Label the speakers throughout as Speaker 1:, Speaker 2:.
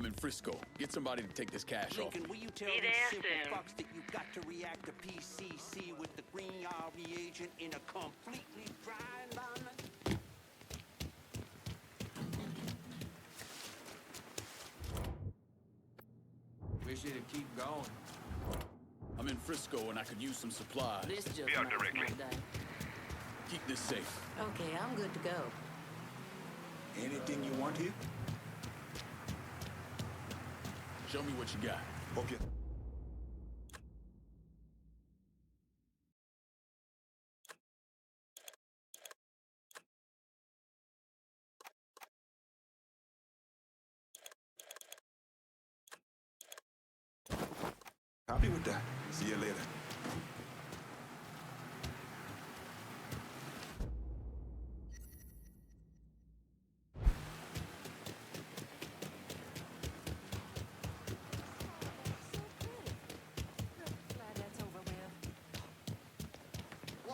Speaker 1: I'm in Frisco. Get somebody to take this cash off.
Speaker 2: Lincoln, will you tell these simple fucks that you got to react to PCC with the green R reagent in a completely dry environment?
Speaker 3: Wish it'd keep going.
Speaker 1: I'm in Frisco and I could use some supplies.
Speaker 4: This just
Speaker 5: Be out
Speaker 4: makes
Speaker 5: directly.
Speaker 4: my day.
Speaker 1: Keep this safe.
Speaker 4: Okay, I'm good to go.
Speaker 6: Anything you want here?
Speaker 1: Show me what you got.
Speaker 6: Okay. Copy with that. See you later.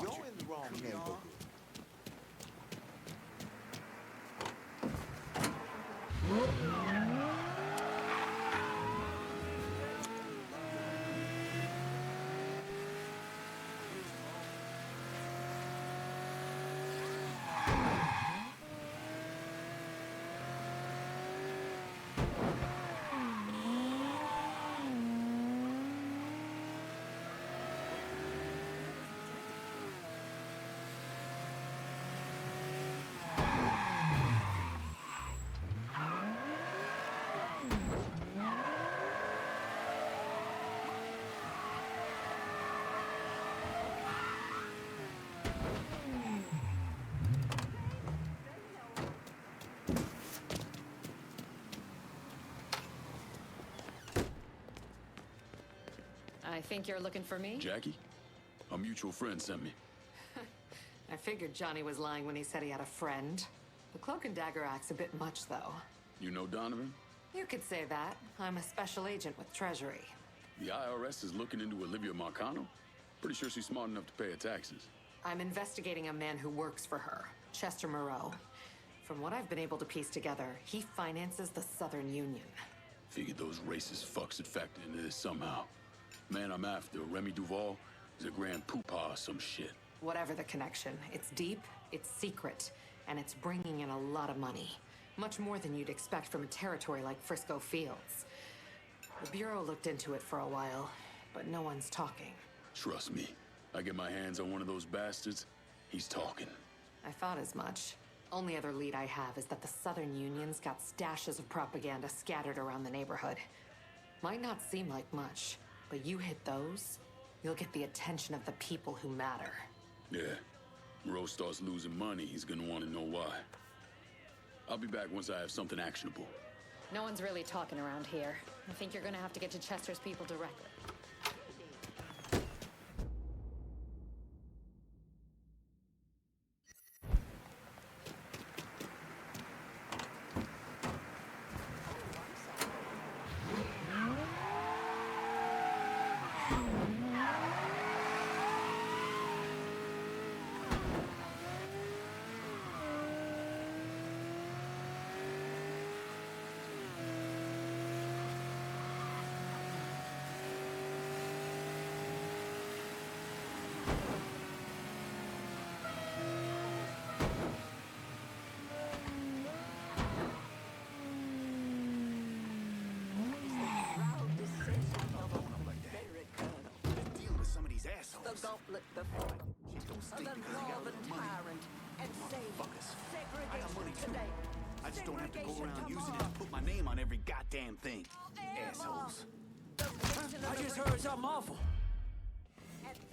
Speaker 2: You're in the wrong neighborhood.
Speaker 7: I think you're looking for me?
Speaker 1: Jackie? A mutual friend sent me.
Speaker 7: I figured Johnny was lying when he said he had a friend. The cloak and dagger act's a bit much, though.
Speaker 1: You know Donovan?
Speaker 7: You could say that. I'm a special agent with Treasury.
Speaker 1: The IRS is looking into Olivia Marcano. Pretty sure she's smart enough to pay her taxes.
Speaker 7: I'm investigating a man who works for her, Chester Moreau. From what I've been able to piece together, he finances the Southern Union.
Speaker 1: Figured those racist fucks had factored into this somehow. Man I'm after, Remy Duvall, is a grand poopah or some shit.
Speaker 7: Whatever the connection, it's deep, it's secret, and it's bringing in a lot of money. Much more than you'd expect from a territory like Frisco Fields. The Bureau looked into it for a while, but no one's talking.
Speaker 1: Trust me, I get my hands on one of those bastards, he's talking.
Speaker 7: I thought as much. Only other lead I have is that the Southern Union's got stashes of propaganda scattered around the neighborhood. Might not seem like much, but you hit those, you'll get the attention of the people who matter.
Speaker 1: Yeah, Moreau starts losing money, he's gonna want to know why. I'll be back once I have something actionable.
Speaker 7: No one's really talking around here. I think you're gonna have to get to Chester's people directly.
Speaker 2: The gauntlet before them. Of the northern tyrant and
Speaker 6: I got money too.
Speaker 2: today.
Speaker 6: I just don't have to go around using it to put my name on every goddamn thing. Assholes.
Speaker 3: I just heard something awful.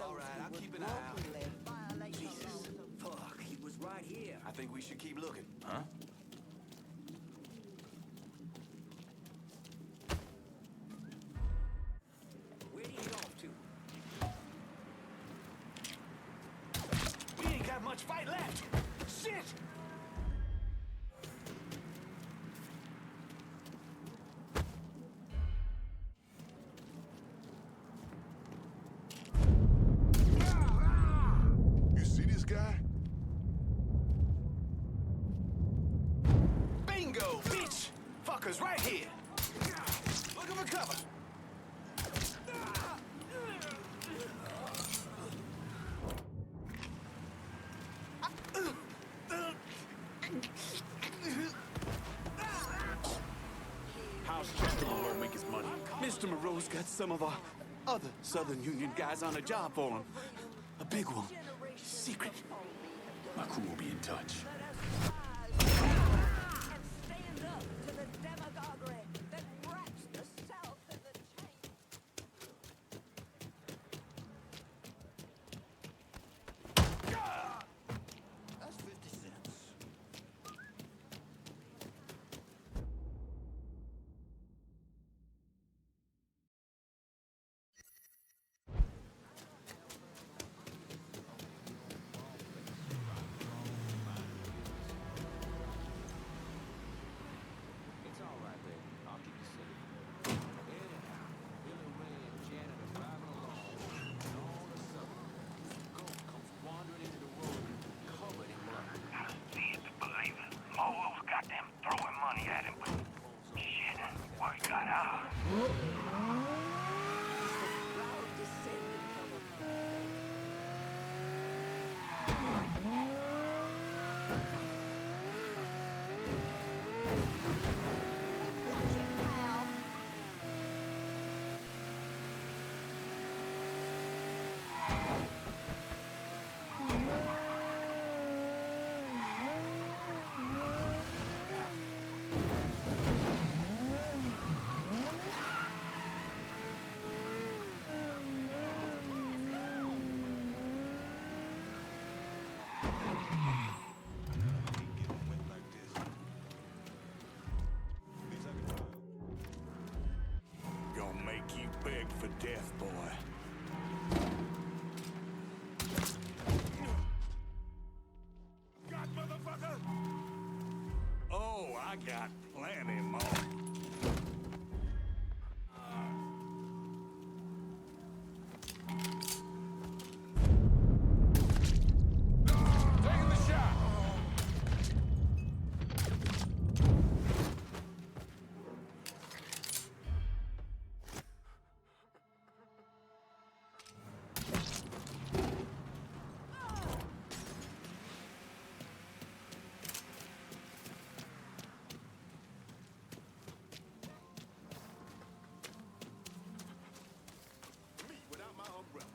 Speaker 6: All right, I'll keep an eye out. Jesus.
Speaker 3: Fuck, he was right here.
Speaker 6: I think we should keep looking, huh?
Speaker 3: Where'd he get off to?
Speaker 6: We ain't got much fight left. Shit!
Speaker 8: You see this guy?
Speaker 6: Bingo, bitch! Fuckers right here! Looking for cover. How's Mr. Moreau make his money? Mr. Moreau's got some of our other Southern Union guys on a job for him. A big one. Secret.
Speaker 1: My crew will be in touch.
Speaker 4: And stand up to the demagoguery that wraps the South in the chain.
Speaker 2: That's 50 cents.
Speaker 3: It's all right, baby. I'll keep you safe. Anyhow, Billy Ray and Janet are driving along, and all of a sudden, this goat comes wandering into the road, covered in blood.
Speaker 5: See it to believe it. Moreau's got them throwing money at him, but shit, word got out.
Speaker 4: Cloud descended from above. Watch it, pal.
Speaker 6: Gonna make you beg for death, boy. Got motherfucker! Oh, I got plenty more.
Speaker 3: Taking the shot!
Speaker 6: Me without my umbrella.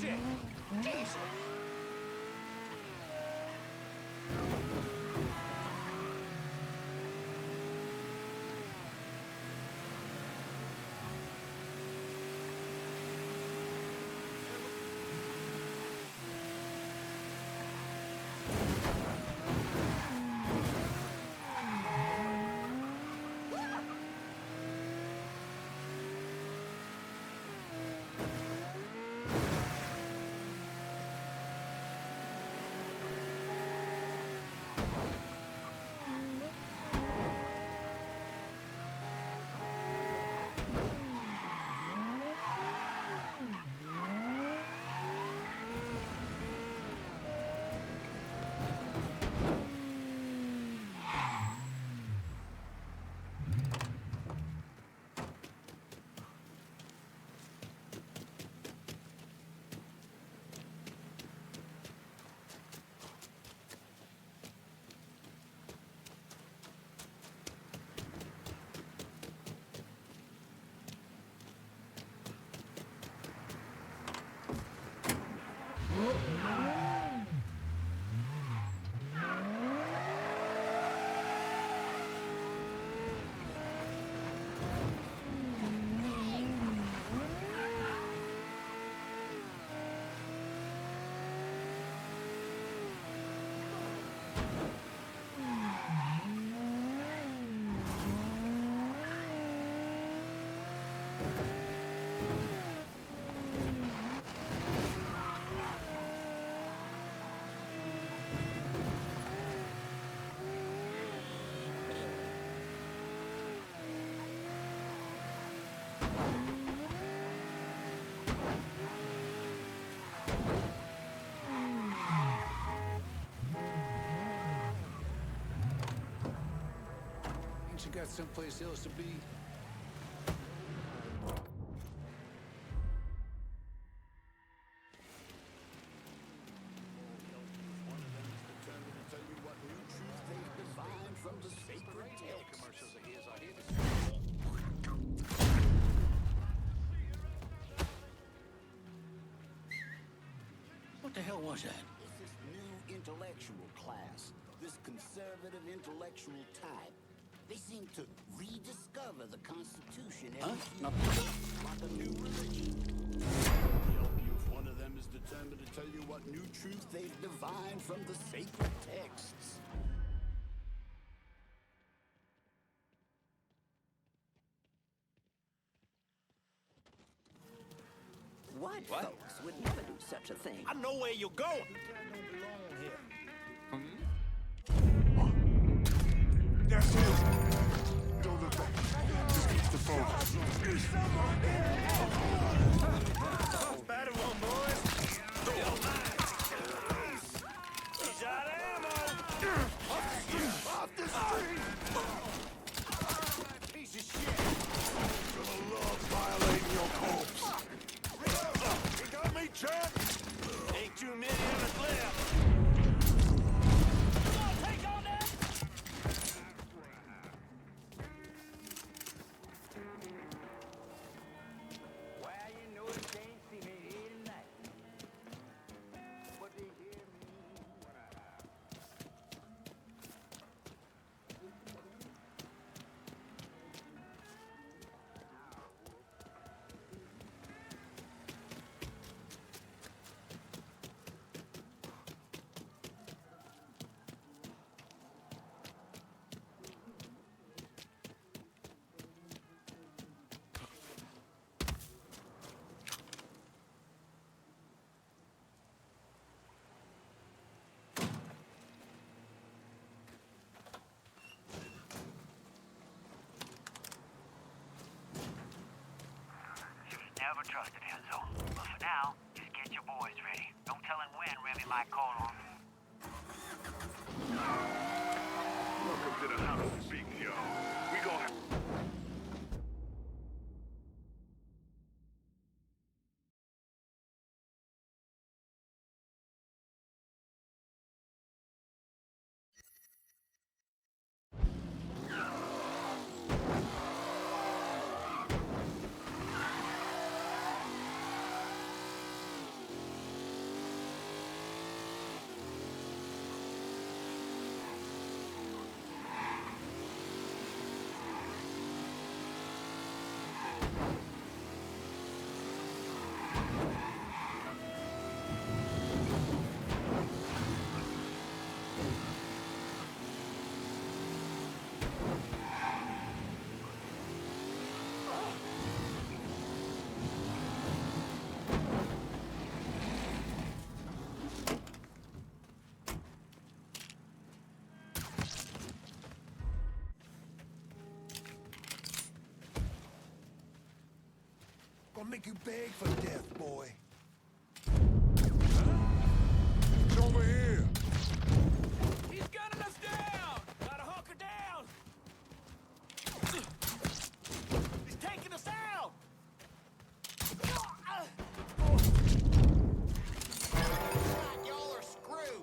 Speaker 3: Shit! Jesus!
Speaker 1: got someplace else to be?
Speaker 2: From the sacred text.
Speaker 3: Commercials of his, I hear this.
Speaker 1: What the hell was that?
Speaker 2: It's this new intellectual class, this conservative intellectual type. They seem to rediscover the Constitution every few years, like a new religion. Help you if one of them is determined to tell you what new truth they've divined from the sacred texts.
Speaker 4: White folks would never do such a thing.
Speaker 3: I know where you're going.
Speaker 6: That's it. Don't look back. Just keep the phone.
Speaker 3: Better one, boys. He's out of ammo.
Speaker 6: Off the street!
Speaker 3: Piece of shit.
Speaker 6: Gonna love violating your corpse.
Speaker 3: You got me, Chuck? Ain't too many of us left. Come on, take on that!
Speaker 2: Well, you know you can't see me here tonight. But they hear me when I
Speaker 5: Never trusted him, so. But for now, just get your boys ready. No telling when Remy might call on them.
Speaker 6: Welcome to the house of speaking, y'all. We gon' have...
Speaker 8: Gonna make you beg for death, boy.
Speaker 6: It's over here!
Speaker 3: He's gunning us down! Gotta hunker down! He's taking us out!
Speaker 2: y'all are screwed.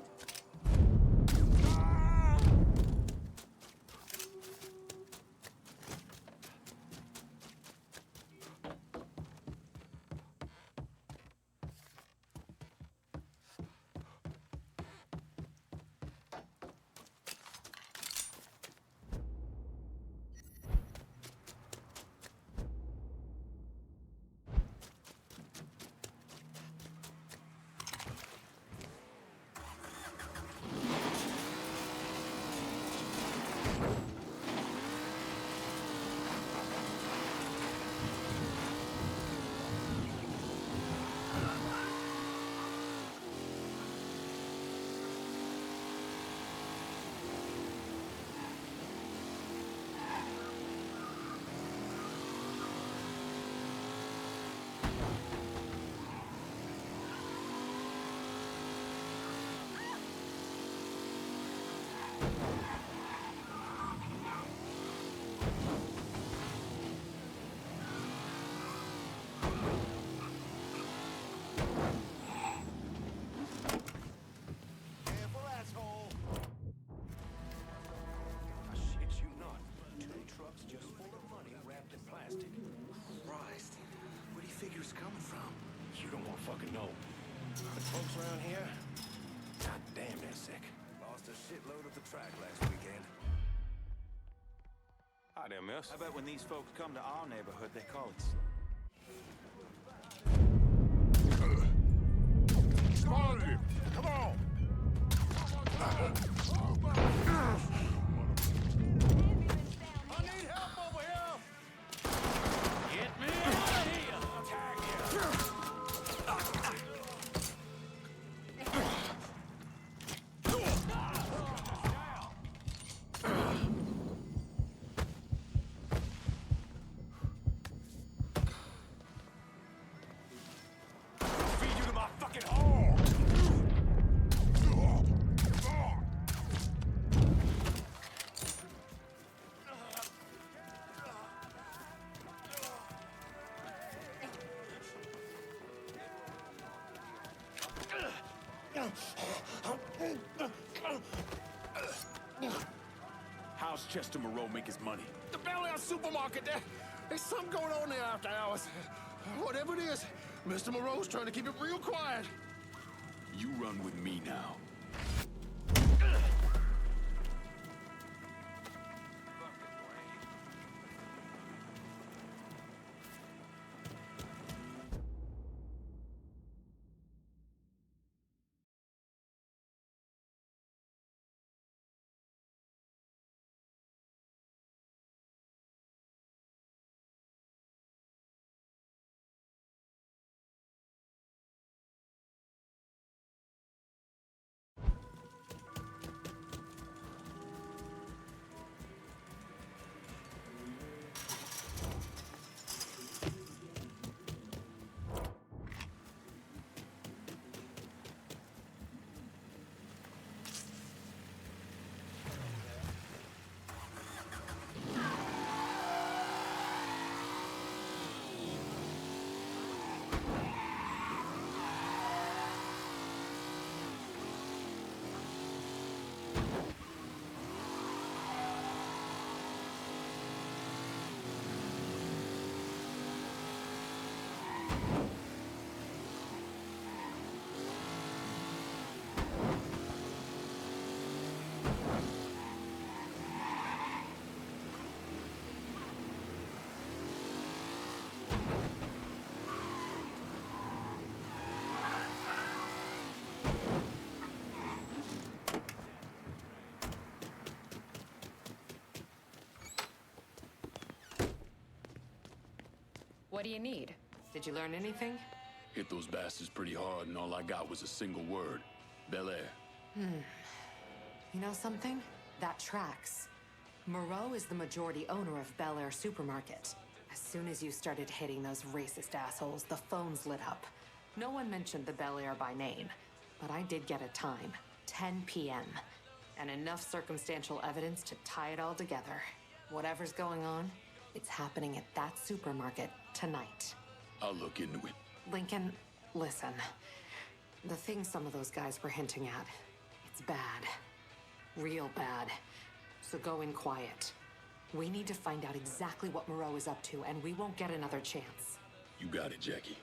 Speaker 8: fucking know. The folks around here, god damn, they're sick. Lost a shitload at the track last weekend.
Speaker 6: Hi there, miss.
Speaker 9: I bet when these folks come to our neighborhood, they call it...
Speaker 8: Grimaldi, come on! I need help over here!
Speaker 3: Get me out of here!
Speaker 8: Tag here!
Speaker 6: Feed you to my fucking hole! How's Chester Moreau make his money?
Speaker 8: The Bellaire supermarket, there's something going on there after hours. Whatever it is, Mr. Moreau's trying to keep it real quiet.
Speaker 1: You run with me now.
Speaker 7: What do you need? Did you learn anything?
Speaker 1: Hit those bastards pretty hard, and all I got was a single word. Bellaire.
Speaker 7: You know something? That tracks. Moreau is the majority owner of Bellaire Supermarket. As soon as you started hitting those racist assholes, the phones lit up. No one mentioned the Bellaire by name, but I did get a time, 10 p.m., and enough circumstantial evidence to tie it all together. Whatever's going on, it's happening at that supermarket tonight.
Speaker 1: I'll look into it.
Speaker 7: Lincoln, listen. The thing some of those guys were hinting at, it's bad. Real bad. So go in quiet. We need to find out exactly what Moreau is up to, and we won't get another chance.
Speaker 1: You got it, Jackie.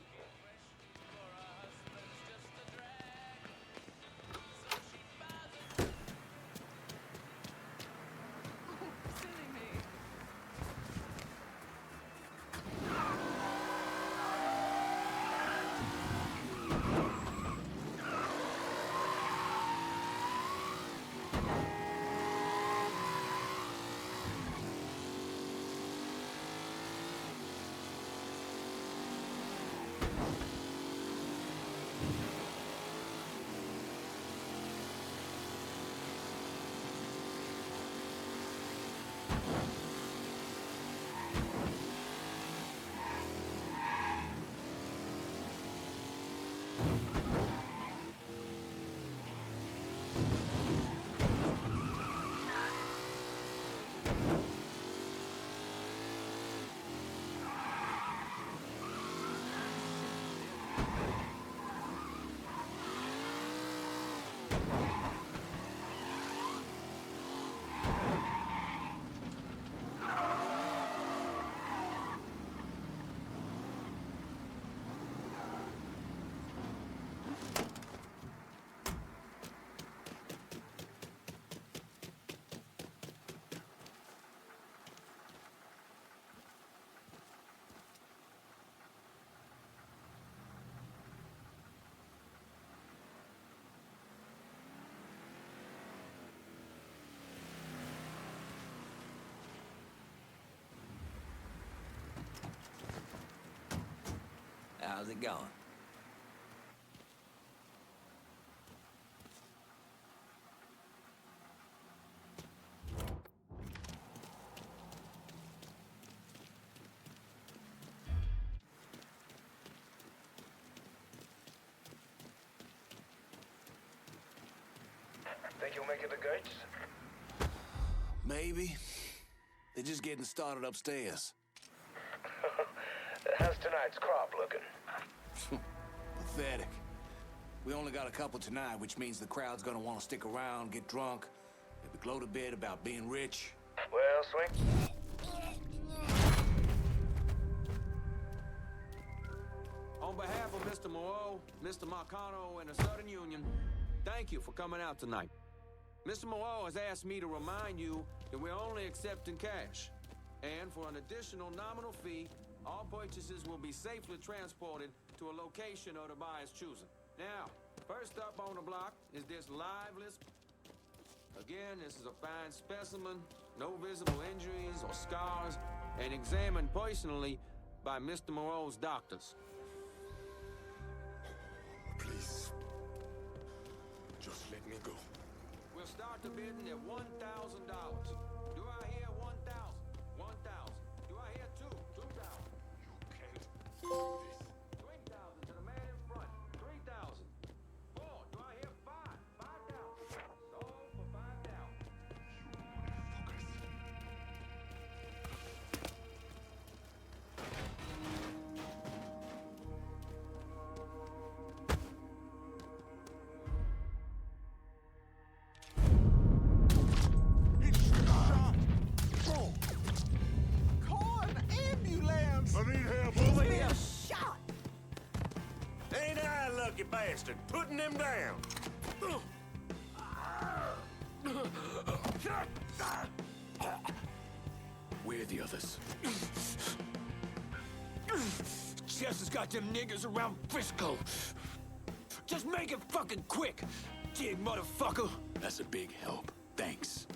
Speaker 10: How's it going?
Speaker 5: Think you'll make it to gates?
Speaker 8: Maybe. They're just getting started upstairs.
Speaker 5: How's tonight's crop looking?
Speaker 8: Pathetic. We only got a couple tonight, which means the crowd's gonna want to stick around, get drunk, maybe gloat a bit about being rich.
Speaker 5: Well, Swing.
Speaker 3: On behalf of Mr. Moreau, Mr. Marcano, and the Southern Union, thank you for coming out tonight. Mr. Moreau has asked me to remind you that we're only accepting cash. And for an additional nominal fee, all purchases will be safely transported to a location of the buyer's choosing. Now, first up on the block is this liveless. Again, this is a fine specimen, no visible injuries or scars, and examined personally by Mr. Moreau's doctors.
Speaker 8: Please. Just let me go.
Speaker 3: We'll start the bidding at $1,000. Do I hear 1,000? 1,000. Do I hear 2,000? 2,000.
Speaker 8: You can't do this.
Speaker 3: 3,000 to the man in front. 3,000. 4. Do I hear 5? 5,000. Sold for 5,000.
Speaker 6: Call an ambulance!
Speaker 8: I need help over here.
Speaker 4: Shot!
Speaker 8: Ain't I a lucky bastard? Putting them down.
Speaker 1: Where are the others?
Speaker 3: Chess has got them niggers around Frisco. Just make it fucking quick, dig motherfucker.
Speaker 1: That's a big help. Thanks.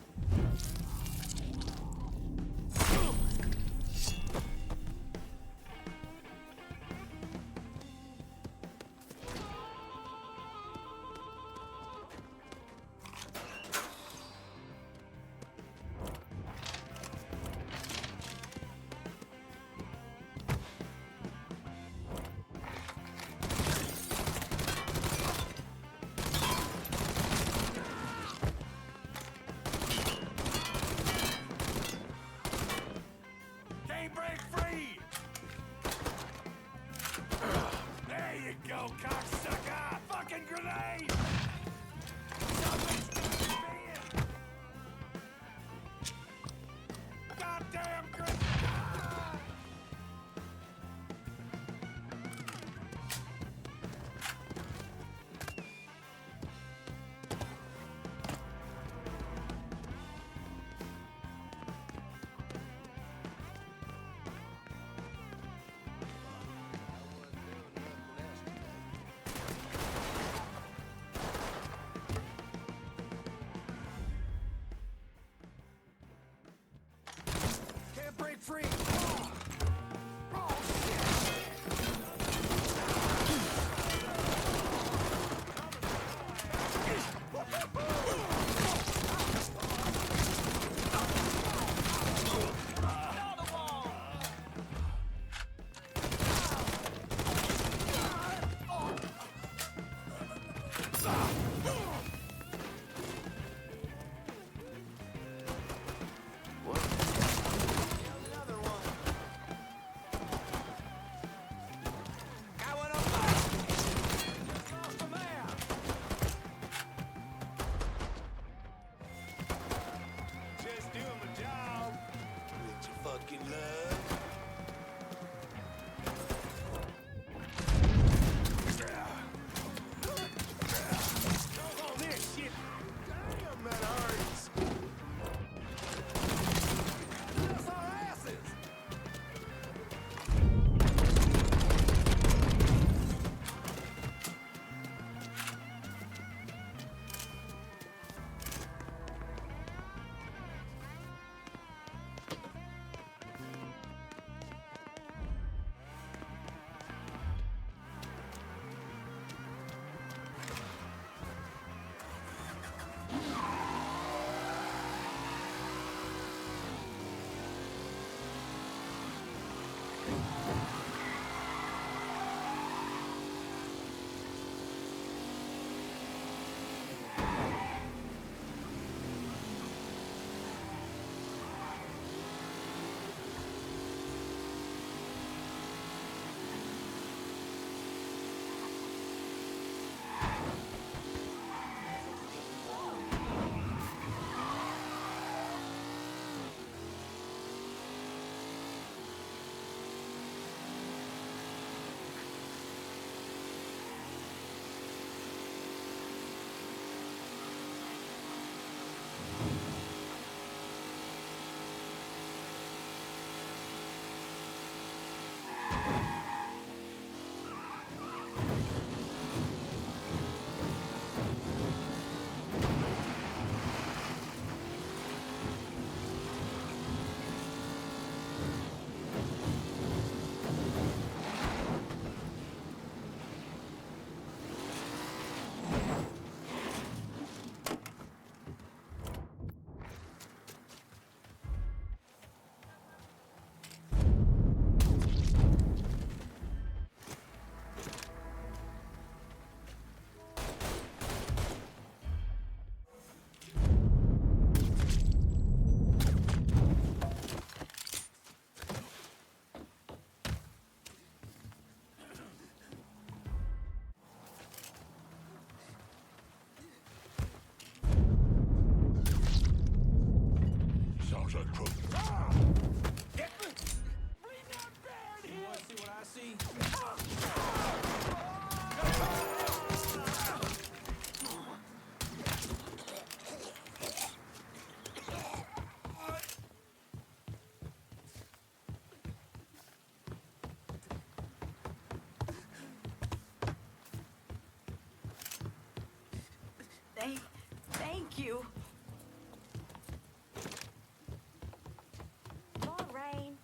Speaker 4: Thank you. Lorraine.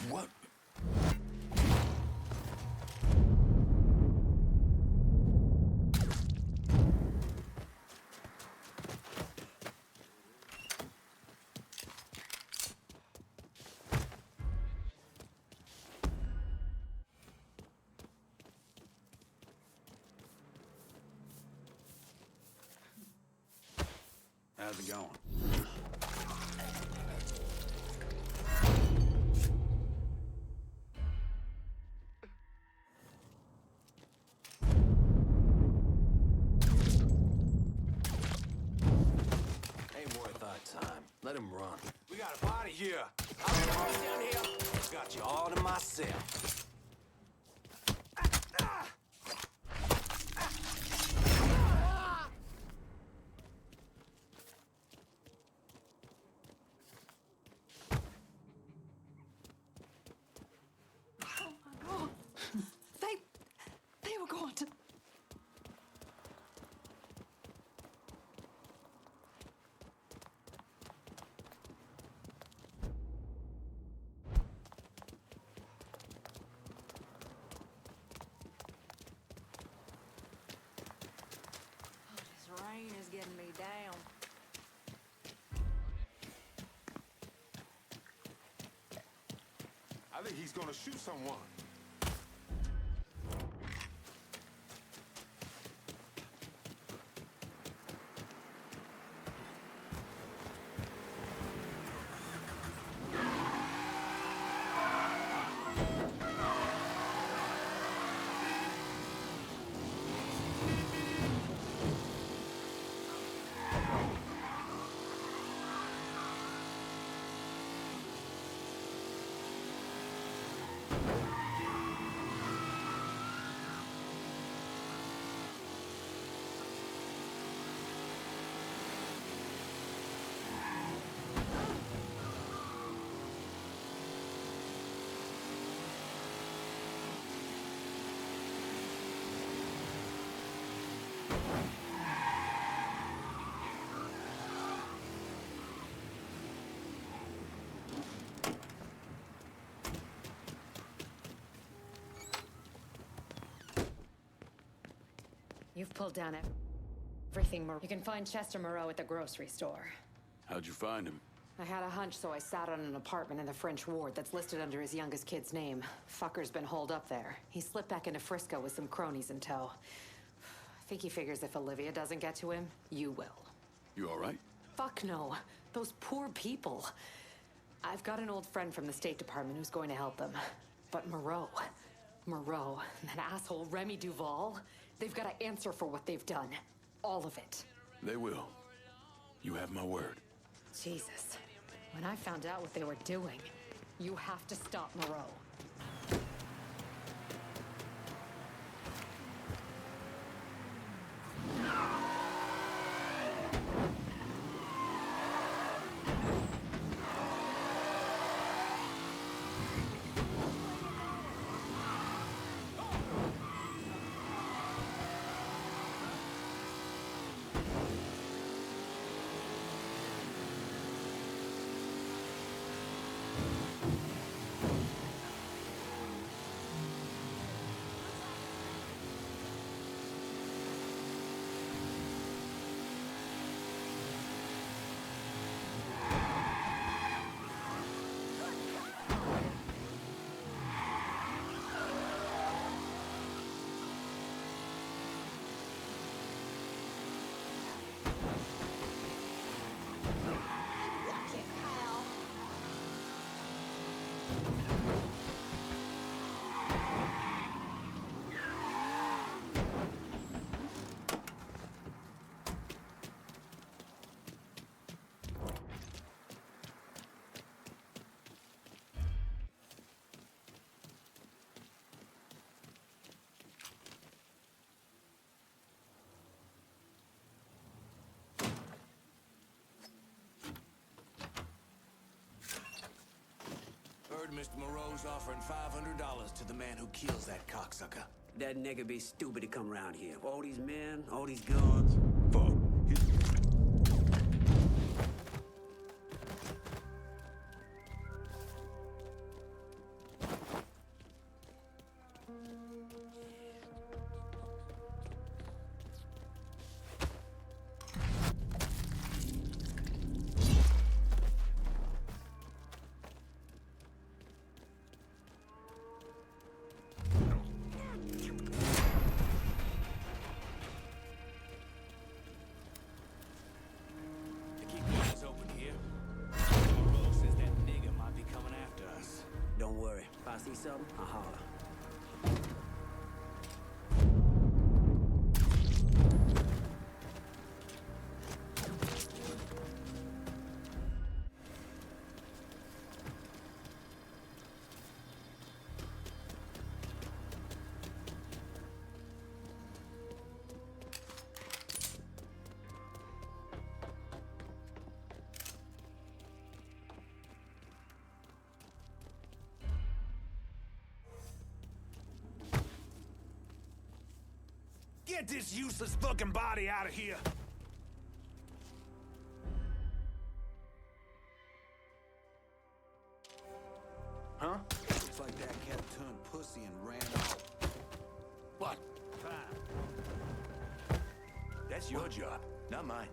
Speaker 8: What?
Speaker 6: How's it going?
Speaker 3: Ain't worth our time. Let him run. We got a body here. I'll be right down here. Got you all to myself.
Speaker 7: They were going to...
Speaker 4: This rain is getting me down.
Speaker 8: I think he's gonna shoot someone.
Speaker 7: You've pulled down everything, Moreau. You can find Chester Moreau at the grocery store.
Speaker 1: How'd you find him?
Speaker 7: I had a hunch, so I sat on an apartment in the French ward that's listed under his youngest kid's name. Fucker's been holed up there. He slipped back into Frisco with some cronies in tow. I think he figures if Olivia doesn't get to him, you will.
Speaker 1: You all right?
Speaker 7: Fuck no. Those poor people. I've got an old friend from the State Department who's going to help them. But Moreau, and that asshole Remy Duvall, they've got to answer for what they've done. All of it.
Speaker 1: They will. You have my word.
Speaker 7: Jesus. When I found out what they were doing, you have to stop Moreau.
Speaker 3: Heard Mr. Moreau's offering $500 to the man who kills that cocksucker.
Speaker 10: That nigga be stupid to come around here. All these men, all these guns.
Speaker 3: Fuck.
Speaker 10: Don't worry. If I see something, I'll holler.
Speaker 3: Get this useless fucking body out of here!
Speaker 6: Huh?
Speaker 3: Looks like that cat turned pussy and ran off.
Speaker 8: What?
Speaker 3: That's your job, not mine.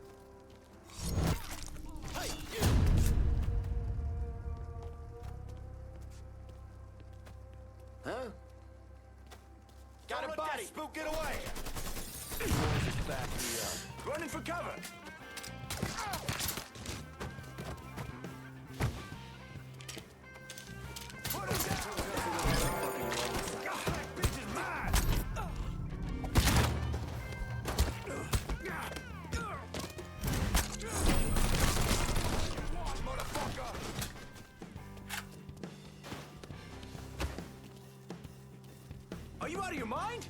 Speaker 8: Hey, you! Huh? Got a body!
Speaker 3: Spook, get away! Back me up. Running for cover! Put him down! God, that bitch is mine! Motherfucker! Are you out of your mind?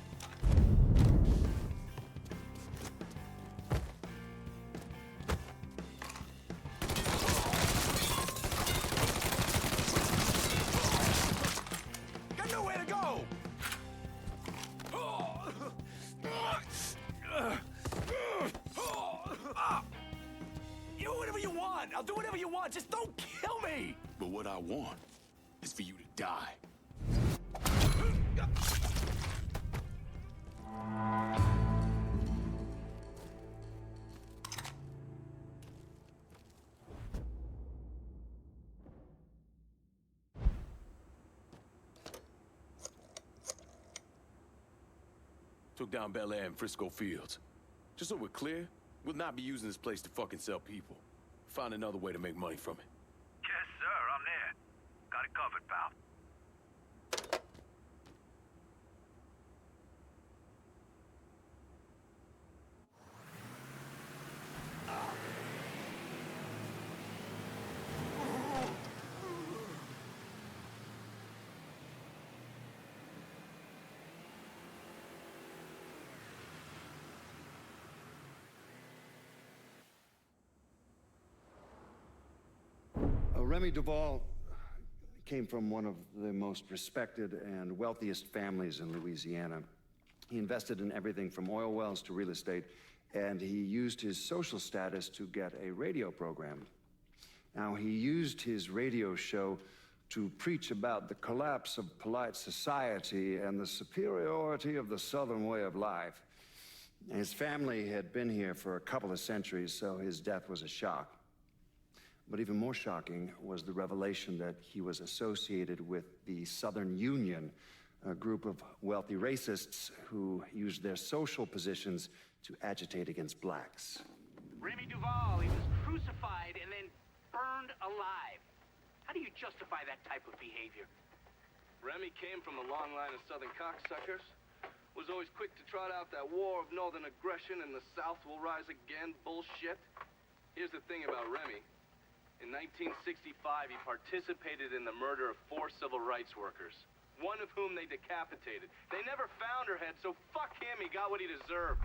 Speaker 3: Got nowhere to go! You do whatever you want! I'll do whatever you want! Just don't kill me!
Speaker 1: But what I want is for you to die. Took down Bellaire and Frisco Fields. Just so we're clear, we'll not be using this place to fucking sell people. Find another way to make money from it.
Speaker 5: Yes, sir, I'm there. Got it covered, pal.
Speaker 11: Remy Duvall came from one of the most respected and wealthiest families in Louisiana. He invested in everything from oil wells to real estate, and he used his social status to get a radio program. Now, he used his radio show to preach about the collapse of polite society and the superiority of the Southern way of life. His family had been here for a couple of centuries, so his death was a shock. But even more shocking was the revelation that he was associated with the Southern Union, a group of wealthy racists who used their social positions to agitate against blacks.
Speaker 5: Remy Duvall, he was crucified and then burned alive. How do you justify that type of behavior?
Speaker 3: Remy came from a long line of Southern cocksuckers. Was always quick to trot out that war of northern aggression and the South will rise again bullshit. Here's the thing about Remy. In 1965, he participated in the murder of 4 civil rights workers, one of whom they decapitated. They never found her head, so fuck him, he got what he deserved.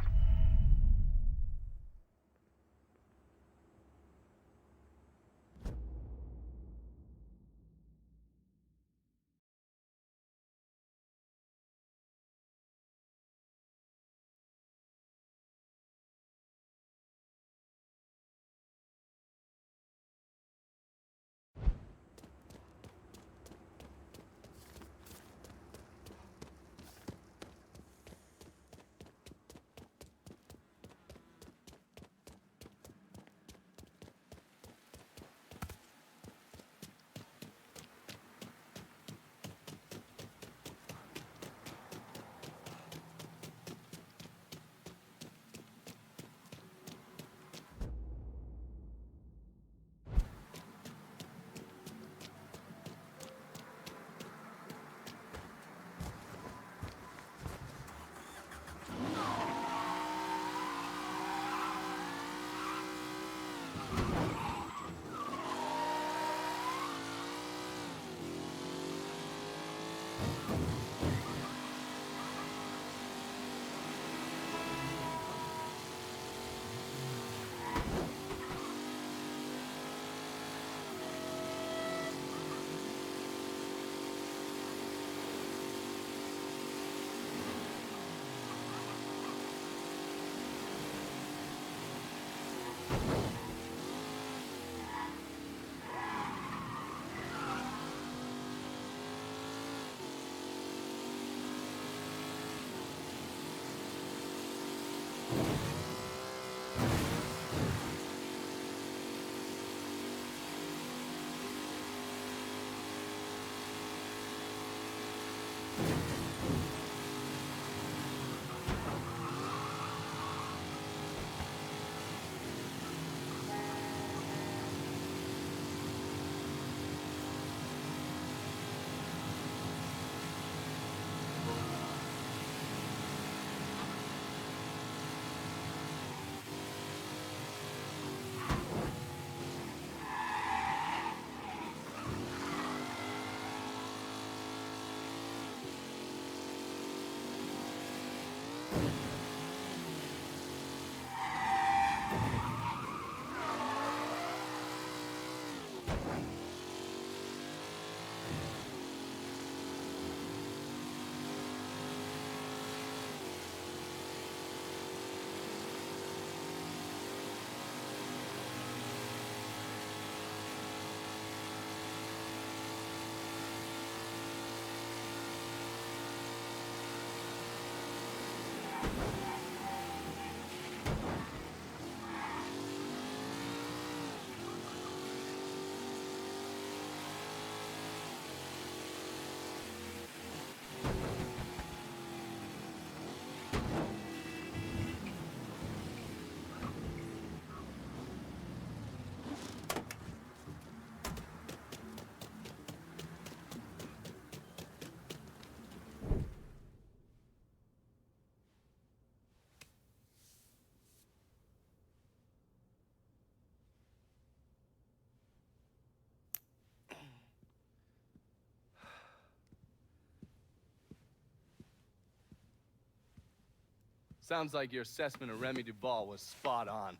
Speaker 12: Sounds like your assessment of Remy Duvall was spot on.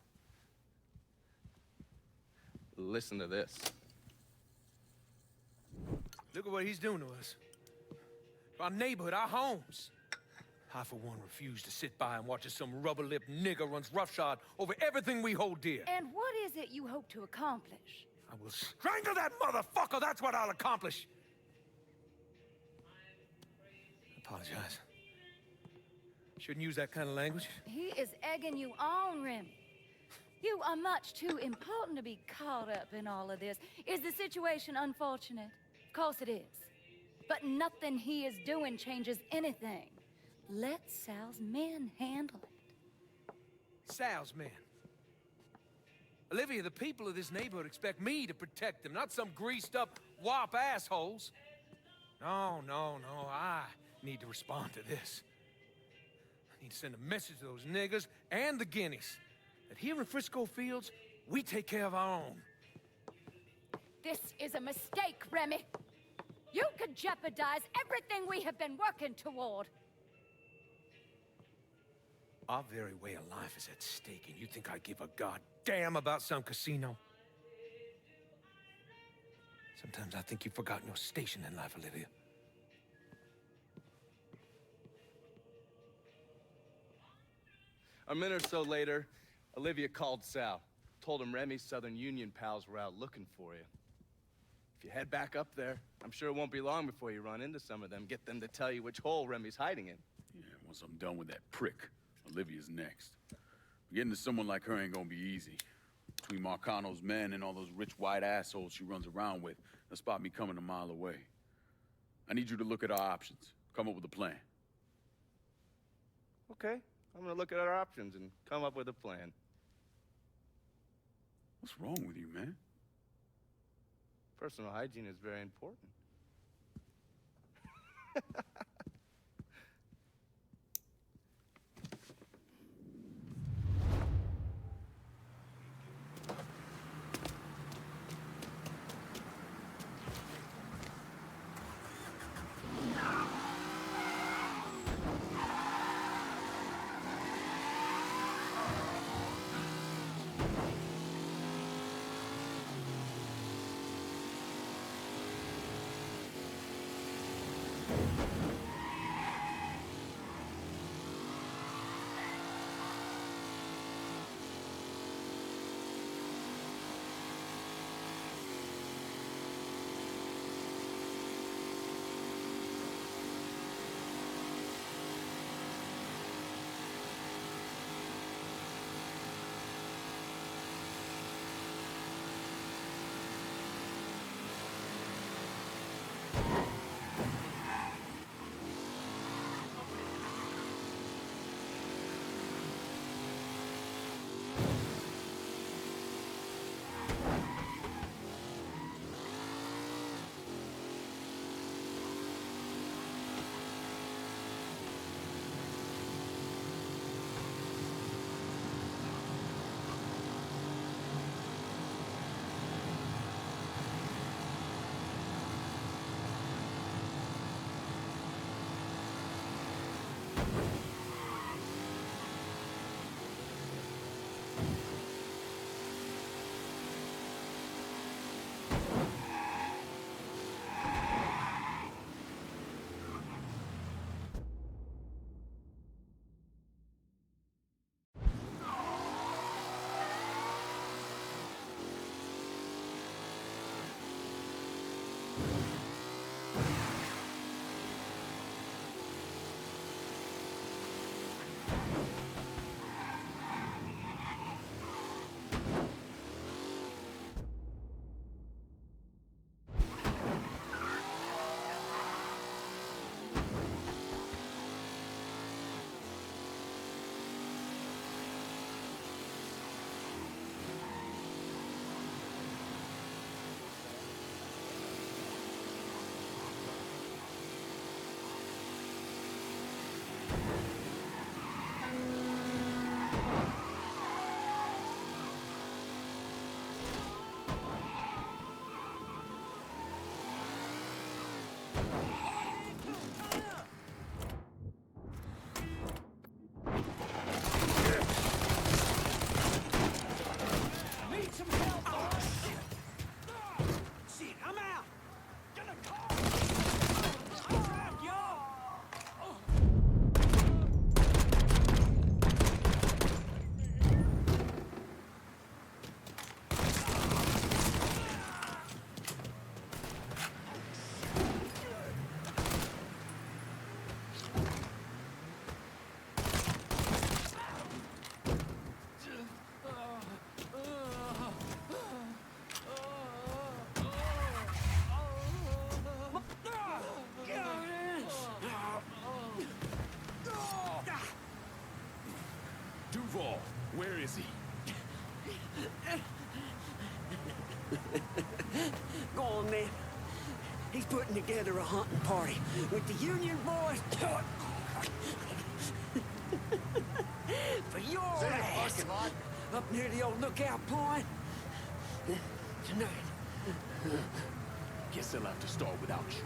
Speaker 12: Listen to this.
Speaker 13: Look at what he's doing to us. Our neighborhood, our homes. I, for one, refuse to sit by and watch as some rubber-lipped nigger runs roughshod over everything we hold dear.
Speaker 14: And what is it you hope to accomplish?
Speaker 13: I will strangle that motherfucker, that's what I'll accomplish. Apologize. Shouldn't use that kind of language.
Speaker 14: He is egging you on, Remy. You are much too important to be caught up in all of this. Is the situation unfortunate? Of course it is. But nothing he is doing changes anything. Let Sal's men handle it.
Speaker 13: Sal's men? Olivia, the people of this neighborhood expect me to protect them, not some greased-up wop assholes. No, I need to respond to this. I need to send a message to those niggas and the guineas that here in Frisco Fields, we take care of our own.
Speaker 14: This is a mistake, Remy. You could jeopardize everything we have been working toward.
Speaker 13: Our very way of life is at stake, and you think I give a goddamn about some casino? Sometimes I think you've forgotten your station in life, Olivia.
Speaker 12: A minute or so later, Olivia called Sal. Told him Remy's Southern Union pals were out looking for you. If you head back up there, I'm sure it won't be long before you run into some of them. Get them to tell you which hole Remy's hiding in.
Speaker 1: Yeah, once I'm done with that prick, Olivia's next. Getting to someone like her ain't gonna be easy. Between Marcano's men and all those rich white assholes she runs around with, they'll spot me coming a mile away. I need you to look at our options. Come up with a plan.
Speaker 12: Okay, I'm gonna look at our options and come up with a plan.
Speaker 1: What's wrong with you, man?
Speaker 12: Personal hygiene is very important.
Speaker 1: is he?
Speaker 10: Go on, man. He's putting together a hunting party with the Union boys. For your ass. Up near the old lookout point. Tonight.
Speaker 1: Guess they'll have to start without you.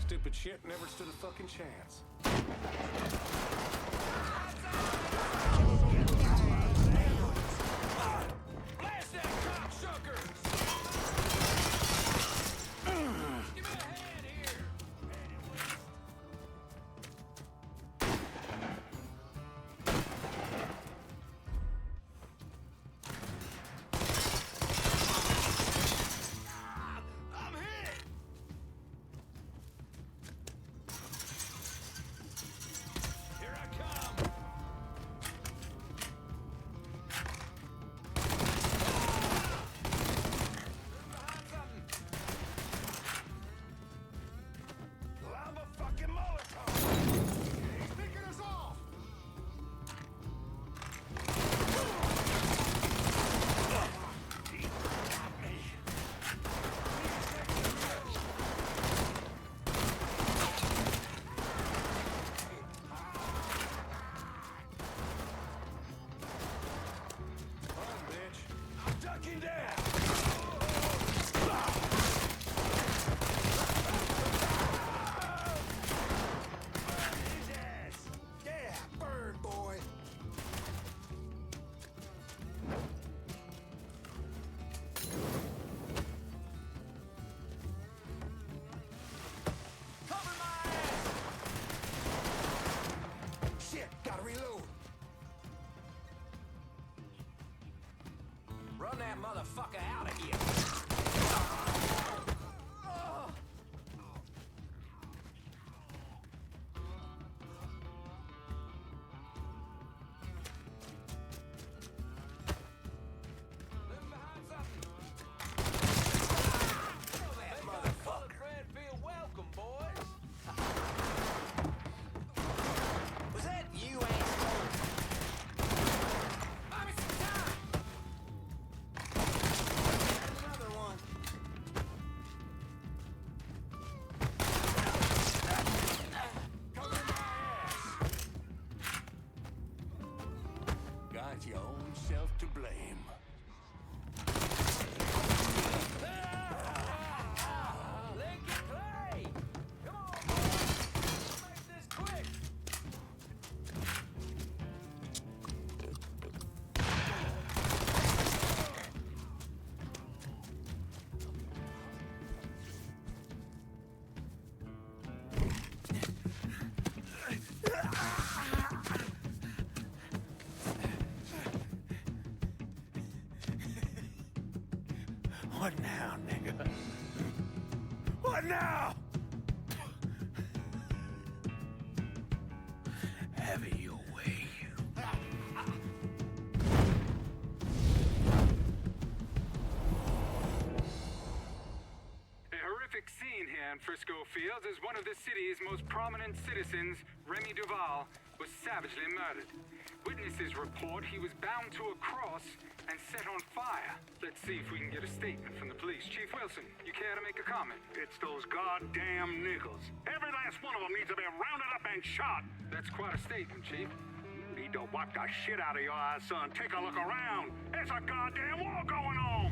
Speaker 3: Stupid shit never stood a fucking chance.
Speaker 13: Blast that cocksucker! Give me a hand here! I'm hit! Here I come!
Speaker 3: I'm a fucking Molotov! He's picking us off! I'm ducking down! His ass! Yeah, burn, boy! Cover my ass! Shit, gotta reload!
Speaker 13: Run that motherfucker out of here! What now, nigga? What now? Have it your way.
Speaker 15: A horrific scene here in Frisco Fields as one of the city's most prominent citizens, Remy Duvall, was savagely murdered. Witnesses report he was bound to a cross and set on fire. Let's see if we can get a statement from the police. Chief Wilson, you care to make a comment?
Speaker 5: It's those goddamn niggles. Every last one of them needs to be rounded up and shot.
Speaker 15: That's quite a statement, Chief.
Speaker 5: You need to wipe the shit out of your eyes, son. Take a look around. There's a goddamn war going on.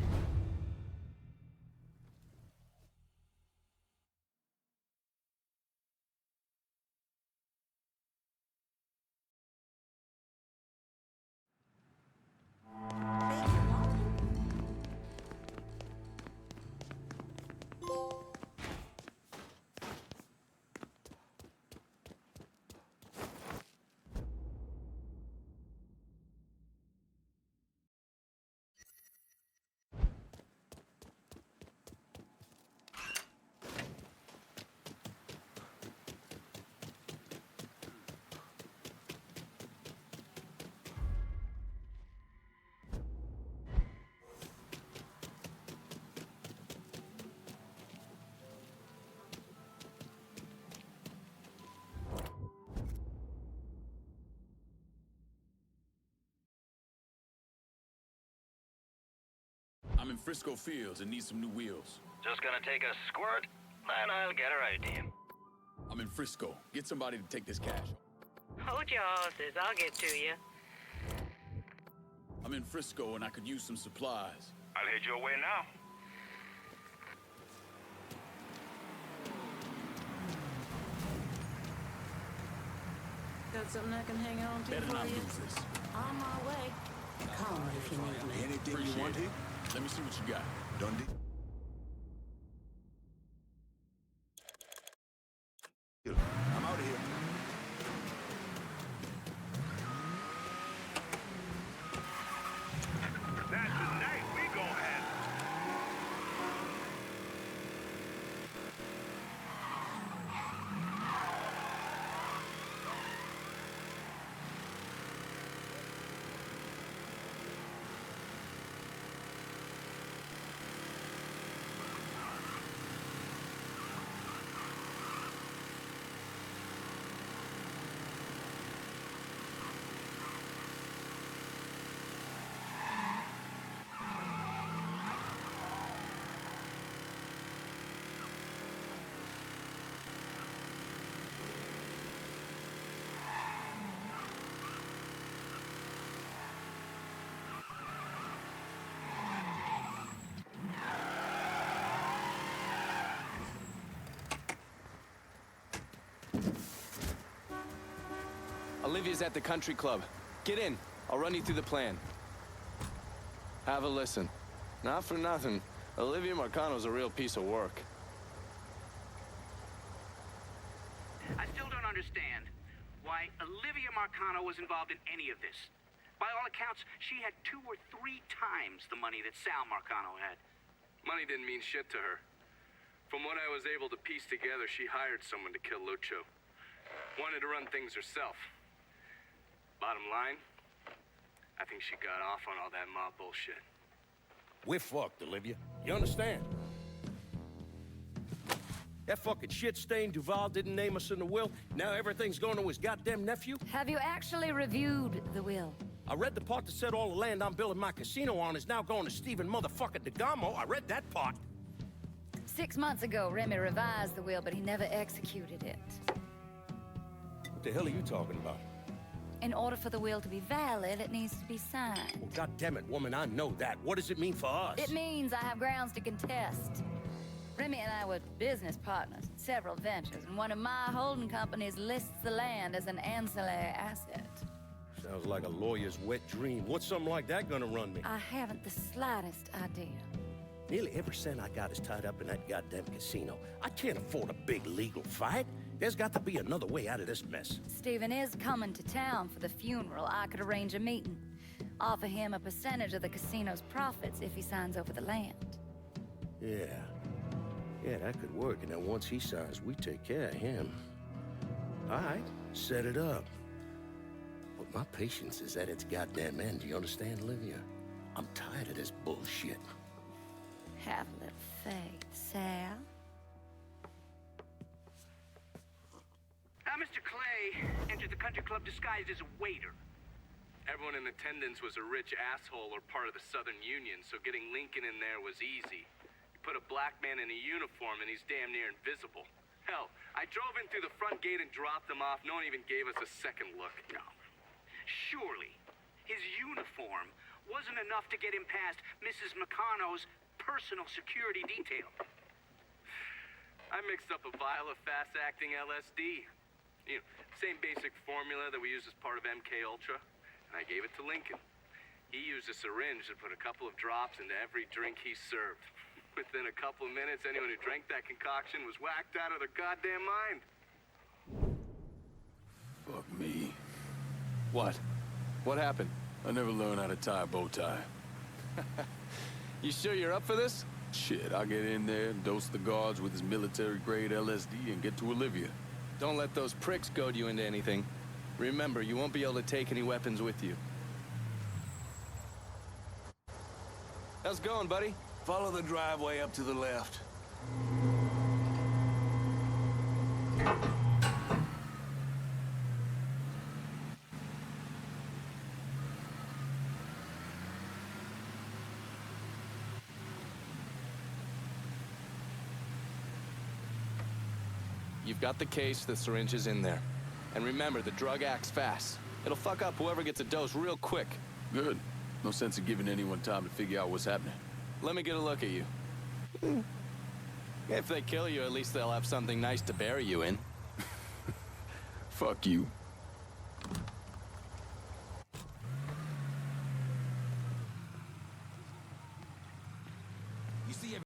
Speaker 1: I'm in Frisco Fields and need some new wheels.
Speaker 5: Just gonna take a squirt, then I'll get her out to you.
Speaker 1: I'm in Frisco. Get somebody to take this cash.
Speaker 16: Hold your horses, I'll get to you.
Speaker 1: I'm in Frisco and I could use some supplies.
Speaker 5: I'll head your way now.
Speaker 16: Got something I can hang on to
Speaker 1: Better
Speaker 16: for
Speaker 1: not
Speaker 16: you?
Speaker 1: lose this.
Speaker 16: On my way. Call me if you need me.
Speaker 6: Anything
Speaker 1: Appreciate
Speaker 6: you want
Speaker 1: it.
Speaker 6: here?
Speaker 1: Let me see what you got.
Speaker 6: Dundee? I'm out of here.
Speaker 5: That's the night we gon' have.
Speaker 12: Olivia's at the country club. Get in. I'll run you through the plan. Have a listen. Not for nothing, Olivia Marcano's a real piece of work.
Speaker 17: I still don't understand why Olivia Marcano was involved in any of this. By all accounts, she had 2 or 3 times the money that Sal Marcano had.
Speaker 18: Money didn't mean shit to her. From what I was able to piece together, she hired someone to kill Lucho. Wanted to run things herself. Bottom line, I think she got off on all that mob bullshit.
Speaker 13: We're fucked, Olivia. You understand? That fucking shit-stained Duvall didn't name us in the will. Now everything's going to his goddamn nephew?
Speaker 14: Have you actually reviewed the will?
Speaker 13: I read the part that said all the land I'm building my casino on is now going to Stephen motherfucking Damo. I read that part.
Speaker 14: 6 months ago, Remy revised the will, but he never executed it.
Speaker 13: What the hell are you talking about?
Speaker 14: In order for the will to be valid, it needs to be signed.
Speaker 13: Well, goddammit, woman, I know that. What does it mean for us?
Speaker 14: It means I have grounds to contest. Remy and I were business partners in several ventures, and one of my holding companies lists the land as an ancillary asset.
Speaker 13: Sounds like a lawyer's wet dream. What's something like that gonna run me?
Speaker 14: I haven't the slightest idea.
Speaker 13: Nearly every cent I got is tied up in that goddamn casino. I can't afford a big legal fight. There's got to be another way out of this mess.
Speaker 14: Stephen is coming to town for the funeral. I could arrange a meeting. Offer him a percentage of the casino's profits if he signs over the land.
Speaker 19: Yeah. Yeah, that could work, and then once he signs, we take care of him. All right, set it up. But my patience is at its goddamn end, do you understand, Olivia? I'm tired of this bullshit.
Speaker 14: Have a little faith, Sal.
Speaker 17: Mr. Clay entered the country club disguised as a waiter.
Speaker 18: Everyone in attendance was a rich asshole or part of the Southern Union, so getting Lincoln in there was easy. You put a black man in a uniform and he's damn near invisible. Hell, I drove in through the front gate and dropped him off. No one even gave us a second look.
Speaker 17: No. Surely, his uniform wasn't enough to get him past Mrs. Marcano's personal security detail.
Speaker 18: I mixed up a vial of fast-acting LSD. You know, same basic formula that we use as part of MK Ultra. And I gave it to Lincoln. He used a syringe and put a couple of drops into every drink he served. Within a couple of minutes, anyone who drank that concoction was whacked out of their goddamn mind.
Speaker 1: Fuck me.
Speaker 12: What? What happened?
Speaker 1: I never learned how to tie a bow tie.
Speaker 12: You sure you're up for this?
Speaker 1: Shit, I'll get in there, dose the guards with his military-grade LSD, and get to Olivia.
Speaker 12: Don't let those pricks goad you into anything. Remember, you won't be able to take any weapons with you. How's it going, buddy?
Speaker 6: Follow the driveway up to the left.
Speaker 12: You've got the case, the syringe is in there. And remember, the drug acts fast. It'll fuck up whoever gets a dose real quick.
Speaker 1: Good. No sense of giving anyone time to figure out what's happening.
Speaker 12: Let me get a look at you. If they kill you, at least they'll have something nice to bury you in.
Speaker 1: Fuck you.
Speaker 8: You see,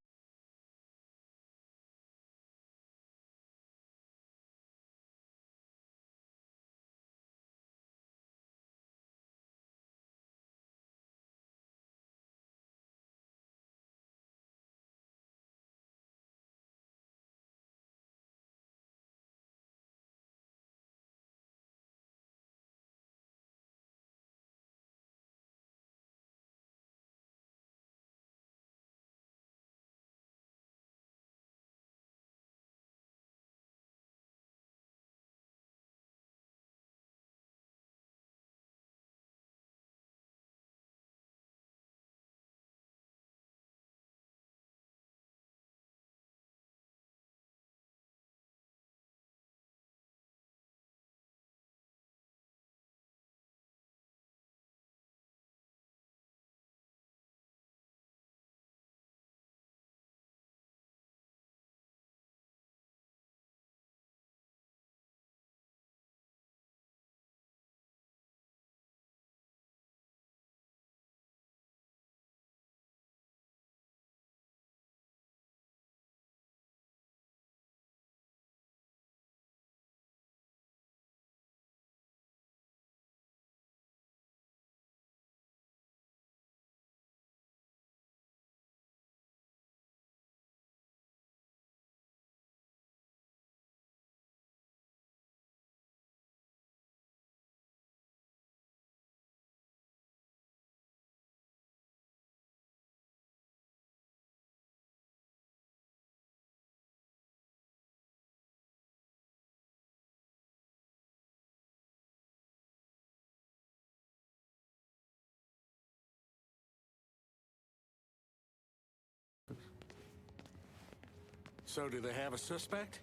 Speaker 20: So do they have a suspect?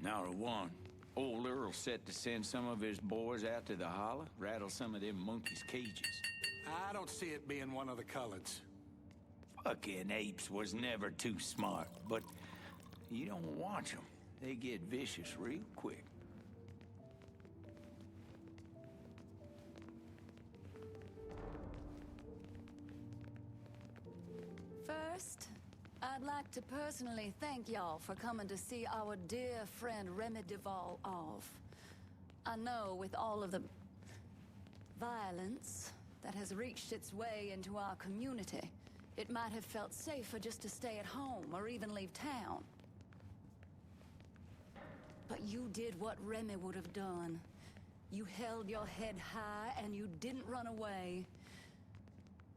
Speaker 3: Not a one. Old Earl set to send some of his boys out to the holler, rattle some of them monkeys' cages.
Speaker 20: I don't see it being one of the coloreds.
Speaker 3: Fucking apes was never too smart, but you don't watch them. They get vicious real quick.
Speaker 14: First, I'd like to personally thank y'all for coming to see our dear friend Remy Duvall off. I know with all of the violence that has reached its way into our community, It might have felt safer just to stay at home or even leave town. But you did what Remy would have done. You held your head high and you didn't run away.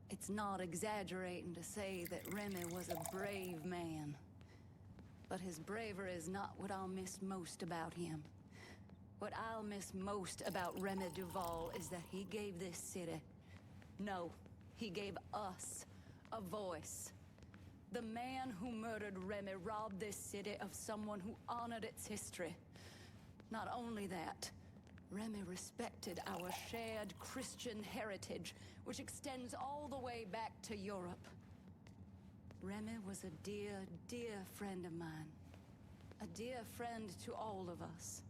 Speaker 14: It's not exaggerating to say that Remy was a brave man. But his bravery is not what I'll miss most about him. What I'll miss most about Remy Duvall is that he gave this city... No, he gave us a voice. The man who murdered Remy robbed this city of someone who honored its history. Not only that, Remy respected our shared Christian heritage, which extends all the way back to Europe. Remy was a dear, dear friend of mine. A dear friend to all of us.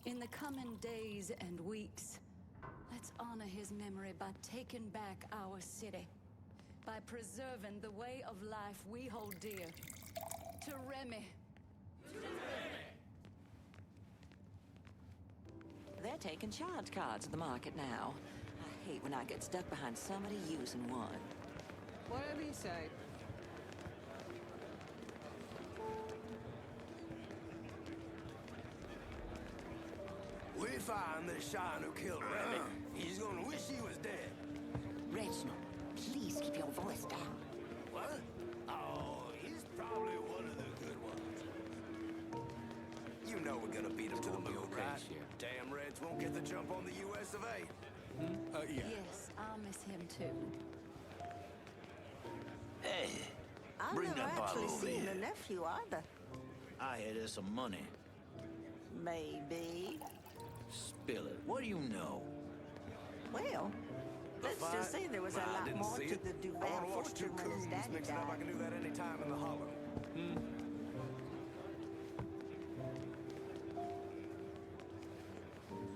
Speaker 14: In the coming days and weeks, let's honor his memory by taking back our city. By preserving the way of life we hold dear. To Remy.
Speaker 16: They're taking charge cards at the market now. I hate when I get stuck behind somebody using one.
Speaker 21: Whatever you say.
Speaker 8: We find the shine who killed Remy. He's gonna wish he was dead.
Speaker 16: Reginald, please keep your voice down.
Speaker 8: What? Oh, he's probably one of the good ones. You know we're gonna beat him to the moon, right? Damn Reds won't get the jump on the US of A. Yeah.
Speaker 14: Yes, I'll miss him too.
Speaker 22: Hey,
Speaker 23: I've
Speaker 22: bring
Speaker 23: never
Speaker 22: that bottle
Speaker 23: actually
Speaker 22: over
Speaker 23: seen
Speaker 22: here.
Speaker 23: the nephew either.
Speaker 22: I hear there's some money.
Speaker 23: Maybe.
Speaker 22: Spill it. What do you know?
Speaker 23: Well, let's just say there was a lot more to the Duvall fortune when his daddy
Speaker 8: Mix it up. I
Speaker 23: died.
Speaker 8: can do that any time in the hollow.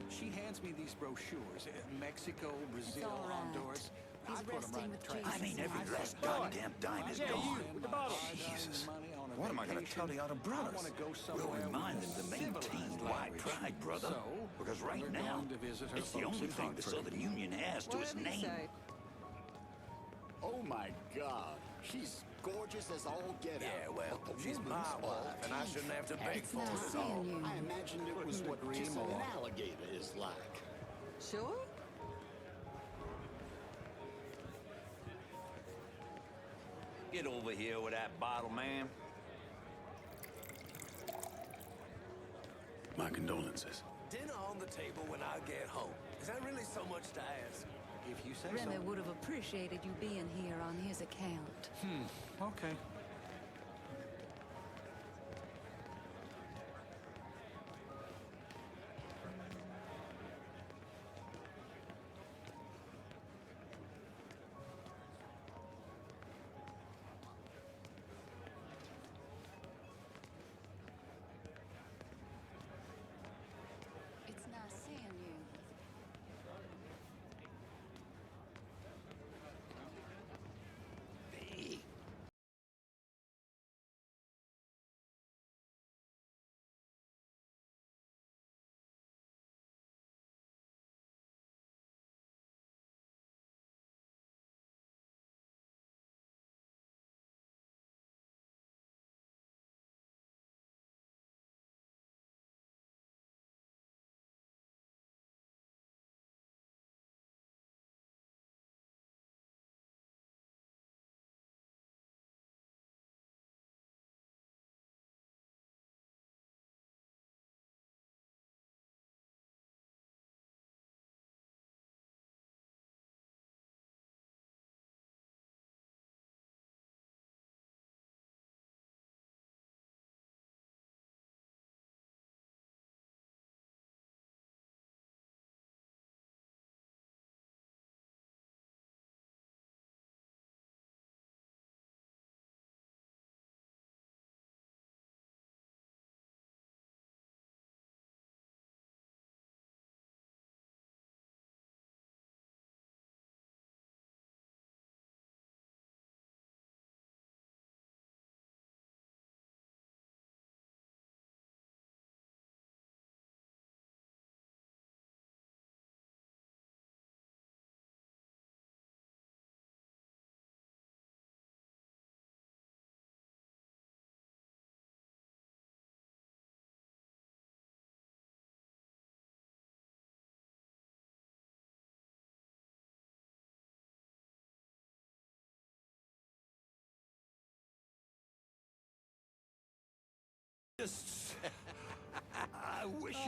Speaker 3: She hands me these brochures. Mexico, Brazil,
Speaker 14: all right.
Speaker 3: Honduras.
Speaker 14: He's
Speaker 3: I put 'em
Speaker 14: resting
Speaker 3: right in
Speaker 14: with
Speaker 3: the trash.
Speaker 22: I mean, every
Speaker 14: Jesus.
Speaker 22: last goddamn dime is
Speaker 3: Yeah,
Speaker 22: gone.
Speaker 3: you, with the bottle.
Speaker 22: Jesus.
Speaker 3: Money on a
Speaker 22: What am I going to
Speaker 3: vacation.
Speaker 22: tell the other
Speaker 3: I
Speaker 22: brothers?
Speaker 3: wanna go
Speaker 22: We'll
Speaker 3: somewhere
Speaker 22: remind
Speaker 3: with
Speaker 22: them to
Speaker 3: a
Speaker 22: maintain
Speaker 3: civilized
Speaker 22: white
Speaker 3: language.
Speaker 22: pride, brother.
Speaker 3: So,
Speaker 22: Because right
Speaker 3: we're
Speaker 22: now,
Speaker 3: going to visit her
Speaker 22: it's the
Speaker 3: folks
Speaker 22: only
Speaker 3: in
Speaker 22: thing the
Speaker 3: Hartford.
Speaker 22: Southern Union has to its
Speaker 21: Whatever you
Speaker 22: name.
Speaker 21: say.
Speaker 2: Oh my God, she's gorgeous as all get out.
Speaker 8: Yeah, well,
Speaker 2: But the
Speaker 8: she's
Speaker 2: woman's
Speaker 8: my
Speaker 2: all
Speaker 8: wife, and I shouldn't have to beg
Speaker 14: It's
Speaker 8: for
Speaker 14: not
Speaker 8: it.
Speaker 14: seeing you.
Speaker 2: I imagined it was what just an alligator is like.
Speaker 16: Sure?
Speaker 22: Get over here with that bottle, man.
Speaker 1: My condolences.
Speaker 8: Dinner on the table when I get home. Is that really so much to ask?
Speaker 3: If you say
Speaker 14: Remy
Speaker 3: so.
Speaker 14: would have appreciated you being here on his account.
Speaker 3: Okay.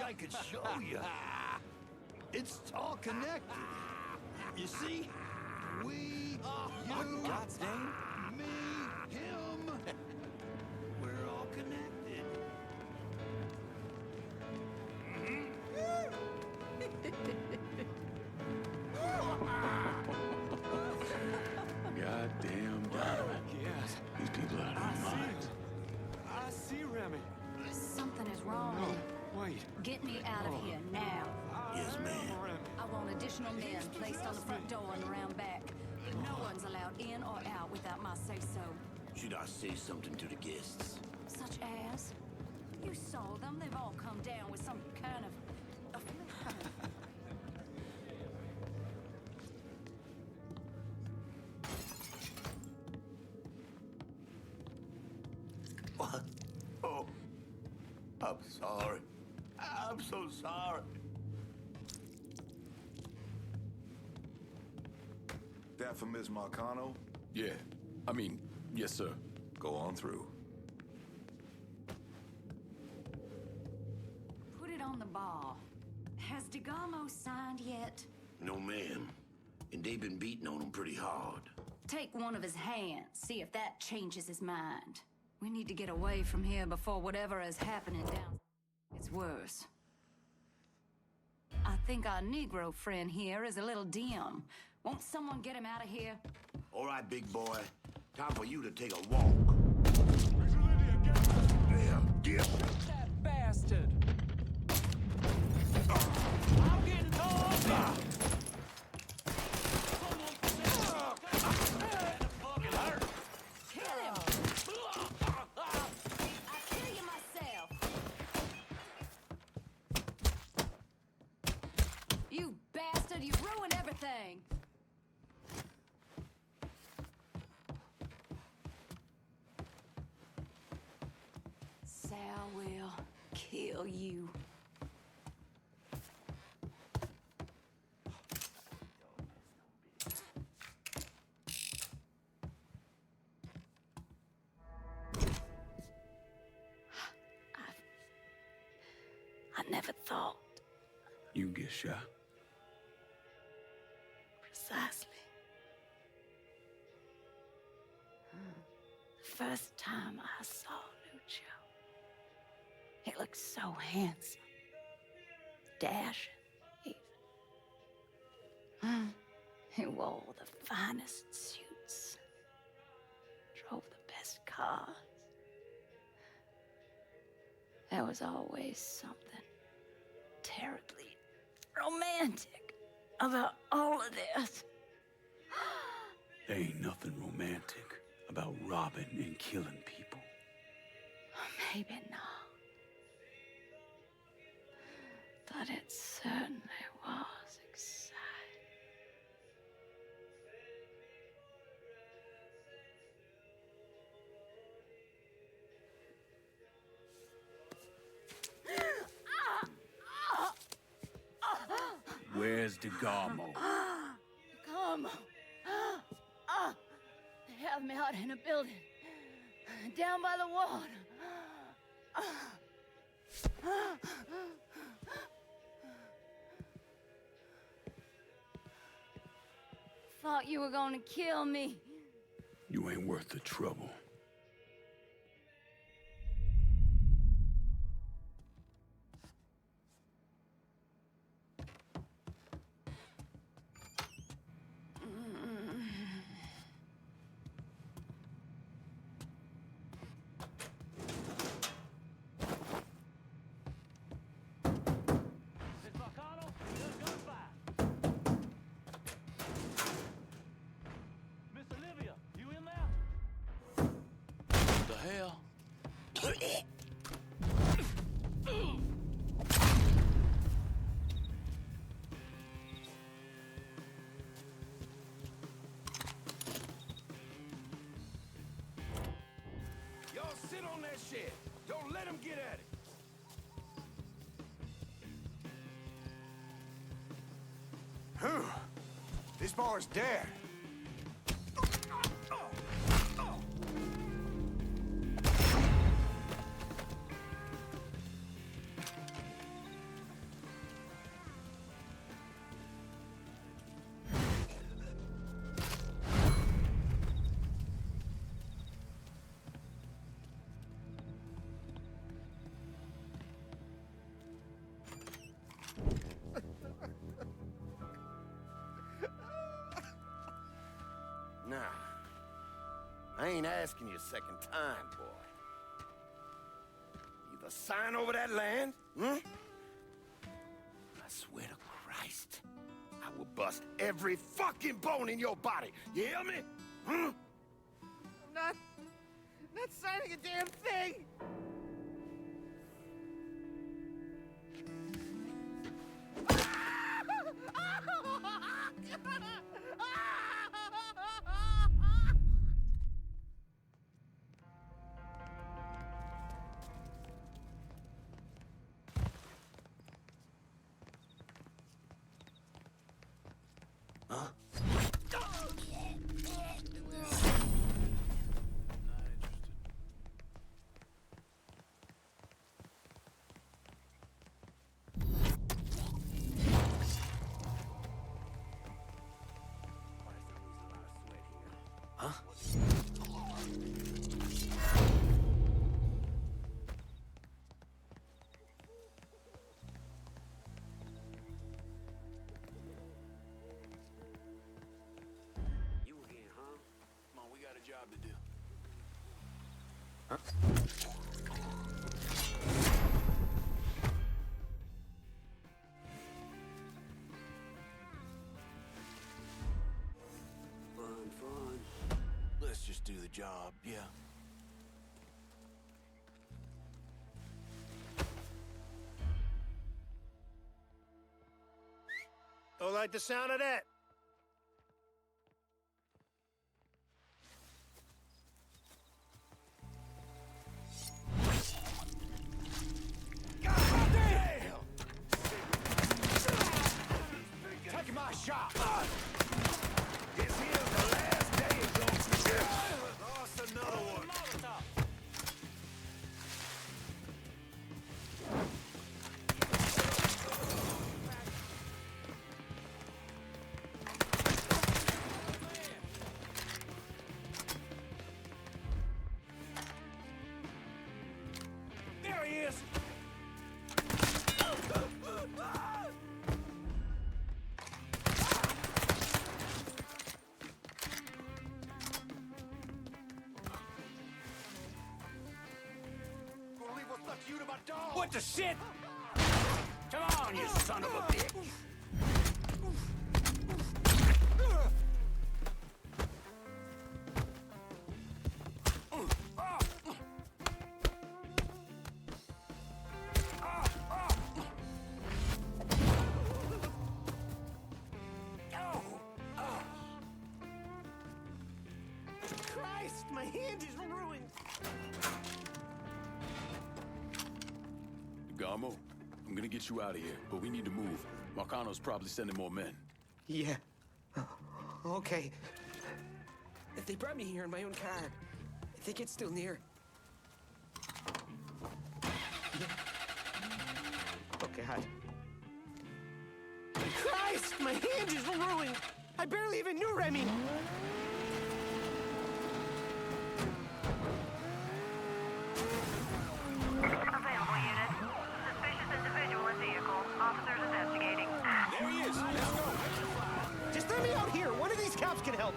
Speaker 4: I could show you. It's all connected. You see? We, you,
Speaker 6: God's name?
Speaker 4: me, him. We're all connected.
Speaker 1: Goddamn Donovan.
Speaker 6: Yes.
Speaker 1: These people are out of their minds.
Speaker 6: I see Remy.
Speaker 14: Something is wrong.
Speaker 6: No, wait.
Speaker 14: Get me out of here now.
Speaker 4: Yes, ma'am.
Speaker 14: I want additional men placed on the front door and around back. No one's allowed in or out without my say-so.
Speaker 4: Should I say something to the guests?
Speaker 14: Such as? You saw them. They've all come down with some kind of affliction.
Speaker 4: What? Oh, I'm sorry. I'm so sorry.
Speaker 7: That for Miss Marcano?
Speaker 1: Yeah. I mean, yes, sir.
Speaker 7: Go on through.
Speaker 14: Put it on the bar. Has Damo signed yet?
Speaker 4: No, ma'am. And they've been beating on him pretty hard.
Speaker 14: Take one of his hands, see if that changes his mind. We need to get away from here before whatever is happening down gets worse. I think our Negro friend here is a little dim. Won't someone get him out of here?
Speaker 4: All right, big boy. Time for you to take a walk. There, get
Speaker 13: That bastard! I'm getting told!
Speaker 14: Kill him! I'll kill you myself! You bastard, you ruined everything! Sal will kill you. I never thought.
Speaker 1: You get shot.
Speaker 14: Precisely. The first time I saw Lucio, he looked so handsome, dashing, even. He wore the finest suits, drove the best cars. There was always something terribly romantic about all of this.
Speaker 1: There ain't nothing romantic about robbing and killing people.
Speaker 14: Maybe not. But it certainly was exciting.
Speaker 1: Where's Damo?
Speaker 14: Come. They have me out in a building. Down by the water. Thought you were gonna kill me.
Speaker 1: You ain't worth the trouble.
Speaker 3: Miss Marcano, there's gunfire. Miss Olivia, you in there?
Speaker 1: What the hell?
Speaker 8: Y'all sit on that shit. Don't let him get at it.
Speaker 20: Whew. This bar's dead.
Speaker 19: ain't asking you a second time, boy. Either sign over that land, I swear to Christ, I will bust every fucking bone in your body. You hear me?
Speaker 9: I'm not signing a damn thing!
Speaker 8: Job to do.
Speaker 19: Huh?
Speaker 8: Fun. Let's just do the job, yeah.
Speaker 19: Don't like the sound of that.
Speaker 8: Shot! This here's the last day of your lost another one. There he is! What the shit? Come on, you son of a bitch!
Speaker 9: Christ, my hand is ruined!
Speaker 1: Damo, I'm gonna get you out of here, but we need to move. Marcano's probably sending more men.
Speaker 9: Yeah. Okay. If they brought me here in my own car, I think it's still near. Oh, God. Christ, my hand is ruined! I barely even knew Remy!
Speaker 10: Available unit. Suspicious individual in vehicle. Officers investigating.
Speaker 9: There he is! Let's go! Just let me out here! One of these cops can help!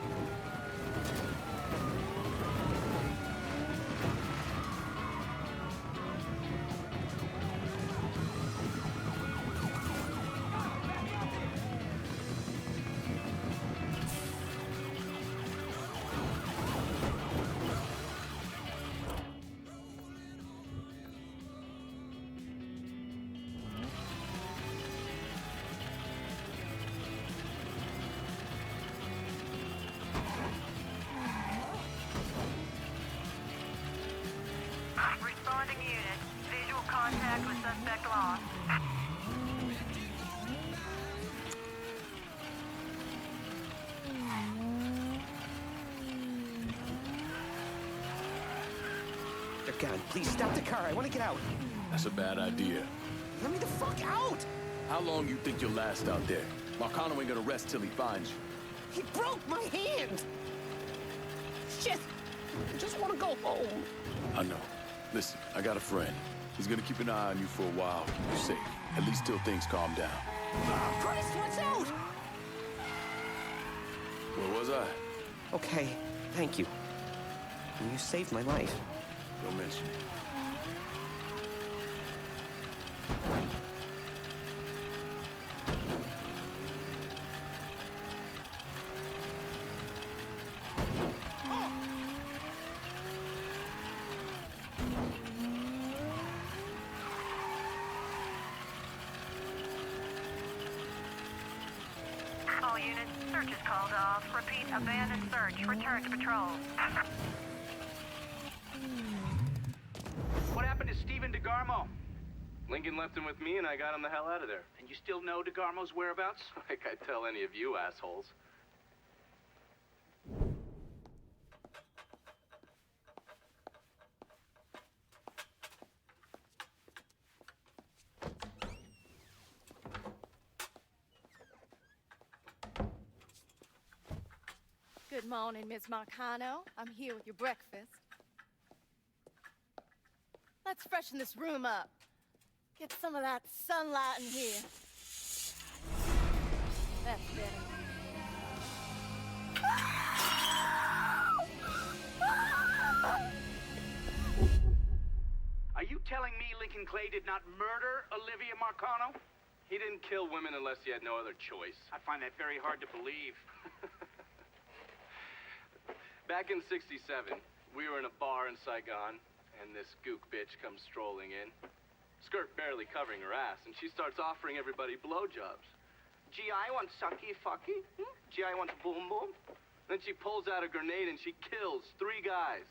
Speaker 10: Responding unit. Visual contact with suspect lost.
Speaker 9: They're gone. Please stop the car. I want to get out.
Speaker 1: That's a bad idea.
Speaker 9: Let me the fuck out!
Speaker 1: How long you think you'll last out there? Marcano ain't gonna rest till he finds you.
Speaker 9: He broke my hand! Shit! I just want to go home.
Speaker 1: I know. Listen, I got a friend. He's gonna keep an eye on you for a while. You're safe. At least till things calm down.
Speaker 9: Oh, Christ, watch out!
Speaker 1: Where was I?
Speaker 9: Okay, thank you. You saved my life.
Speaker 19: Don't mention it.
Speaker 10: All units, search is called off. Repeat, abandoned search. Return to patrol.
Speaker 17: What happened to Stephen DeGarmo?
Speaker 18: Lincoln left him with me, and I got him the hell out of there.
Speaker 17: And you still know DeGarmo's whereabouts?
Speaker 18: Like I tell any of you assholes.
Speaker 14: Good morning, Miss Marcano. I'm here with your breakfast. Let's freshen this room up. Get some of that sunlight in here. That's better.
Speaker 17: Are you telling me Lincoln Clay did not murder Olivia Marcano?
Speaker 18: He didn't kill women unless he had no other choice.
Speaker 17: I find that very hard to believe.
Speaker 18: Back in '67, we were in a bar in Saigon, and this gook bitch comes strolling in. Skirt barely covering her ass, and she starts offering everybody blowjobs.
Speaker 17: Gee, I want sucky fucky. Gee, I want boom boom.
Speaker 18: Then she pulls out a grenade and she kills 3 guys.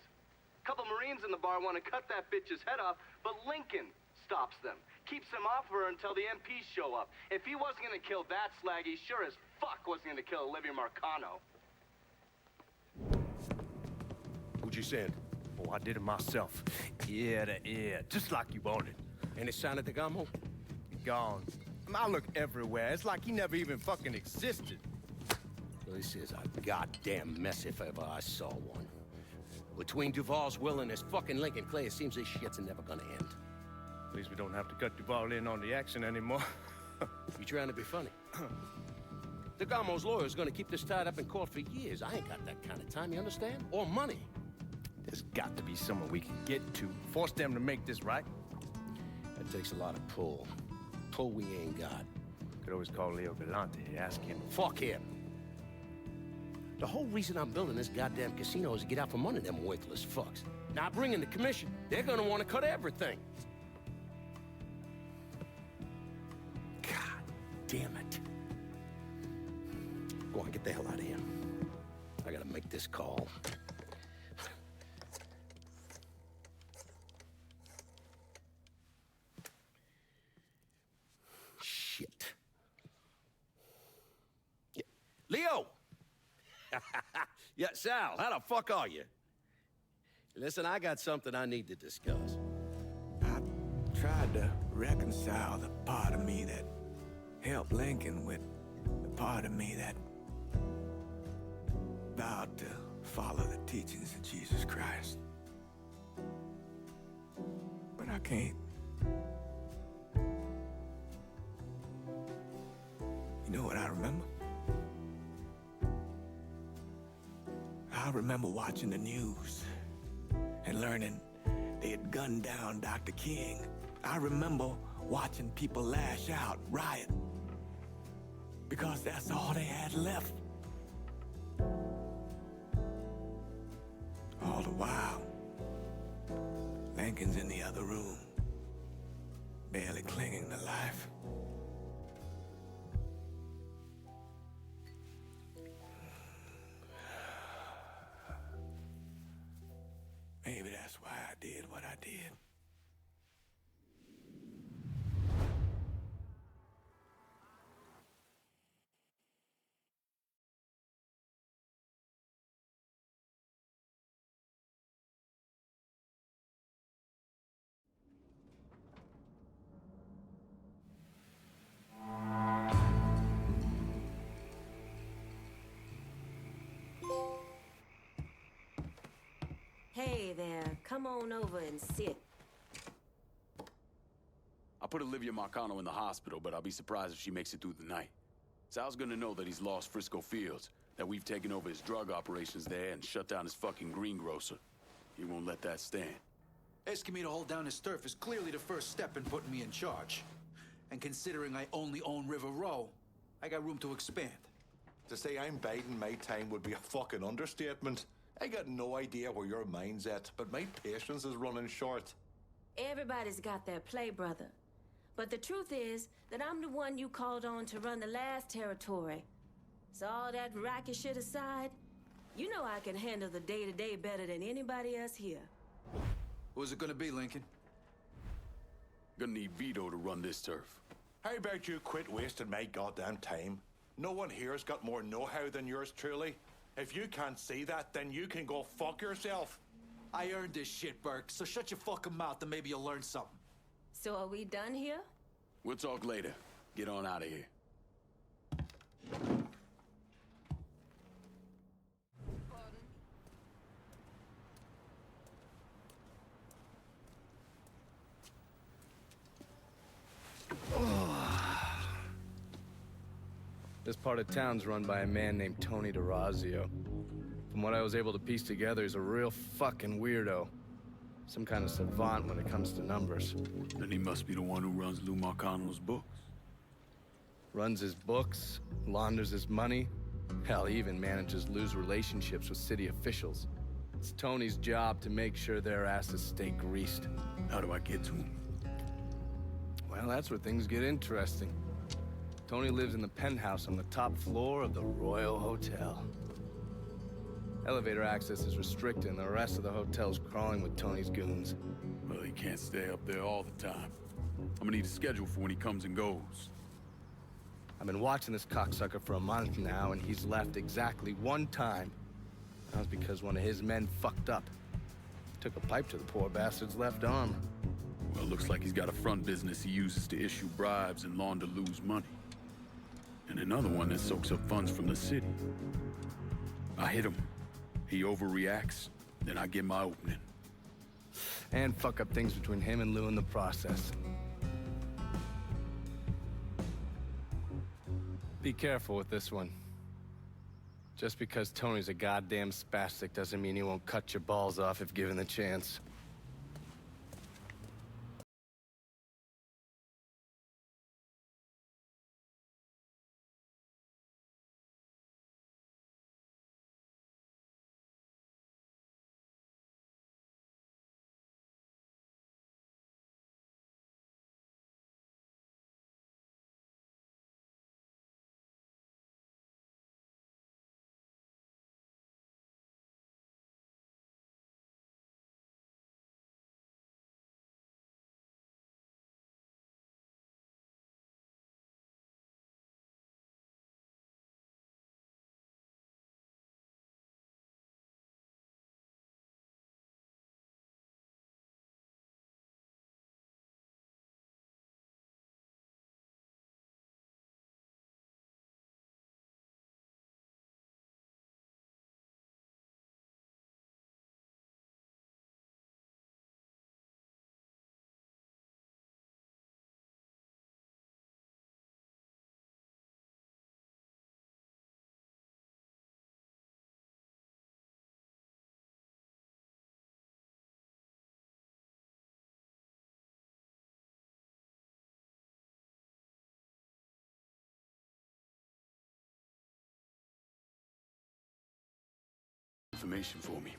Speaker 18: A couple Marines in the bar want to cut that bitch's head off, but Lincoln stops them. Keeps them off her until the MPs show up. If he wasn't gonna kill that slag, he sure as fuck wasn't gonna kill Olivia Marcano.
Speaker 19: Who'd you send?
Speaker 5: Oh, I did it myself. Ear to ear, just like you wanted.
Speaker 19: Any sign of Damo?
Speaker 5: Gone. I look everywhere. It's like he never even fucking existed.
Speaker 19: This is a goddamn mess if ever I saw one. Between Duvall's will and his fucking Lincoln Clay, it seems this shit's never gonna end.
Speaker 5: At least we don't have to cut Duvall in on the action anymore.
Speaker 19: You trying to be funny? Damo's lawyer's gonna keep this tied up in court for years. I ain't got that kind of time, you understand? Or money.
Speaker 5: There's got to be someone we can get to. Force them to make this right.
Speaker 19: That takes a lot of pull. Pull we ain't got.
Speaker 5: Could always call Leo Galante, ask him.
Speaker 19: Fuck him. The whole reason I'm building this goddamn casino is to get out from under them worthless fucks. Now bring in the commission. They're gonna want to cut everything. God damn it. Go on, get the hell out of here. I gotta make this call. Shit. Yeah. Leo! Yeah, Sal, how the fuck are you? Listen, I got something I need to discuss.
Speaker 6: I tried to reconcile the part of me that helped Lincoln with the part of me that vowed to follow the teachings of Jesus Christ. But I can't. You know what I remember? I remember watching the news and learning they had gunned down Dr. King. I remember watching people lash out, riot, because that's all they had left. All the while, Lincoln's in the other room, barely clinging to life. Maybe that's why I did what I did.
Speaker 11: Hey there, come on over and sit.
Speaker 1: I put Olivia Marcano in the hospital, but I'll be surprised if she makes it through the night. Sal's gonna know that he's lost Frisco Fields, that we've taken over his drug operations there and shut down his fucking greengrocer. He won't let that stand.
Speaker 12: Asking me to hold down his turf is clearly the first step in putting me in charge. And considering I only own Moreau, I got room to expand.
Speaker 7: To say I'm biding my time would be a fucking understatement. I got no idea where your mind's at, but my patience is running short.
Speaker 11: Everybody's got their play, brother. But the truth is that I'm the one you called on to run the last territory. So all that racket shit aside, you know I can handle the day-to-day better than anybody else here.
Speaker 12: Who's it gonna be, Lincoln?
Speaker 1: Gonna need Vito to run this turf.
Speaker 7: How about you quit wasting my goddamn time? No one here's got more know-how than yours truly. If you can't see that, then you can go fuck yourself.
Speaker 12: I earned this shit, Burke, so shut your fucking mouth and maybe you'll learn something.
Speaker 11: So are we done here?
Speaker 1: We'll talk later. Get on out of here.
Speaker 15: This part of town's run by a man named Tony Dazzio. From what I was able to piece together, he's a real fucking weirdo. Some kind of savant when it comes to numbers.
Speaker 1: Then he must be the one who runs Lou Marcano's books.
Speaker 15: Runs his books, launders his money. Hell, he even manages Lou's relationships with city officials. It's Tony's job to make sure their asses stay greased.
Speaker 1: How do I get to him?
Speaker 15: Well, that's where things get interesting. Tony lives in the penthouse on the top floor of the Royal Hotel. Elevator access is restricted and the rest of the hotel's crawling with Tony's goons.
Speaker 1: Well, he can't stay up there all the time. I'm gonna need a schedule for when he comes and goes.
Speaker 15: I've been watching this cocksucker for a month now, and he's left exactly one time. That was because one of his men fucked up. Took a pipe to the poor bastard's left arm.
Speaker 1: Well, looks like he's got a front business he uses to issue bribes and launder Lou's money. And another one that soaks up funds from the city. I hit him. He overreacts, then I get my opening.
Speaker 15: And fuck up things between him and Lou in the process. Be careful with this one. Just because Tony's a goddamn spastic doesn't mean he won't cut your balls off if given the chance.
Speaker 1: Information for me.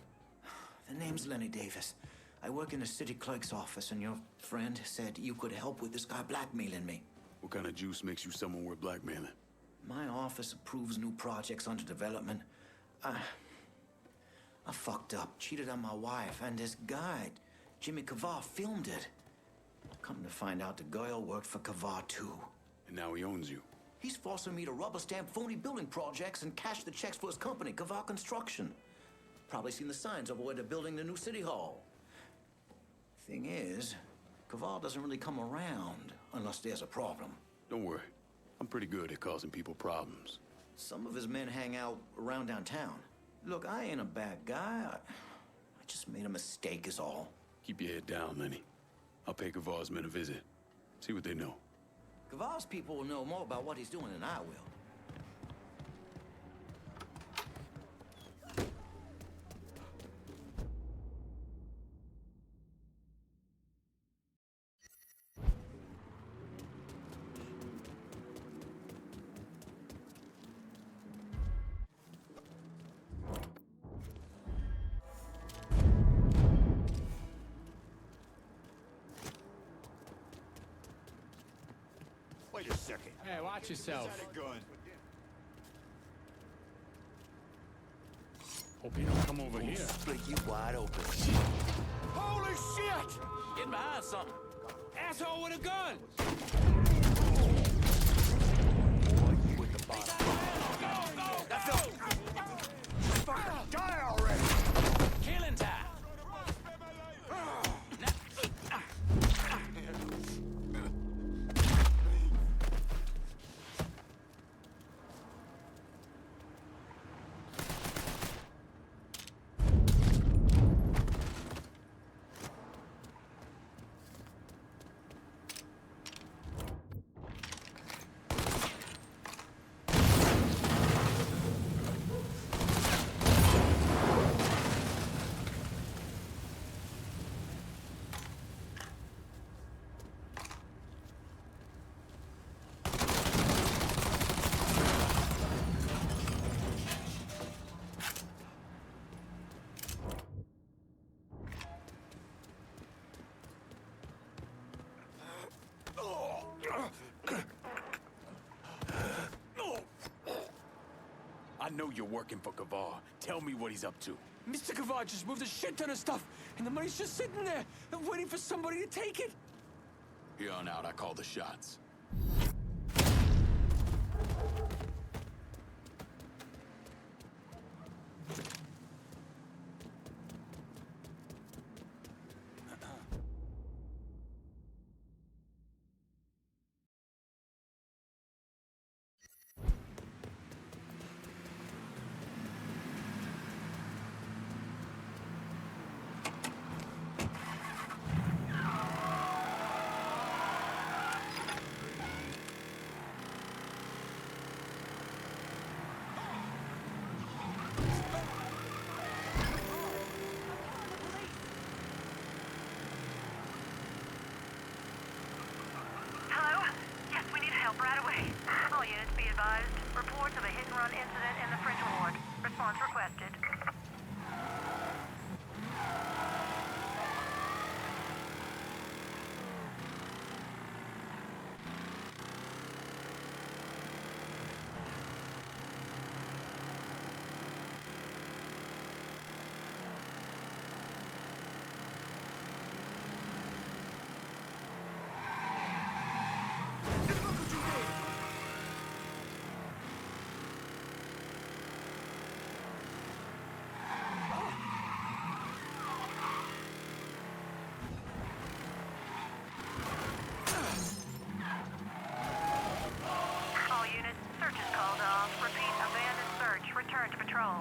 Speaker 8: The name's Lenny Davis. I work in the city clerk's office, and your friend said you could help with this guy blackmailing me.
Speaker 1: What kind of juice makes you someone worth blackmailing?
Speaker 8: My office approves new projects under development. I fucked up, cheated on my wife, and this guy, Jimmy Kavar, filmed it. Come to find out, the girl worked for Kavar, too.
Speaker 1: And now he owns you.
Speaker 8: He's forcing me to rubber stamp phony building projects and cash the checks for his company, Kavar Construction. Probably seen the signs over where they're building the new city hall. Thing is, Kavar doesn't really come around unless there's a problem.
Speaker 1: Don't worry. I'm pretty good at causing people problems.
Speaker 8: Some of his men hang out around downtown. Look, I ain't a bad guy. I just made a mistake is all.
Speaker 1: Keep your head down, Lenny. I'll pay Kavar's men a visit. See what they know.
Speaker 8: Kavar's people will know more about what he's doing than I will.
Speaker 4: second.
Speaker 20: Hey, watch yourself.
Speaker 4: Is that a gun?
Speaker 20: Hope you don't come over here.
Speaker 4: Split you wide open.
Speaker 20: Holy shit! Get behind something. Asshole with a gun!
Speaker 4: Boy, you with the bottom.
Speaker 20: Fucker,
Speaker 4: Die already!
Speaker 20: killing time.
Speaker 1: I know you're working for Kavar. Tell me what he's up to.
Speaker 9: Mr. Kavar just moved a shit ton of stuff, and the money's just sitting there, waiting for somebody to take it.
Speaker 1: Here on out, I call the shots.
Speaker 10: Hello? Yes, we need help right away. All units be advised. Reports of a hit-and-run incident in the French Ward. Response requested. All units, search is called off. Repeat, abandoned search. Return to patrol.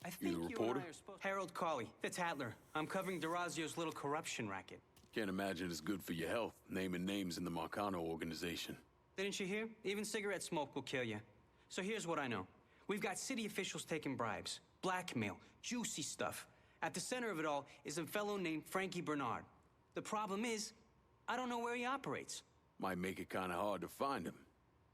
Speaker 2: I think
Speaker 1: You the
Speaker 2: you
Speaker 1: reporter?
Speaker 2: and I are supposed... Harold Cawley, the Tattler. I'm covering Dazzio's little corruption racket.
Speaker 1: Can't imagine it's good for your health, naming names in the Marcano organization.
Speaker 2: Didn't you hear? Even cigarette smoke will kill you. So here's what I know. We've got city officials taking bribes, blackmail, juicy stuff. At the center of it all is a fellow named Frankie Bernard. The problem is, I don't know where he operates.
Speaker 1: Might make it kind of hard to find him.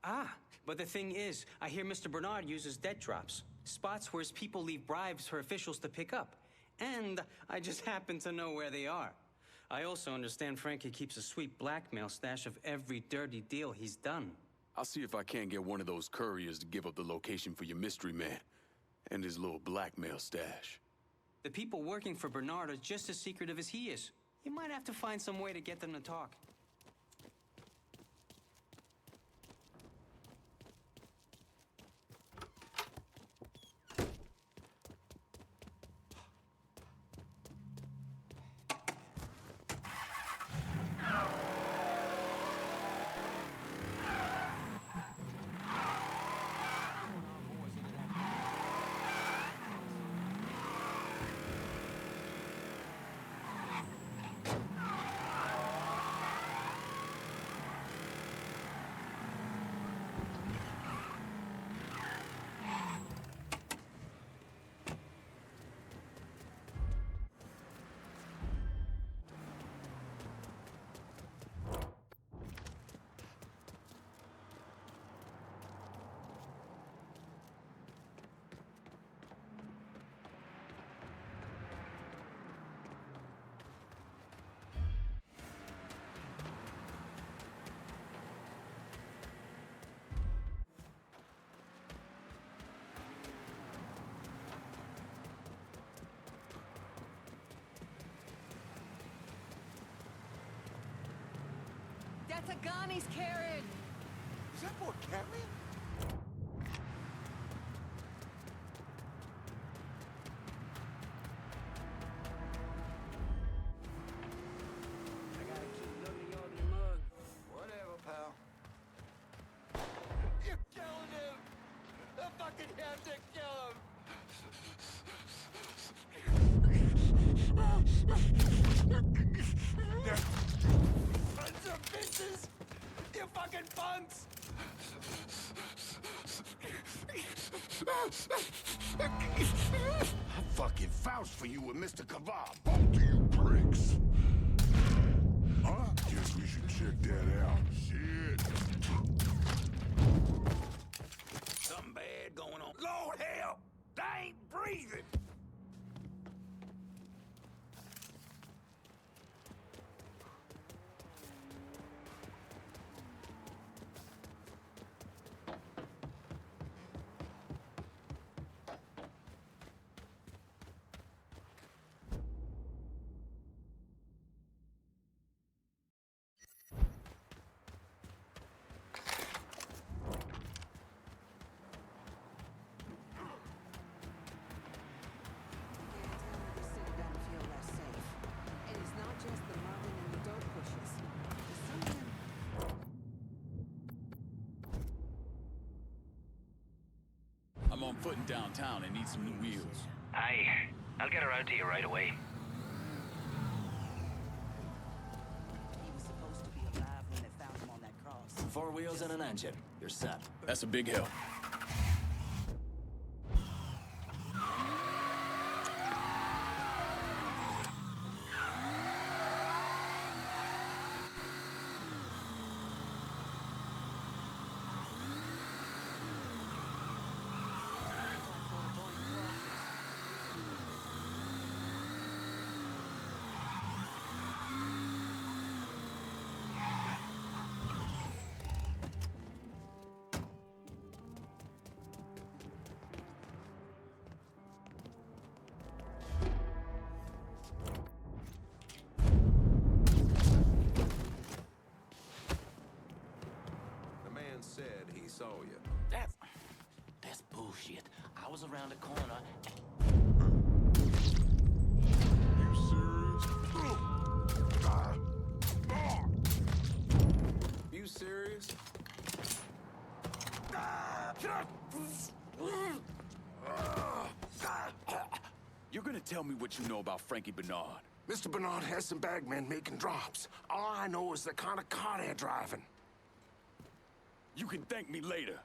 Speaker 2: Ah, but the thing is, I hear Mr. Bernard uses debt drops. Spots where his people leave bribes for officials to pick up. And I just happen to know where they are. I also understand Frankie keeps a sweet blackmail stash of every dirty deal he's done.
Speaker 1: I'll see if I can't get one of those couriers to give up the location for your mystery man and his little blackmail stash.
Speaker 2: The people working for Bernard are just as secretive as he is. You might have to find some way to get them to talk.
Speaker 14: Pagani's carriage!
Speaker 5: Is that what carrying?
Speaker 8: I gotta keep looking at your mug. Whatever, pal.
Speaker 5: You're killing him! I fucking have to kill him! Sons of bitches! You fucking punks!
Speaker 4: I fucking vouch for you with Mr. Kebab, both of you pricks. Huh? Guess we should check that out. Shit.
Speaker 8: Something bad going on. Lord help! I ain't breathing!
Speaker 1: I'm on foot in downtown and need some new wheels.
Speaker 16: Aye, I'll get around to you right away.
Speaker 21: He was supposed to be alive when they found him on that cross.
Speaker 16: 4 wheels and an engine. You're set.
Speaker 1: That's a big help.
Speaker 8: Said he saw you.
Speaker 16: That's bullshit. I was around the corner.
Speaker 4: You serious?
Speaker 8: You serious?
Speaker 1: You're gonna tell me what you know about Frankie Bernard.
Speaker 4: Mr. Bernard has some bagmen making drops. All I know is the kind of car they're driving.
Speaker 1: You can thank me later.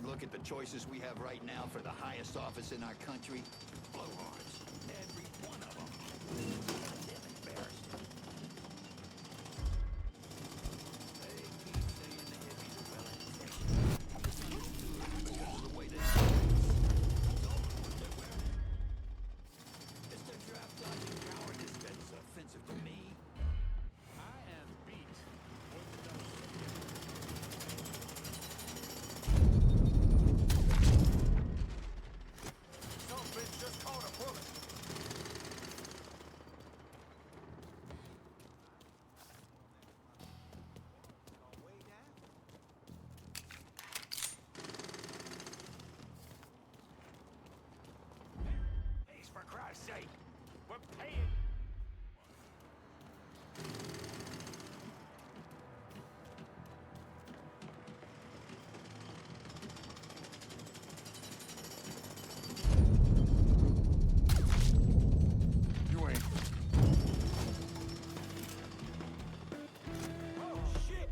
Speaker 13: look at the choices we have right now for the highest office in our country? Blowhards. Every one of them. Damn embarrassing. They keep saying the hippies are well intentioned. Because of the way they don't know what they're wearing. It's their draft dodging cowardice that's offensive to me.
Speaker 3: I am beat.
Speaker 5: Some bitch just caught a bullet.
Speaker 8: Please, for Christ's sake, we're paying.
Speaker 5: You ain't.
Speaker 8: Oh, shit!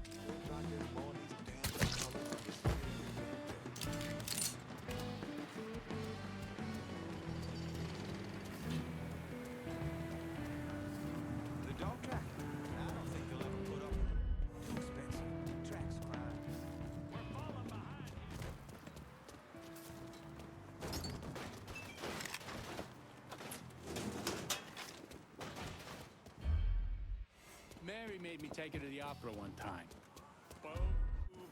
Speaker 12: The dog track? I don't think they'll ever put up. Too expensive. Tracks crime.
Speaker 8: We're falling behind.
Speaker 3: Mary made me take her to the opera one time.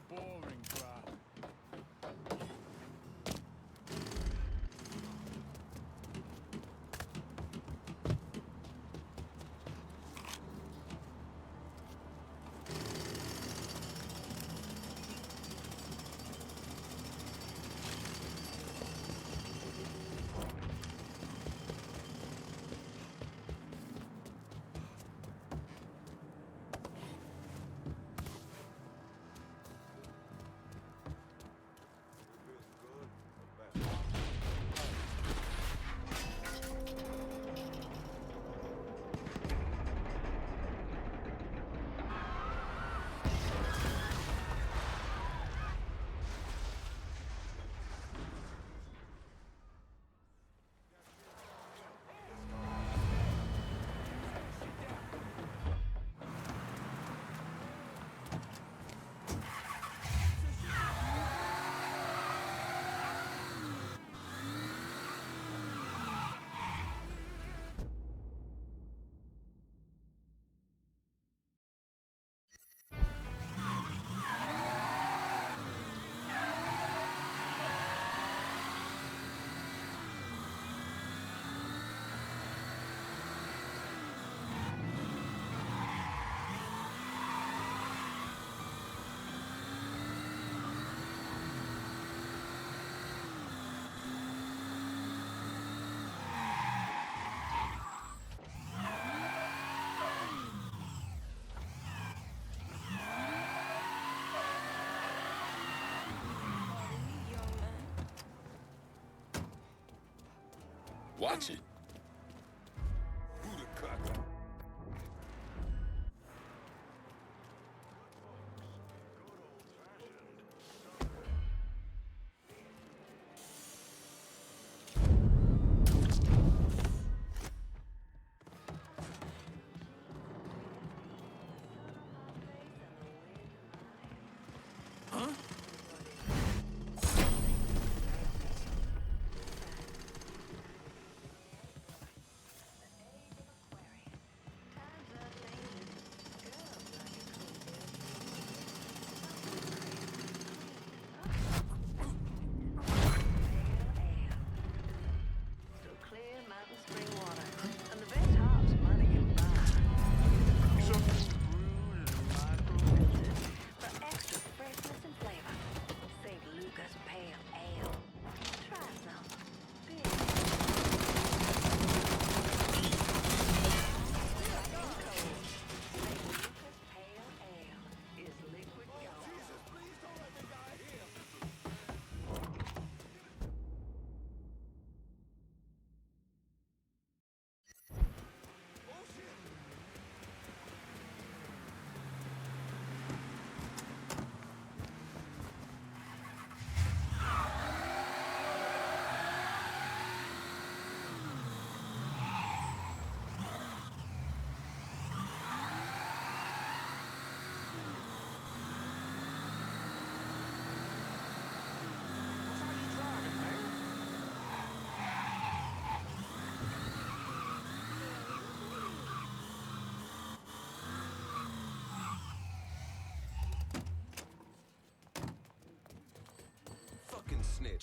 Speaker 3: Boring, bruh.
Speaker 1: Watch it.
Speaker 4: Who the cucker?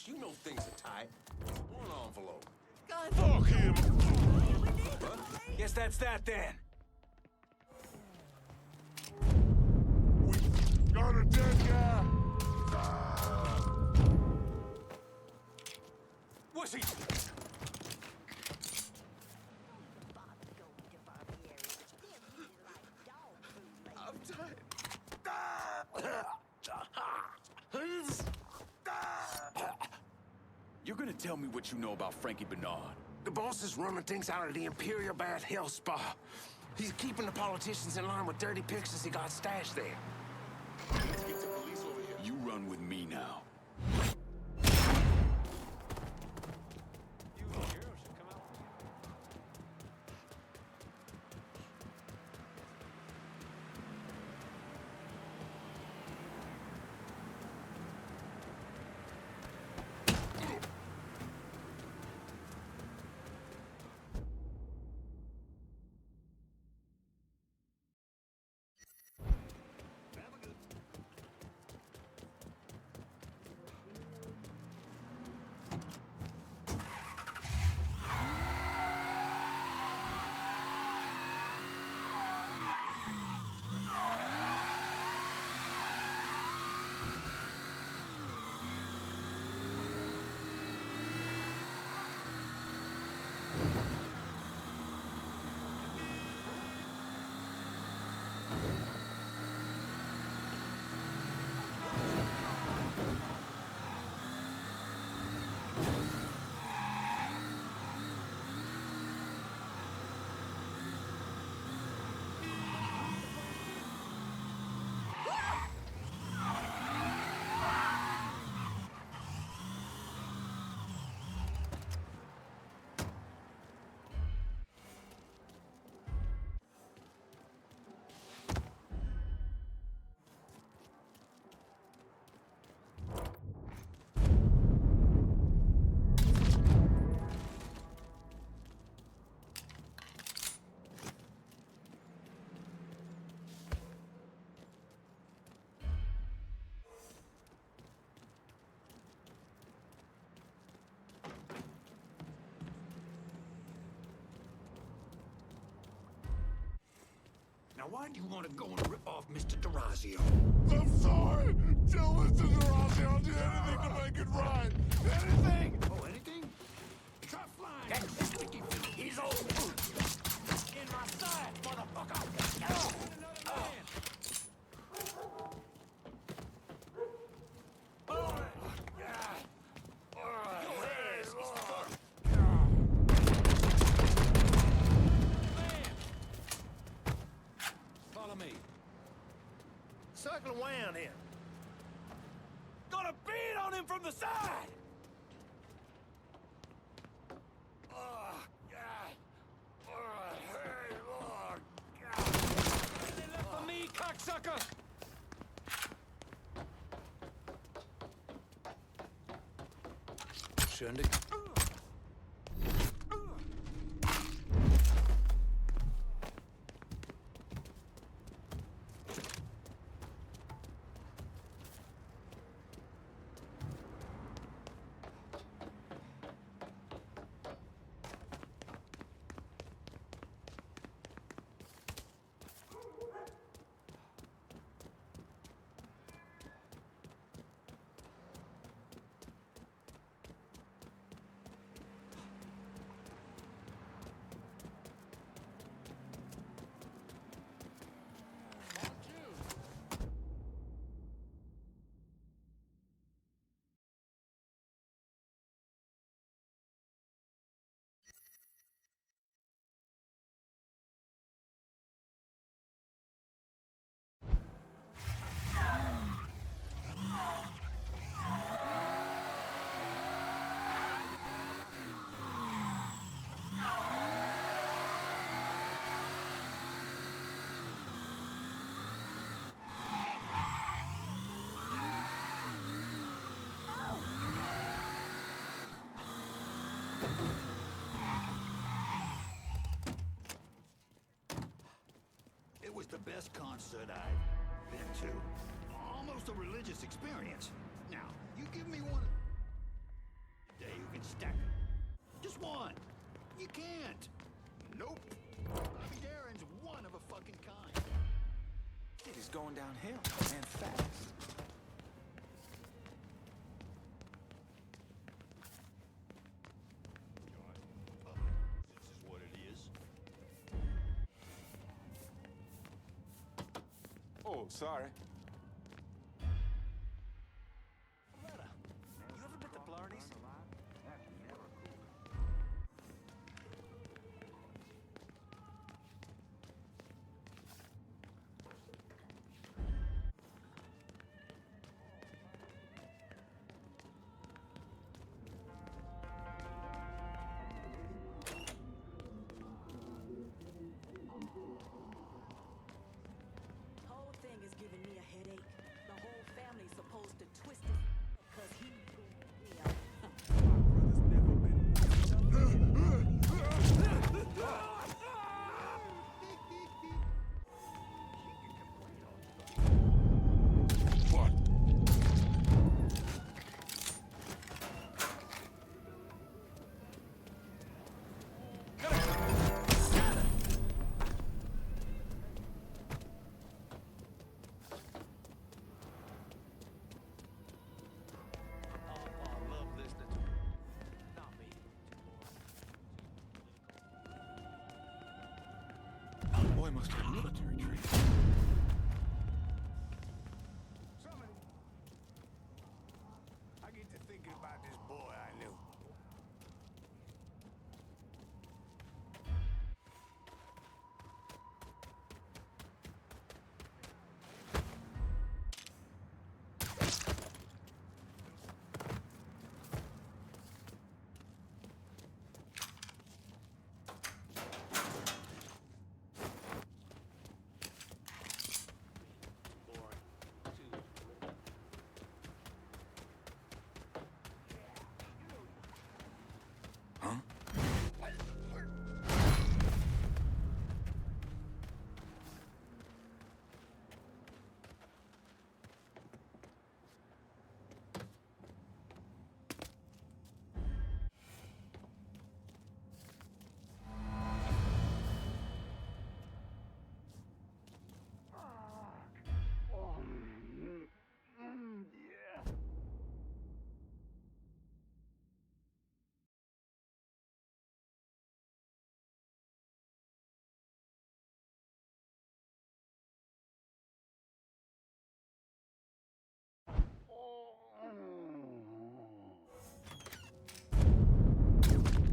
Speaker 8: Bricks, you know things are tight. One envelope.
Speaker 4: Fuck him!
Speaker 6: Guess that's that then.
Speaker 4: Got a dead guy!
Speaker 6: What's he?
Speaker 4: I'm tired.
Speaker 1: You're gonna tell me what you know about Frankie Bernard.
Speaker 8: The boss is running things out of the Imperial Bath Health Spa. He's keeping the politicians in line with dirty pictures he got stashed there.
Speaker 4: Let's get the police over here.
Speaker 1: You run with me now.
Speaker 8: Now, why do you want to go and rip off Mr. Dazzio?
Speaker 4: I'm sorry! Tell Mr. Durante I'll do anything to make it right! Anything!
Speaker 8: Oh, anything? Try flying. That's sticky feet. He's old. In my side, motherfucker!
Speaker 12: Follow me.
Speaker 5: Circle around here.
Speaker 6: Gonna beat on him from the side!
Speaker 12: They left for me, cocksucker! Schön.
Speaker 8: It was the best concert I've been to. Almost a religious experience. Now, you give me one...
Speaker 13: can stack it. Just one. You can't. Nope. Bobby Darin's one of a fucking kind.
Speaker 12: Shit is going downhill, and fast.
Speaker 13: This is what it is.
Speaker 17: Oh, sorry.
Speaker 8: Loretta, you ever been to Blarney's?
Speaker 21: Whole thing is giving me a headache. The whole family's supposed to twist his because he
Speaker 4: What?
Speaker 13: I love listening to not me.
Speaker 12: Boy must have military training.
Speaker 8: Somebody. I get to thinking about this boy I knew.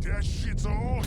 Speaker 4: That shit's on.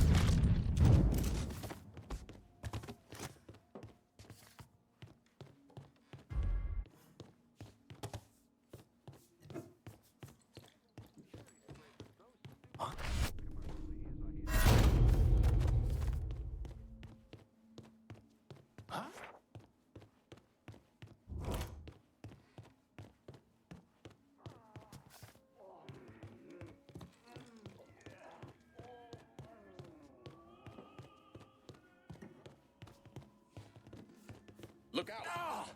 Speaker 1: Look out!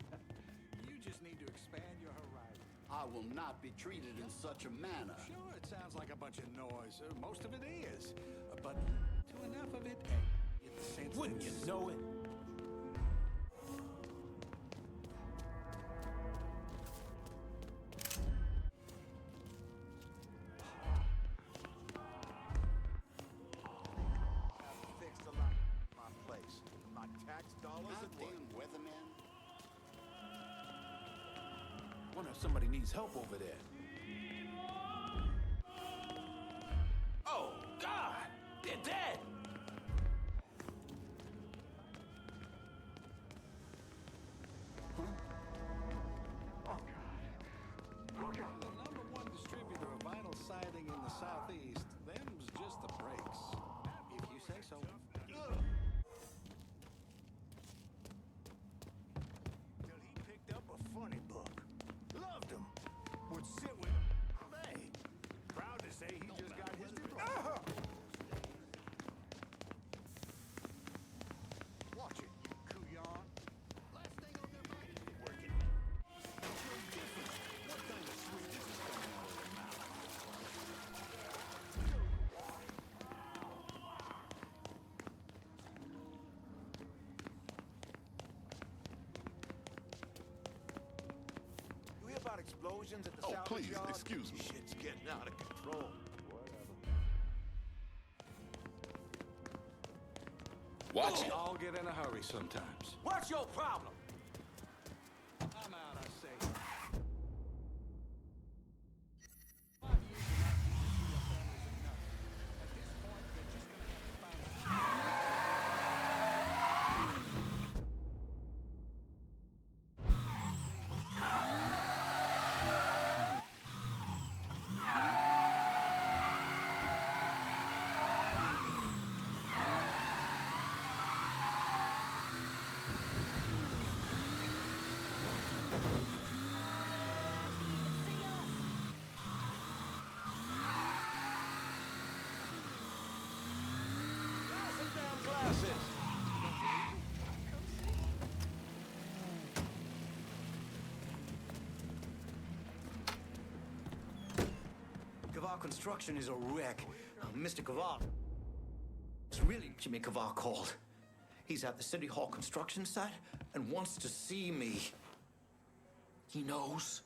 Speaker 13: You just need to expand your horizon.
Speaker 22: I will not be treated in such a manner.
Speaker 13: Sure, it sounds like a bunch of noise. Most of it is. But to enough of it, and get the sense
Speaker 12: Wouldn't you know it?
Speaker 8: I've fixed a lot of my place. My tax dollars at work.
Speaker 22: Goddamn weatherman.
Speaker 12: Wonder if somebody needs help over there. Oh, God! They're dead!
Speaker 13: the #1 distributor of vinyl siding in the Southeast, them's just the breaks. If you say so.
Speaker 8: Till he picked up a funny book. Loved him. Would sit with him. Hey, proud to say he just got his diploma.
Speaker 3: about explosions at the
Speaker 4: Oh,
Speaker 3: salvage
Speaker 4: please,
Speaker 3: yard?
Speaker 4: excuse me.
Speaker 3: Shit's getting out of control.
Speaker 1: Watch it.
Speaker 3: I'll get in a hurry sometimes. What's your problem? I'm out, I say.
Speaker 8: Kaval Construction is a wreck. Mr. Kaval. It's really Jimmy Kaval called. He's at the City Hall construction site and wants to see me. He knows.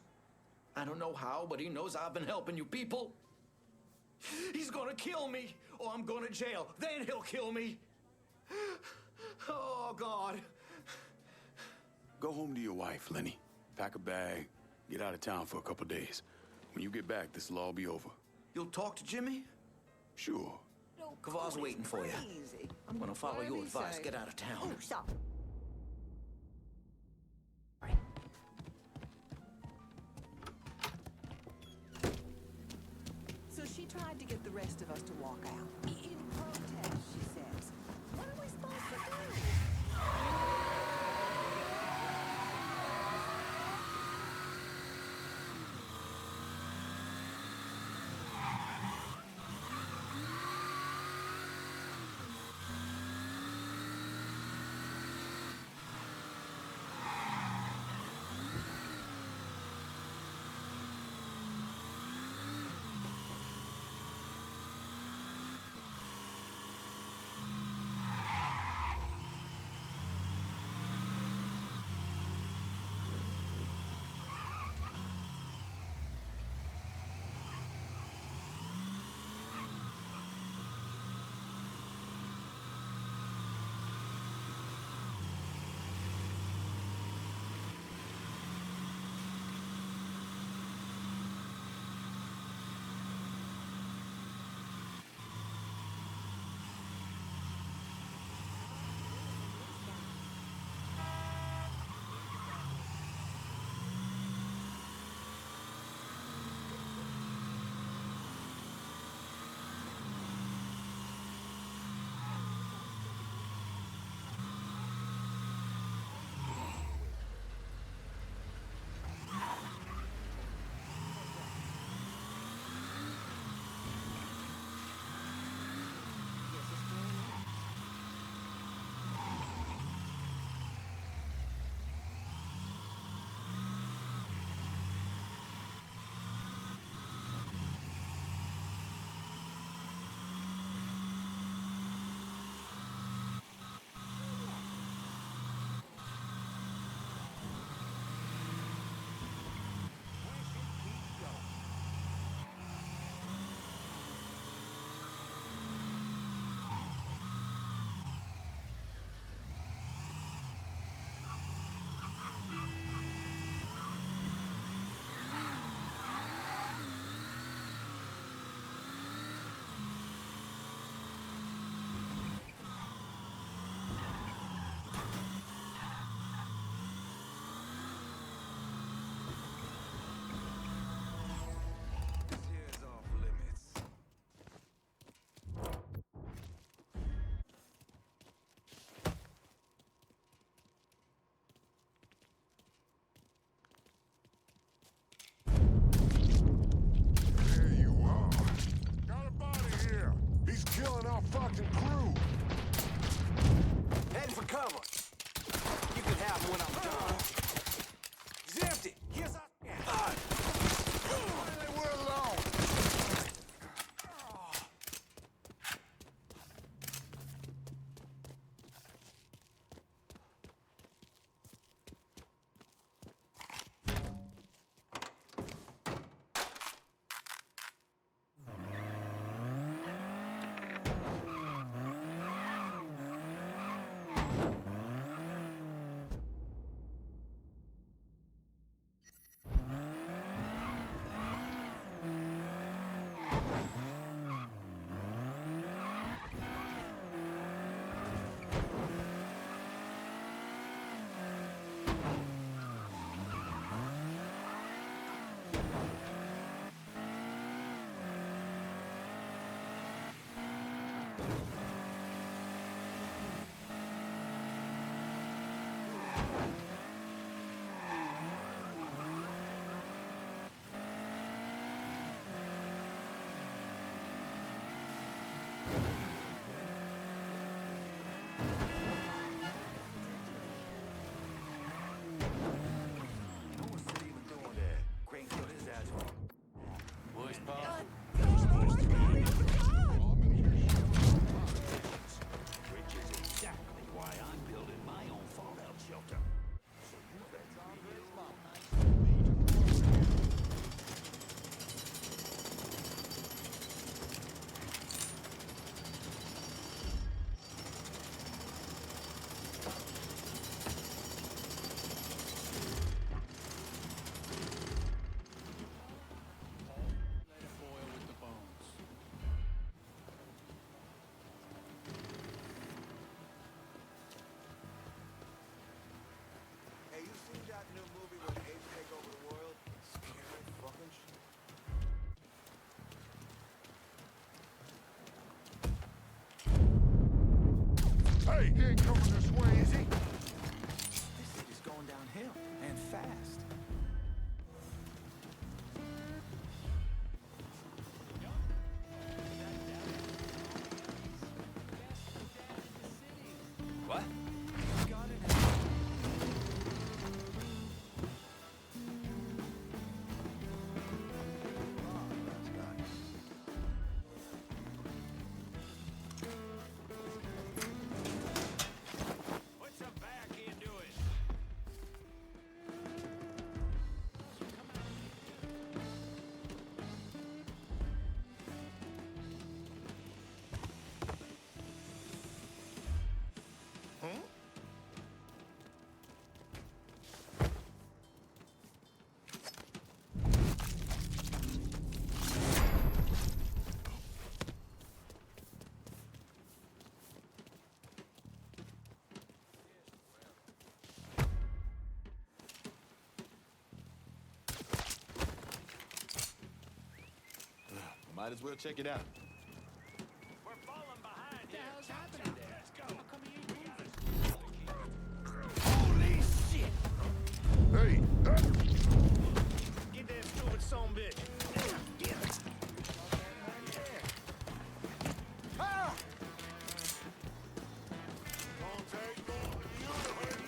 Speaker 8: I don't know how, but he knows I've been helping you people. He's gonna kill me, or I'm going to jail. Then he'll kill me. Oh, God.
Speaker 1: Go home to your wife, Lenny. Pack a bag, get out of town for a couple days. When you get back, this'll all be over.
Speaker 8: You'll talk to Jimmy?
Speaker 1: Sure.
Speaker 8: Kaval's waiting for you. I'm gonna follow your advice. Get out of town.
Speaker 21: Oh, stop. So she tried to get the rest of us to walk out. In protest, she says. What are we supposed to do?
Speaker 4: fucking crew.
Speaker 8: Heading for cover. You can have him when I'm done. He's empty. Here's our...
Speaker 4: Finally, we're alone. ain't coming this way, is he?
Speaker 12: This city's going downhill, and fast.
Speaker 20: What?
Speaker 13: What's up back here doing?
Speaker 7: Might as well check it out.
Speaker 13: We're falling behind. What the hell's happening there? Let's go. How come you ain't moving?
Speaker 4: Holy shit! Hey,
Speaker 13: Get that stupid son bitch. Get it.
Speaker 4: ah!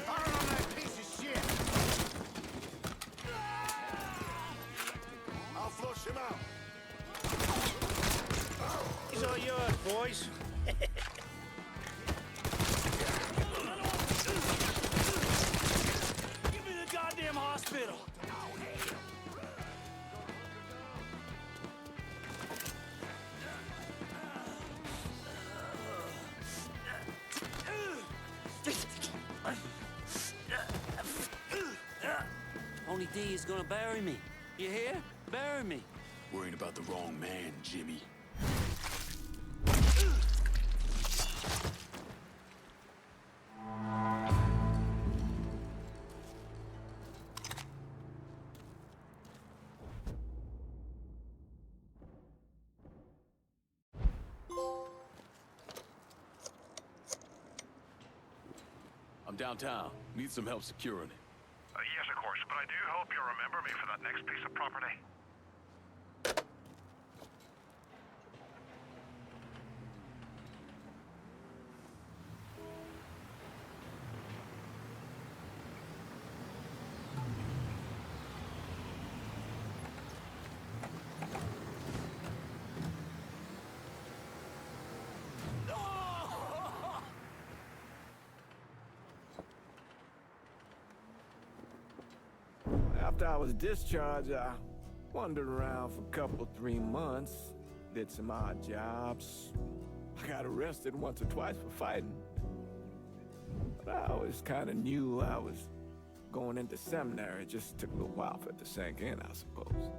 Speaker 4: Fire on that piece of shit! I'll flush him out.
Speaker 13: He's all yours, boys. Give me the goddamn hospital.
Speaker 16: Only D is gonna bury me. You hear? Bury me.
Speaker 1: Worrying about the wrong man, Jimmy. I'm downtown. Need some help securing it.
Speaker 17: Yes, of course, but I do hope you'll remember me for that next piece of property.
Speaker 6: After I was discharged, I wandered around for a couple, 3 months, did some odd jobs. I got arrested once or twice for fighting. But I always kind of knew I was going into seminary. It just took a little while for it to sink in, I suppose.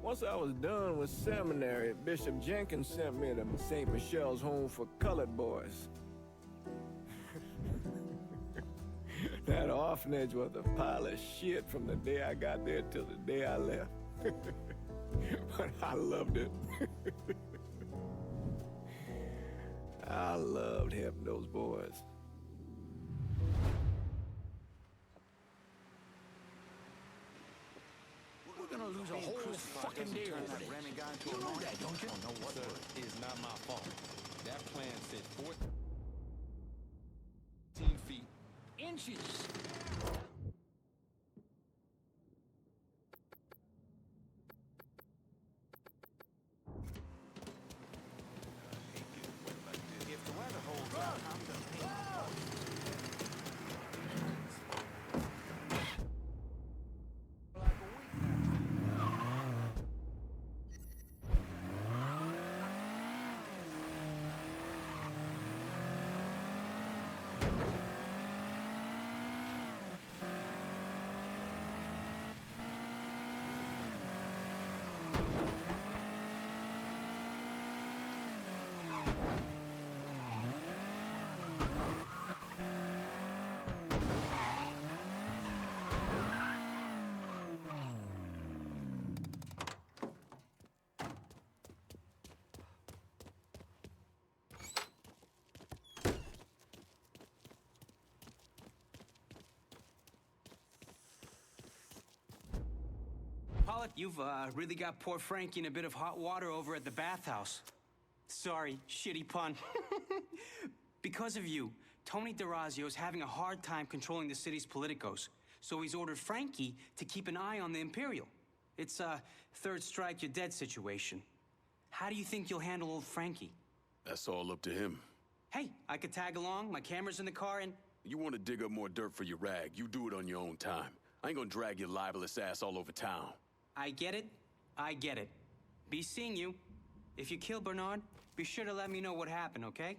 Speaker 6: Once I was done with seminary, Bishop Jenkins sent me to St. Michelle's Home for Colored Boys. That orphanage was a pile of shit from the day I got there till the day I left. But I loved it. I loved helping those boys.
Speaker 20: We're gonna lose a whole fucking day over this. You know that, don't you?
Speaker 3: No, what is not my fault. That plan said 14 feet.
Speaker 20: Inches.
Speaker 12: If the weather holds up, I'm gonna paint
Speaker 2: call it? You've really got poor Frankie in a bit of hot water over at the bathhouse. Sorry, shitty pun. Because of you, Tony Dazzio is having a hard time controlling the city's politicos, so he's ordered Frankie to keep an eye on the Imperial. It's a third strike, you're dead situation. How do you think you'll handle old Frankie?
Speaker 1: That's all up to him.
Speaker 2: Hey, I could tag along, my camera's in the car, and...
Speaker 1: You want to dig up more dirt for your rag, you do it on your own time. I ain't gonna drag your libelous ass all over town.
Speaker 2: I get it. I get it. Be seeing you. If you kill Bernard, be sure to let me know what happened, okay?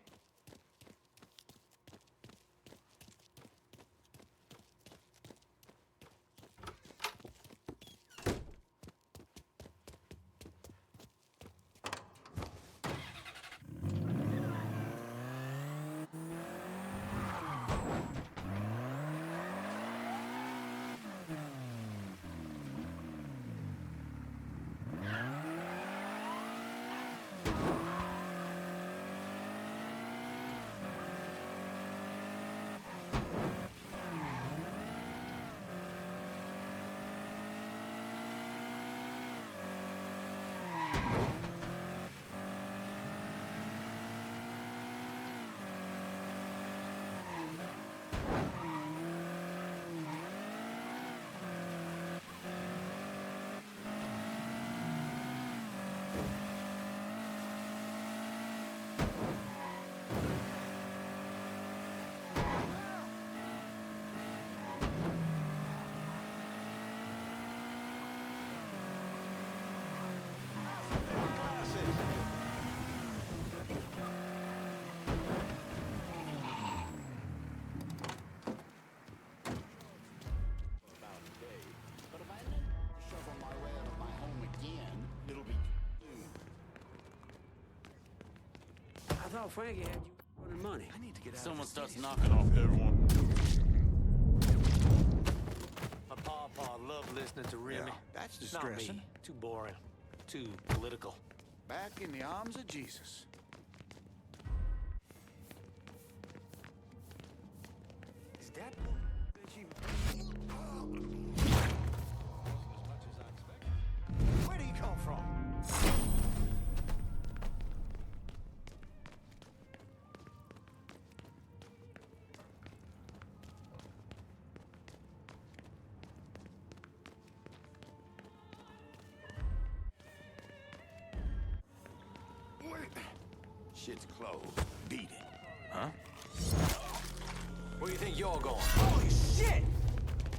Speaker 20: I thought Frankie had you running money.
Speaker 16: I need to get out.
Speaker 20: Someone
Speaker 16: of this
Speaker 20: starts
Speaker 16: city.
Speaker 20: knocking off
Speaker 16: everyone. My pawpaw loved listening to Remy.
Speaker 12: Yeah, that's
Speaker 16: Not me.
Speaker 12: distressing.
Speaker 16: Too boring. Too political.
Speaker 12: Back in the arms of Jesus.
Speaker 16: Is that
Speaker 12: Where do you come from?
Speaker 8: Shit's closed. Beat it.
Speaker 12: Huh?
Speaker 16: Where do you think you're going?
Speaker 12: Holy shit!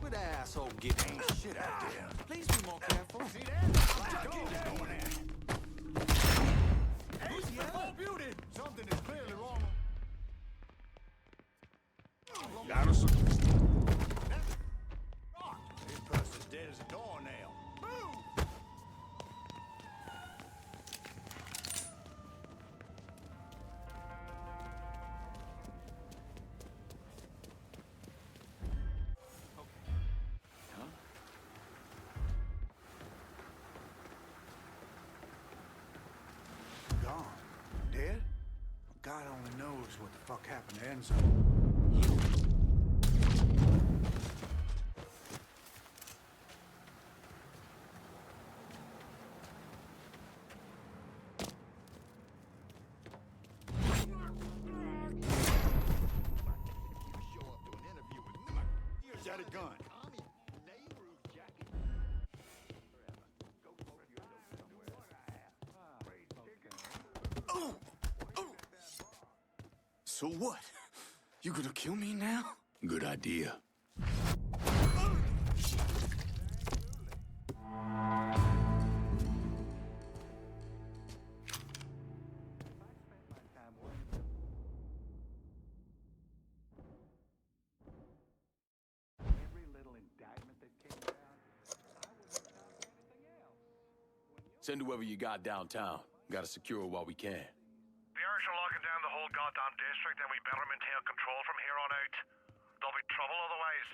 Speaker 12: Where the asshole get
Speaker 8: Ain't shit out there.
Speaker 12: Please be more careful.
Speaker 8: See that? What's going on? Hey, full beauty! Something is clearly wrong.
Speaker 4: Got us.
Speaker 8: This person's dead as a doornail. Move!
Speaker 12: Gone. Dead? God only knows what the fuck happened to Enzo.
Speaker 8: Here's got a gun.
Speaker 1: So what? You gonna kill me now? Good idea. Send whoever you got downtown. Gotta secure it while we can.
Speaker 17: The Irish are locking down the whole goddamn district, and we better maintain control from here on out. There'll be trouble otherwise.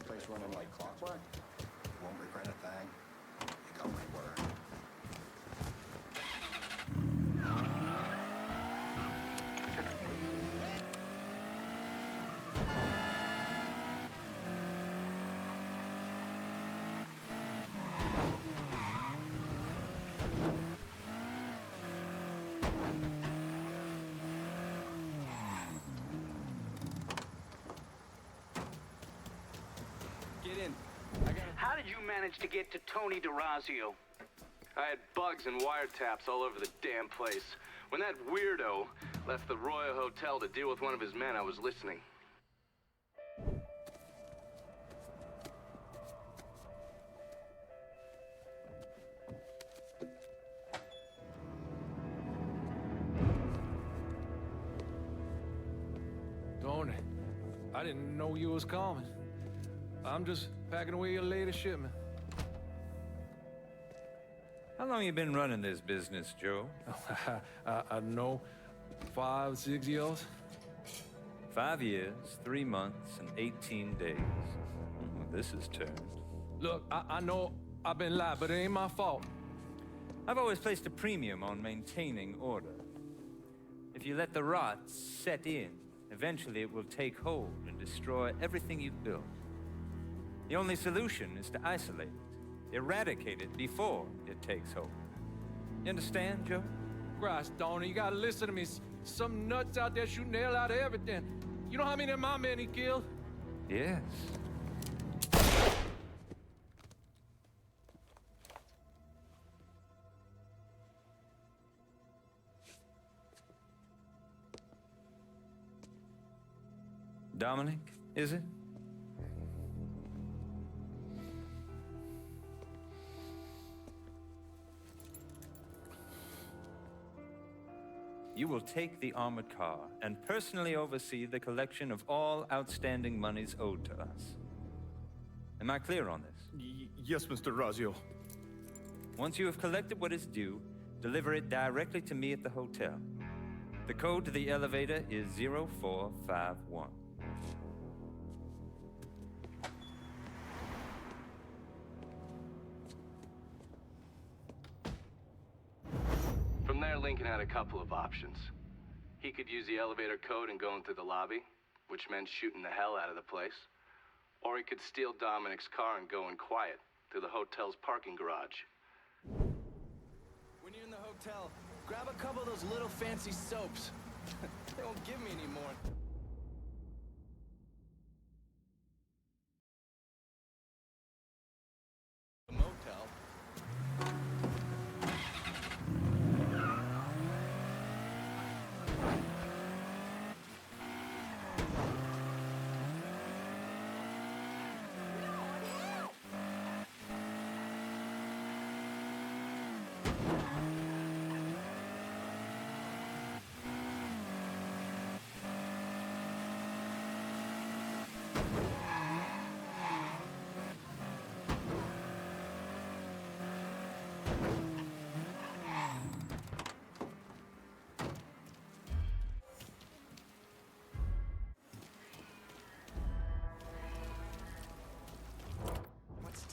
Speaker 18: place running like clockwork? Won't regret a thing. You got my word.
Speaker 12: Get in.
Speaker 19: How did you manage to get to Tony Dazzio? I had bugs and wiretaps all over the damn place. When that weirdo left the Royal Hotel to deal with one of his men, I was listening.
Speaker 23: Tony, I didn't know you was coming. I'm just packing away your latest shipment.
Speaker 24: How long you been running this business, Joe?
Speaker 23: I don't know, 5, 6 years?
Speaker 24: 5 years, 3 months, and 18 days. Well, this is turned.
Speaker 23: Look, I know I've been lied, but it ain't my fault.
Speaker 24: I've always placed a premium on maintaining order. If you let the rot set in, eventually it will take hold and destroy everything you've built. The only solution is to isolate it, eradicate it before it takes hold. You understand, Joe?
Speaker 23: Christ, Tony, you gotta listen to me. Some nuts out there shooting the hell out of everything. You know how many of my men he killed?
Speaker 24: Yes. Dominic, is it? You will take the armored car and personally oversee the collection of all outstanding monies owed to us. Am I clear on this?
Speaker 5: Yes, Mr. Dazzio.
Speaker 24: Once you have collected what is due, deliver it directly to me at the hotel. The code to the elevator is 0451.
Speaker 19: From there, Lincoln had a couple of options. He could use the elevator code and go into the lobby, which meant shooting the hell out of the place. Or he could steal Dominic's car and go in quiet through the hotel's parking garage.
Speaker 12: When you're in the hotel, grab a couple of those little fancy soaps. They won't give me any more. The motel.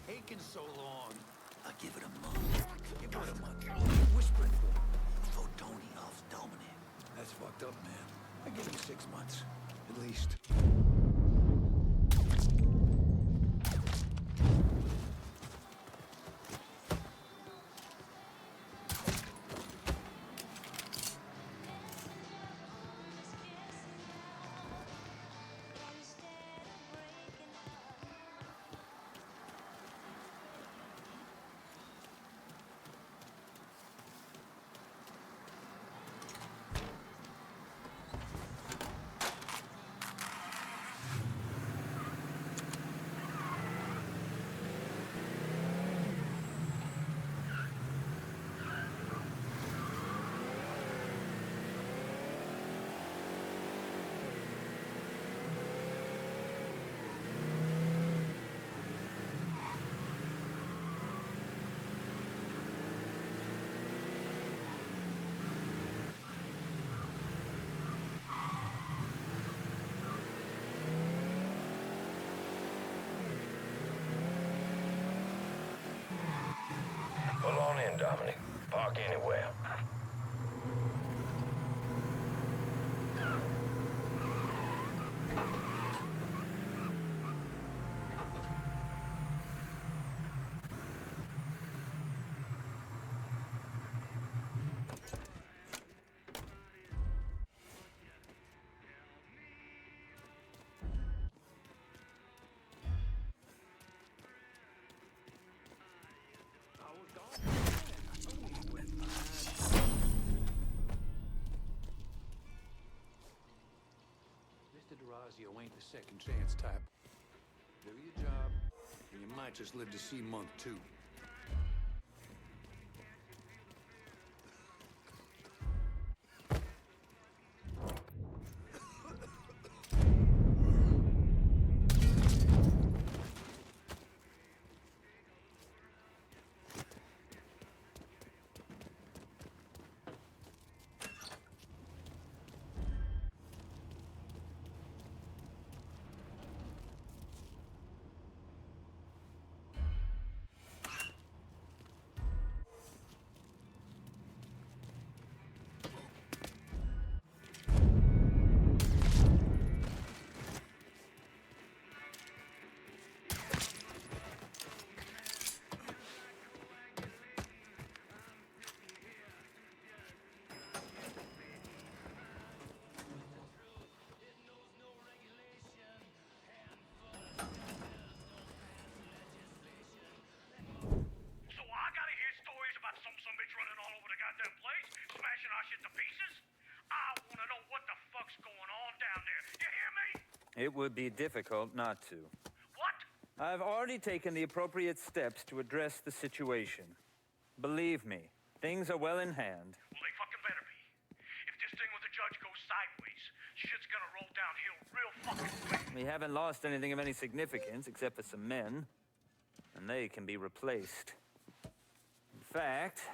Speaker 8: Taking so long? I'll give it a month. Give it a month. Whispering before Tony offs Dominic.
Speaker 12: That's fucked up, man. I give him 6 months, at least.
Speaker 9: walk anywhere.
Speaker 12: Mr. Dazzio ain't the second chance type. Do your job, and you might just live to see month 2.
Speaker 17: Running all over the goddamn place, smashing our shit to pieces. I want to know what the fuck's going on down there. You hear me?
Speaker 24: It would be difficult not to.
Speaker 17: What?
Speaker 24: I've already taken the appropriate steps to address the situation. Believe me, things are well in hand.
Speaker 17: Well, they fucking better be. If this thing with the judge goes sideways, shit's gonna roll downhill real fucking quick.
Speaker 24: We haven't lost anything of any significance except for some men, and they can be replaced. In fact,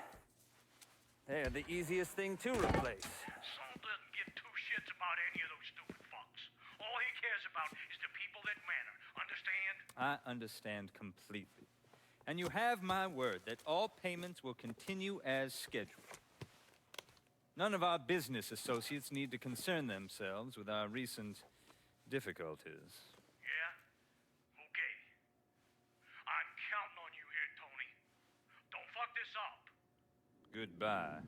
Speaker 24: they're the easiest thing to replace.
Speaker 17: Saul doesn't give two shits about any of those stupid fucks. All he cares about is the people that matter. Understand?
Speaker 24: I understand completely. And you have my word that all payments will continue as scheduled. None of our business associates need to concern themselves with our recent difficulties.
Speaker 17: Yeah? Okay. I'm counting on you here, Tony. Don't fuck this up.
Speaker 24: Goodbye.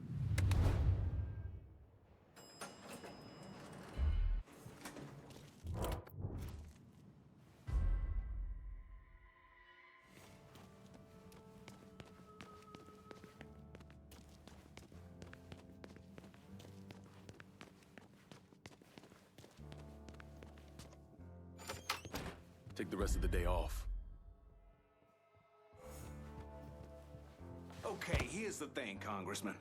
Speaker 1: Take the rest of the day off.
Speaker 8: Okay, here's the thing, Congressman.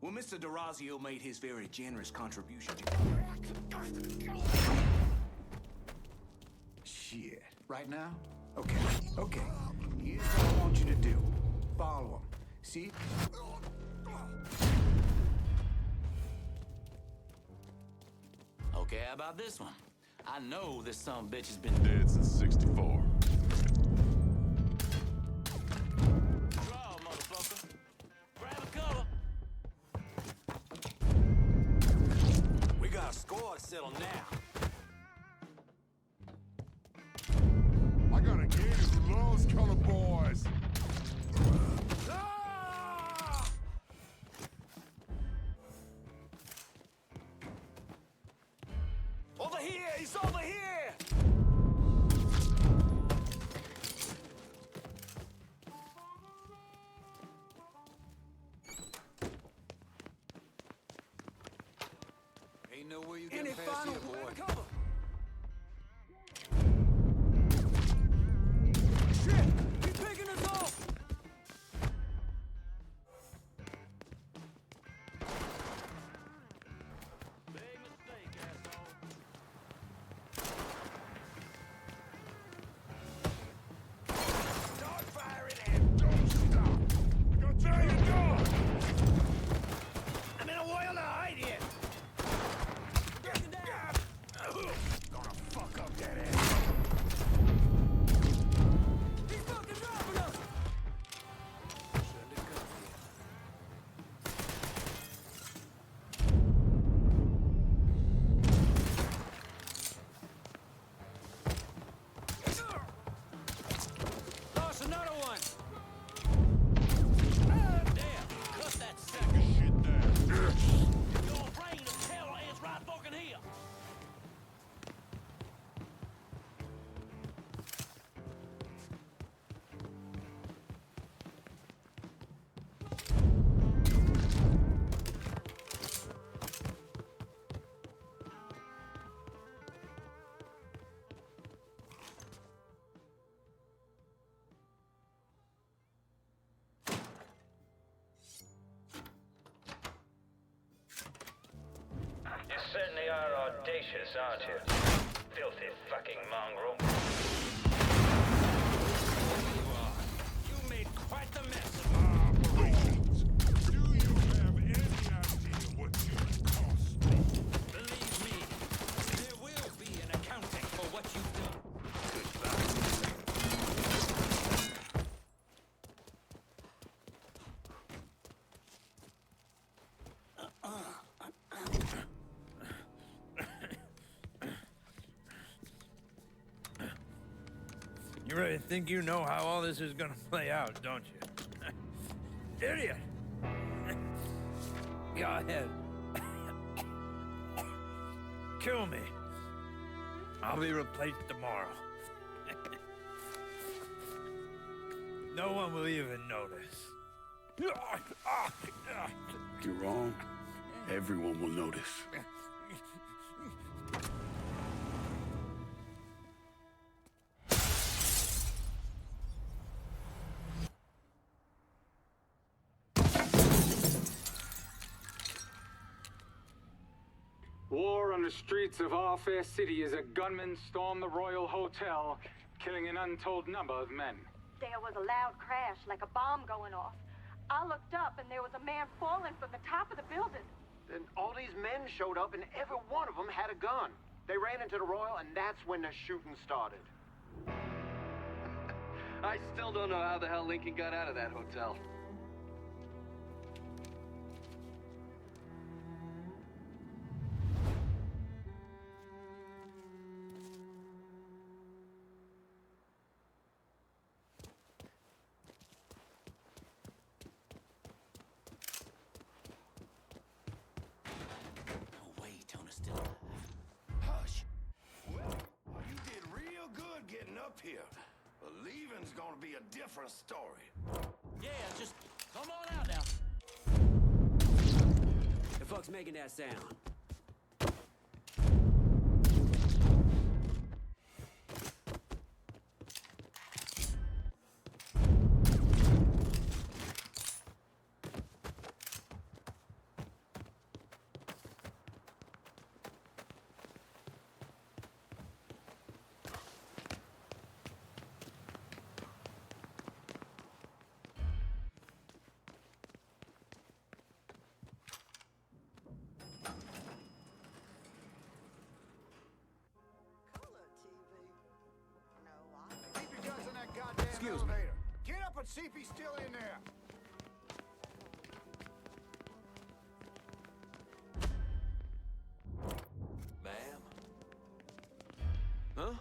Speaker 8: When Mr. Dazzio made his very generous contribution to... Shit. Right now? Okay. Here's what I want you to do. Follow him. See?
Speaker 16: Okay, how about this one? I know this sumbitch has been
Speaker 4: dead since 64.
Speaker 16: Draw, motherfucker. Grab a cover.
Speaker 8: We got a score to settle now.
Speaker 4: I got a kid who loves color boys.
Speaker 8: Over here! He's over here!
Speaker 12: Ain't no way you get past here, boy.
Speaker 8: Shit! He's picking us off!
Speaker 16: Big mistake, asshole.
Speaker 8: Start firing and don't stop!
Speaker 4: Go tell your dog!
Speaker 8: I'm in a while to hide here!
Speaker 9: suspicious, aren't you? Filthy fucking mongrel.
Speaker 20: You made quite the mess of
Speaker 4: Operations. Do you have any idea what you cost me?
Speaker 20: Believe me, there will be an accounting for what you've done.
Speaker 24: You really think you know how all this is gonna play out, don't you? Idiot! Go ahead. Kill me. I'll be replaced tomorrow. No one will even notice.
Speaker 1: You're wrong. Everyone will notice.
Speaker 10: War on the streets of our fair city as a gunman stormed the Royal Hotel, killing an untold number of men.
Speaker 11: There was a loud crash, like a bomb going off. I looked up and there was a man falling from the top of the building.
Speaker 15: Then all these men showed up and every one of them had a gun. They ran into the Royal and that's when the shooting started.
Speaker 19: I still don't know how the hell Lincoln got out of that hotel.
Speaker 8: Here. But leaving's gonna be a different story.
Speaker 20: Yeah, just come on out now.
Speaker 25: The fuck's making that sound?
Speaker 18: Excuse me. Get up and see if he's still in there.
Speaker 20: Ma'am? Huh?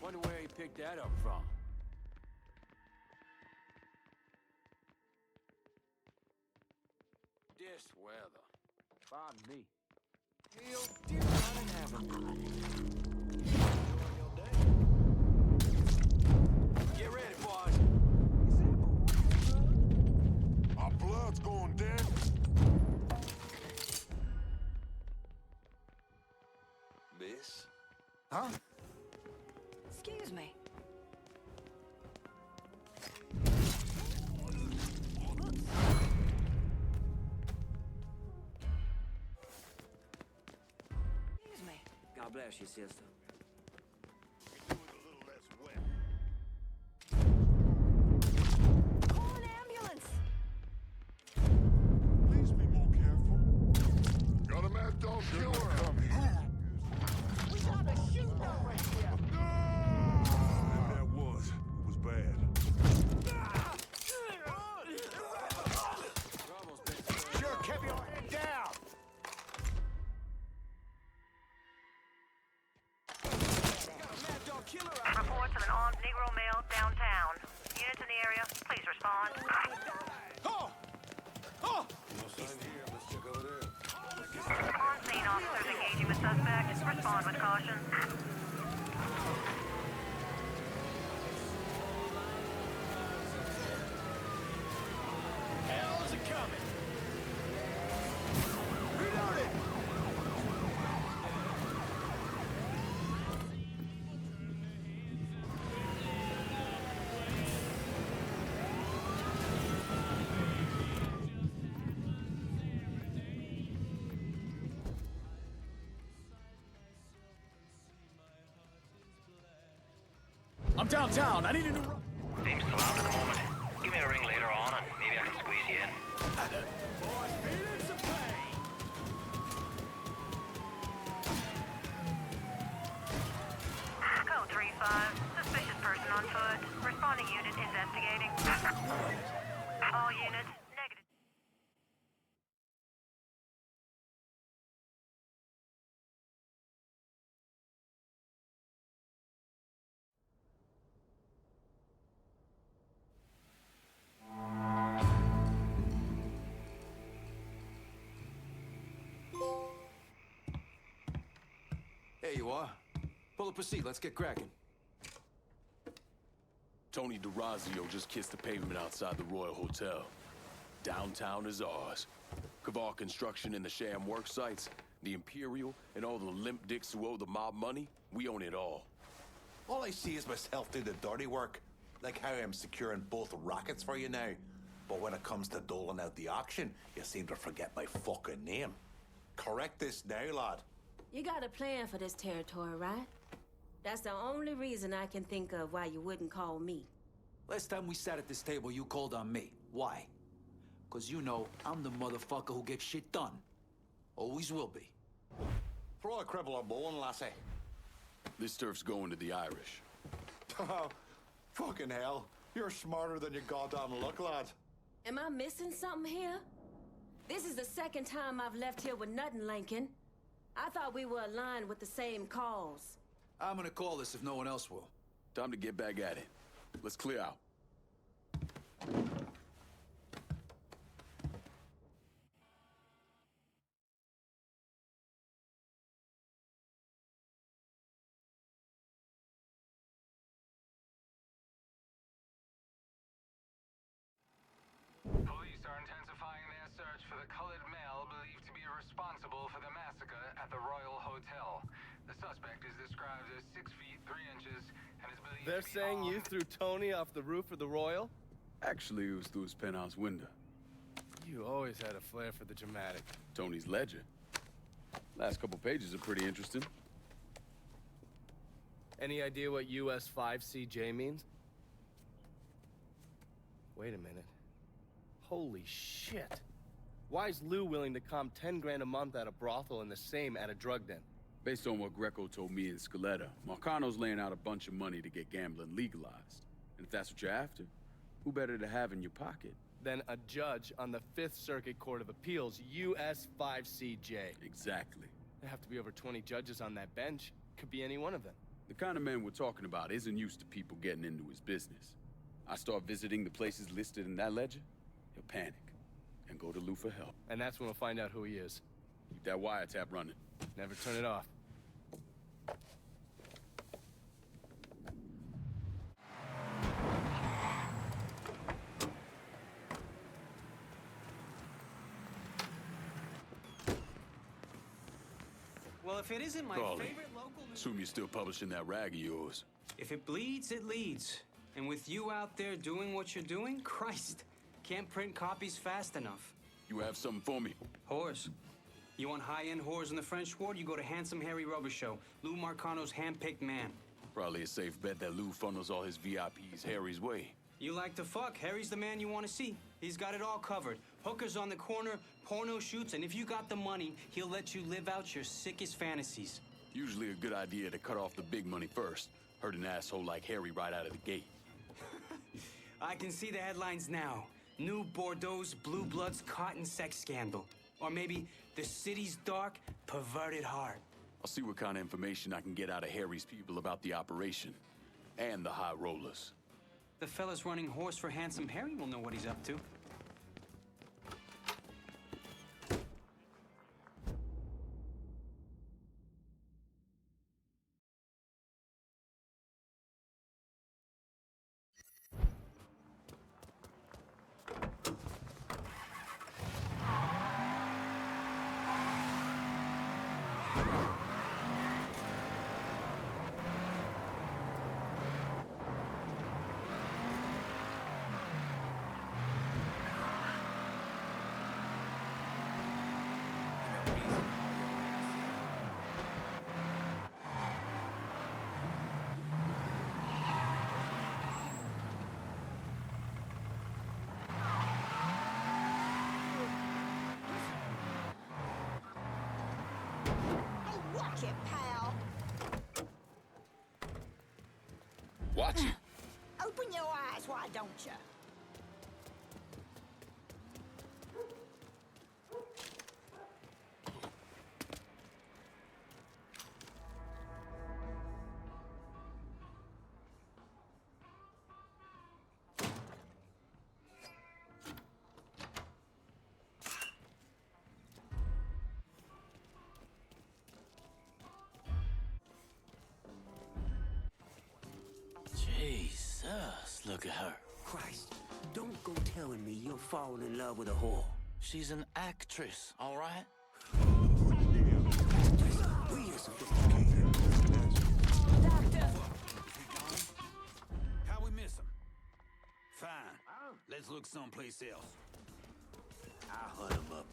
Speaker 20: Wonder where he picked that up from. This weather. Pardon me. Real dear running heaven. Get ready, boys.
Speaker 4: Our blood's going dead.
Speaker 20: Miss?
Speaker 18: Huh?
Speaker 21: Excuse me. Excuse me.
Speaker 25: God bless you, sister.
Speaker 21: Call an ambulance.
Speaker 4: Please be more careful. Got a mad dog killer coming.
Speaker 18: We got a shooting over here.
Speaker 4: Whatever that was, it was bad.
Speaker 18: Sure, keep your head down.
Speaker 11: Reports of an armed Negro male downtown. Units in the area, please respond. On scene, officers engaging with suspect. Respond with caution.
Speaker 18: Hell is it coming? Reload it.
Speaker 1: I'm downtown. I need a new run.
Speaker 9: Seems slammed at the moment. Give me a ring later on and maybe I can squeeze you in.
Speaker 11: Code 3-5. Suspicious person on foot. Responding unit investigating. All units, negative.
Speaker 12: There you are. Pull up a seat. Let's get cracking.
Speaker 1: Tony Dazzio just kissed the pavement outside the Royal Hotel. Downtown is ours. Caval Construction and the sham work sites, the Imperial, and all the limp dicks who owe the mob money, we own it all.
Speaker 6: All I see is myself do the dirty work. Like how I'm securing both rackets for you now. But when it comes to doling out the auction, you seem to forget my fucking name. Correct this now, lad.
Speaker 7: You got a plan for this territory, right? That's the only reason I can think of why you wouldn't call me.
Speaker 12: Last time we sat at this table, you called on me. Why? Because you know I'm the motherfucker who gets shit done. Always will be.
Speaker 6: Throw a cribble or bone, lassie.
Speaker 1: This turf's going to the Irish.
Speaker 6: Fucking hell. You're smarter than you goddamn look, lad.
Speaker 7: Am I missing something here? This is the second time I've left here with nothing, Lincoln. I thought we were aligned with the same cause.
Speaker 12: I'm gonna call this if no one else will.
Speaker 1: Time to get back at it. Let's clear out.
Speaker 10: Police are intensifying their search for the colored male believed to be responsible for the massacre at the Royal Hotel. The suspect is described as 6 feet 3 inches and is believed
Speaker 5: They're
Speaker 10: to be
Speaker 5: saying you
Speaker 10: armed.
Speaker 5: threw Tony off the roof of the Royal?
Speaker 1: Actually, it was through his penthouse window.
Speaker 5: You always had a flair for the dramatic.
Speaker 1: Tony's ledger. Last couple pages are pretty interesting.
Speaker 5: Any idea what US 5CJ means? Wait a minute. Holy shit. Why is Lou willing to comp 10 grand a month at a brothel and the same at a drug den?
Speaker 1: Based on what Greco told me in Scaletta, Marcano's laying out a bunch of money to get gambling legalized. And if that's what you're after, who better to have in your pocket?
Speaker 5: Then a judge on the 5th Circuit Court of Appeals, US 5CJ.
Speaker 1: Exactly.
Speaker 5: There have to be over 20 judges on that bench. Could be any one of them.
Speaker 1: The kind of man we're talking about isn't used to people getting into his business. I start visiting the places listed in that ledger, he'll panic and go to Lou for help.
Speaker 5: And that's when we'll find out who he is.
Speaker 1: Keep that wiretap running.
Speaker 5: Never turn it off.
Speaker 2: Well, if it isn't my
Speaker 1: Carly,
Speaker 2: favorite local...
Speaker 1: assume you're still publishing that rag of yours.
Speaker 2: If it bleeds, it leads. And with you out there doing what you're doing, Christ, can't print copies fast enough.
Speaker 1: You have something for me?
Speaker 2: Whores. You want high-end whores in the French Ward? You go to Handsome Harry Rubber Show, Lou Marcano's hand-picked man.
Speaker 1: Probably a safe bet that Lou funnels all his VIPs Harry's way.
Speaker 2: You like to fuck, Harry's the man you want to see. He's got it all covered. Hookers on the corner, porno shoots, and if you got the money, he'll let you live out your sickest fantasies.
Speaker 1: Usually a good idea to cut off the big money first. Hurt an asshole like Harry right out of the gate.
Speaker 2: I can see the headlines now. New Bordeaux's Blue Bloods cotton sex scandal. Or maybe the city's dark, perverted heart.
Speaker 1: I'll see what kind of information I can get out of Harry's people about the operation. And the high rollers.
Speaker 2: The fellas running horse for Handsome Harry will know what he's up to.
Speaker 21: Hey, watch it, pal.
Speaker 1: Watch it.
Speaker 21: Open your eyes, why don't you?
Speaker 8: Jesus, look at her.
Speaker 25: Christ, don't go telling me you're falling in love with a whore.
Speaker 8: She's an actress, all right?
Speaker 25: Real sophisticated.
Speaker 21: Doctor!
Speaker 20: How we miss him? Fine. Let's look someplace else.
Speaker 25: I'll hunt him up.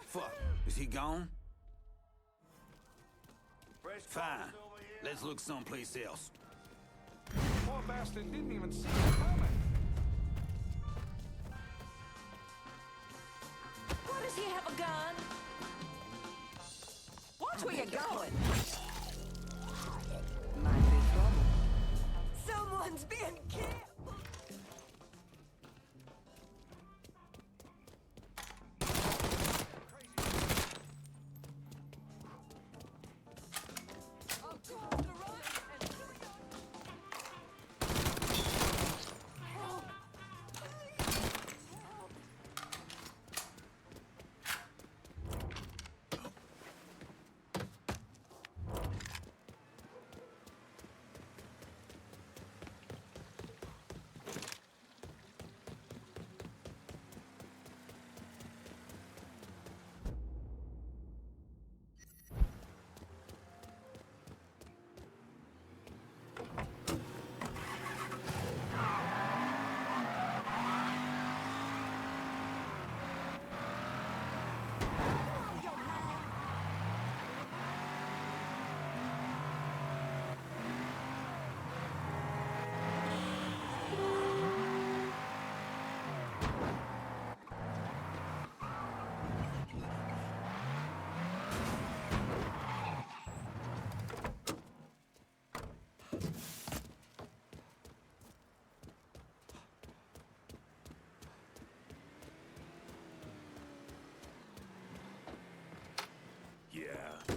Speaker 20: Fuck. Is he gone? Fine. Let's look someplace else.
Speaker 10: Poor bastard didn't even see it coming.
Speaker 21: Why does he have a gun? Watch where you're going. Might be trouble. Someone's being killed.
Speaker 8: Yeah.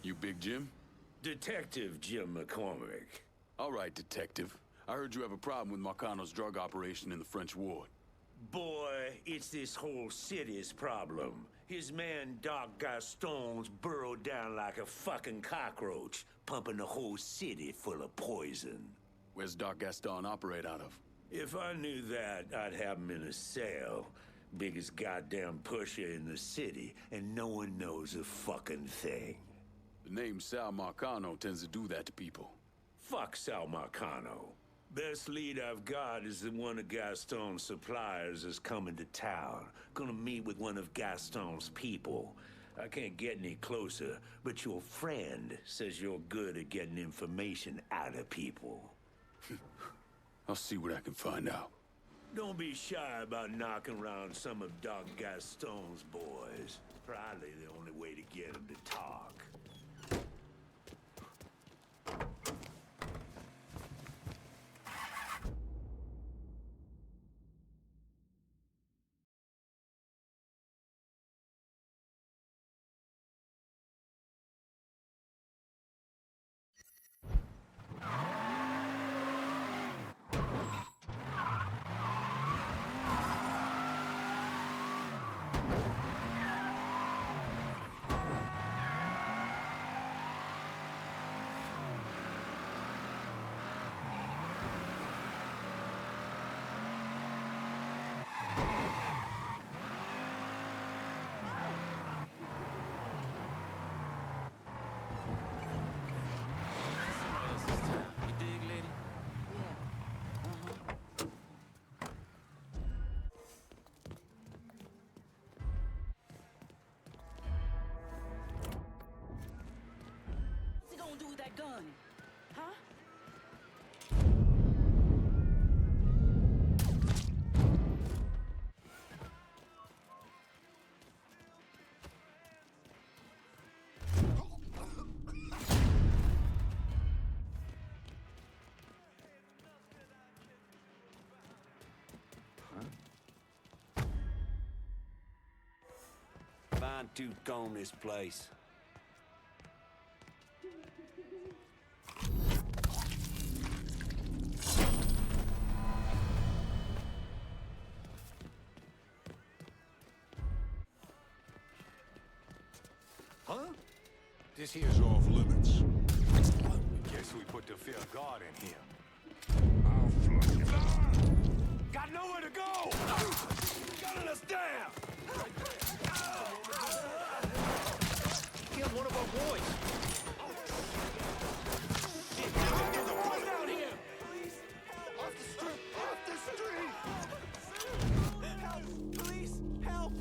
Speaker 1: You Big Jim?
Speaker 8: Detective Jim McCormick.
Speaker 1: All right, detective. I heard you have a problem with Marcano's drug operation in the French ward.
Speaker 8: Boy, it's this whole city's problem. His man Doc Gaston's burrowed down like a fucking cockroach, pumping the whole city full of poison.
Speaker 1: Where's Doc Gaston operate out of?
Speaker 8: If I knew that, I'd have him in a cell. Biggest goddamn pusher in the city, and no one knows a fucking thing.
Speaker 1: The name Sal Marcano tends to do that to people.
Speaker 8: Fuck Sal Marcano. Best lead I've got is that one of Gaston's suppliers is coming to town. Gonna meet with one of Gaston's people. I can't get any closer, but your friend says you're good at getting information out of people.
Speaker 1: I'll see what I can find out.
Speaker 8: Don't be shy about knocking around some of Doc Gaston's boys. Probably the only way to get him to talk.
Speaker 21: done? Huh?
Speaker 8: Fine-tooth comb this place.
Speaker 4: Huh? This here's off limits. Guess we put the fear guard in here. I'll flush it. Got nowhere to go! Gunning us down!
Speaker 20: Killed one of our boys.
Speaker 4: Get out here! Off the street! Off the street!
Speaker 20: Help! Police! Help!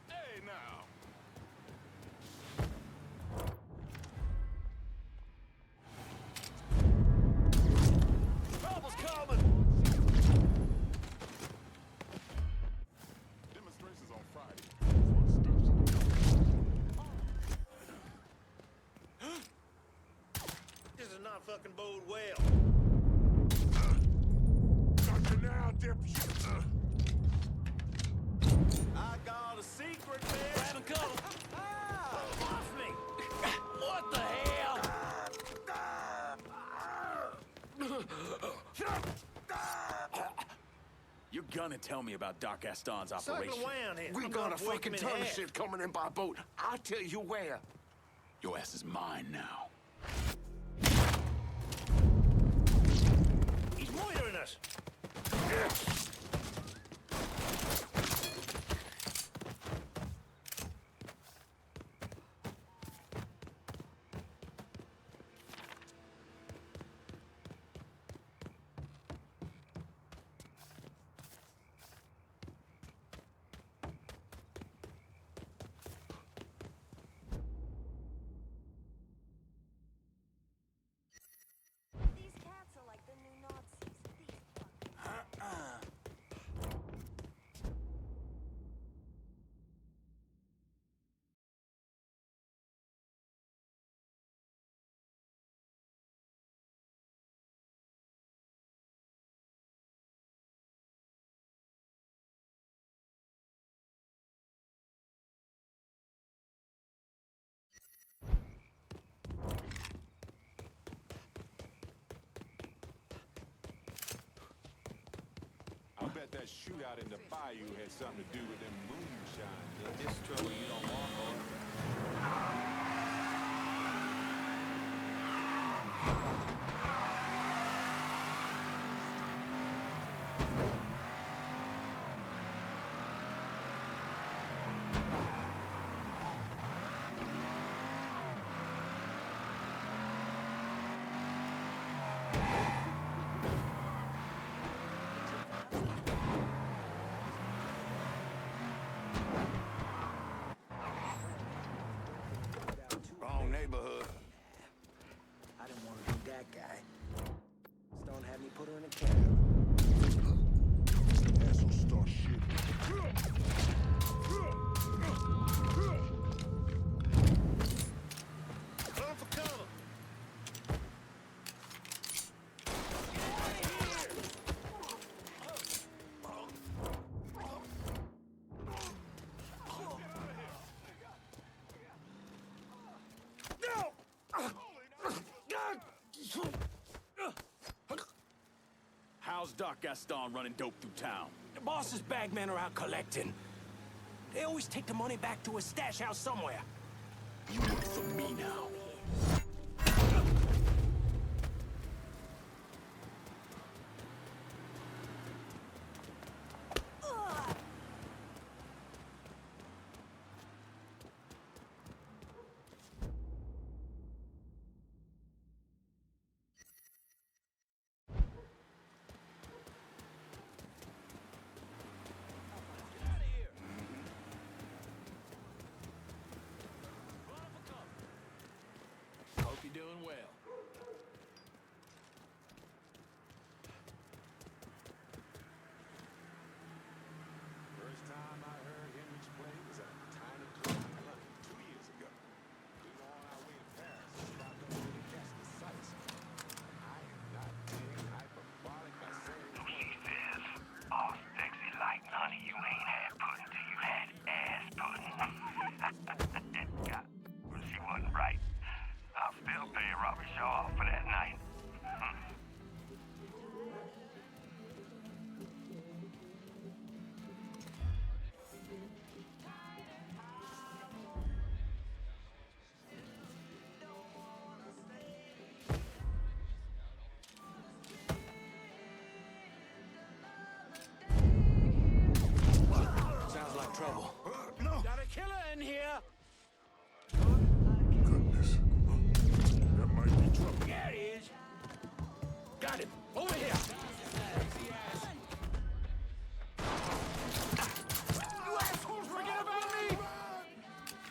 Speaker 4: Hey, now! Trouble's coming! Demonstrations on Friday.
Speaker 8: This is not fucking bode well.
Speaker 4: Got you now, dipshit!
Speaker 8: I got a secret, man. Grab and cover. Off me. What the hell?
Speaker 1: You're gonna tell me about Doc Gaston's operation.
Speaker 8: Circle around here.
Speaker 4: We
Speaker 8: I'm
Speaker 4: got
Speaker 8: gonna
Speaker 4: a
Speaker 8: break him
Speaker 4: fucking
Speaker 8: in
Speaker 4: ton of
Speaker 8: half.
Speaker 4: shit coming in by boat. I'll tell you where.
Speaker 1: Your ass is mine now.
Speaker 8: He's loitering us.
Speaker 21: These cats are like the new Nazis.
Speaker 4: I bet that shootout in the bayou had something to do with them moonshine. This trouble you don't want, boy.
Speaker 8: Wrong neighborhood.
Speaker 25: I didn't want to be that guy. Stone had me put her in a cab.
Speaker 4: Asshole start shit.
Speaker 8: Run for cover.
Speaker 20: How's Doc Gaston running dope through town?
Speaker 8: The boss's bagmen are out collecting. They always take the money back to a stash house somewhere.
Speaker 20: You work for me now.
Speaker 8: Hope you're doing well. First time I heard Henry's play was at a tiny club in London 2 years ago. We were on our way to Paris to stop over to catch the sights. I am not being hyperbolic by saying...
Speaker 17: She says, all sexy like honey, you ain't had pudding till you had ass pudding. God, she wasn't right. I'll still pay Robert Shaw for that night.
Speaker 8: Sounds like trouble.
Speaker 4: No!
Speaker 8: Got a killer in here!
Speaker 4: Goodness. That might be trouble.
Speaker 8: There he is! Got him! Over here! You assholes forget about me!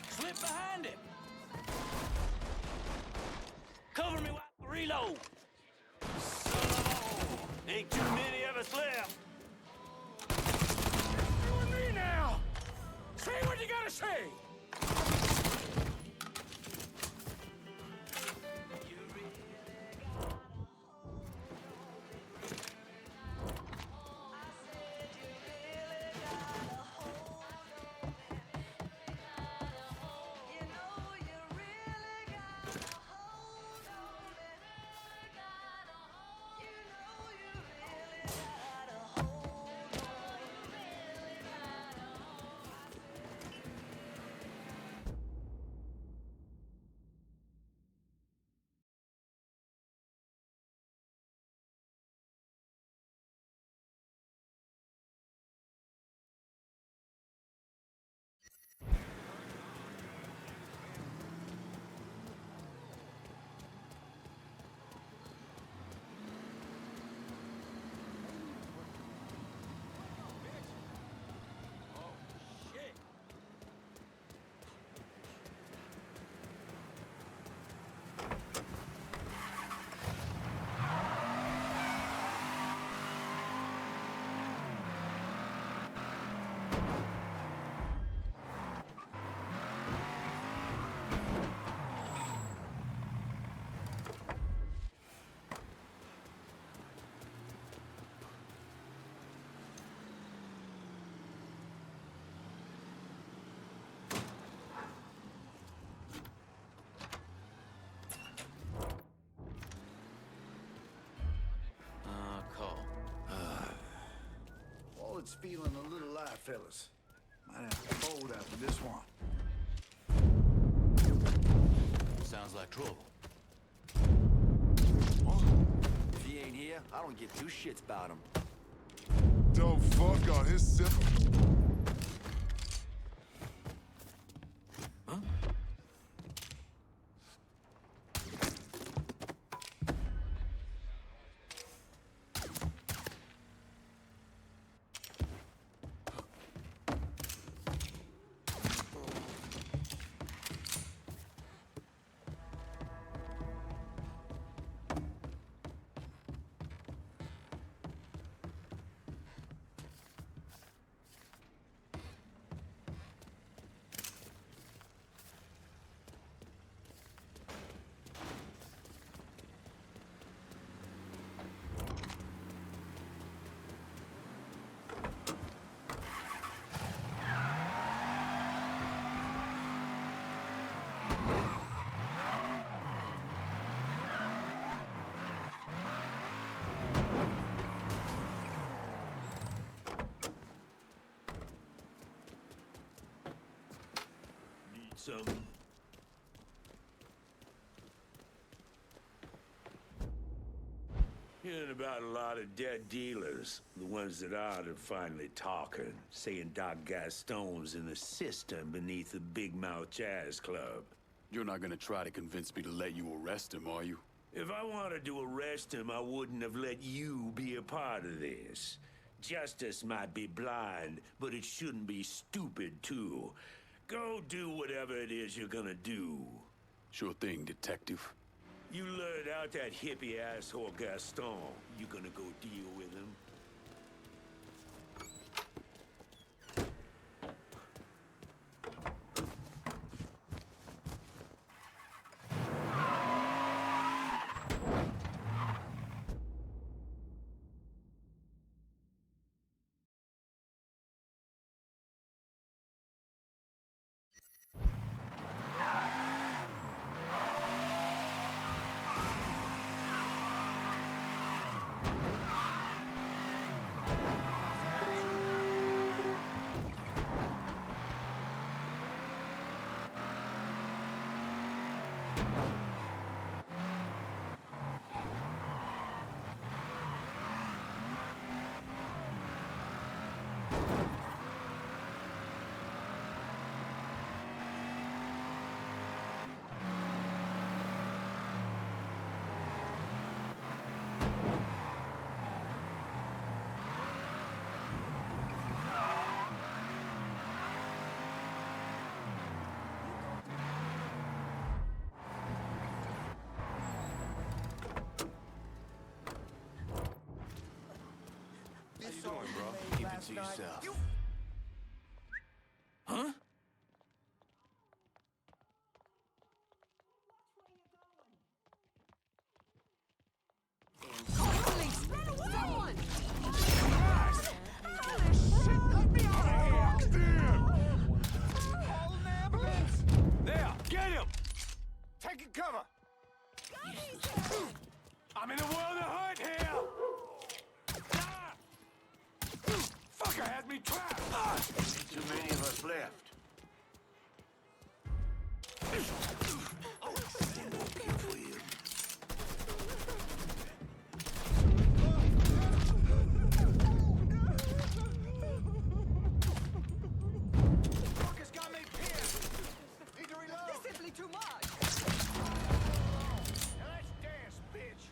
Speaker 8: Slip behind him! Cover me while I reload! Ain't too many of us left! You and me now! Say what you gotta say!
Speaker 18: It's feeling a little light, fellas. Might have to fold after this one.
Speaker 8: Sounds like trouble. here, I don't give two shits about him.
Speaker 3: Don't fuck on his sip.
Speaker 8: Some. Hearing about a lot of dead dealers. The ones that are finally talking, saying Doc Gaston's in the system beneath the Big Mouth Jazz Club.
Speaker 1: You're not gonna try to convince me to let you arrest him, are you?
Speaker 8: If I wanted to arrest him, I wouldn't have let you be a part of this. Justice might be blind, but it shouldn't be stupid, too. Go do whatever it is you're gonna do.
Speaker 1: Sure thing, detective.
Speaker 8: You lured out that hippie asshole Gaston. You gonna go deal with him? How you doing, bro? Keep it to yourself. Huh?
Speaker 21: Police! Someone!
Speaker 4: There, get him! Taking cover! I'm in the world of hurt here! Ah! Fucker has me trapped!
Speaker 8: Ain't too many of us left.
Speaker 4: Fucker's got me pinned! Need to reload!
Speaker 21: This simply too much!
Speaker 4: Now let's dance, bitch!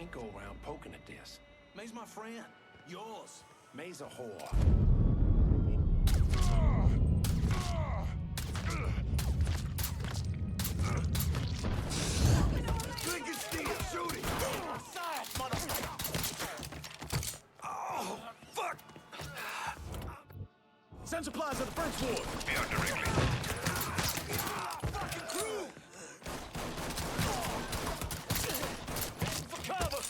Speaker 8: can't go around poking at this.
Speaker 12: May's my friend. Yours.
Speaker 8: May's a whore.
Speaker 18: Lincoln Steel, shoot him!
Speaker 8: Side, motherfucker!
Speaker 18: Oh, fuck!
Speaker 8: Send supplies to the French ward.
Speaker 17: Be out directly.
Speaker 8: Fucking crew! For cover!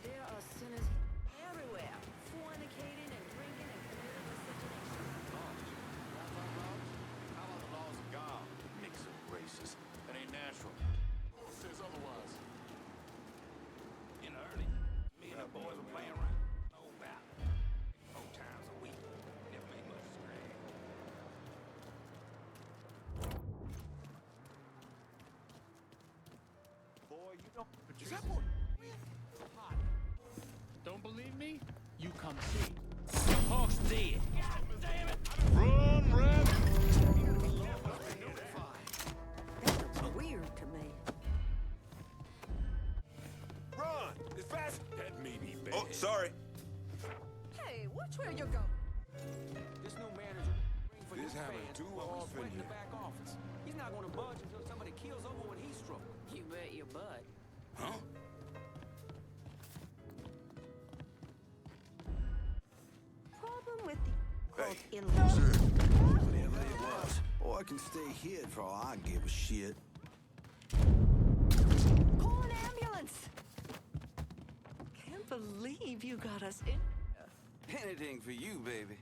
Speaker 21: There are sinners everywhere, fornicating and drinking and committing miscegenation.
Speaker 4: How about the laws of God? Mix of races. That ain't natural. Who says otherwise?
Speaker 8: In the early, me and the boys were playing around. No doubt. 4 times a week. Never made much scratch.
Speaker 20: Boy, you don't...
Speaker 8: Is that boy?
Speaker 20: Don't believe me? You come see. Hawk's dead.
Speaker 8: God damn it!
Speaker 4: Run, Red!
Speaker 21: That looks weird to me.
Speaker 8: Run! As fast...
Speaker 4: That may be bad.
Speaker 18: Oh, sorry.
Speaker 21: Hey, watch where you go.
Speaker 8: This new manager for
Speaker 4: This
Speaker 8: new
Speaker 4: happens
Speaker 8: fans
Speaker 4: too
Speaker 8: while we
Speaker 4: often
Speaker 8: sweat in the
Speaker 4: here.
Speaker 8: back office. He's not going to budge until somebody keels over what he struck.
Speaker 21: You bet your butt.
Speaker 8: Huh?
Speaker 21: Problem with the
Speaker 18: Hey,
Speaker 21: in-law.
Speaker 18: sir. Whatever it was. Boy, I can stay hid for all I give a shit.
Speaker 21: Call an ambulance. Can't believe you got us in.
Speaker 18: Anything for you, baby.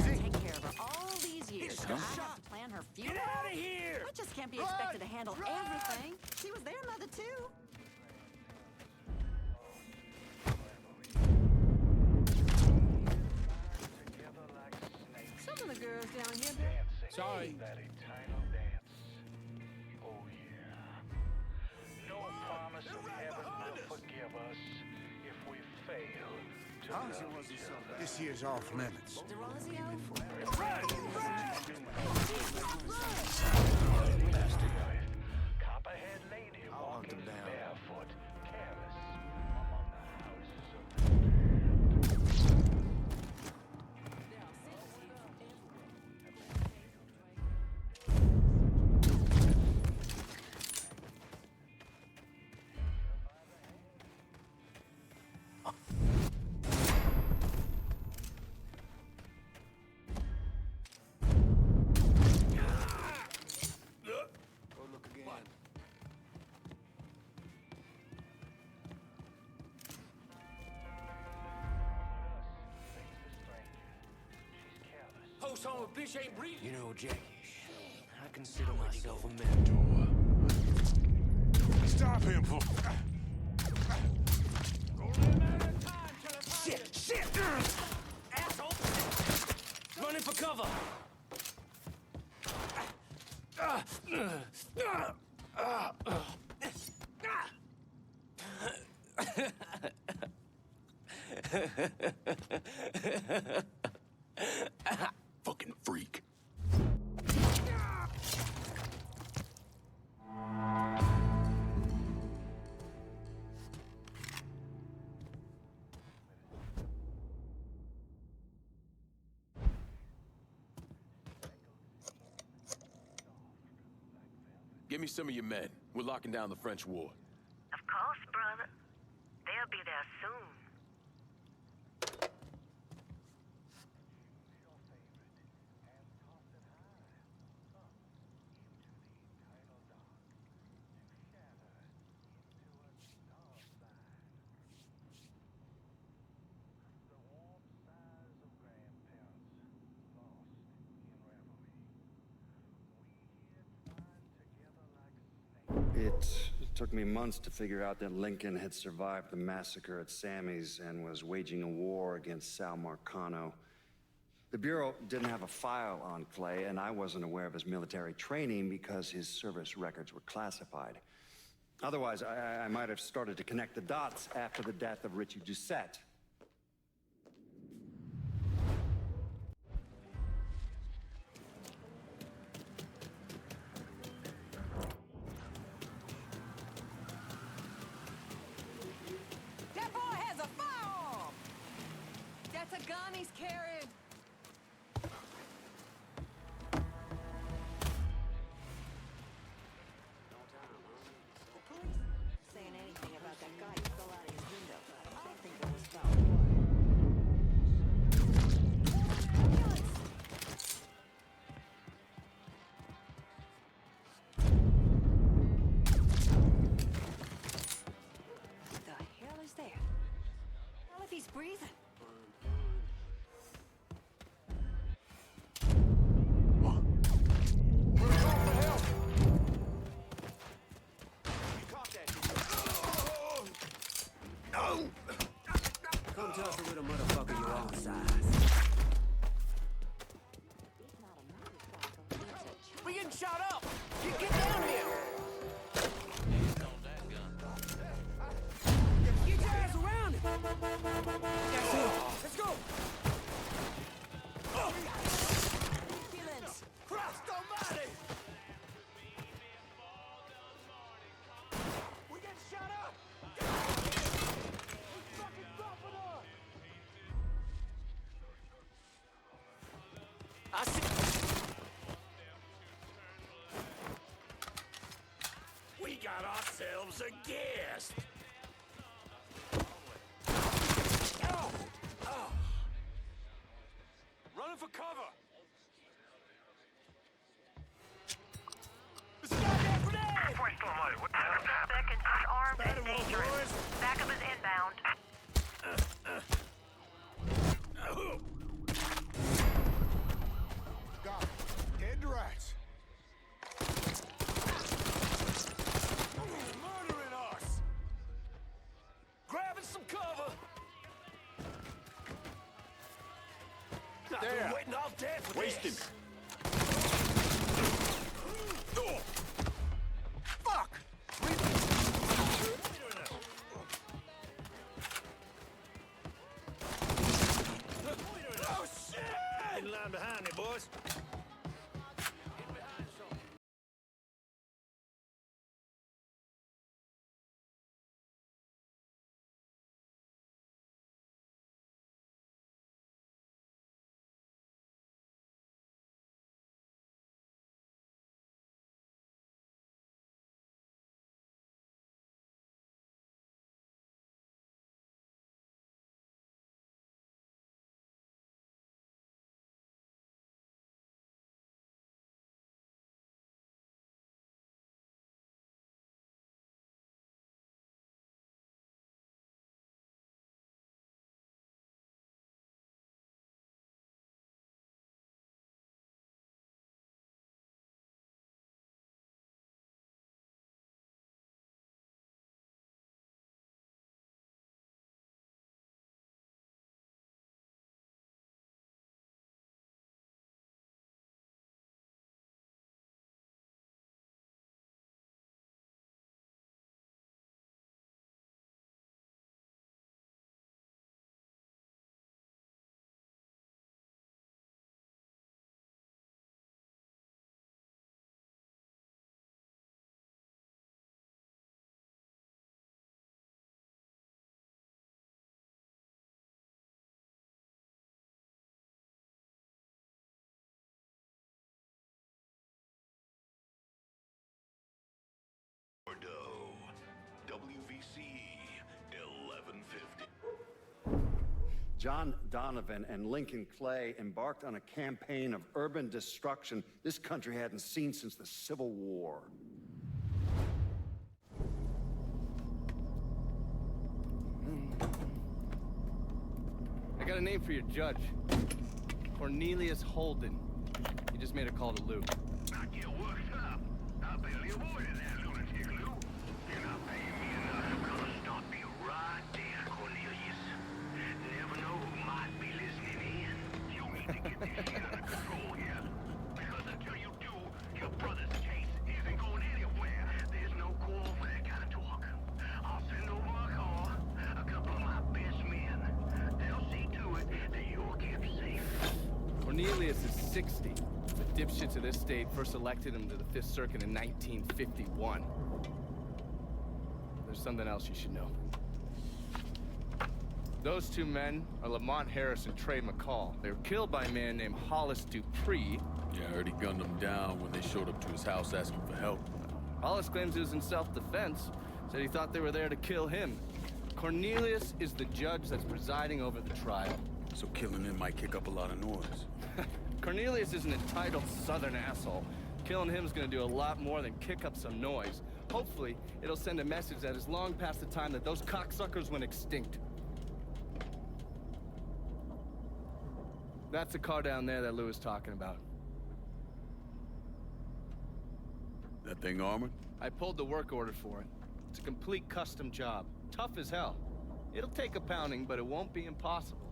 Speaker 21: Take care of her all these years. I have to plan her funeral.
Speaker 8: Get out of here!
Speaker 21: I just can't be expected to handle everything. She was their mother too. Some of the girls down here.
Speaker 20: Sorry.
Speaker 9: That eternal dance. Oh, yeah. No promise of heaven will forgive us if we fail to love each other.
Speaker 18: This here's off limits.
Speaker 9: Copperhead lady walking barefoot, careless among the houses of the
Speaker 20: son of a bitch ain't breathing.
Speaker 25: You know, Jackie, I consider myself a mentor.
Speaker 3: Stop him, fool.
Speaker 20: Shit! Shit! Asshole! Running for cover!
Speaker 3: Fucking freak.
Speaker 1: Give me some of your men. We're locking down the French war.
Speaker 11: Of course, brother. They'll be there soon.
Speaker 13: It took me months to figure out that Lincoln had survived the massacre at Sammy's and was waging a war against Sal Marcano. The Bureau didn't have a file on Clay, and I wasn't aware of his military training because his service records were classified. Otherwise, I might have started to connect the dots after the death of Richie Doucette.
Speaker 21: That boy has a firearm! That's a gun he's carrying. The police saying anything about that guy who fell out of his window. I think it was foul What the hell is there? Well, if he's breathing.
Speaker 25: Come tougher with a motherfucker your own size.
Speaker 20: We getting shot up! Get down here! Get your ass around it! That's it! Let's go!
Speaker 21: Feelings.
Speaker 20: Christ almighty! We getting shot up! I see. We got ourselves a guest. Oh! Oh! Running for cover. It's a goddamn grenade!
Speaker 11: Suspect is armed and dangerous. Backup is inbound.
Speaker 3: Got it. Dead rats.
Speaker 20: Murdering us! Grabbing some cover! Not
Speaker 1: There.
Speaker 20: been waiting off death for
Speaker 1: Wasted.
Speaker 20: this.
Speaker 3: Fuck!
Speaker 20: Oh shit! In line behind me, boys.
Speaker 13: John Donovan and Lincoln Clay embarked on a campaign of urban destruction this country hadn't seen since the Civil War.
Speaker 5: I got a name for your judge. Cornelius Holden. He just made a call to Lou.
Speaker 17: Not get worked up. I barely avoided that lunatic, Lou. You're not paying me enough. I'm gonna stop you right there, Cornelius. Never know who might be listening in. You need to get this shit under control here. Because until you do, your brother's case isn't going anywhere. There's no call for that kind of talk. I'll send over a car, a couple of my best men. They'll see to it that you're kept safe.
Speaker 5: Cornelius is 60. The dipshits of this state first elected him to the Fifth Circuit in 1951. There's something else you should know. Those two men are Lamont Harris and Trey McCall. They were killed by a man named Hollis Dupree.
Speaker 1: Yeah, I heard he gunned them down when they showed up to his house asking for help.
Speaker 5: Hollis claims he was in self-defense. Said he thought they were there to kill him. Cornelius is the judge that's presiding over the trial.
Speaker 1: So killing him might kick up a lot of noise.
Speaker 5: Cornelius is an entitled southern asshole. Killing him is gonna do a lot more than kick up some noise. Hopefully, it'll send a message that is long past the time that those cocksuckers went extinct. That's the car down there that Lou was talking about.
Speaker 1: That thing armored?
Speaker 5: I pulled the work order for it. It's a complete custom job. Tough as hell. It'll take a pounding, but it won't be impossible.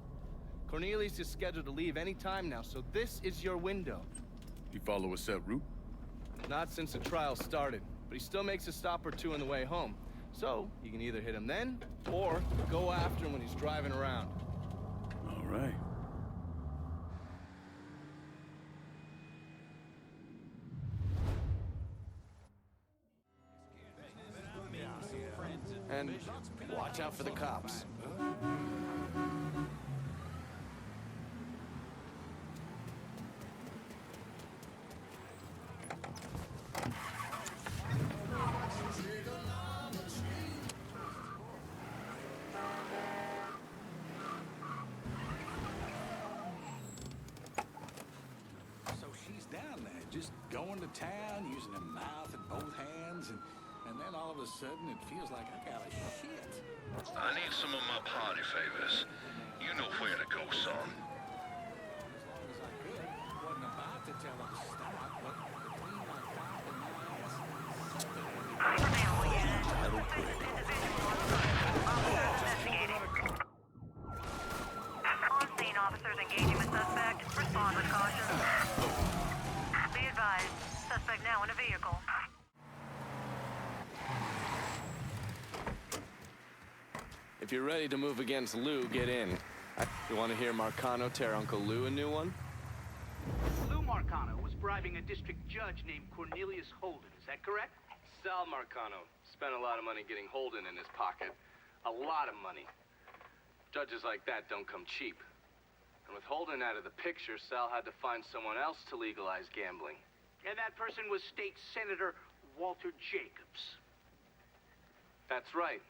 Speaker 5: Cornelius is scheduled to leave any time now, so this is your window.
Speaker 1: You follow a set route?
Speaker 5: Not since the trial started, but he still makes a stop or two on the way home. So, you can either hit him then, or go after him when he's driving around.
Speaker 1: All right.
Speaker 20: And watch out for the cops.
Speaker 18: So she's down there, just going to town, using her mouth and both hands, and then all of a sudden it feels like I got a shit.
Speaker 17: I need some of my party favors. You know where to go, son.
Speaker 18: Wasn't about to tell her to stop, but between my cop and my
Speaker 11: On-scene officers engaging with suspect. Respond with caution. Be advised, suspect now in a vehicle.
Speaker 20: If you're ready to move against Lou, get in. You want to hear Marcano tear Uncle Lou a new one?
Speaker 14: Lou Marcano was bribing a district judge named Cornelius Holden. Is that correct?
Speaker 19: Sal Marcano spent a lot of money getting Holden in his pocket. A lot of money. Judges like that don't come cheap. And with Holden out of the picture, Sal had to find someone else to legalize gambling.
Speaker 14: And that person was State Senator Walter Jacobs.
Speaker 19: That's right.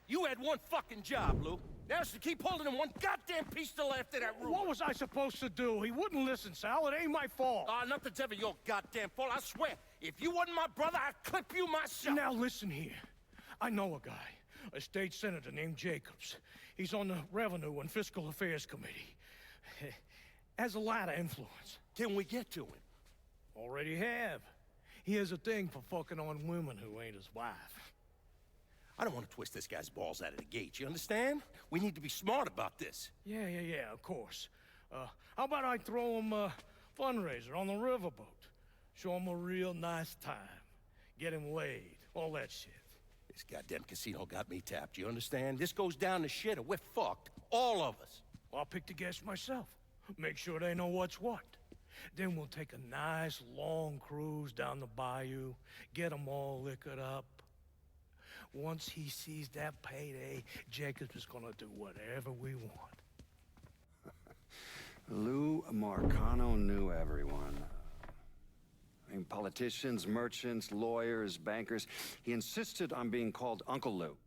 Speaker 16: You had one fucking job, Lou. That's to keep holding him one goddamn piece to left of that room.
Speaker 9: What was I supposed to do? He wouldn't listen, Sal. It ain't my fault.
Speaker 16: Nothing's ever your goddamn fault, I swear. If you wasn't my brother, I'd clip you myself.
Speaker 9: Now listen here. I know a guy, a state senator named Jacobs. He's on the Revenue and Fiscal Affairs Committee. Has a lot of influence.
Speaker 16: Can we get to him?
Speaker 9: Already have. He has a thing for fucking on women who ain't his wife.
Speaker 16: I don't want to twist this guy's balls out of the gate, you understand? We need to be smart about this.
Speaker 9: Yeah, of course. How about I throw him a fundraiser on the riverboat? Show him a real nice time. Get him laid. All that shit.
Speaker 16: This goddamn casino got me tapped, you understand? This goes down the shitter. We're fucked. All of us.
Speaker 9: I'll pick the guests myself. Make sure they know what's what. Then we'll take a nice long cruise down the bayou. Get them all liquored up. Once he sees that payday, Jacobs is gonna do whatever we want.
Speaker 13: Lou Marcano knew everyone. I mean, politicians, merchants, lawyers, bankers. He insisted on being called Uncle Lou.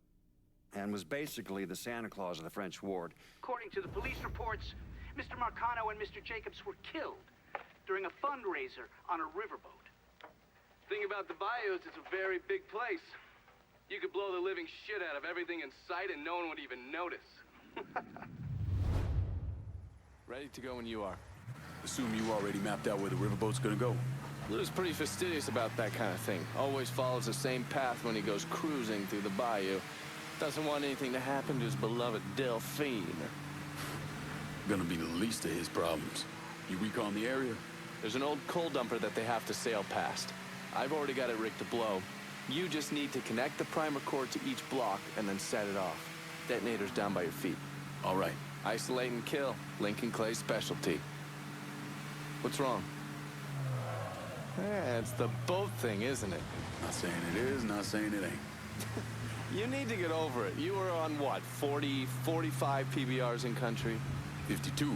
Speaker 13: and was basically the Santa Claus of the French ward.
Speaker 14: According to the police reports, Mr. Marcano and Mr. Jacobs were killed during a fundraiser on a riverboat.
Speaker 19: Thing about the bayou is it's a very big place. You could blow the living shit out of everything in sight and no one would even notice.
Speaker 20: Ready to go when you are.
Speaker 1: Assume you already mapped out where the riverboat's gonna go.
Speaker 20: Lou's pretty fastidious about that kind of thing. Always follows the same path when he goes cruising through the bayou. Doesn't want anything to happen to his beloved Delphine.
Speaker 1: Gonna be the least of his problems. You recon the area?
Speaker 20: There's an old coal dumper that they have to sail past. I've already got it rigged to blow. You just need to connect the primer cord to each block and then set it off. Detonator's down by your feet.
Speaker 1: All right.
Speaker 20: Isolate and kill. Lincoln Clay's specialty. What's wrong? Yeah, it's the boat thing, isn't it?
Speaker 1: Not saying it is, not saying it ain't.
Speaker 20: You need to get over it. You were on, what, 40, 45 PBRs in country?
Speaker 1: 52.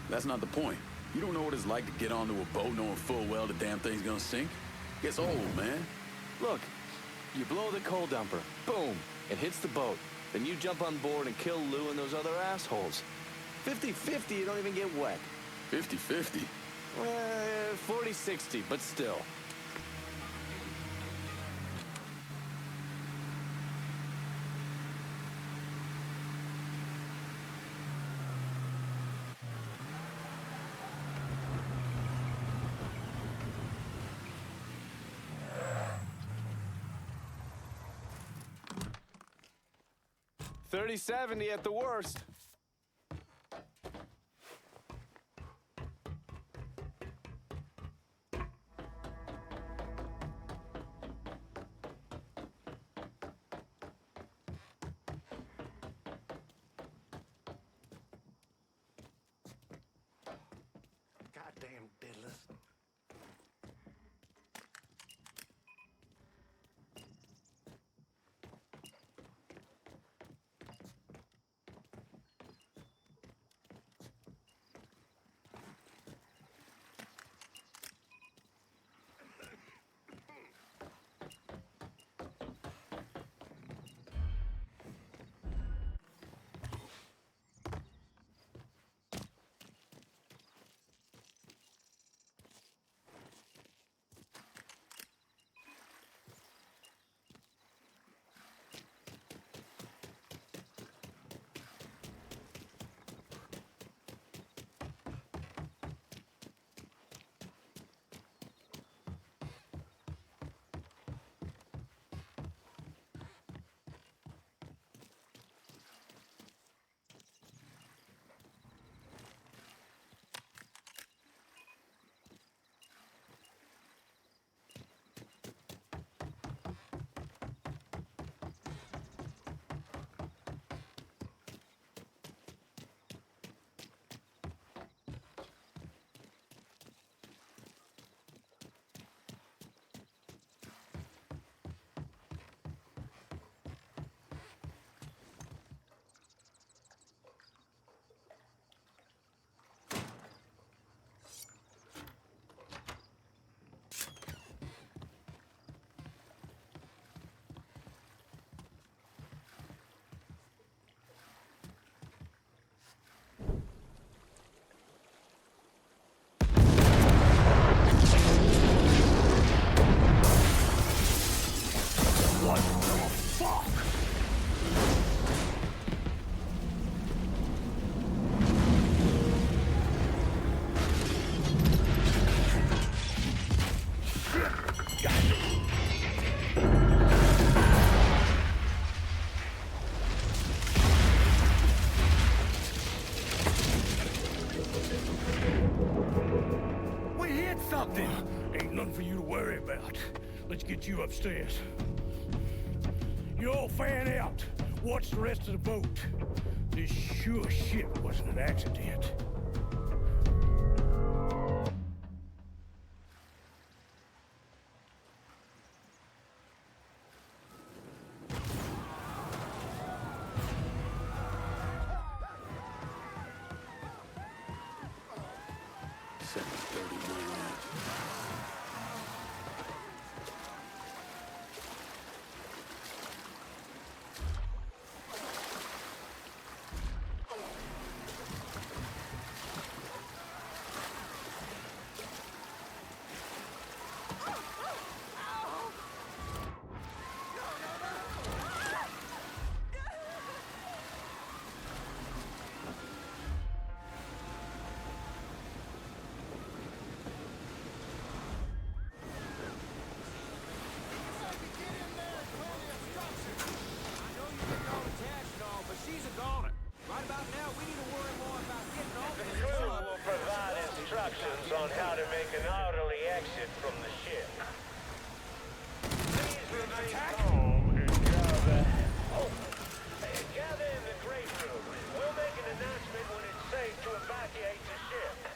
Speaker 1: That's not the point. You don't know what it's like to get onto a boat knowing full well the damn thing's gonna sink. Gets old, man.
Speaker 20: Look, you blow the coal dumper. Boom. It hits the boat. Then you jump on board and kill Lou and those other assholes. 50-50, you don't even get wet.
Speaker 1: 50-50?
Speaker 20: 40-60, but still. $30-70 at the worst.
Speaker 8: Goddamn diddlers.
Speaker 9: Let's get you upstairs. You all fan out. Watch the rest of the boat. This sure shit wasn't an accident.
Speaker 6: instructions on how to make an orderly exit from the ship. Please remain calm and gather. Gather in the great room. We'll make an announcement when it's safe to evacuate the ship.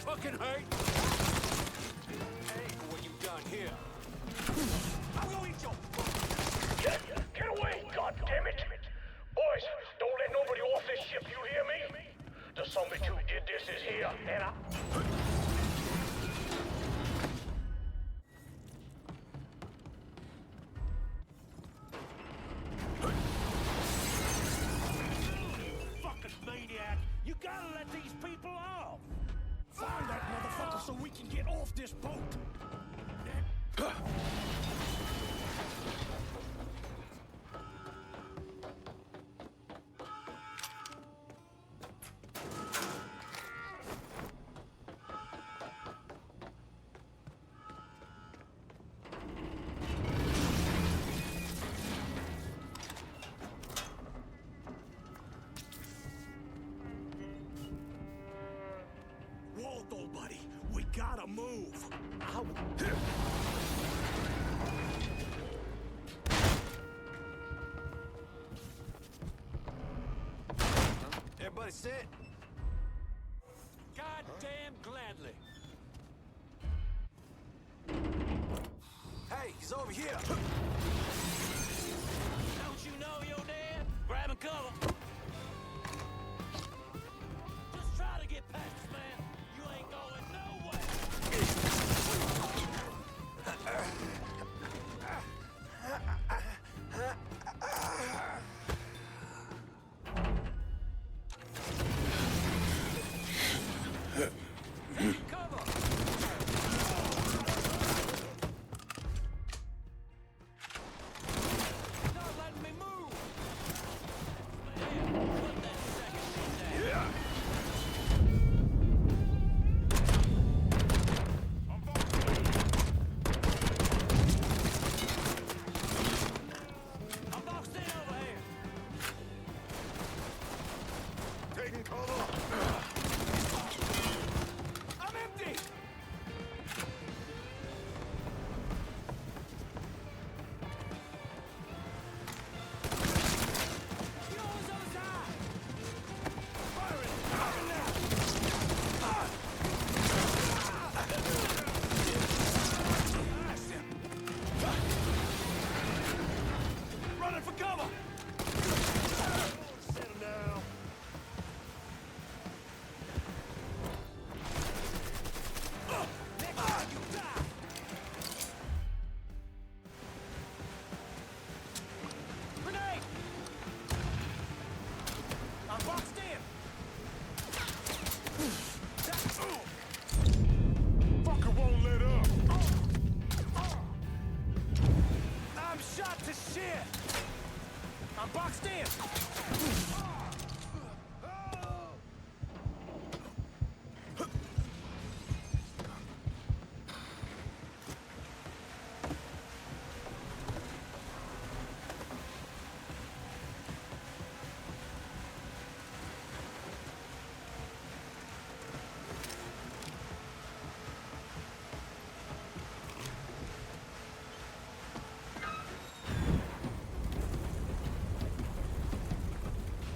Speaker 4: fucking hurt? Hey, what you done here? I'm gonna eat your...
Speaker 6: Get away, goddammit! Boys, don't let nobody off this ship, you hear me? The zombie who did this is here, and I...
Speaker 9: Fucking maniac! You gotta let these people off! Find that motherfucker so we can get off this boat! Waldo, buddy, we gotta move. Ow.
Speaker 8: Everybody sit.
Speaker 4: Goddamn gladly.
Speaker 8: Hey, he's over here.
Speaker 4: Don't you know you're dead? Grab and cover. Just try to get past this man. You ain't going nowhere.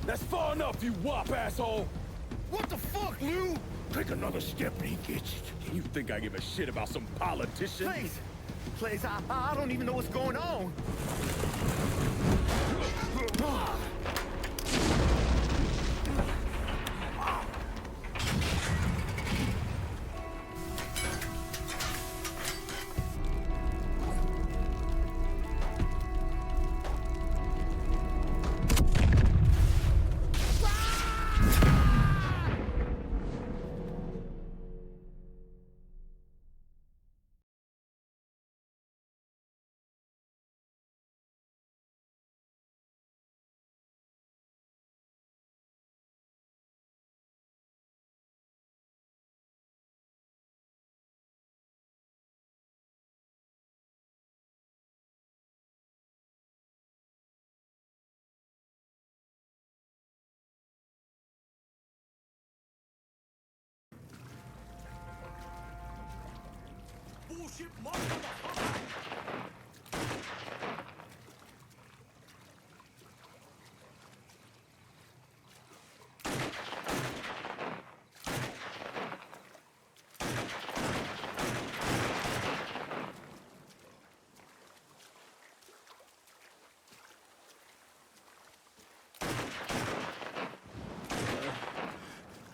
Speaker 9: That's far enough, you wop asshole! What the fuck, Lou? Take another step and he gets you.
Speaker 1: You think I give a shit about some politician?
Speaker 9: Please, I don't even know what's going on.
Speaker 4: Bullshit motherfucker!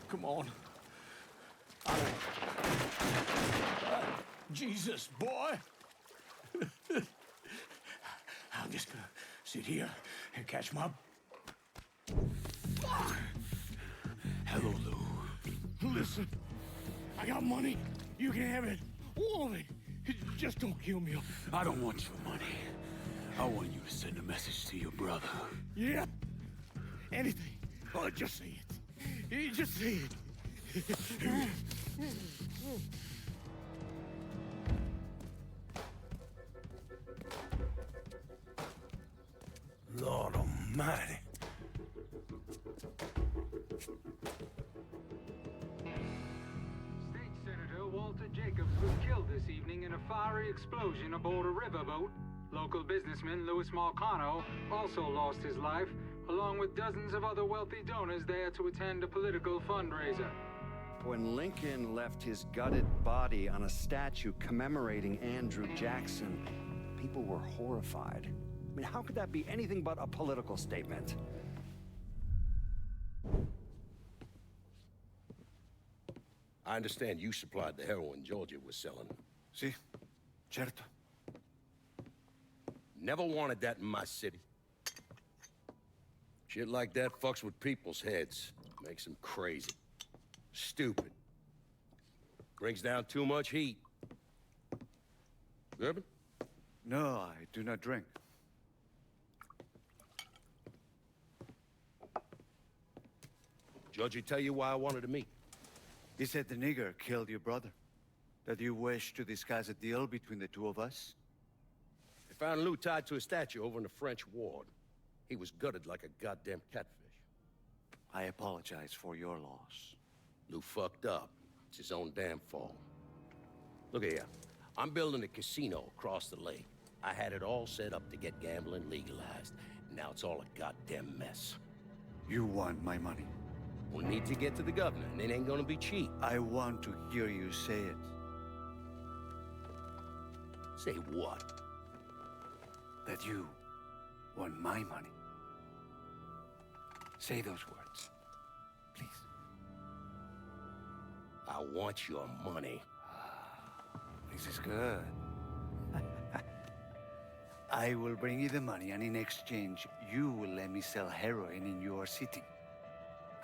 Speaker 9: Come on. Jesus, boy! I'm just gonna sit here and catch my... Fuck! Hello, Lou. Listen, I got money. You can have it. All of it. Just don't kill me.
Speaker 1: I don't want your money. I want you to send a message to your brother.
Speaker 9: Yeah? Anything. Oh, just say it. Just say it. Lord Almighty.
Speaker 10: State Senator Walter Jacobs was killed this evening in a fiery explosion aboard a riverboat Local businessman Louis Marcano also lost his life, along with dozens of other wealthy donors there to attend a political fundraiser.
Speaker 13: When Lincoln left his gutted body on a statue commemorating Andrew Jackson, people were horrified. I mean, how could that be anything but a political statement?
Speaker 16: I understand you supplied the heroin Georgia was selling.
Speaker 12: Si, certo.
Speaker 16: Never wanted that in my city. Shit like that fucks with people's heads. Makes them crazy. Stupid. Brings down too much heat. Urban?
Speaker 12: No, I do not drink.
Speaker 16: Georgie tell you why I wanted to meet?
Speaker 12: He said the nigger killed your brother. That you wish to disguise a deal between the two of us?
Speaker 16: They found Lou tied to a statue over in the French ward. He was gutted like a goddamn catfish.
Speaker 12: I apologize for your loss.
Speaker 16: Lou fucked up. It's his own damn fault. Look here. I'm building a casino across the lake. I had it all set up to get gambling legalized. Now it's all a goddamn mess.
Speaker 12: You want my money.
Speaker 16: We'll need to get to the governor, and it ain't gonna be cheap.
Speaker 12: I want to hear you say it.
Speaker 16: Say what?
Speaker 12: That you want my money. Say those words, please.
Speaker 16: I want your money.
Speaker 12: This is good. I will bring you the money, and in exchange, you will let me sell heroin in your city.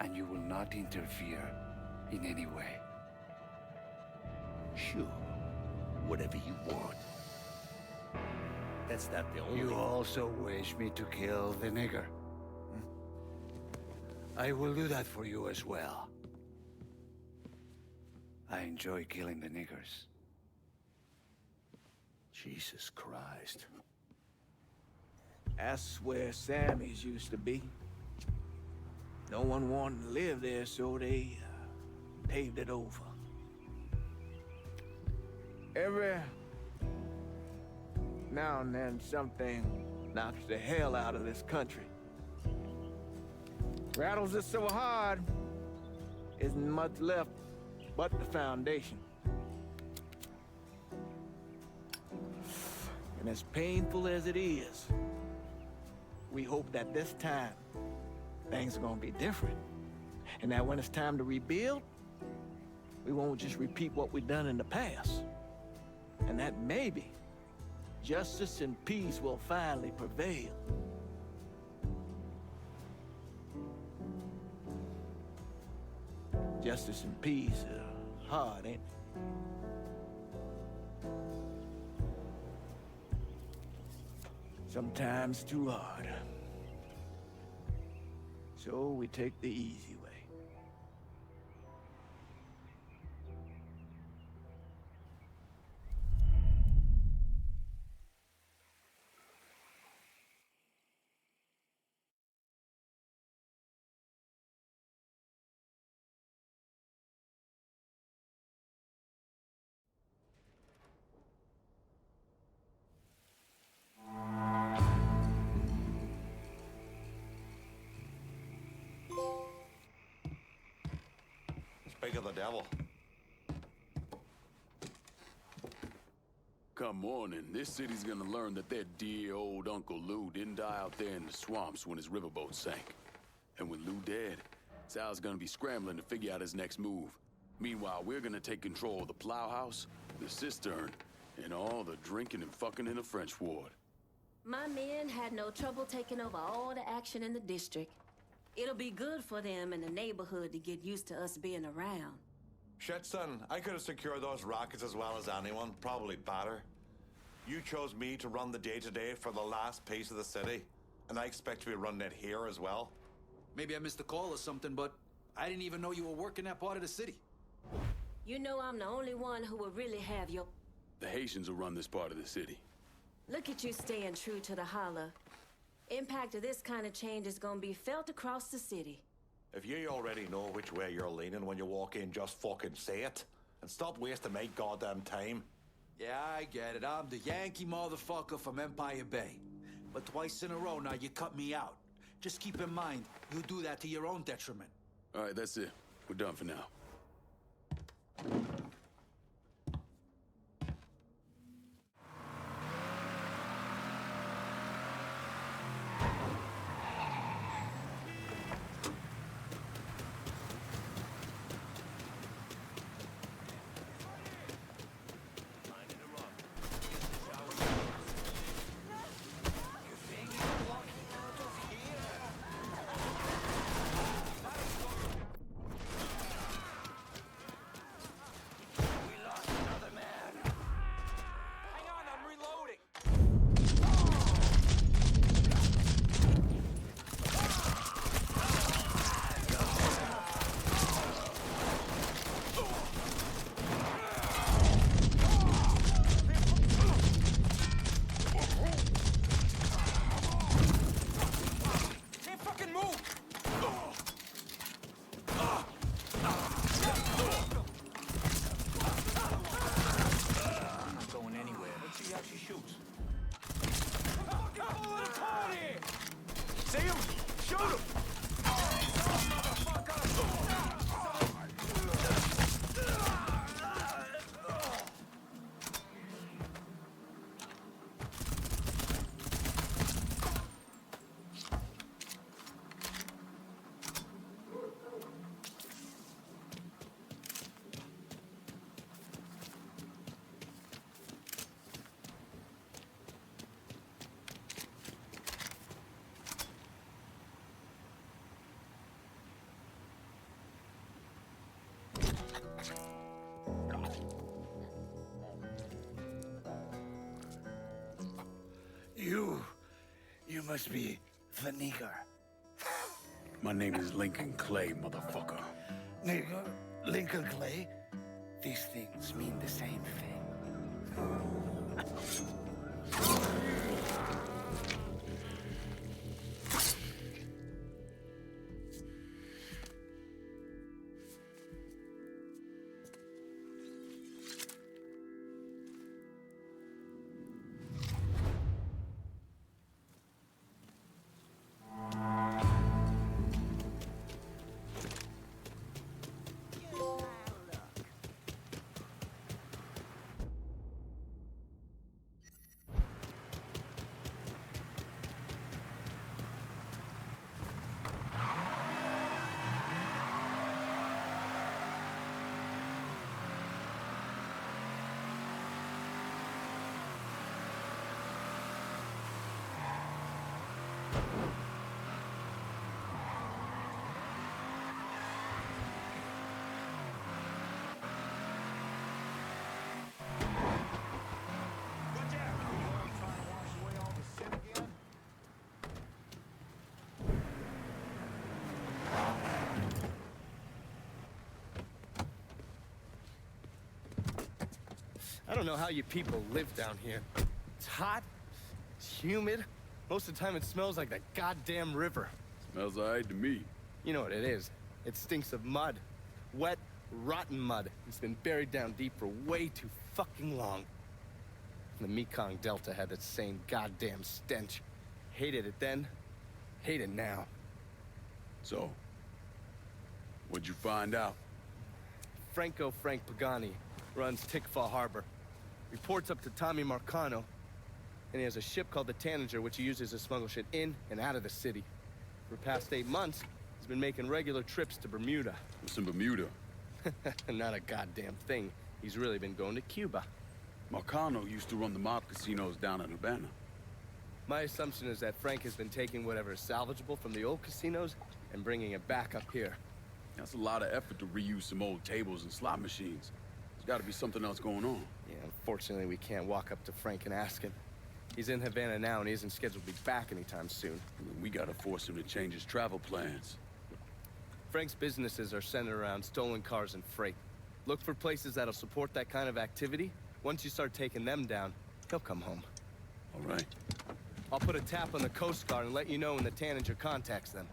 Speaker 12: And you will not interfere in any way.
Speaker 16: Sure. Whatever you want. That's not the only...
Speaker 12: You also wish me to kill the nigger. I will do that for you as well. I enjoy killing the niggers.
Speaker 16: Jesus Christ.
Speaker 25: That's where Sammy's used to be. No one wanted to live there, so they paved it over. Every now and then, something knocks the hell out of this country. Rattles it so hard, isn't much left but the foundation. And as painful as it is, we hope that this time, things are gonna be different. And that when it's time to rebuild, we won't just repeat what we've done in the past. And that maybe justice and peace will finally prevail. Justice and peace are hard, ain't it? Sometimes too hard. So we take the easy way.
Speaker 3: Speak of the devil.
Speaker 1: Come morning, this city's gonna learn that their dear old Uncle Lou didn't die out there in the swamps when his riverboat sank. And with Lou dead, Sal's gonna be scrambling to figure out his next move. Meanwhile, we're gonna take control of the plowhouse, the cistern, and all the drinking and fucking in the French ward.
Speaker 7: My men had no trouble taking over all the action in the district. It'll be good for them in the neighborhood to get used to us being around.
Speaker 3: Shit, son, I could have secured those rackets as well as anyone, probably better. You chose me to run the day-to-day for the last piece of the city, and I expect to be running it here as well.
Speaker 12: Maybe I missed a call or something, but I didn't even know you were working that part of the city.
Speaker 7: You know I'm the only one who will really have your...
Speaker 1: The Haitians will run this part of the city.
Speaker 7: Look at you staying true to the holler. Impact of this kind of change is gonna be felt across the city.
Speaker 3: If you already know which way you're leaning when you walk in, just fucking say it. And stop wasting my goddamn time.
Speaker 2: Yeah, I get it. I'm the Yankee motherfucker from Empire Bay. But twice in a row now you cut me out. Just keep in mind, you do that to your own detriment.
Speaker 1: All right, that's it. We're done for now.
Speaker 12: You must be the nigger.
Speaker 1: My name is Lincoln Clay, motherfucker.
Speaker 12: Nigger? Lincoln Clay? These things mean the same thing.
Speaker 5: I don't know how you people live down here. It's hot, it's humid. Most of the time it smells like that goddamn river.
Speaker 1: Smells all right to me.
Speaker 5: You know what it is. It stinks of mud. Wet, rotten mud. It's been buried down deep for way too fucking long. The Mekong Delta had that same goddamn stench. Hated it then, hate it now.
Speaker 1: So, what'd you find out?
Speaker 5: Frank Pagani runs Tikfa Harbor. Reports up to Tommy Marcano, and he has a ship called the Tanager, which he uses to smuggle shit in and out of the city. For the past 8 months, he's been making regular trips to Bermuda.
Speaker 1: What's in Bermuda?
Speaker 5: Not a goddamn thing. He's really been going to Cuba.
Speaker 1: Marcano used to run the mob casinos down in Havana.
Speaker 5: My assumption is that Frank has been taking whatever is salvageable from the old casinos and bringing it back up here.
Speaker 1: That's a lot of effort to reuse some old tables and slot machines. There's got to be something else going on.
Speaker 5: Yeah, unfortunately, we can't walk up to Frank and ask him. He's in Havana now, and he isn't scheduled to be back anytime soon.
Speaker 1: We gotta force him to change his travel plans.
Speaker 5: Frank's businesses are centered around stolen cars and freight. Look for places that'll support that kind of activity. Once you start taking them down, he'll come home.
Speaker 1: All right.
Speaker 5: I'll put a tap on the Coast Guard and let you know when the Tanager contacts them.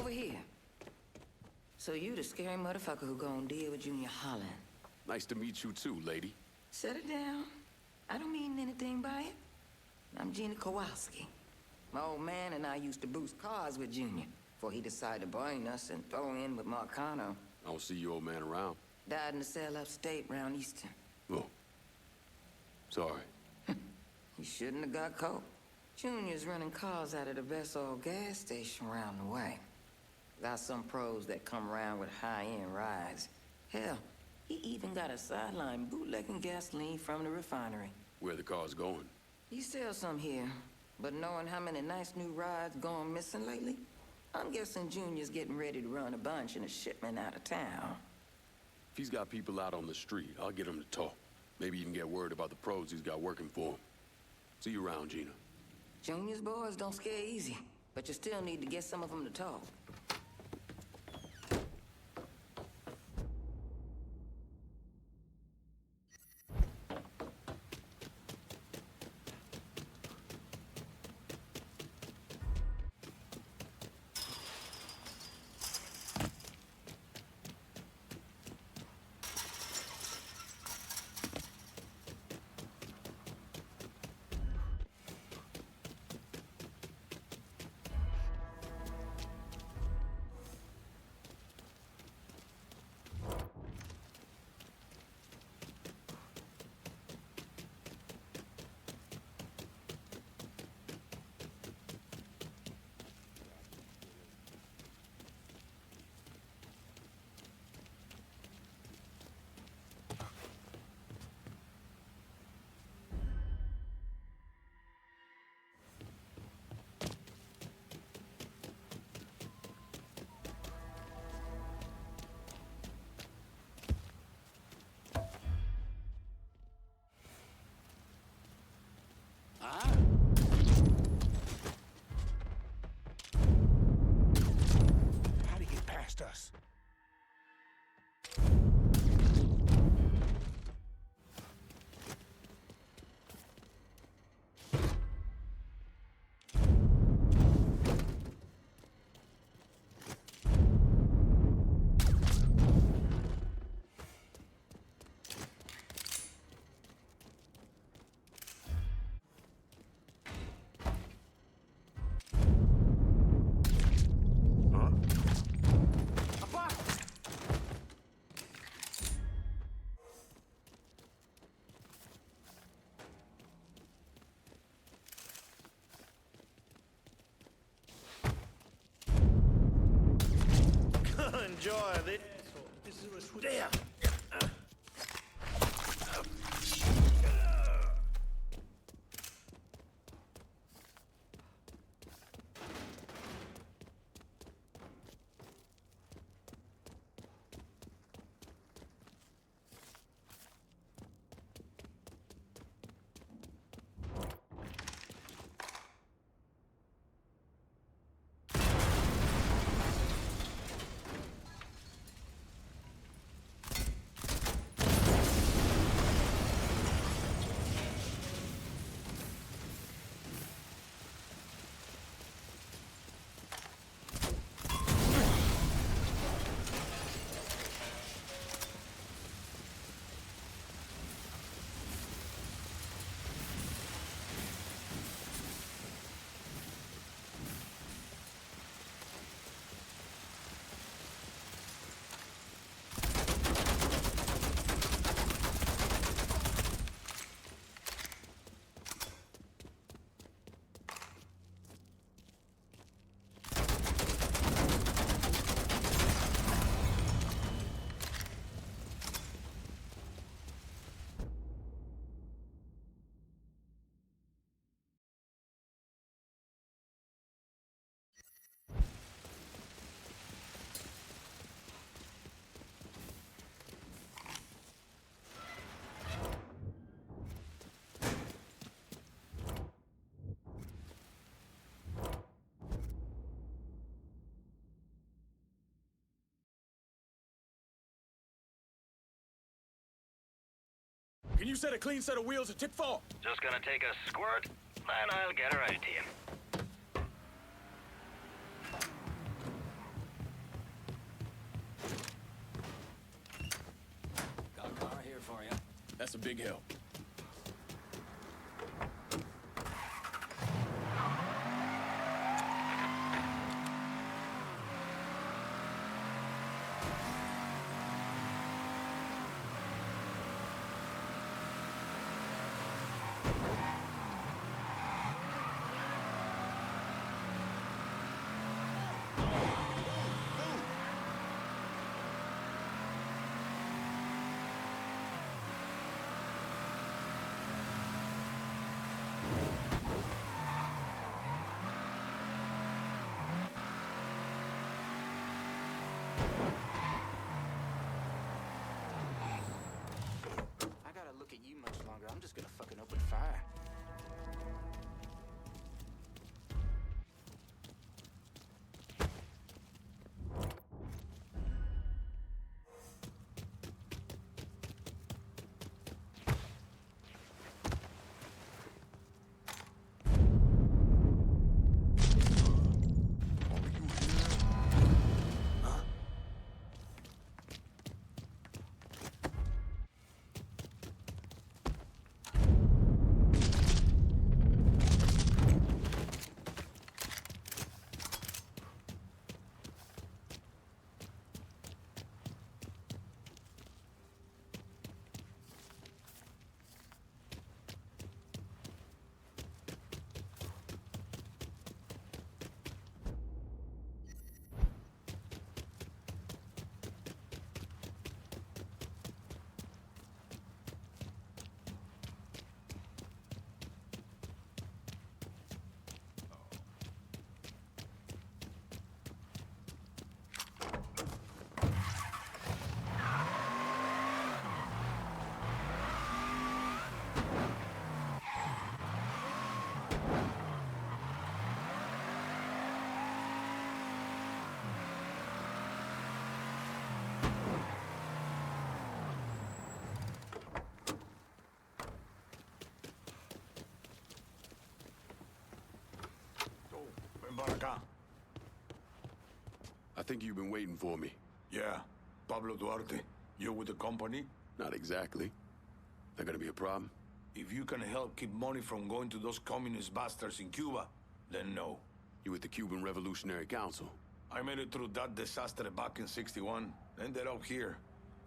Speaker 15: over here. So you the scary motherfucker who gonna deal with Junior Holland.
Speaker 1: Nice to meet you too, lady.
Speaker 15: Set it down. I don't mean anything by it. I'm Gina Kowalski. My old man and I used to boost cars with Junior before he decided to brain us and throw in with Marcano.
Speaker 1: I don't see your old man around.
Speaker 15: Died in the cell upstate round Easton.
Speaker 1: Oh. Sorry.
Speaker 15: He shouldn't have got caught. Junior's running cars out of the best old gas station round the way. Got some pros that come around with high-end rides. Hell, he even got a sideline bootlegging gasoline from the refinery.
Speaker 1: Where the car's going?
Speaker 15: He sells some here, but knowing how many nice new rides gone missing lately, I'm guessing Junior's getting ready to run a bunch in a shipment out of town.
Speaker 1: If he's got people out on the street, I'll get him to talk. Maybe even get word about the pros he's got working for him. See you around, Gina.
Speaker 15: Junior's boys don't scare easy, but you still need to get some of them to talk.
Speaker 4: How'd he get past us?
Speaker 6: Enjoy it. There.
Speaker 1: Can you set a clean set of wheels at tip 4?
Speaker 17: Just gonna take a squirt, then I'll get her out to you.
Speaker 1: That's a big help.
Speaker 18: I'm just gonna fucking open fire.
Speaker 1: I think you've been waiting for me.
Speaker 4: Yeah. Pablo Duarte, you with the company?
Speaker 1: Not exactly. That gonna be a problem?
Speaker 4: If you can help keep money from going to those communist bastards in Cuba, then no.
Speaker 1: You with the Cuban Revolutionary Council?
Speaker 4: I made it through that disaster back in '61. Ended up here.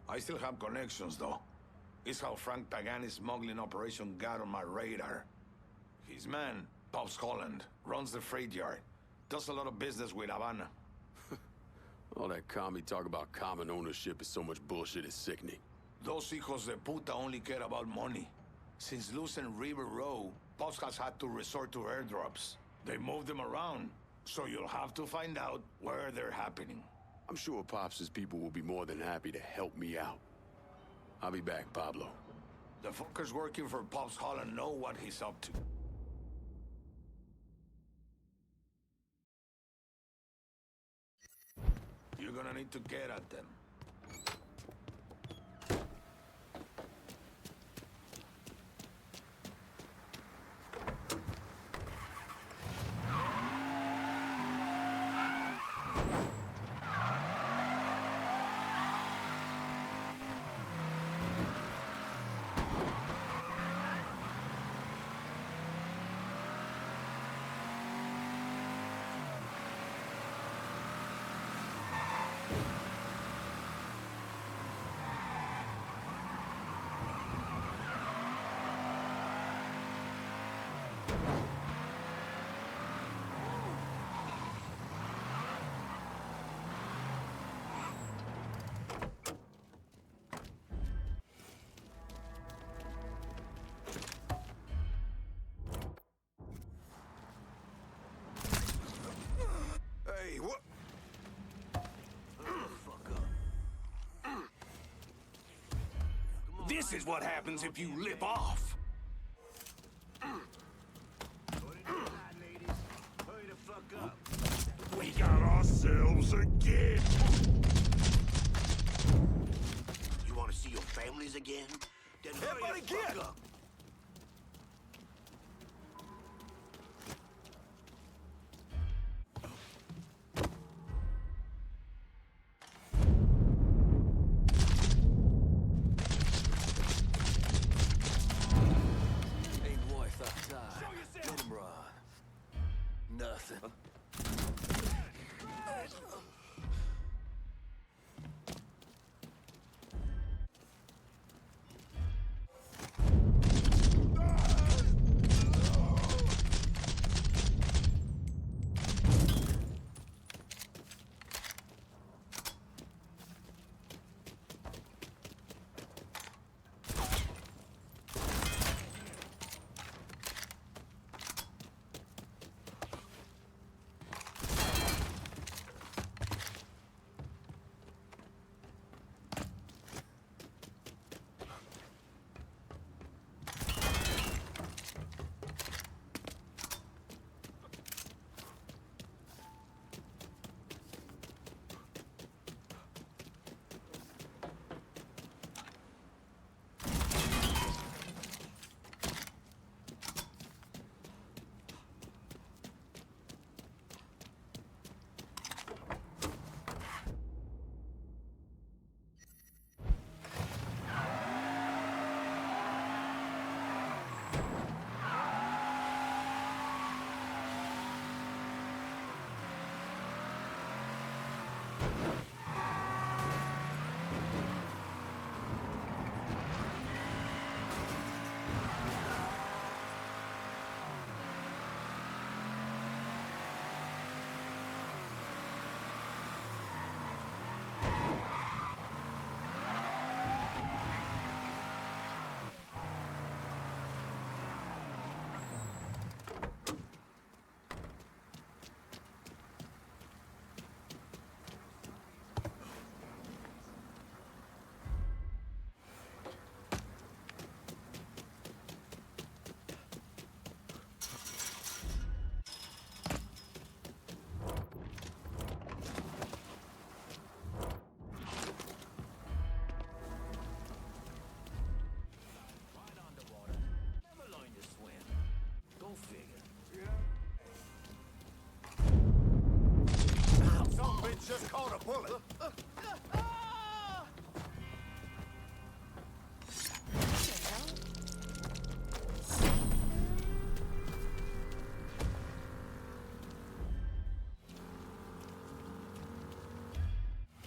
Speaker 4: I still have connections, though. It's how Frank Pagani's smuggling operation got on my radar. His man, Pops Holland, runs the freight yard. Does a lot of business with Havana.
Speaker 1: All that commie talk about common ownership is so much bullshit, it's sickening.
Speaker 4: Those hijos de puta only care about money. Since losing Riverboat, Pops has had to resort to airdrops. They move them around, so you'll have to find out where they're happening.
Speaker 1: I'm sure Pops' people will be more than happy to help me out. I'll be back, Pablo.
Speaker 4: The fuckers working for Pops Holland know what he's up to. You're gonna need to get at them.
Speaker 8: Hey, what?
Speaker 4: This is what happens if you lip off. We got ourselves a kid.
Speaker 8: You want to see your families again? Then hurry the fuck up. nothing.
Speaker 4: Just caught a bullet.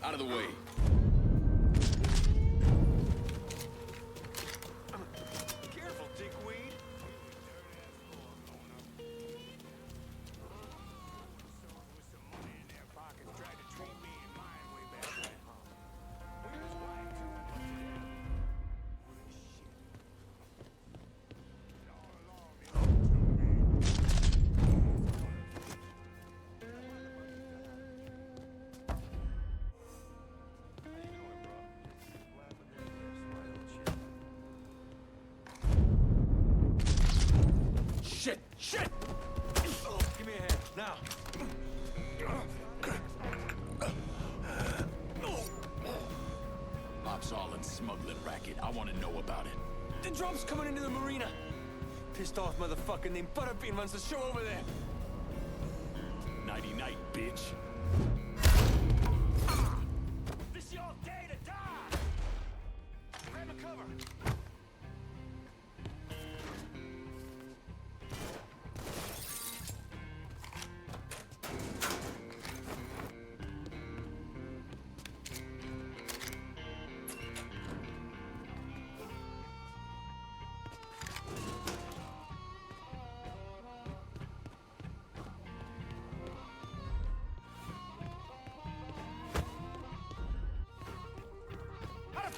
Speaker 1: Out of the way.
Speaker 4: Careful, dickweed.
Speaker 1: Shit! Shit!
Speaker 4: Give me a hand, now.
Speaker 1: Ops all in smuggling racket. I want to know about it.
Speaker 8: The drum's coming into the marina. Pissed off motherfucker named Butterbean runs the show over there.
Speaker 1: Nighty-night, bitch.
Speaker 8: This your day to die! Grab a cover.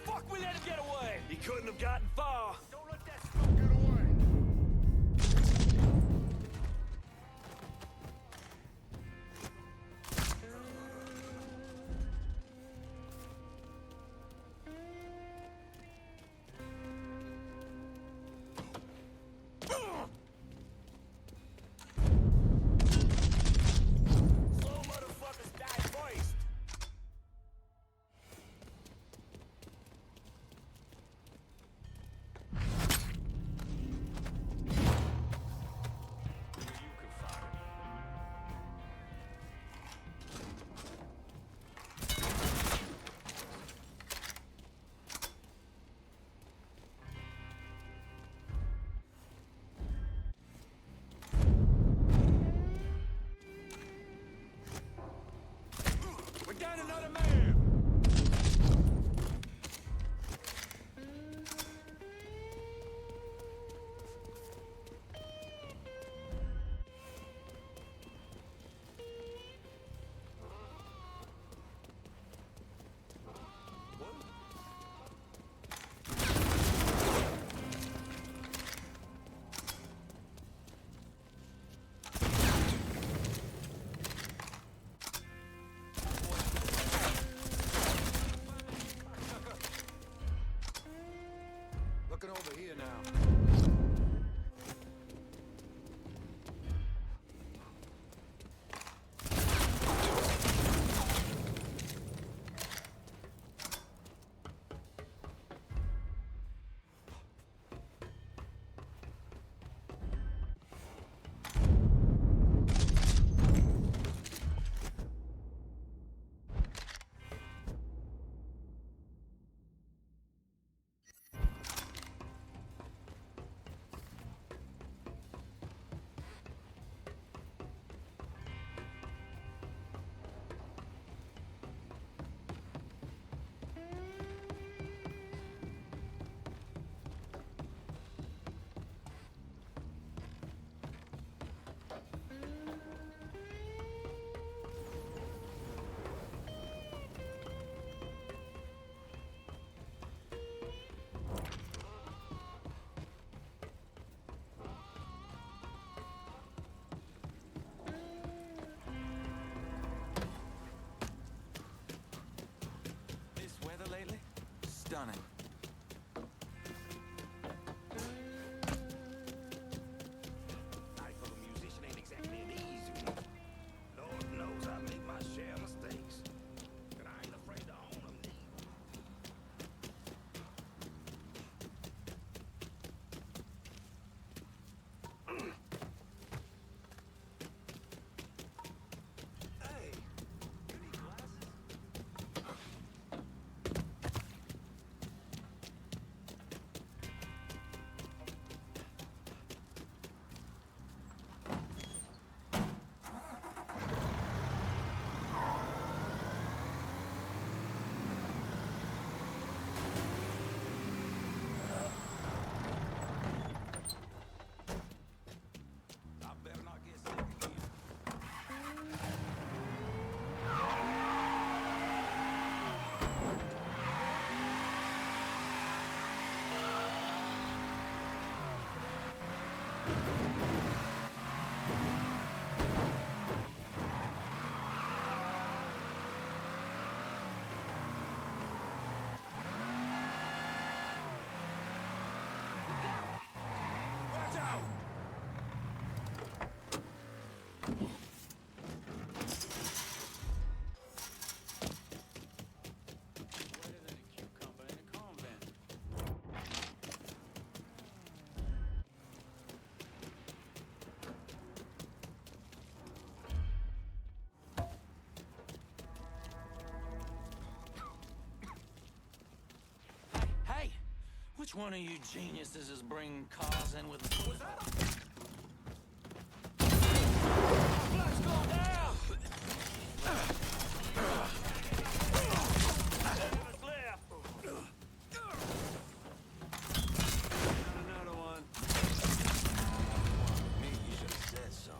Speaker 8: Fuck, we let him get away! He couldn't have gotten far. Don't let that smoke get away! Slow motherfuckers die first!
Speaker 11: Which one of you geniuses is bringing cars in with... Was that Let's go down! Another one. Me, you should have said so.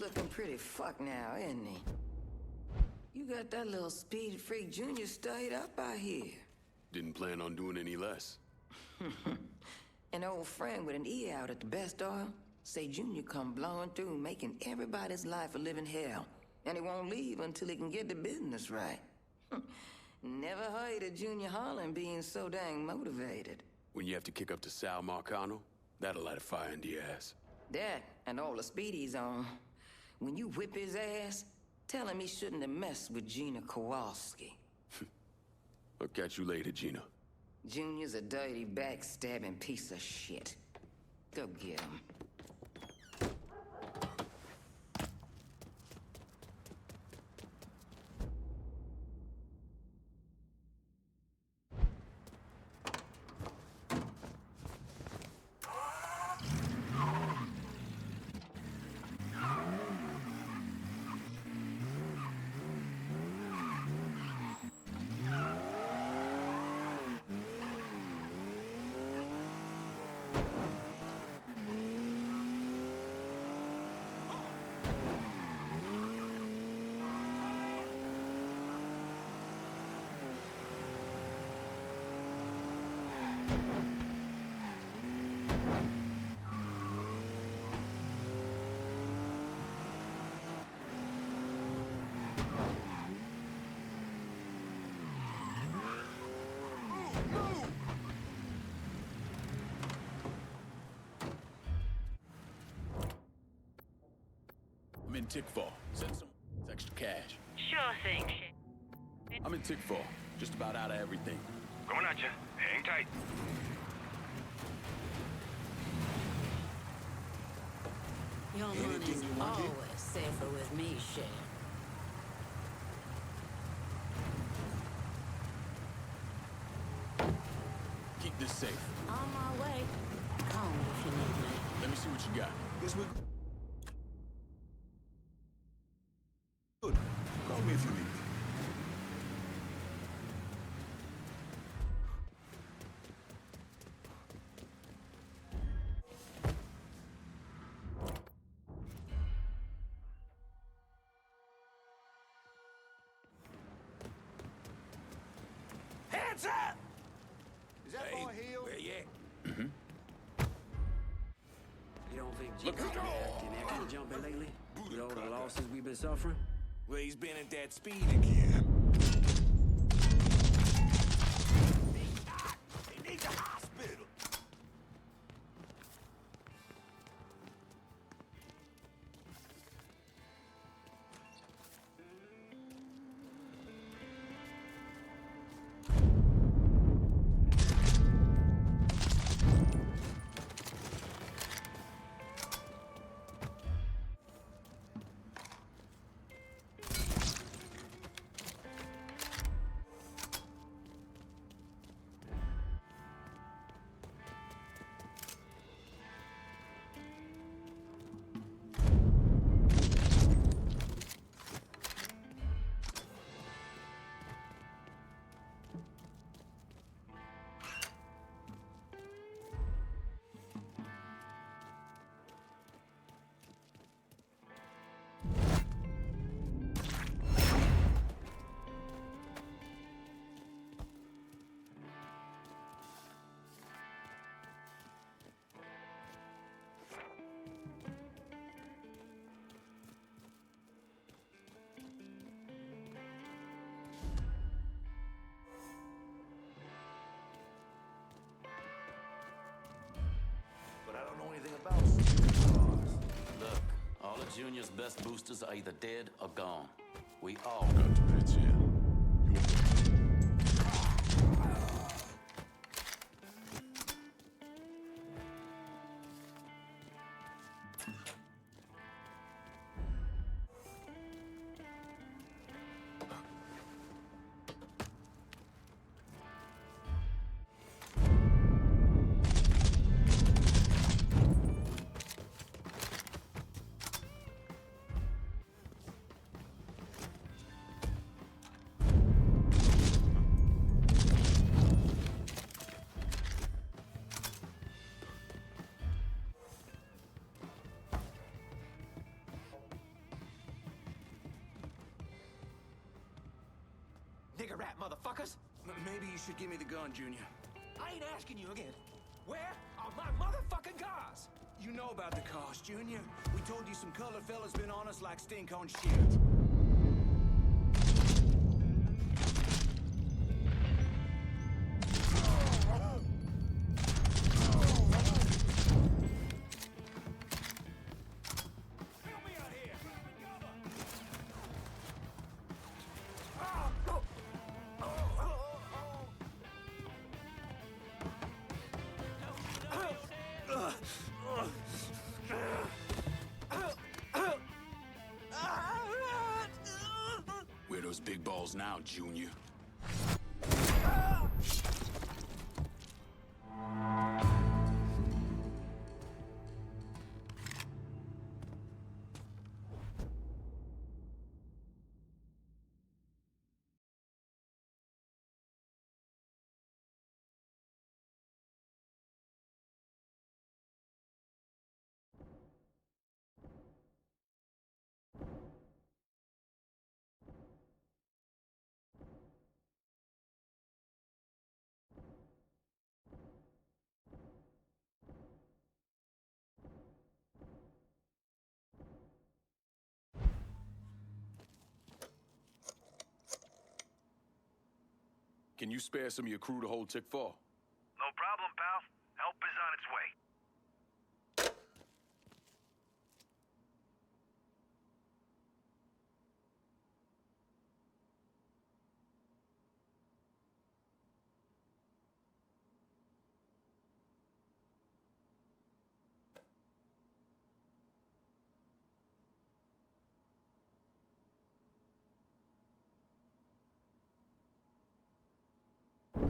Speaker 15: looking pretty fucked now, isn't he? You got that little speed freak Junior stayed up out here.
Speaker 1: Didn't plan on doing any less.
Speaker 15: An old friend with an E out at the best oil say Junior come blowing through, making everybody's life a living hell. And he won't leave until he can get the business right. Never heard of Junior Holland being so dang motivated.
Speaker 1: When you have to kick up to Sal Marcano, that'll light a fire into your ass.
Speaker 15: That and all the speed he's on. When you whip his ass, tell him he shouldn't have messed with Gina Kowalski.
Speaker 1: I'll catch you later, Gina.
Speaker 15: Junior's a dirty, backstabbing piece of shit. Go get him.
Speaker 1: I'm in Tickfall. Send some extra cash.
Speaker 14: Sure thing,
Speaker 1: I'm in Tickfall. Just about out of everything.
Speaker 17: Going at you. Hang tight.
Speaker 7: Your money's always safer with me, Chef.
Speaker 1: Keep this safe.
Speaker 7: On my way. Call me if you need me.
Speaker 1: Let me see what you got.
Speaker 4: Guess we... Good. Call me if you need.
Speaker 8: Hands up!
Speaker 2: Is that boy healed?
Speaker 8: Where you at?
Speaker 1: Mm-hmm.
Speaker 21: You don't think
Speaker 1: Look
Speaker 21: Jim's been acting extra jumpy lately? With all the losses we've been suffering?
Speaker 8: Well, he's been at that speed again. He needs a hospital. But I don't know anything about supercars.
Speaker 11: Look, all of Junior's best boosters are either dead or gone. We all
Speaker 1: got to pitch here.
Speaker 18: digger rat motherfuckers.
Speaker 21: Maybe you should give me the gun, Junior.
Speaker 18: I ain't asking you again. Where are my motherfucking cars?
Speaker 21: You know about the cars, Junior. We told you some colored fellas been on us like stink on shit.
Speaker 4: Where those big balls now, Junior?
Speaker 1: Can you spare some of your crew to hold Tick 4?
Speaker 17: No problem, pal. Help is on its way.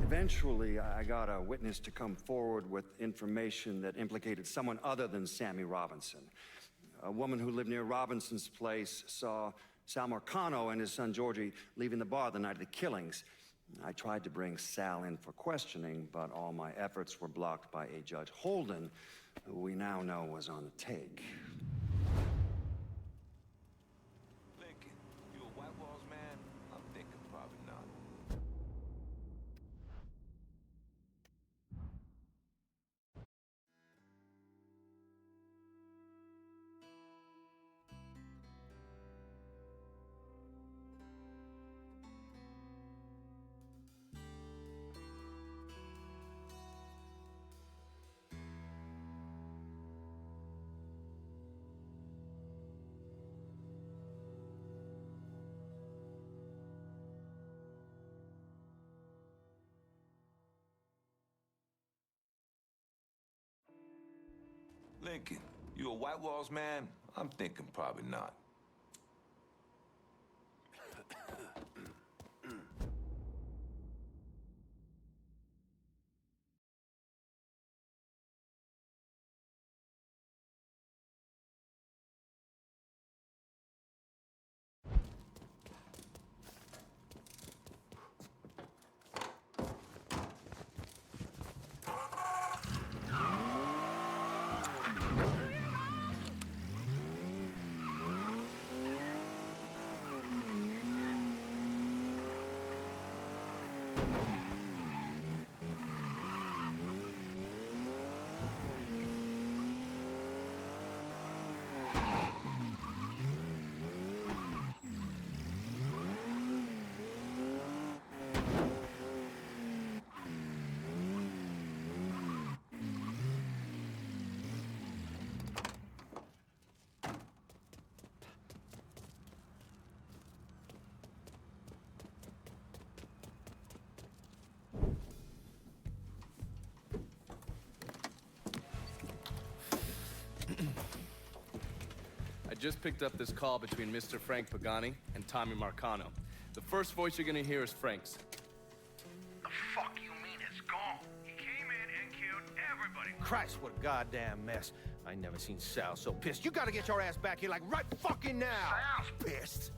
Speaker 13: Eventually, I got a witness to come forward with information that implicated someone other than Sammy Robinson. A woman who lived near Robinson's place saw Sal Marcano and his son Georgie leaving the bar the night of the killings. I tried to bring Sal in for questioning, but all my efforts were blocked by a Judge Holden, who we now know was on the take.
Speaker 8: Lincoln, you a White Walls man? I'm thinking probably not. Lincoln, you a White Walls man? I'm thinking probably not.
Speaker 5: I just picked up this call between Mr. Frank Pagani and Tommy Marcano. The first voice you're gonna hear is Frank's.
Speaker 17: The fuck you mean it's gone? He came in and killed everybody.
Speaker 21: Christ, what a goddamn mess. I never seen Sal so pissed. You gotta get your ass back here like right fucking now.
Speaker 14: Sal's pissed?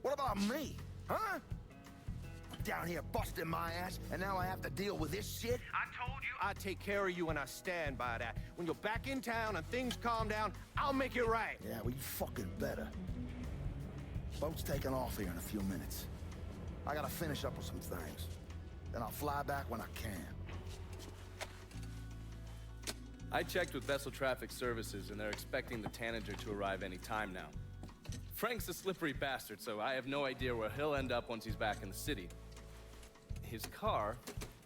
Speaker 14: What about me? Huh? I'm down here busting my ass, and now I have to deal with this shit?
Speaker 21: I told you I'd take care of you, and I stand by that. When you're back in town and things calm down, I'll make it right.
Speaker 14: Yeah, well, you fucking better. Boat's taking off here in a few minutes. I gotta finish up with some things. Then I'll fly back when I can.
Speaker 5: I checked with Vessel Traffic Services, and they're expecting the Tanager to arrive any time now. Frank's a slippery bastard, so I have no idea where he'll end up once he's back in the city. His car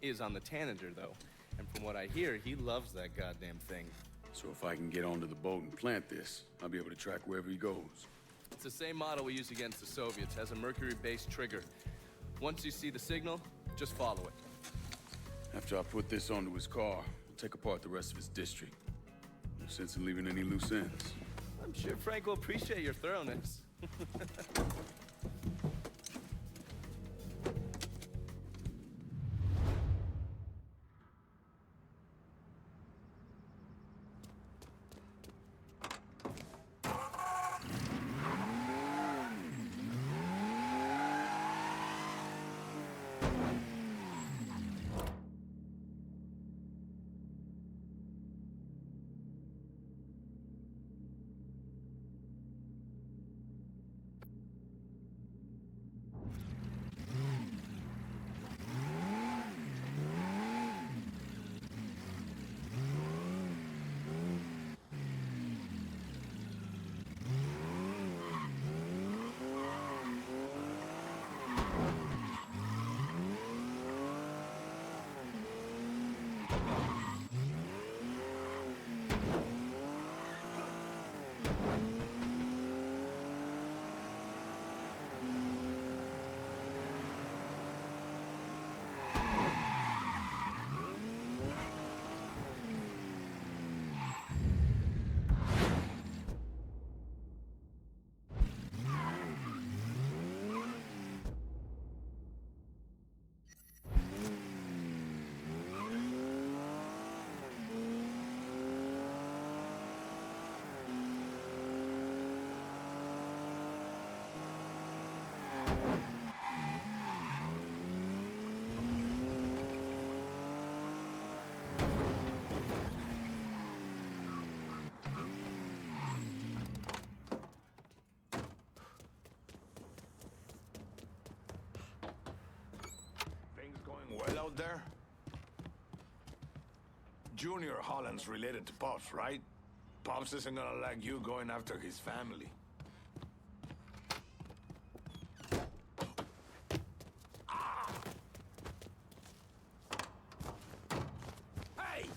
Speaker 5: is on the Tanager, though, and from what I hear, he loves that goddamn thing.
Speaker 1: So if I can get onto the boat and plant this, I'll be able to track wherever he goes.
Speaker 5: It's the same model we used against the Soviets. Has a mercury-based trigger. Once you see the signal, just follow it.
Speaker 1: After I put this onto his car, we'll take apart the rest of his district. No sense in leaving any loose ends.
Speaker 5: I'm sure Frank will appreciate your thoroughness.
Speaker 4: Well out there? Junior Holland's related to Pops, right? Pops isn't gonna like you going after his family. Hey!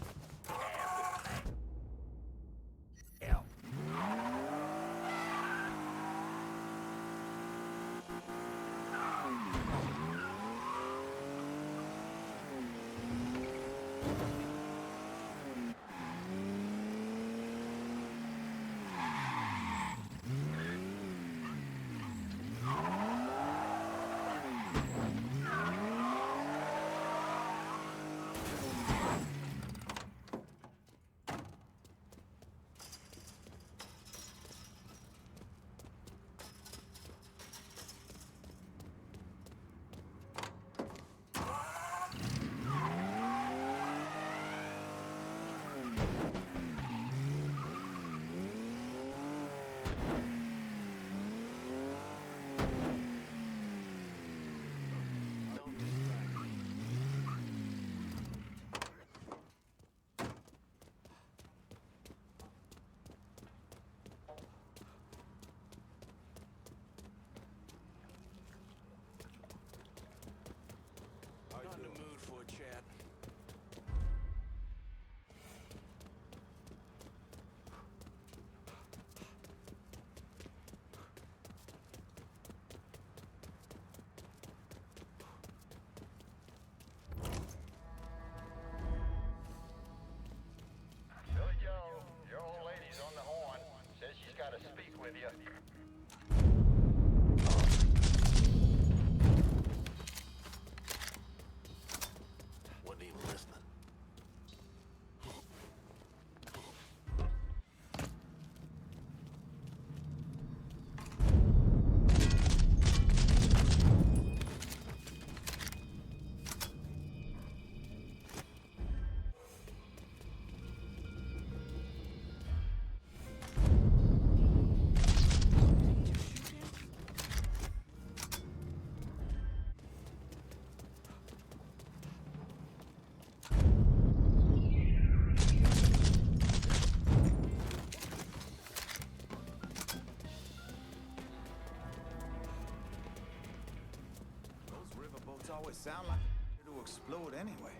Speaker 2: it sound like it'll explode anyway.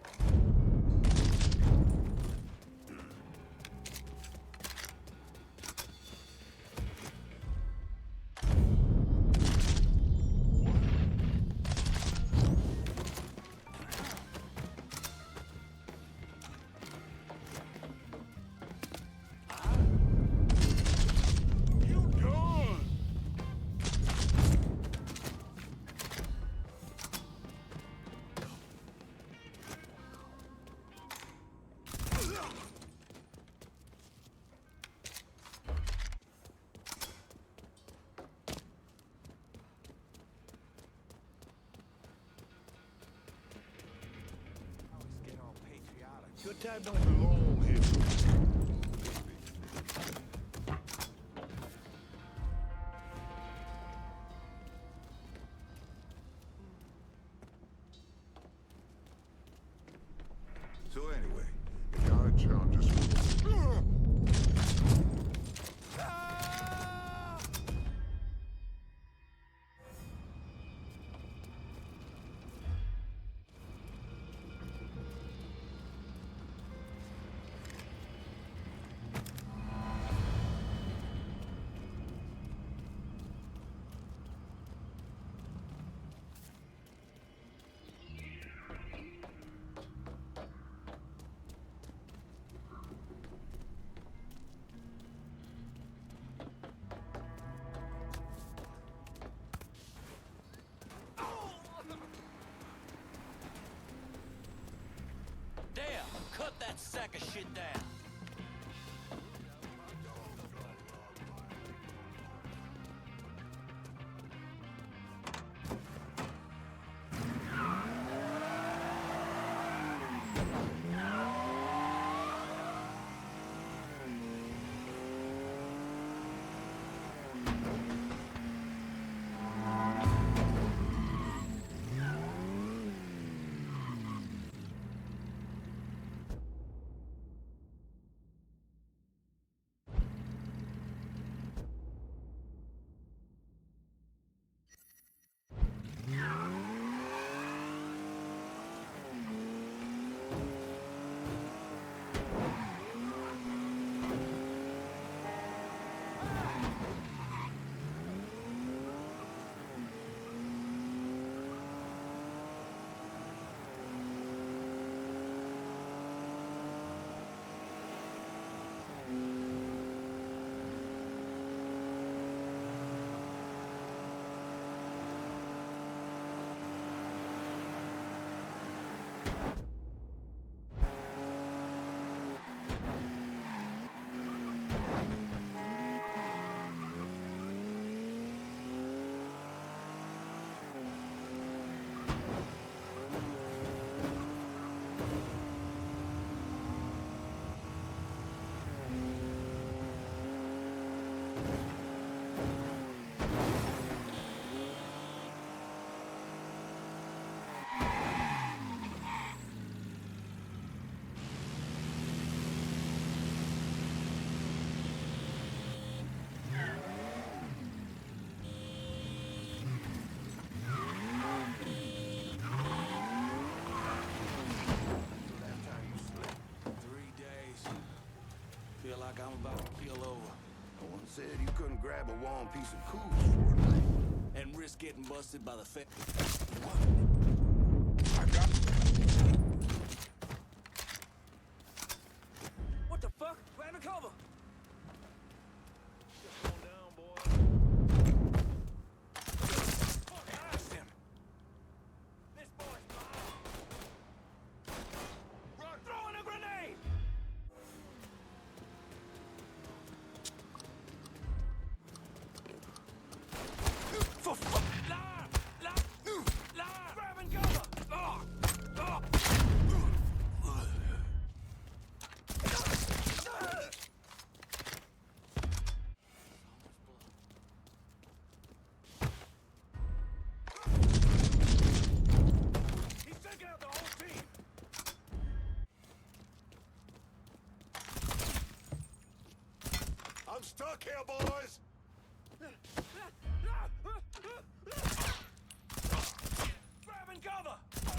Speaker 14: Your type don't belong here. So anyway, if y'all in town, just...
Speaker 11: Cut that sack of shit down.
Speaker 2: Like I'm about to keel over.
Speaker 14: No one said you couldn't grab a warm piece of coos for a night.
Speaker 2: And risk getting busted by the
Speaker 18: What the fuck? Grab a cover!
Speaker 14: I'm stuck here, boys!
Speaker 18: Grab and cover!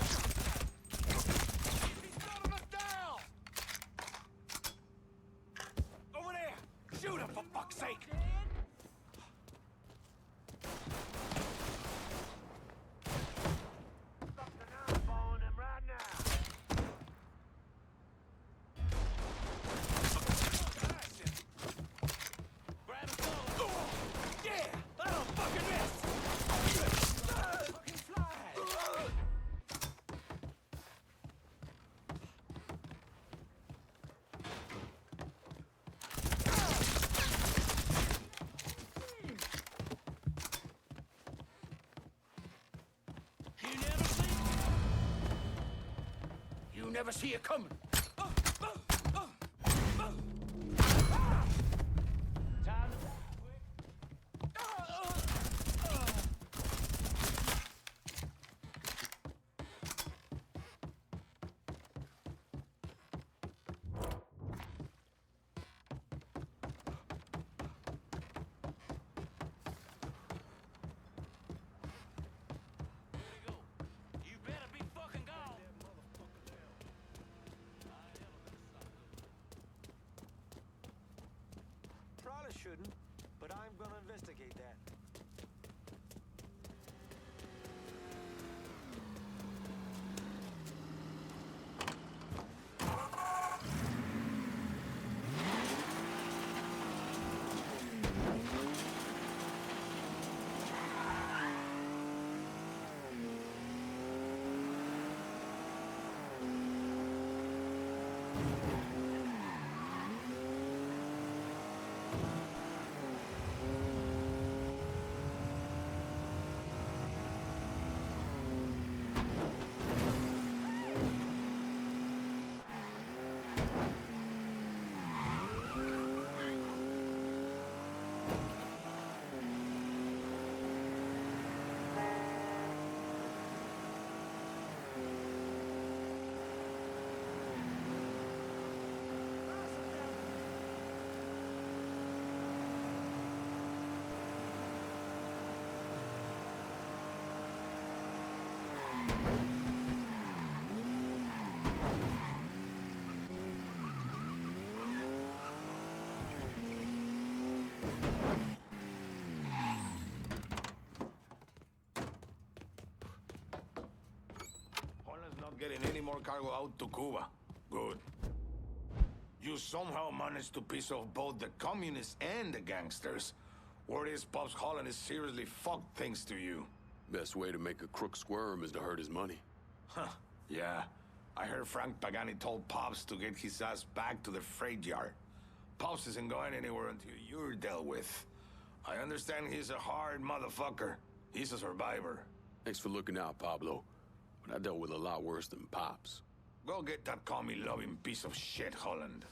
Speaker 21: never see it coming.
Speaker 18: Probably shouldn't, but I'm gonna investigate that.
Speaker 4: Getting any more cargo out to Cuba. Good. You somehow managed to piss off both the communists and the gangsters. Word is Pops Holland is seriously fucked thanks to you.
Speaker 1: Best way to make a crook squirm is to hurt his money.
Speaker 4: Huh. Yeah. I heard Frank Pagani told Pops to get his ass back to the freight yard. Pops isn't going anywhere until you're dealt with. I understand he's a hard motherfucker. He's a survivor.
Speaker 1: Thanks for looking out, Pablo. But I dealt with a lot worse than Pops.
Speaker 4: Go get that commie-loving piece of shit, Holland.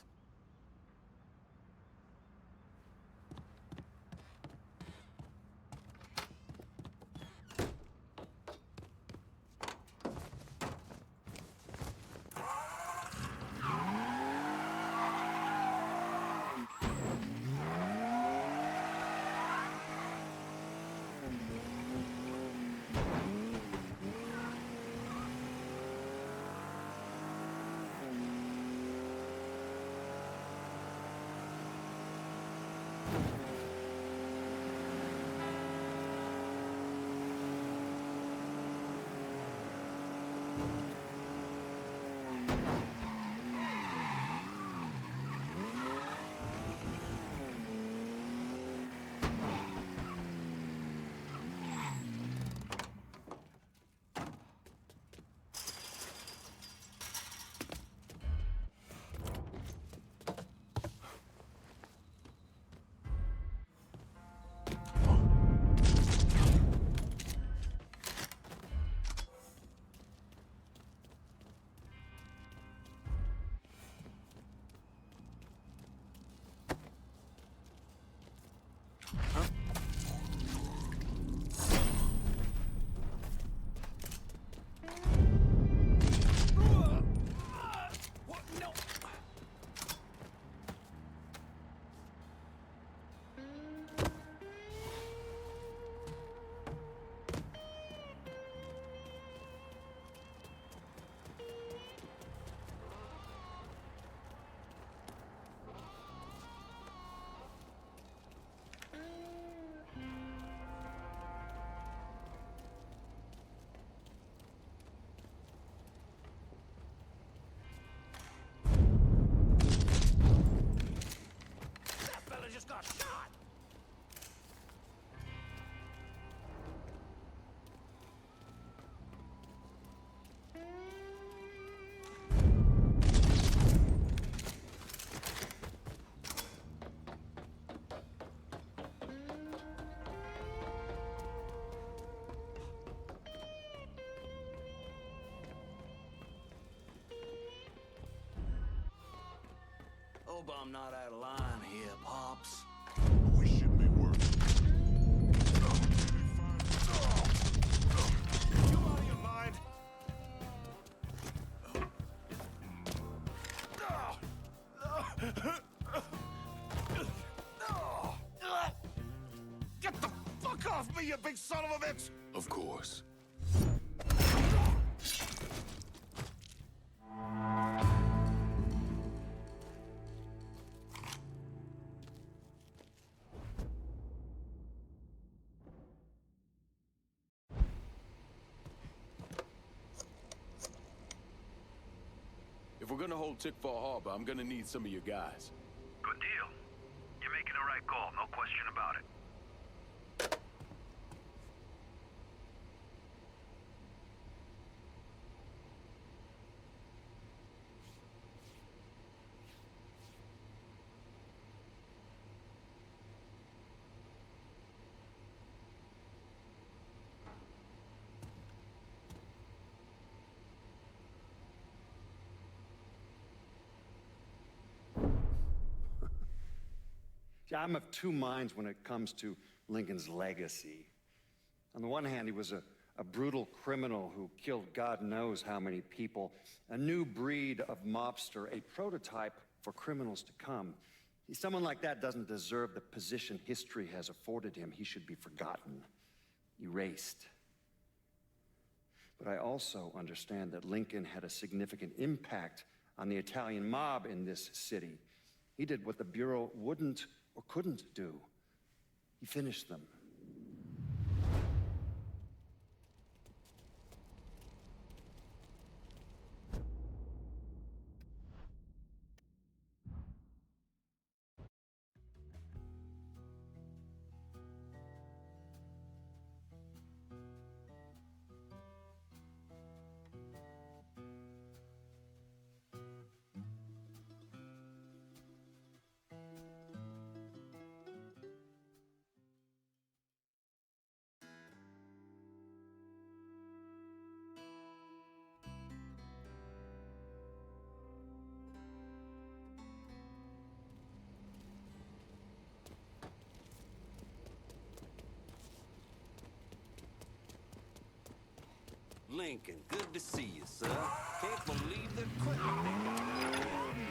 Speaker 8: hope I'm not out of line here, Pops.
Speaker 4: We shouldn't be worried. You out of your mind? Get the fuck off me, you big son of a bitch!
Speaker 1: Of course. If we're gonna hold Tickfall Harbor, I'm gonna need some of your guys.
Speaker 17: Good deal. You're making the right call, no question about it.
Speaker 13: Yeah, I'm of two minds when it comes to Lincoln's legacy. On the one hand, he was a brutal criminal who killed God knows how many people, a new breed of mobster, a prototype for criminals to come. Someone like that doesn't deserve the position history has afforded him. He should be forgotten, erased. But I also understand that Lincoln had a significant impact on the Italian mob in this city. He did what the Bureau wouldn't or couldn't do. He finished them.
Speaker 8: Lincoln, good to see you, sir. Can't believe the equipment they got out here.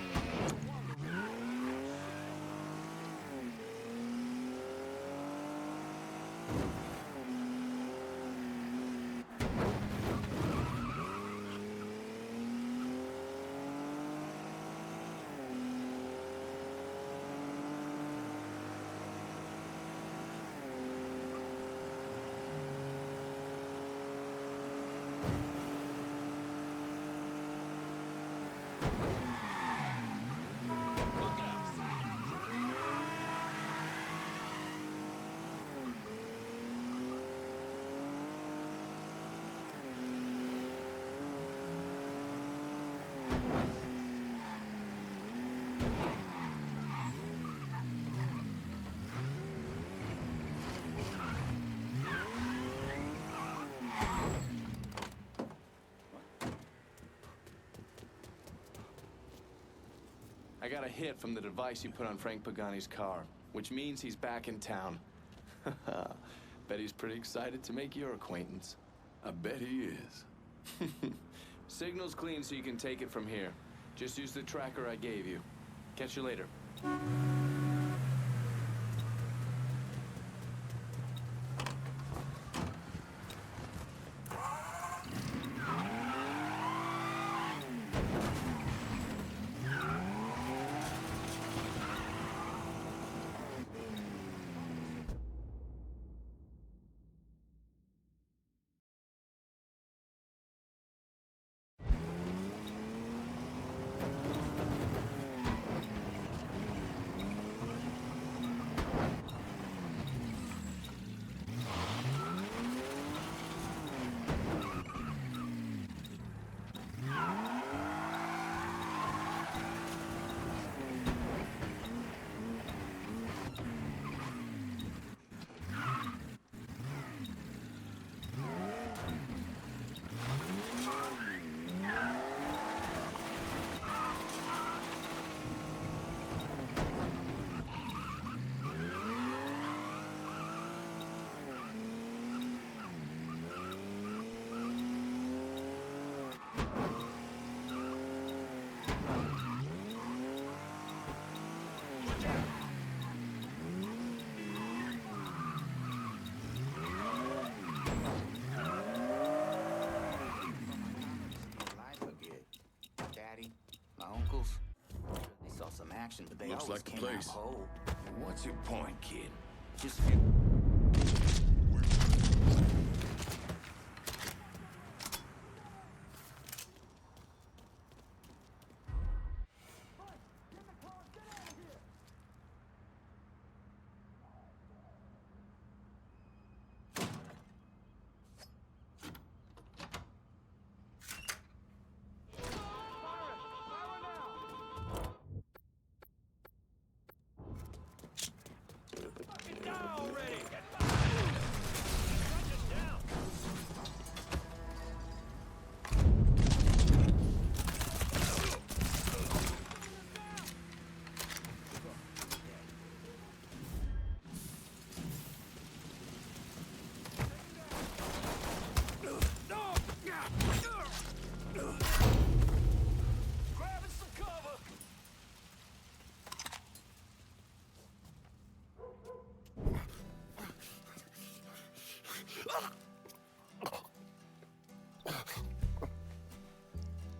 Speaker 5: I got a hit from the device you put on Frank Pagani's car, which means he's back in town. Bet he's pretty excited to make your acquaintance.
Speaker 1: I bet he is.
Speaker 5: Signal's clean so you can take it from here. Just use the tracker I gave you. Catch you later.
Speaker 8: action, but they
Speaker 1: Looks
Speaker 8: always
Speaker 1: like the
Speaker 8: came out
Speaker 1: place.
Speaker 8: cold.
Speaker 4: What's your point, kid?
Speaker 8: Just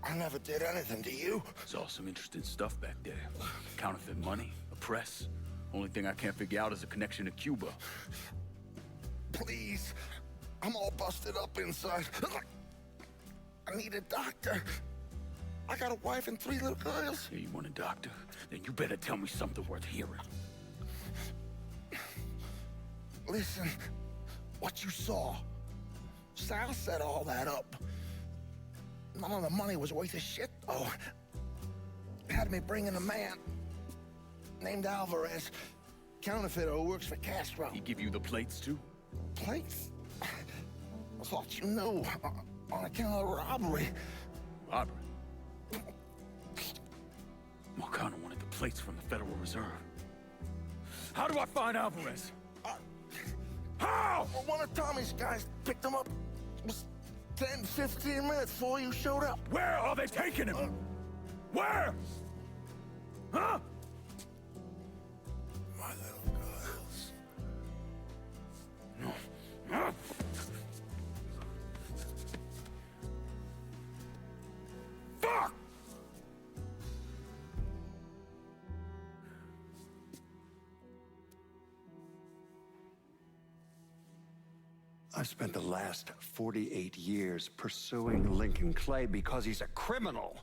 Speaker 14: I never did anything to you.
Speaker 1: Saw some interesting stuff back there. Counterfeit money, a press. Only thing I can't figure out is a connection to Cuba.
Speaker 14: Please. I'm all busted up inside. I need a doctor. I got a wife and 3 little girls.
Speaker 1: Yeah, you want a doctor? Then you better tell me something worth hearing.
Speaker 14: Listen, what you saw. Sal set all that up. None of the money was worth a shit, though. Had me bring in a man named Alvarez, counterfeiter who works for Castro.
Speaker 1: He give you the plates, too?
Speaker 14: Plates? I thought you knew. On account of robbery.
Speaker 1: Robbery? Marcano wanted the plates from the Federal Reserve. How do I find Alvarez? How?
Speaker 14: Well, one of Tommy's guys picked him up. It was 10, 15 minutes before you showed up.
Speaker 1: Where are they taking him? Where? Huh?
Speaker 14: My little girls.
Speaker 1: No. Huh? Fuck!
Speaker 13: I've spent the last 48 years pursuing Lincoln Clay because he's a criminal.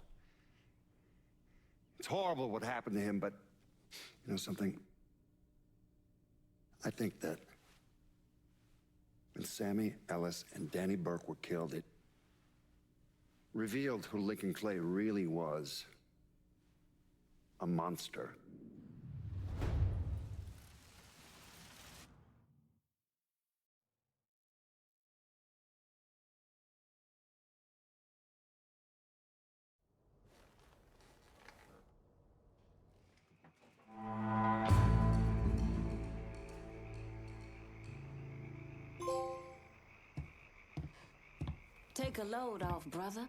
Speaker 13: It's horrible what happened to him, but you know something? I think that when Sammy Ellis and Danny Burke were killed, it revealed who Lincoln Clay really was. A monster.
Speaker 7: Take a load off, brother.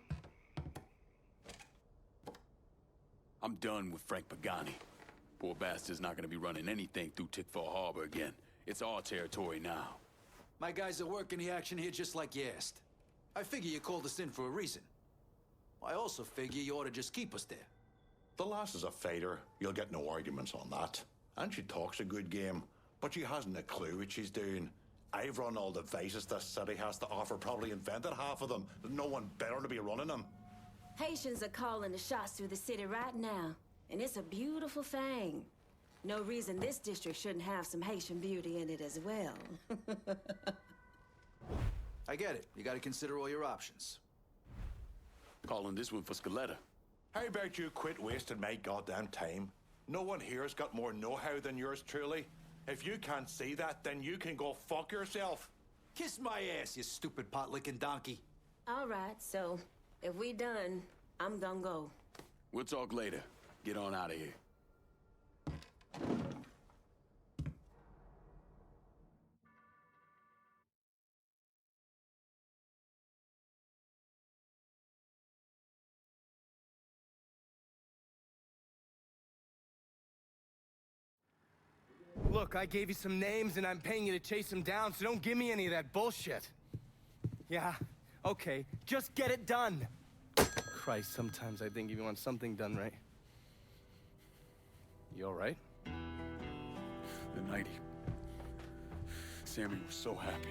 Speaker 1: I'm done with Frank Pagani. Poor bastard's not gonna be running anything through Tickfall Harbor again. It's our territory now.
Speaker 2: My guys are working the action here just like you asked. I figure you called us in for a reason. I also figure you ought to just keep us there.
Speaker 3: The lass is a fighter. You'll get no arguments on that. And she talks a good game, but she hasn't a clue what she's doing. I've run all the vices this city has to offer, probably invented half of them. There's no one better to be running them.
Speaker 7: Haitians are calling the shots through the city right now, and it's a beautiful thing. No reason this district shouldn't have some Haitian beauty in it as well.
Speaker 2: I get it. You gotta consider all your options.
Speaker 1: Calling this one for Scaletta.
Speaker 3: How about you quit wasting my goddamn time? No one here's got more know-how than yours truly. If you can't see that, then you can go fuck yourself.
Speaker 2: Kiss my ass, you stupid pot-licking donkey.
Speaker 7: All right, so if we done, I'm gonna go.
Speaker 1: We'll talk later. Get on out of here.
Speaker 5: Look, I gave you some names and I'm paying you to chase them down, so don't give me any of that bullshit. Yeah, okay, just get it done. Christ, sometimes I think if you want something done right, You all right?
Speaker 1: The night Sammy was so happy.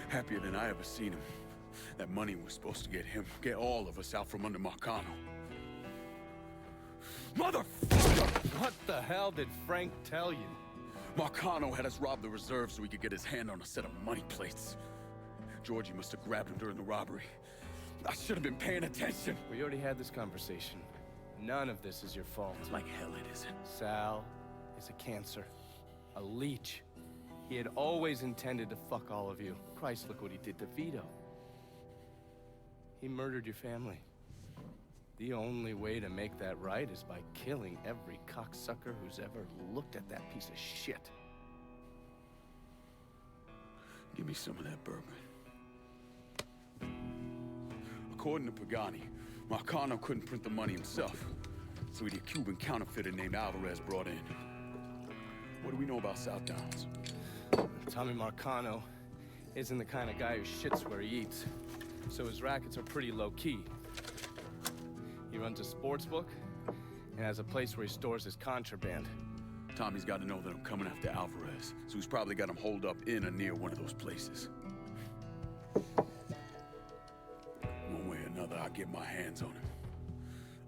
Speaker 1: Happier than I ever seen him. That money was supposed to get all of us out from under Marcano. Motherfucker!
Speaker 5: What the hell did Frank tell you?
Speaker 1: Marcano had us rob the reserve so he could get his hand on a set of money plates. Georgie must have grabbed him during the robbery. I should have been paying attention.
Speaker 5: We already had this conversation. None of this is your fault.
Speaker 1: Like hell it isn't.
Speaker 5: Sal is a cancer. A leech. He had always intended to fuck all of you. Christ, look what he did to Vito. He murdered your family. The only way to make that right is by killing every cocksucker who's ever looked at that piece of shit.
Speaker 1: Give me some of that bourbon. According to Pagani, Marcano couldn't print the money himself, so he had a Cuban counterfeiter named Alvarez brought in. What do we know about South Downs?
Speaker 5: Tommy Marcano isn't the kind of guy who shits where he eats, so his rackets are pretty low-key. He runs a sports book and has a place where he stores his contraband.
Speaker 1: Tommy's got to know that I'm coming after Alvarez, so he's probably got him holed up in or near one of those places. One way or another, I'll get my hands on him.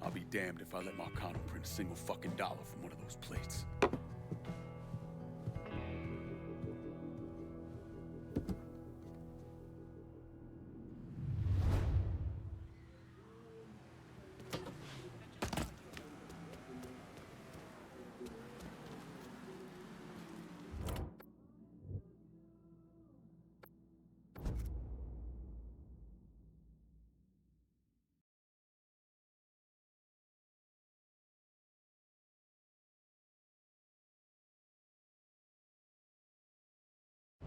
Speaker 1: I'll be damned if I let Marcano print a single fucking dollar from one of those plates.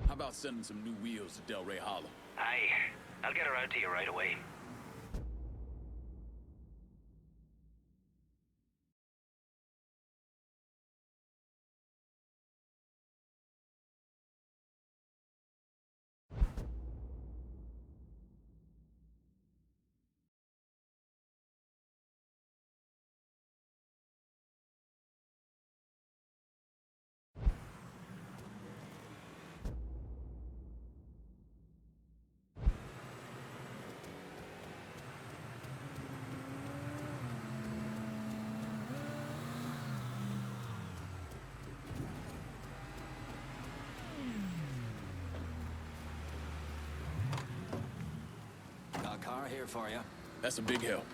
Speaker 1: How about sending some new wheels to Del Rey Hollow?
Speaker 17: Aye, I'll get her out to you right away.
Speaker 2: Got a car here for you.
Speaker 1: That's a big help.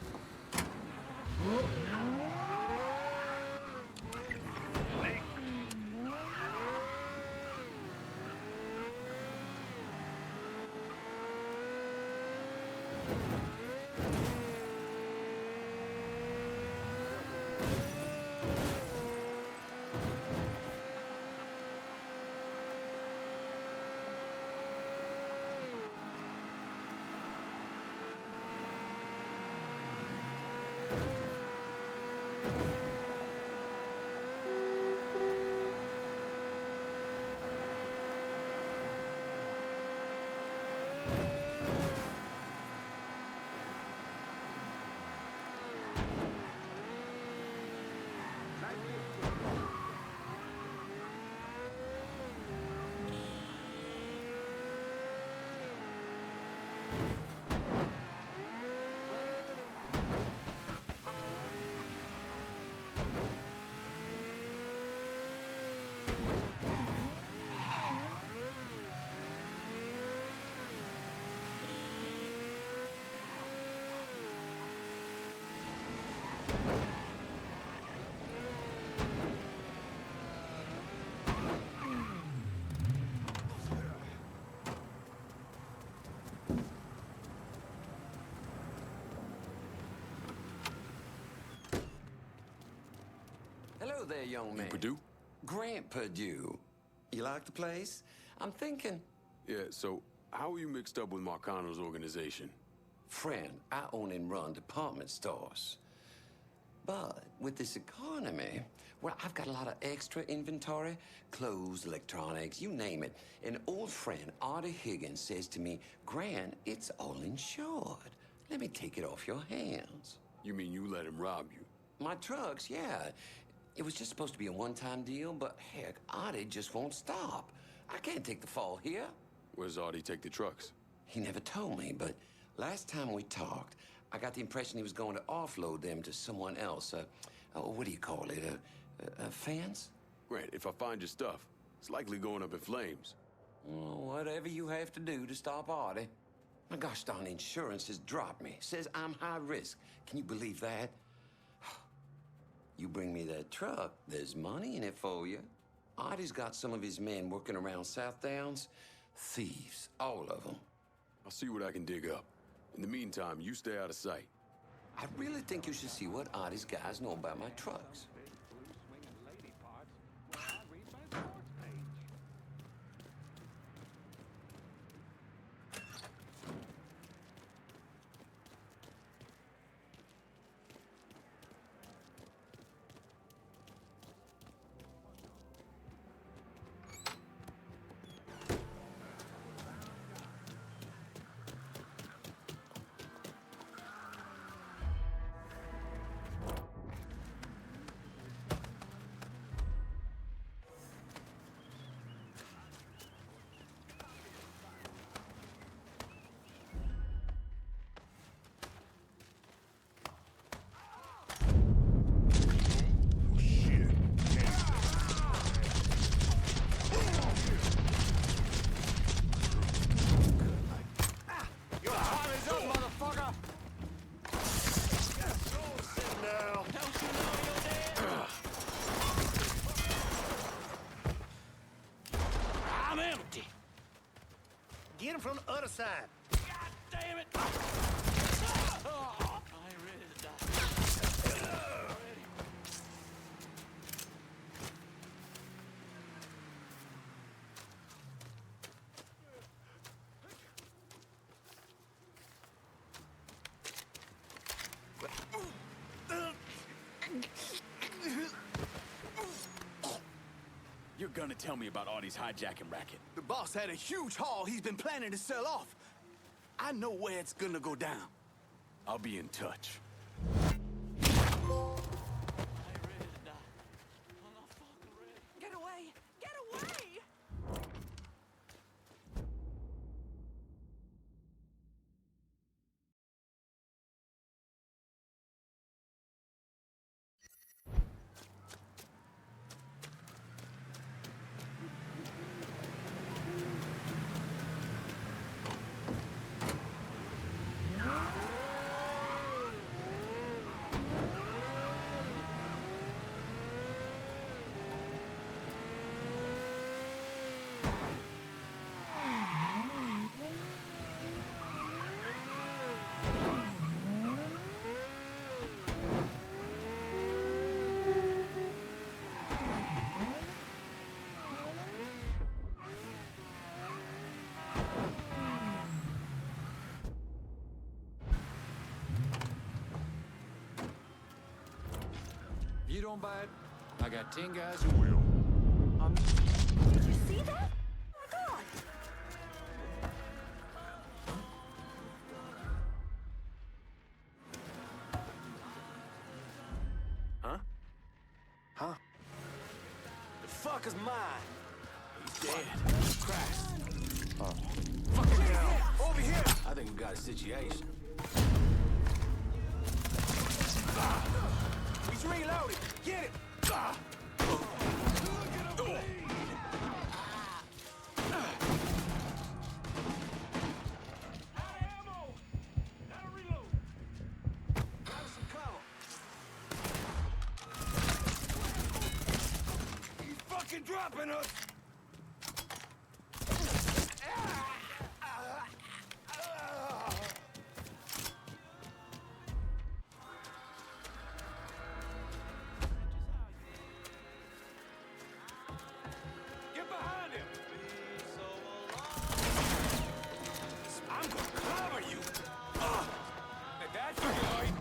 Speaker 8: Hello there, young man.
Speaker 1: Purdue?
Speaker 8: Grant Purdue. You like the place? I'm thinking...
Speaker 1: Yeah, so how are you mixed up with Marcano's organization?
Speaker 8: Friend, I own and run department stores. But with this economy, well, I've got a lot of extra inventory. Clothes, electronics, you name it. An old friend, Artie Higgins, says to me, Grant, it's all insured. Let me take it off your hands.
Speaker 1: You mean you let him rob you?
Speaker 8: My trucks, yeah.
Speaker 19: It was just supposed to be a one-time deal, but heck, Artie just won't stop. I can't take the fall here.
Speaker 1: Where's Artie take the trucks?
Speaker 19: He never told me, but last time we talked, I got the impression he was going to offload them to someone else. What do you call it? Fans?
Speaker 1: Grant, if I find your stuff, it's likely going up in flames.
Speaker 19: Well, whatever you have to do to stop Artie. My gosh darn insurance has dropped me. Says I'm high risk. Can you believe that? You bring me that truck, there's money in it for you. Artie's got some of his men working around South Downs. Thieves, all of them.
Speaker 1: I'll see what I can dig up. In the meantime, you stay out of sight.
Speaker 19: I really think you should see what Artie's guys know about my trucks.
Speaker 21: Get him from the other side.
Speaker 18: God damn it! I ain't ready to die.
Speaker 1: You're gonna tell me about Artie's hijacking racket.
Speaker 2: The boss had a huge haul he's been planning to sell off. I know where it's gonna go down.
Speaker 1: I'll be in touch.
Speaker 18: Get away! Get away!
Speaker 2: If you don't buy it, I got 10 guys who will.
Speaker 7: Did you see that? Oh my God!
Speaker 1: Huh?
Speaker 2: Huh? The fuck is mine?
Speaker 1: He's dead.
Speaker 2: Christ.
Speaker 1: Oh.
Speaker 2: Fucking hell. Over here! I think we got a situation. He's reloaded. Get it!
Speaker 18: He's fucking dropping us! Get behind him! I'm gonna clobber you! That's right!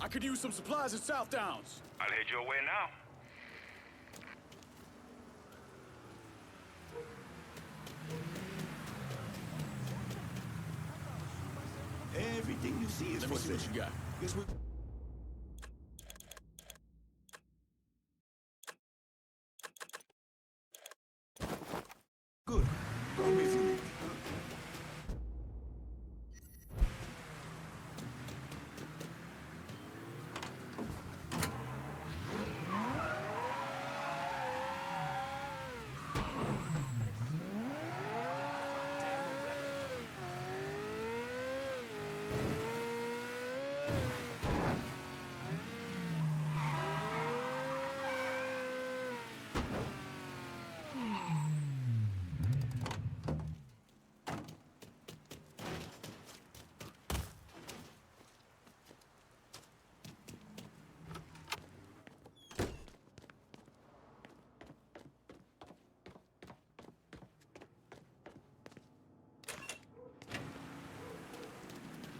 Speaker 1: I could use some supplies at South Downs.
Speaker 17: I'll head your way now.
Speaker 2: Everything you see is
Speaker 1: Let me see what you got.
Speaker 2: Guess we... Good. Call me if you need.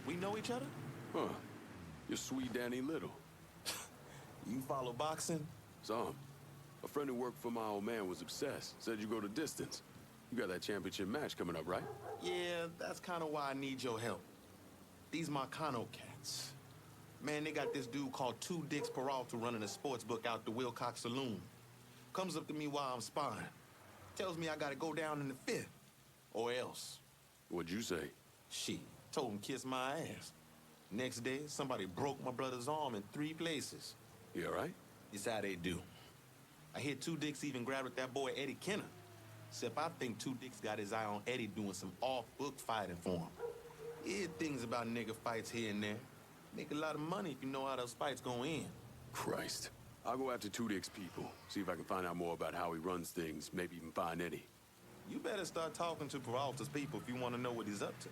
Speaker 9: We know each other?
Speaker 1: Huh. You're sweet Danny Little.
Speaker 9: You follow boxing?
Speaker 1: Some. A friend who worked for my old man was obsessed. Said you go the distance. You got that championship match coming up, right?
Speaker 9: Yeah, that's kind of why I need your help. These Marcano cats. Man, they got this dude called Two Dicks Peralta running a sports book out the Wilcox Saloon. Comes up to me while I'm sparring. Tells me I gotta go down in the fifth. Or else.
Speaker 1: What'd you say?
Speaker 9: She told him kiss my ass. Next day, somebody broke my brother's arm in 3 places.
Speaker 1: You all right?
Speaker 9: It's how they do. I hear Two Dicks even grabbed at that boy Eddie Kenner. Except I think Two Dicks got his eye on Eddie doing some off-book fighting for him. Hear things about nigga fights here and there. Make a lot of money if you know how those fights go in.
Speaker 1: Christ. I'll go after Two Dick's people. See if I can find out more about how he runs things. Maybe even find Eddie.
Speaker 9: You better start talking to Peralta's people if you want to know what he's up to.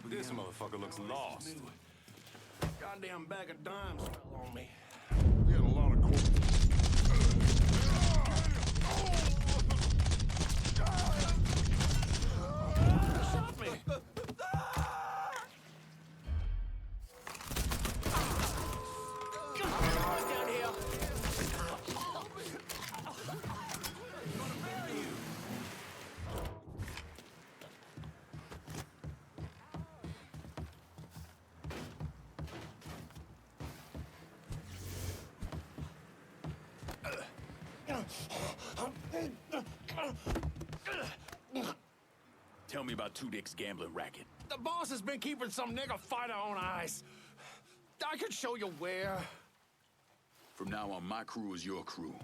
Speaker 4: This motherfucker looks lost.
Speaker 21: Goddamn bag of dimes fell on me.
Speaker 4: We had a lot of
Speaker 21: Shot me! Down here!
Speaker 1: Tell me about Two Dick's gambling racket.
Speaker 21: The boss has been keeping some nigga fighter on ice. I could show you where.
Speaker 1: From now on, my crew is your crew.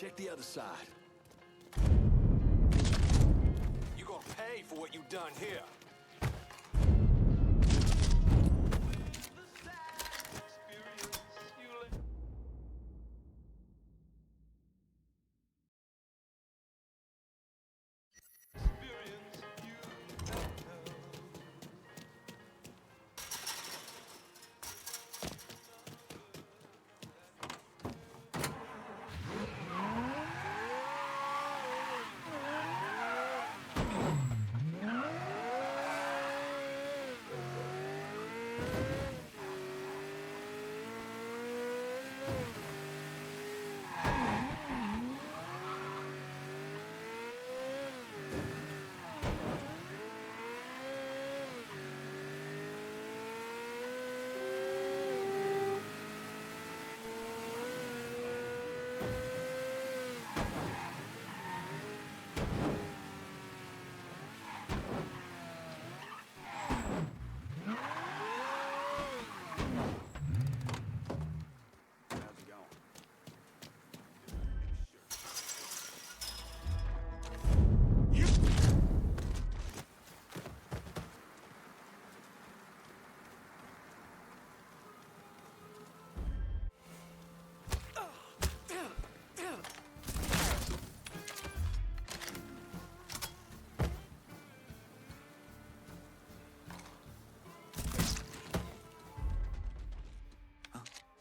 Speaker 2: Check the other side.
Speaker 4: You gonna pay for what you done here.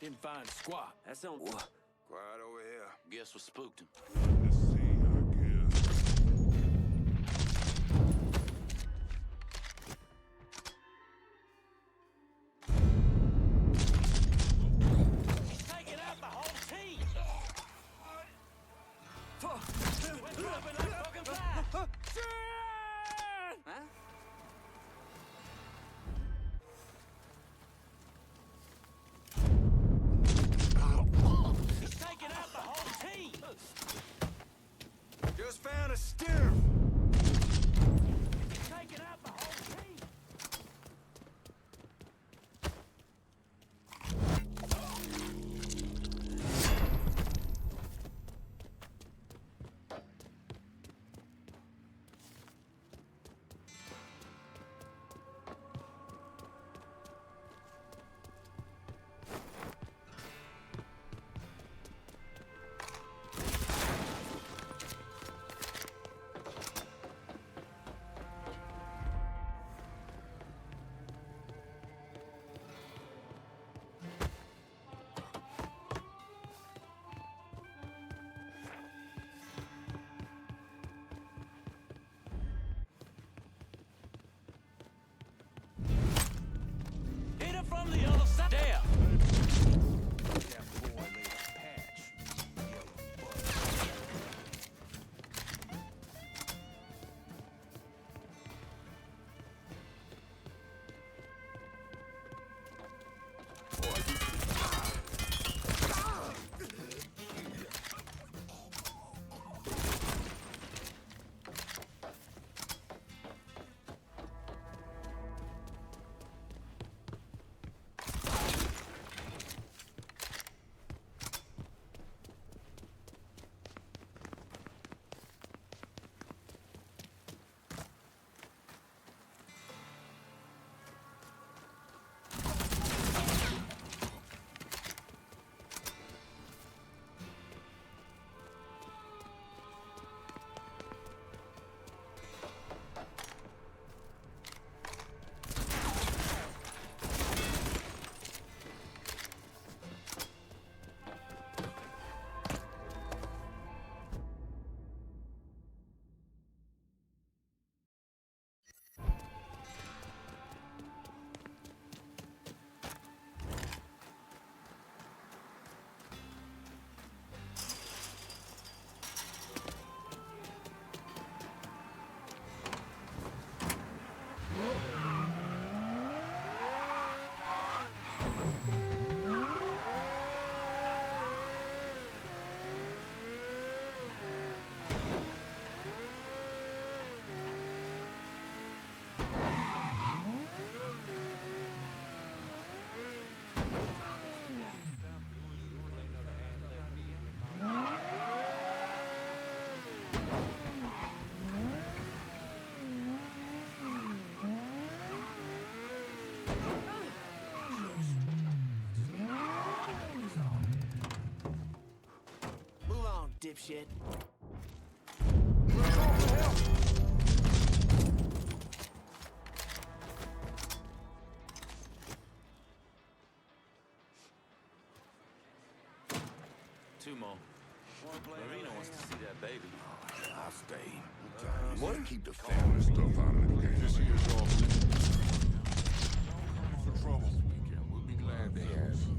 Speaker 2: Didn't find squat.
Speaker 11: That's on.
Speaker 4: Quiet over here.
Speaker 11: Guess what spooked him?
Speaker 4: Let's see, I guess.
Speaker 6: He's taking out the whole team! We're dropping like fucking flies!
Speaker 15: Huh?
Speaker 6: He's taking out the whole team!
Speaker 18: dipshit.
Speaker 10: Two more. Marina wants to see that baby.
Speaker 4: I'll stay.
Speaker 10: What?
Speaker 4: Keep the family stuff out of the game. This here's all for trouble. We'll be glad to have you.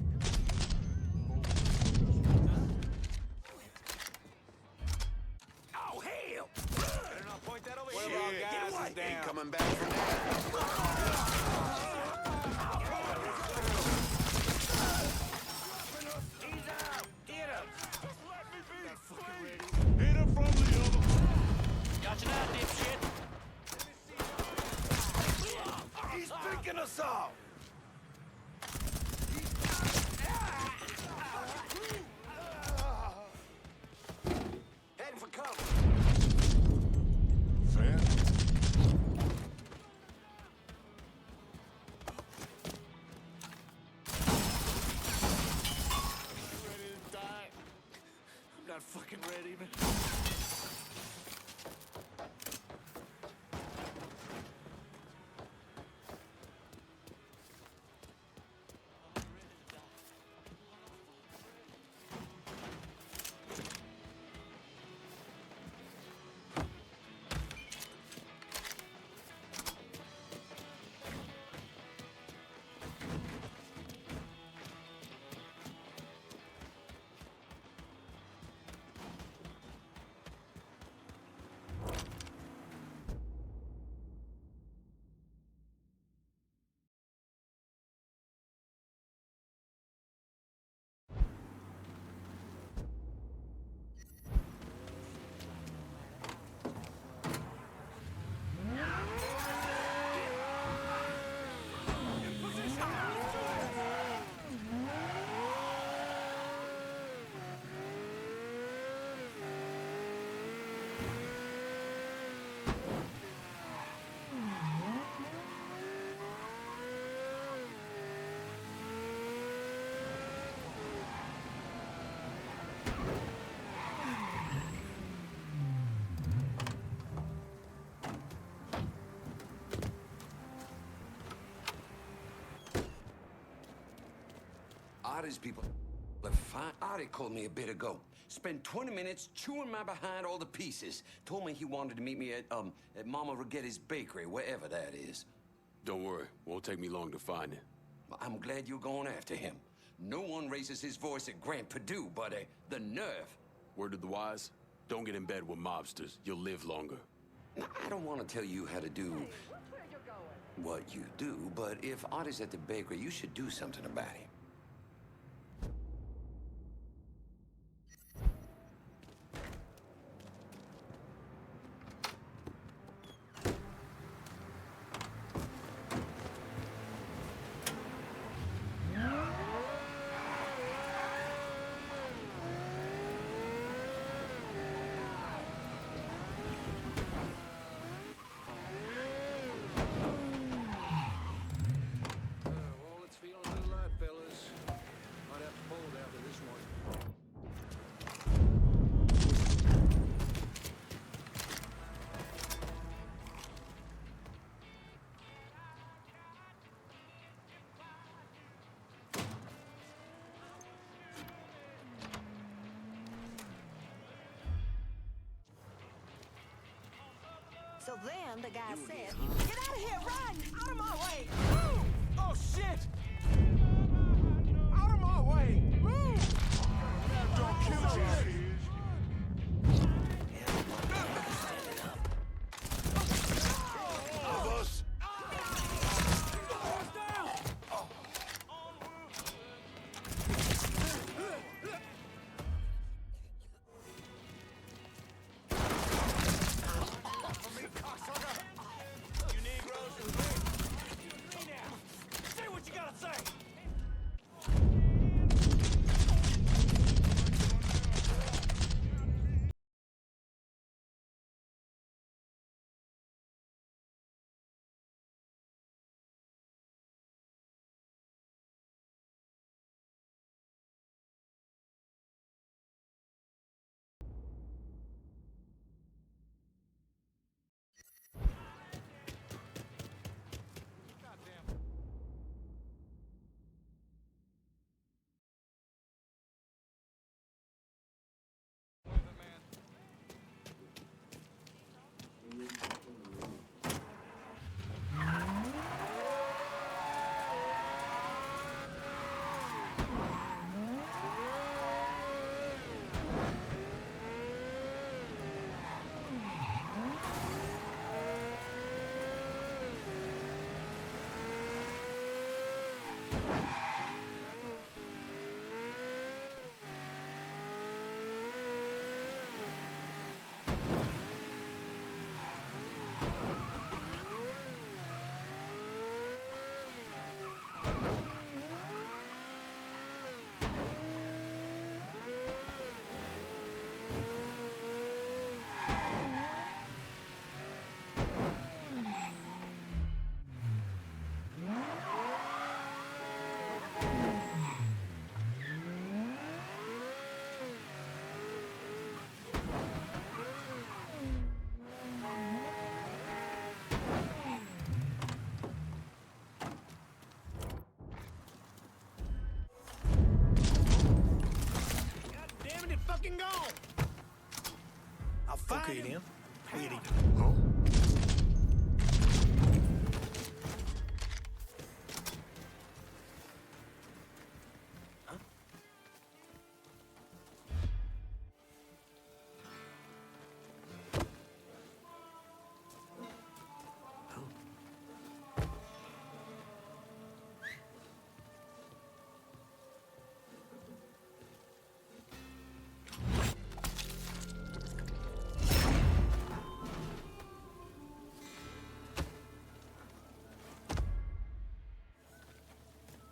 Speaker 8: Oh, hell! Better not point that over here.
Speaker 9: Get away!
Speaker 8: Ain't
Speaker 9: coming back from
Speaker 8: He's out! Get him!
Speaker 4: Hit him from the other.
Speaker 8: Got you now, dipshit! He's picking us off! Heading for cover!
Speaker 4: Fair?
Speaker 18: I'm not fucking ready, man.
Speaker 19: Artie's people are fine. Artie called me a bit ago. Spent 20 minutes chewing my behind all the pieces. Told me he wanted to meet me at Mama Righetti's bakery, wherever that is.
Speaker 20: Don't worry. Won't take me long to find it.
Speaker 19: I'm glad you're going after him. No one raises his voice at Grant Perdue, but the nerve.
Speaker 20: Word of the wise? Don't get in bed with mobsters. You'll live longer.
Speaker 19: Now, I don't want to tell you how to do what you do, but if Artie's at the bakery, you should do something about him.
Speaker 22: So then the guy said, "Get out of here, run! Out of my way!"
Speaker 18: Oh, shit! Out of my way! Move! Don't kill me!
Speaker 4: Of us.
Speaker 18: Okay, then. Where they
Speaker 9: Huh?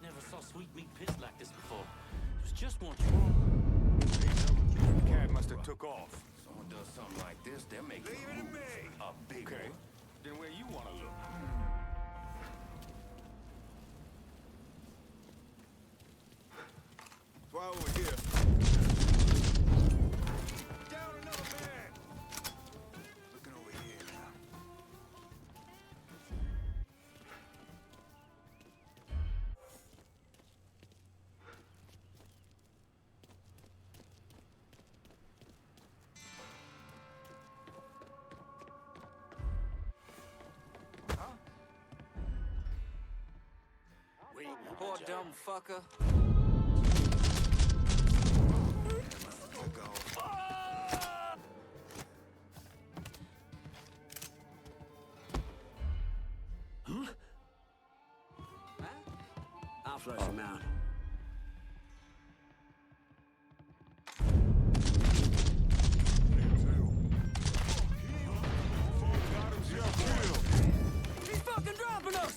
Speaker 11: Never saw sweet meat pissed like this before. It was just one wrong.
Speaker 4: The cat must have took off.
Speaker 8: Someone does something like this, they're making a big
Speaker 4: Okay.
Speaker 8: one.
Speaker 4: Then where you want to look?
Speaker 9: Try over here.
Speaker 4: Down another man!
Speaker 9: Looking over here now.
Speaker 15: Wait, poor dumb fucker.
Speaker 8: I'll flush him out.
Speaker 15: He's fucking dropping us!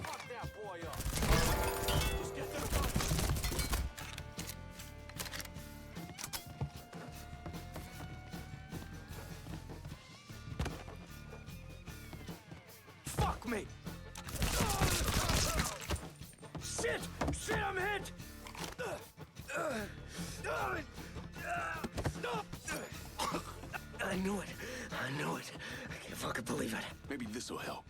Speaker 8: Fuck that boy up.
Speaker 15: Just get to the bus.
Speaker 18: Fuck me! Shit! Shit, I'm hit! I knew it. I knew it. I can't fucking believe it.
Speaker 20: Maybe this'll help.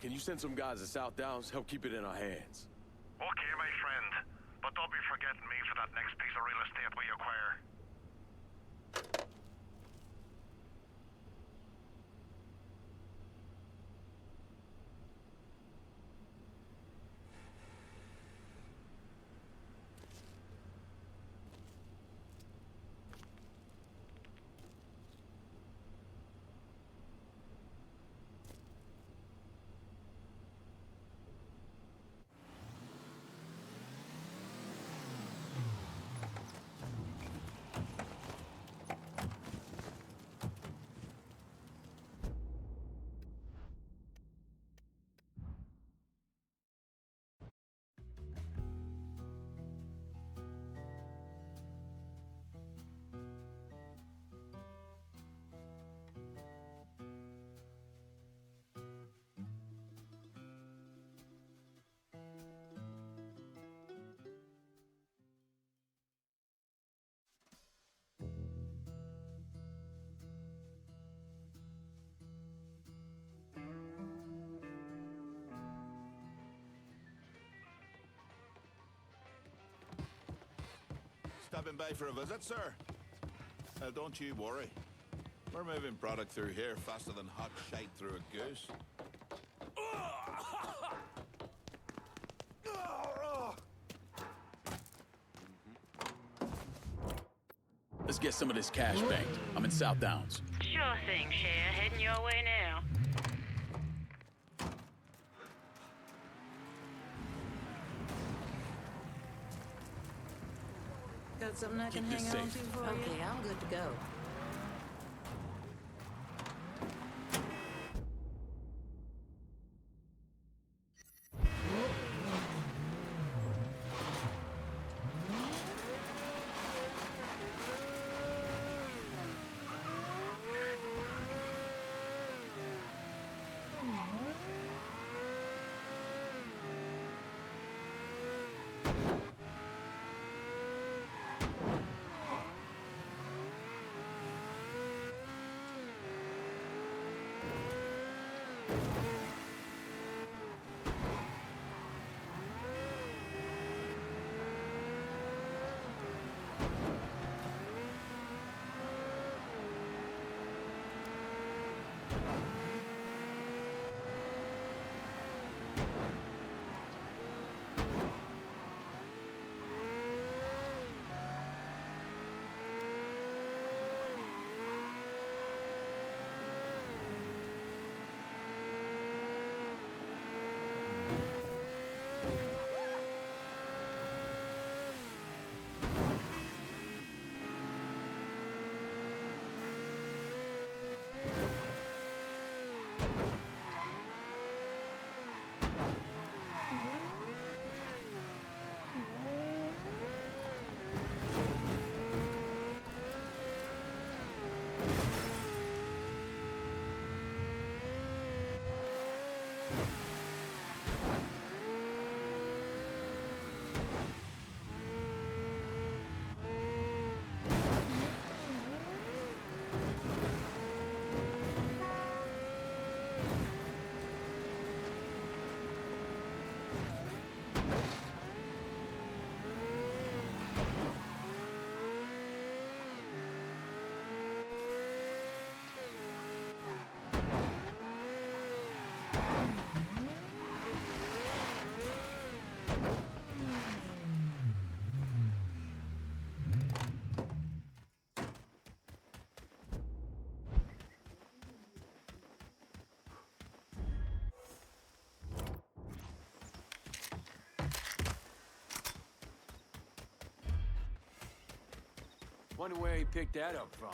Speaker 20: Can you send some guys to South Downs? Help keep it in our hands.
Speaker 17: Okay, my friend. But don't be forgetting me for that next piece of real estate we acquire.
Speaker 12: Stopping by for a visit, sir? Don't you worry. We're moving product through here faster than hot shite through a goose.
Speaker 1: Let's get some of this cash banked. I'm in South Downs.
Speaker 16: Sure thing, Cher. Heading your way now.
Speaker 22: Got something I can
Speaker 1: Keep this
Speaker 22: hang on to
Speaker 1: safe.
Speaker 22: for you? Okay, I'm good to go.
Speaker 10: Wonder where he picked that up from.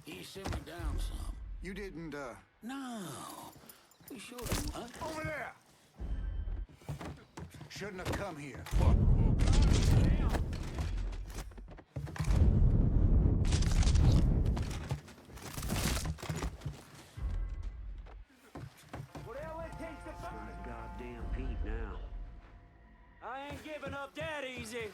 Speaker 13: He simmered down some.
Speaker 4: You didn't,
Speaker 13: No. We should have, huh?
Speaker 4: Over there! Shouldn't have come here.
Speaker 11: Whatever it takes to find goddamn Pete now. I ain't giving up that easy.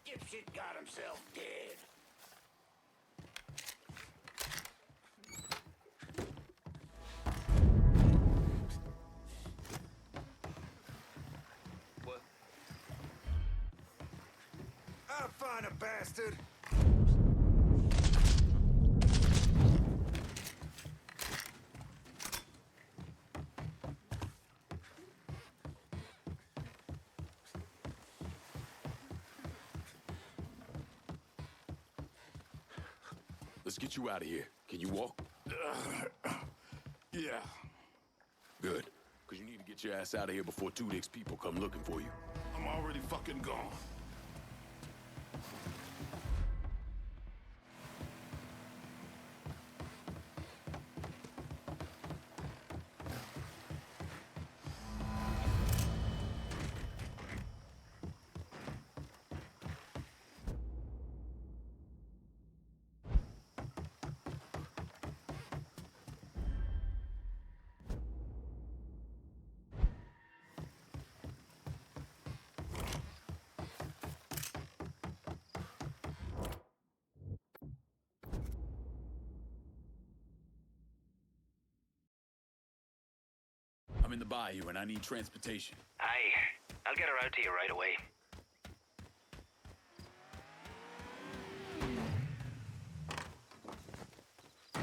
Speaker 13: Dipshit got himself dead.
Speaker 11: What?
Speaker 4: I'll find a bastard.
Speaker 20: Let's get you out of here. Can you walk?
Speaker 4: Yeah.
Speaker 20: Good. Because you need to get your ass out of here before Tudyk's people come looking for you.
Speaker 4: I'm already fucking gone.
Speaker 1: I'm in the bayou and I need transportation.
Speaker 14: Aye, I'll get her out to you right away.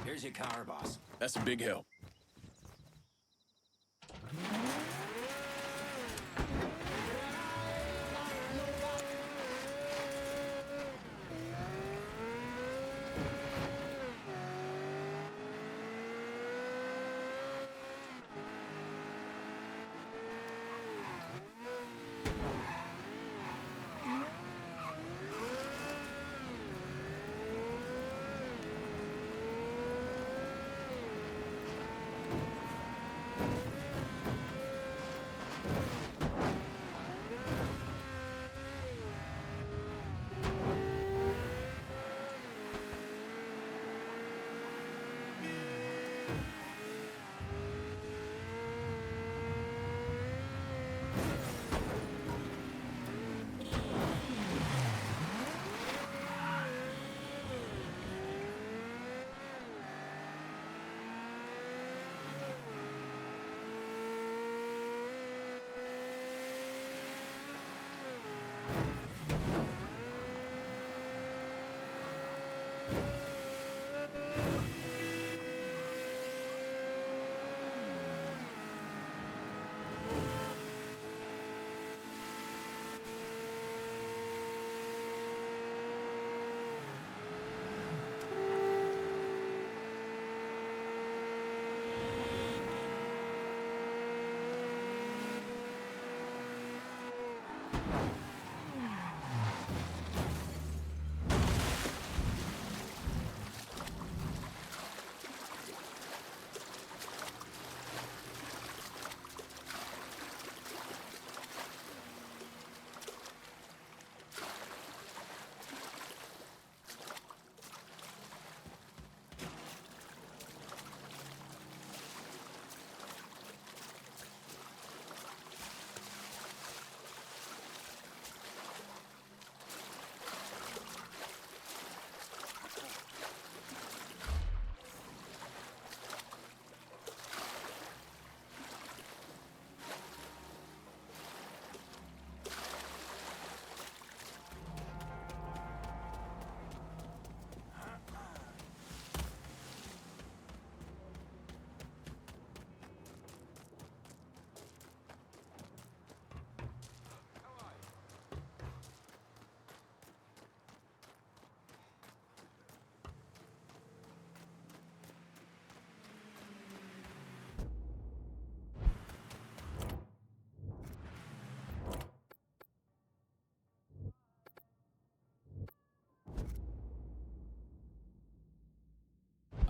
Speaker 2: Here's your car, boss.
Speaker 1: That's a big help.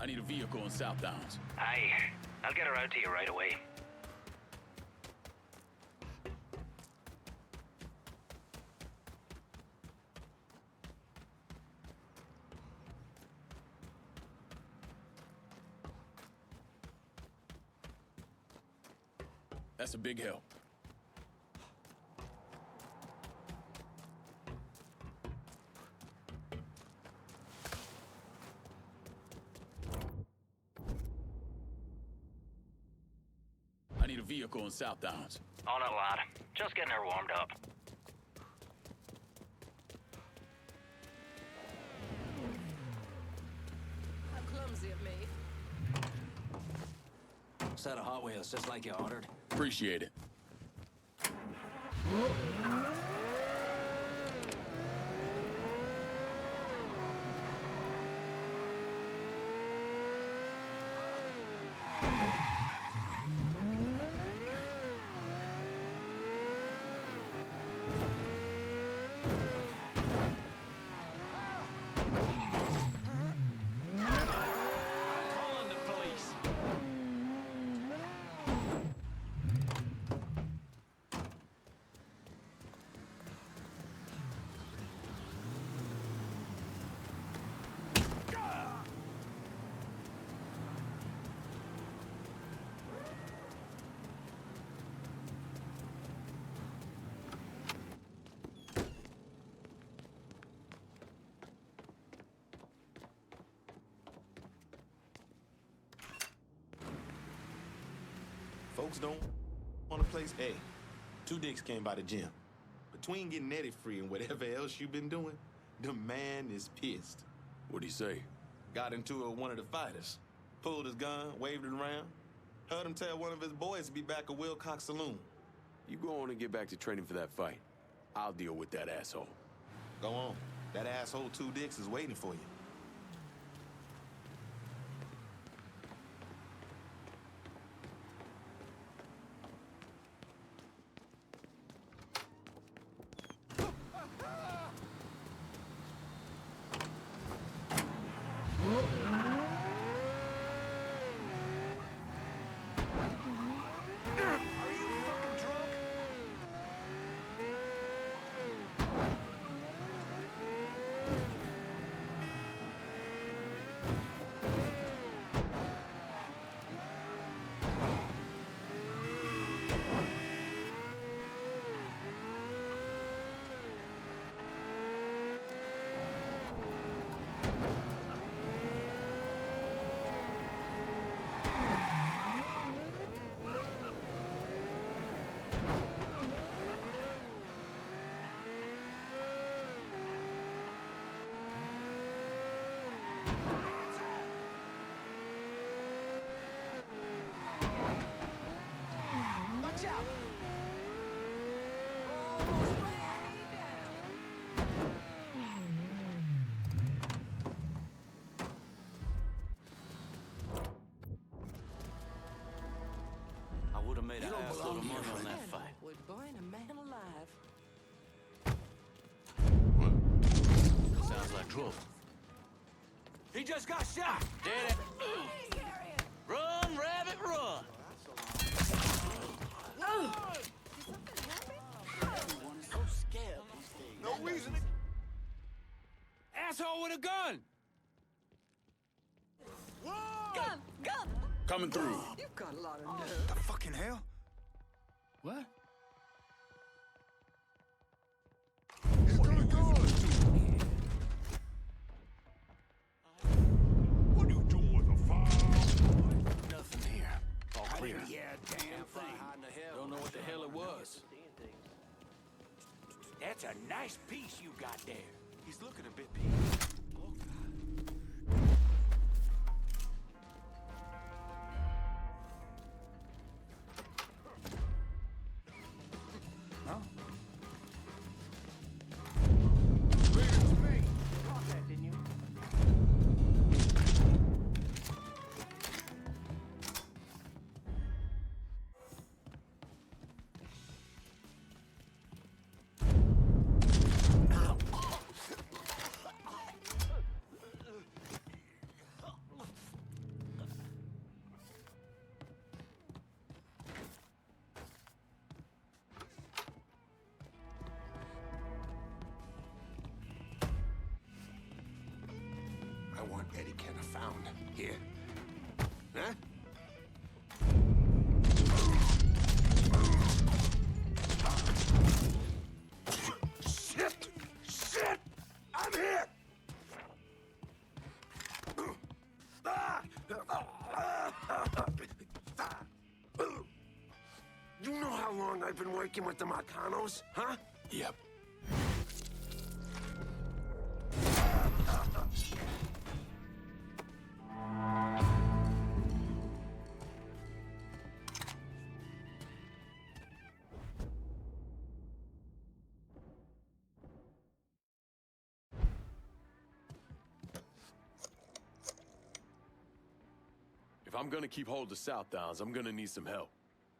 Speaker 1: I need a vehicle in South Downs.
Speaker 14: Aye. I'll get her out to you right away.
Speaker 1: That's a big help. I need a vehicle in South Downs.
Speaker 14: On it, lad. Just getting her warmed up.
Speaker 22: How clumsy of me.
Speaker 2: Set of Hot Wheels, just like you ordered.
Speaker 1: Appreciate it.
Speaker 9: Folks don't want to place. Hey, two dicks came by the gym. Between getting Eddie free and whatever else you've been doing, the man is pissed.
Speaker 1: What'd he say?
Speaker 9: Got into it with one of the fighters. Pulled his gun, waved it around. Heard him tell one of his boys to be back at Wilcox Saloon.
Speaker 1: You go on and get back to training for that fight. I'll deal with that asshole.
Speaker 9: Go on. That asshole Two Dicks is waiting for you.
Speaker 22: Watch out!
Speaker 10: I would have made an assload of money on that fight.
Speaker 22: Would burn a man alive.
Speaker 10: Sounds like trouble.
Speaker 18: He just got shot!
Speaker 10: Did it? Run, rabbit, run! Everyone is so scared these days.
Speaker 18: No reason. Asshole with a gun!
Speaker 22: Gun! Gun!
Speaker 1: Coming through.
Speaker 22: You've got a lot of nerve.
Speaker 18: The fucking hell?
Speaker 10: What?
Speaker 12: What are you doing with a file?
Speaker 10: Nothing here. All clear.
Speaker 18: Yeah, damn thing. Don't know what the hell it was. That's a nice piece you got there.
Speaker 8: He's looking a bit peeved.
Speaker 18: Huh?
Speaker 11: Caught that, didn't you?
Speaker 4: Eddie can't have found. Here. Huh? Shit! Shit! I'm here! You know how long I've been working with the Marcanos, huh?
Speaker 20: Yep. If I'm gonna keep hold of South Downs, I'm gonna need some help.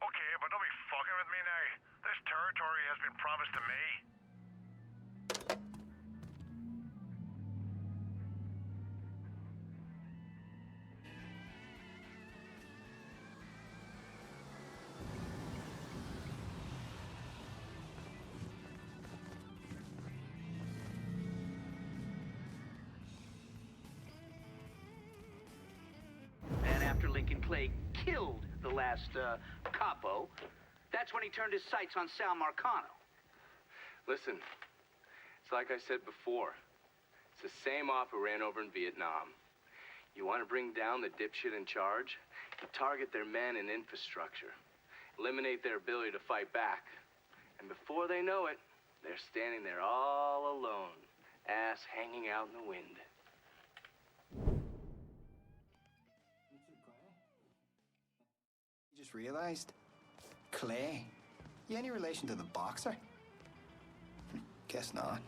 Speaker 6: Okay, but don't be fucking with me now. This territory has been promised to me.
Speaker 3: And after Lincoln Clay killed the last, capo, that's when he turned his sights on Sal Marcano.
Speaker 5: Listen, it's like I said before. It's the same off we ran over in Vietnam. You want to bring down the dipshit in charge? You target their men and infrastructure. Eliminate their ability to fight back. And before they know it, they're standing there all alone, ass hanging out in the wind.
Speaker 23: Just realized? Clay? You any relation to the boxer? Guess not.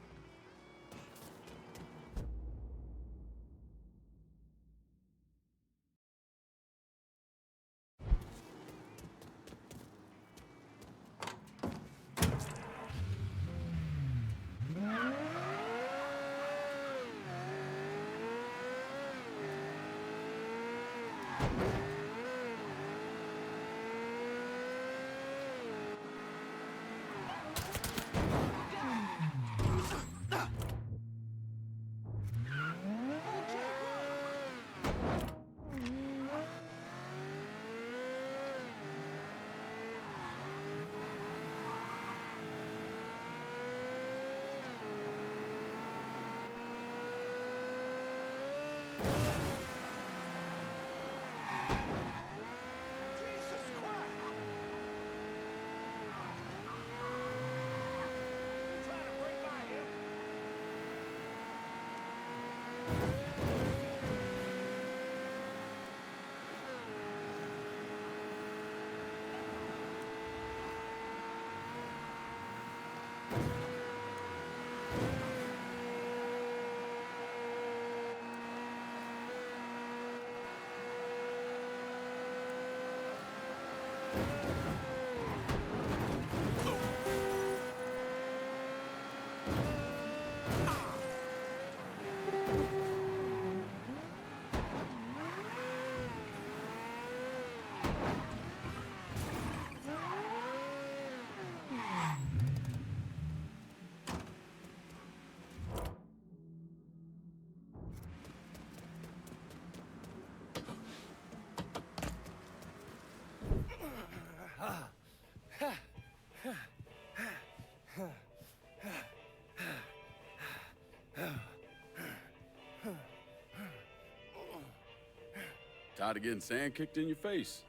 Speaker 1: Tired of getting sand kicked in your face?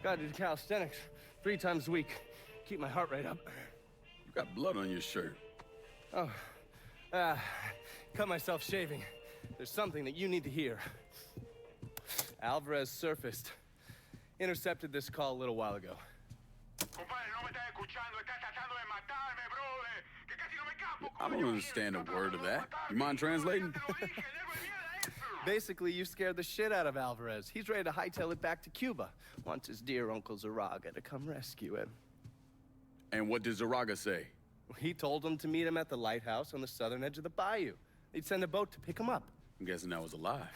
Speaker 21: Gotta do calisthenics 3 times a week. Keep my heart rate up.
Speaker 1: You got blood on your shirt.
Speaker 21: Oh, cut myself shaving. There's something that you need to hear. Alvarez surfaced. Intercepted this call a little while ago.
Speaker 1: I don't understand a word of that. You mind translating?
Speaker 21: Basically, you scared the shit out of Alvarez. He's ready to hightail it back to Cuba. Wants his dear Uncle Zaraga to come rescue him.
Speaker 1: And what did Zaraga say?
Speaker 21: He told him to meet him at the lighthouse on the southern edge of the bayou. He'd send a boat to pick him up.
Speaker 1: I'm guessing that was a lie.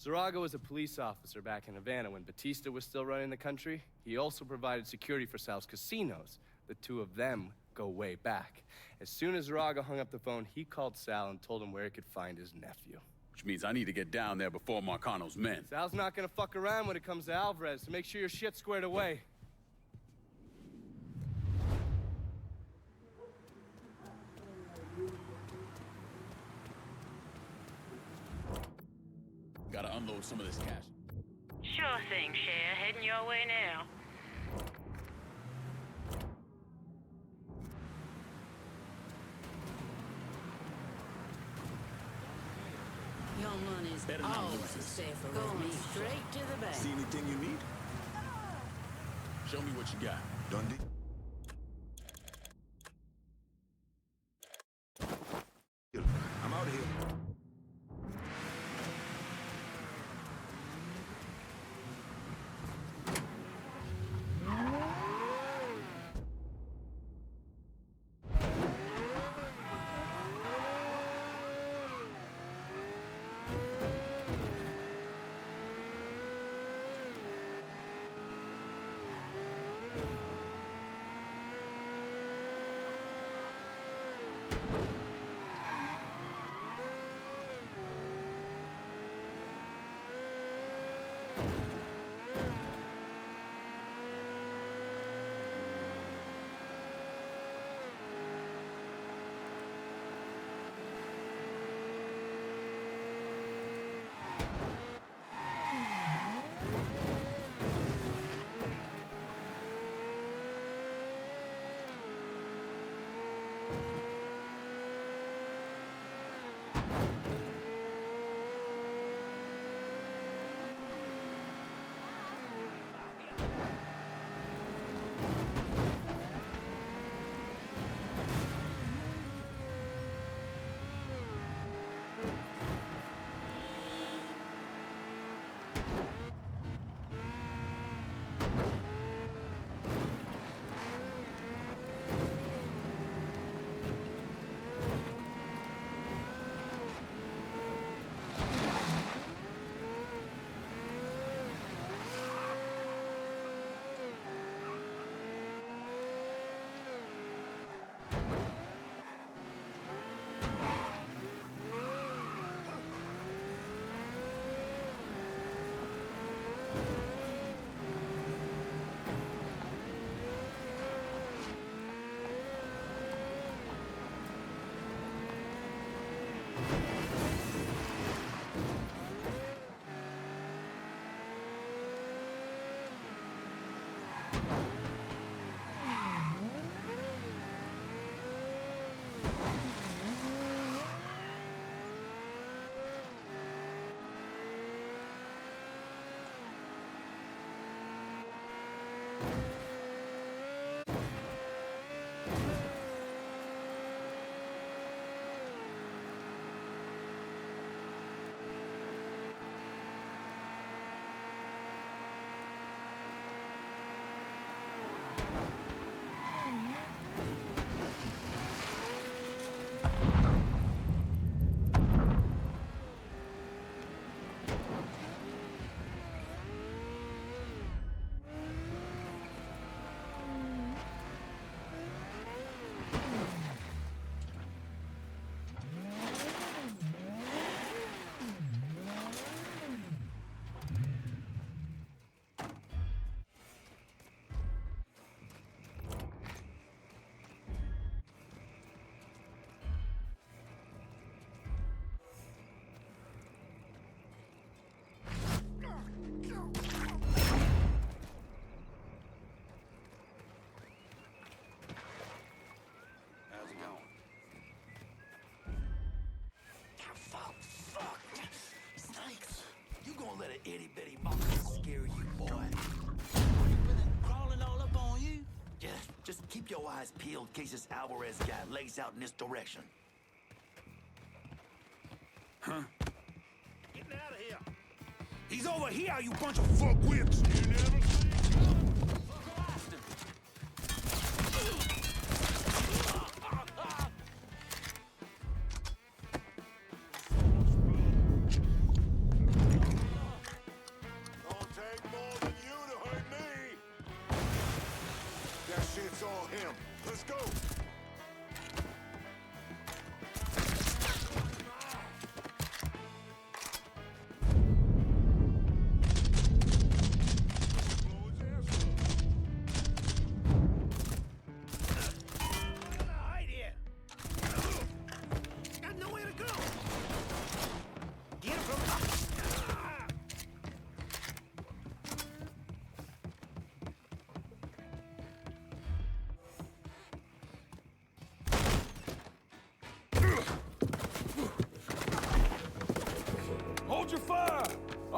Speaker 21: Zaraga was a police officer back in Havana when Batista was still running the country. He also provided security for Sal's casinos. The two of them go way back. As soon as Zaraga hung up the phone, he called Sal and told him where he could find his nephew.
Speaker 1: which means I need to get down there before Marcano's men.
Speaker 21: Sal's not gonna fuck around when it comes to Alvarez, so make sure your shit's squared away.
Speaker 1: Gotta unload some of this cash.
Speaker 16: Sure thing, Cher. Heading your way now.
Speaker 13: Your money's
Speaker 12: Better not
Speaker 13: always
Speaker 12: lose this.
Speaker 13: safer with me. Straight to the bank.
Speaker 12: See anything you need?
Speaker 1: Show me what you got.
Speaker 12: Dundee? I'm out of here.
Speaker 2: Itty bitty monkey scare you, boy. You been crawling all up on you? Yeah, just keep your eyes peeled in case this Alvarez guy lays out in this direction.
Speaker 6: Huh? Getting out of here. He's over here, you bunch of fuckwits. You never see
Speaker 4: It's all him. Let's go.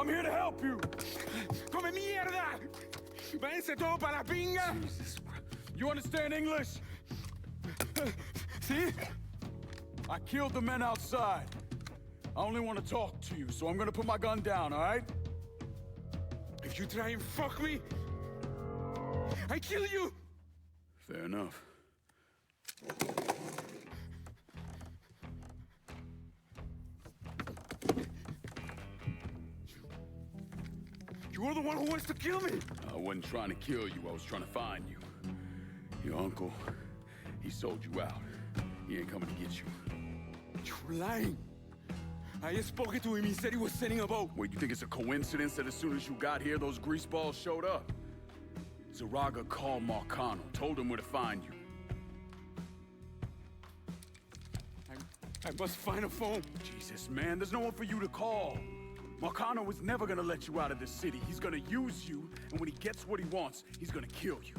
Speaker 1: I'm here to help you.
Speaker 18: ¡Come mierda! ¡Váyanse todo para la pinga!
Speaker 1: Jesus. You understand English?
Speaker 18: See?
Speaker 1: I killed the men outside. I only want to talk to you, so I'm gonna put my gun down, all right?
Speaker 18: If you try and fuck me, I kill you!
Speaker 1: Fair enough.
Speaker 18: You are the one who wants to kill me!
Speaker 1: I wasn't trying to kill you, I was trying to find you. Your uncle, he sold you out. He ain't coming to get you.
Speaker 18: You're lying. I spoke to him, he said he was sending a boat.
Speaker 1: Wait, you think it's a coincidence that as soon as you got here, those greaseballs showed up? Zaraga called Marcano, told him where to find you.
Speaker 18: I must find a phone.
Speaker 1: Jesus, man, there's no one for you to call. Marcano was never gonna let you out of this city. He's gonna use you, and when he gets what he wants, he's gonna kill you.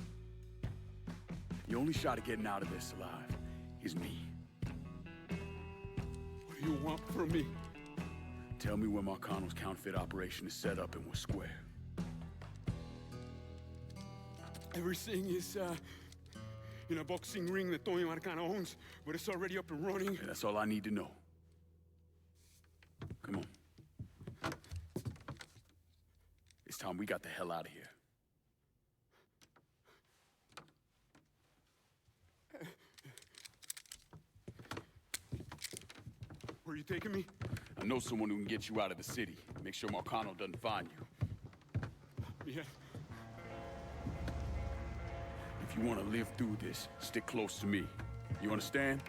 Speaker 1: The only shot at getting out of this alive is me.
Speaker 18: What do you want from me?
Speaker 1: Tell me where Marcano's counterfeit operation is set up and we're square.
Speaker 18: Everything is, in a boxing ring that Tony Marcano owns, but it's already up and running.
Speaker 1: Yeah, that's all I need to know. Come on. It's time we got the hell out of here.
Speaker 18: Where are you taking me?
Speaker 1: I know someone who can get you out of the city. Make sure Marcano doesn't find you.
Speaker 18: Yeah.
Speaker 1: If you want to live through this, stick close to me. You understand?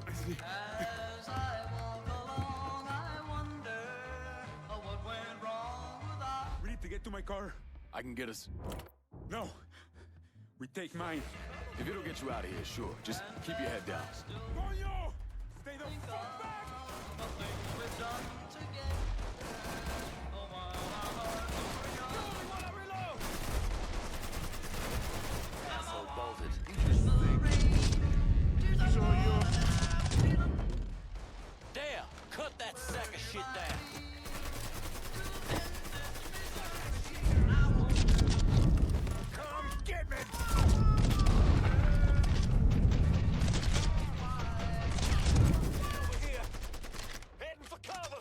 Speaker 18: I see.
Speaker 7: As I walk along, I wonder what went wrong with our...
Speaker 18: We need to get to my car.
Speaker 1: I can get us.
Speaker 18: No. We take mine.
Speaker 1: If it'll get you out of here, sure. Just keep your head down.
Speaker 18: Coño! Stay the fuck back!
Speaker 7: We've done together. Oh, my heart,
Speaker 2: Asshole bolted.
Speaker 7: There! Cut that sack of shit down!
Speaker 18: Come get me!
Speaker 6: Over here! Heading for cover!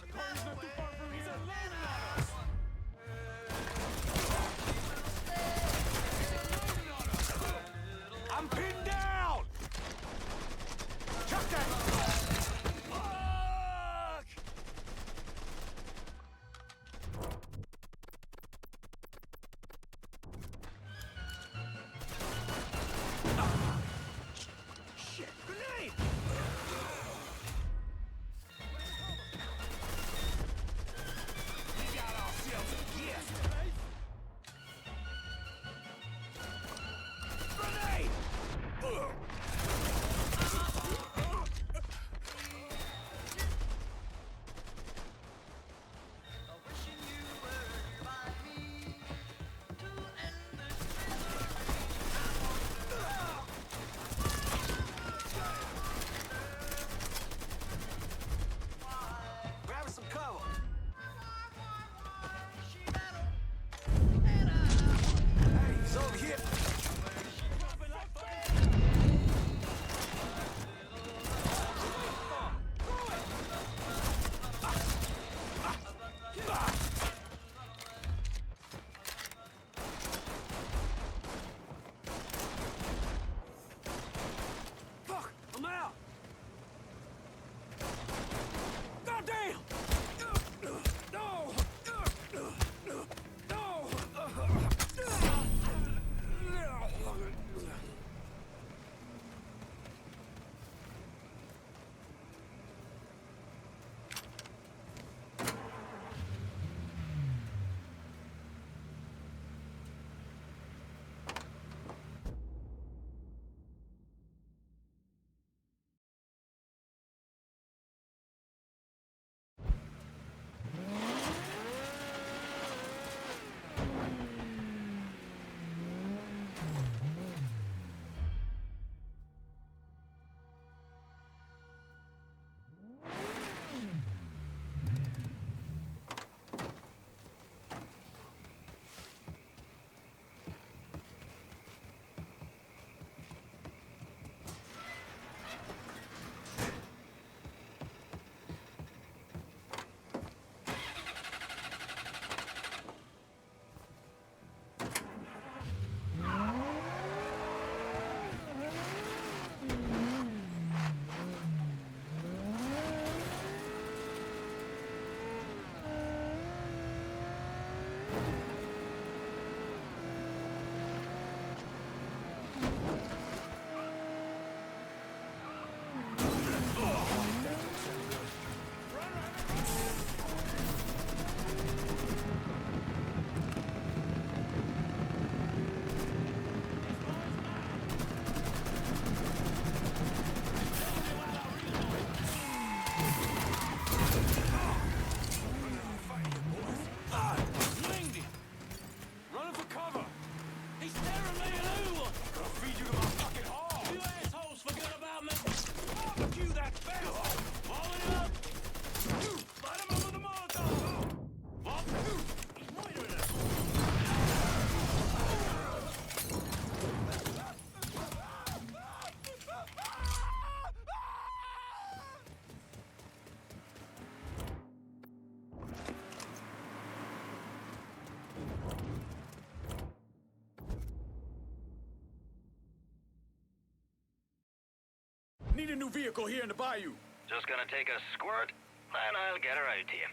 Speaker 1: new vehicle here in the bayou.
Speaker 14: Just gonna take a squirt, and I'll get her out to you.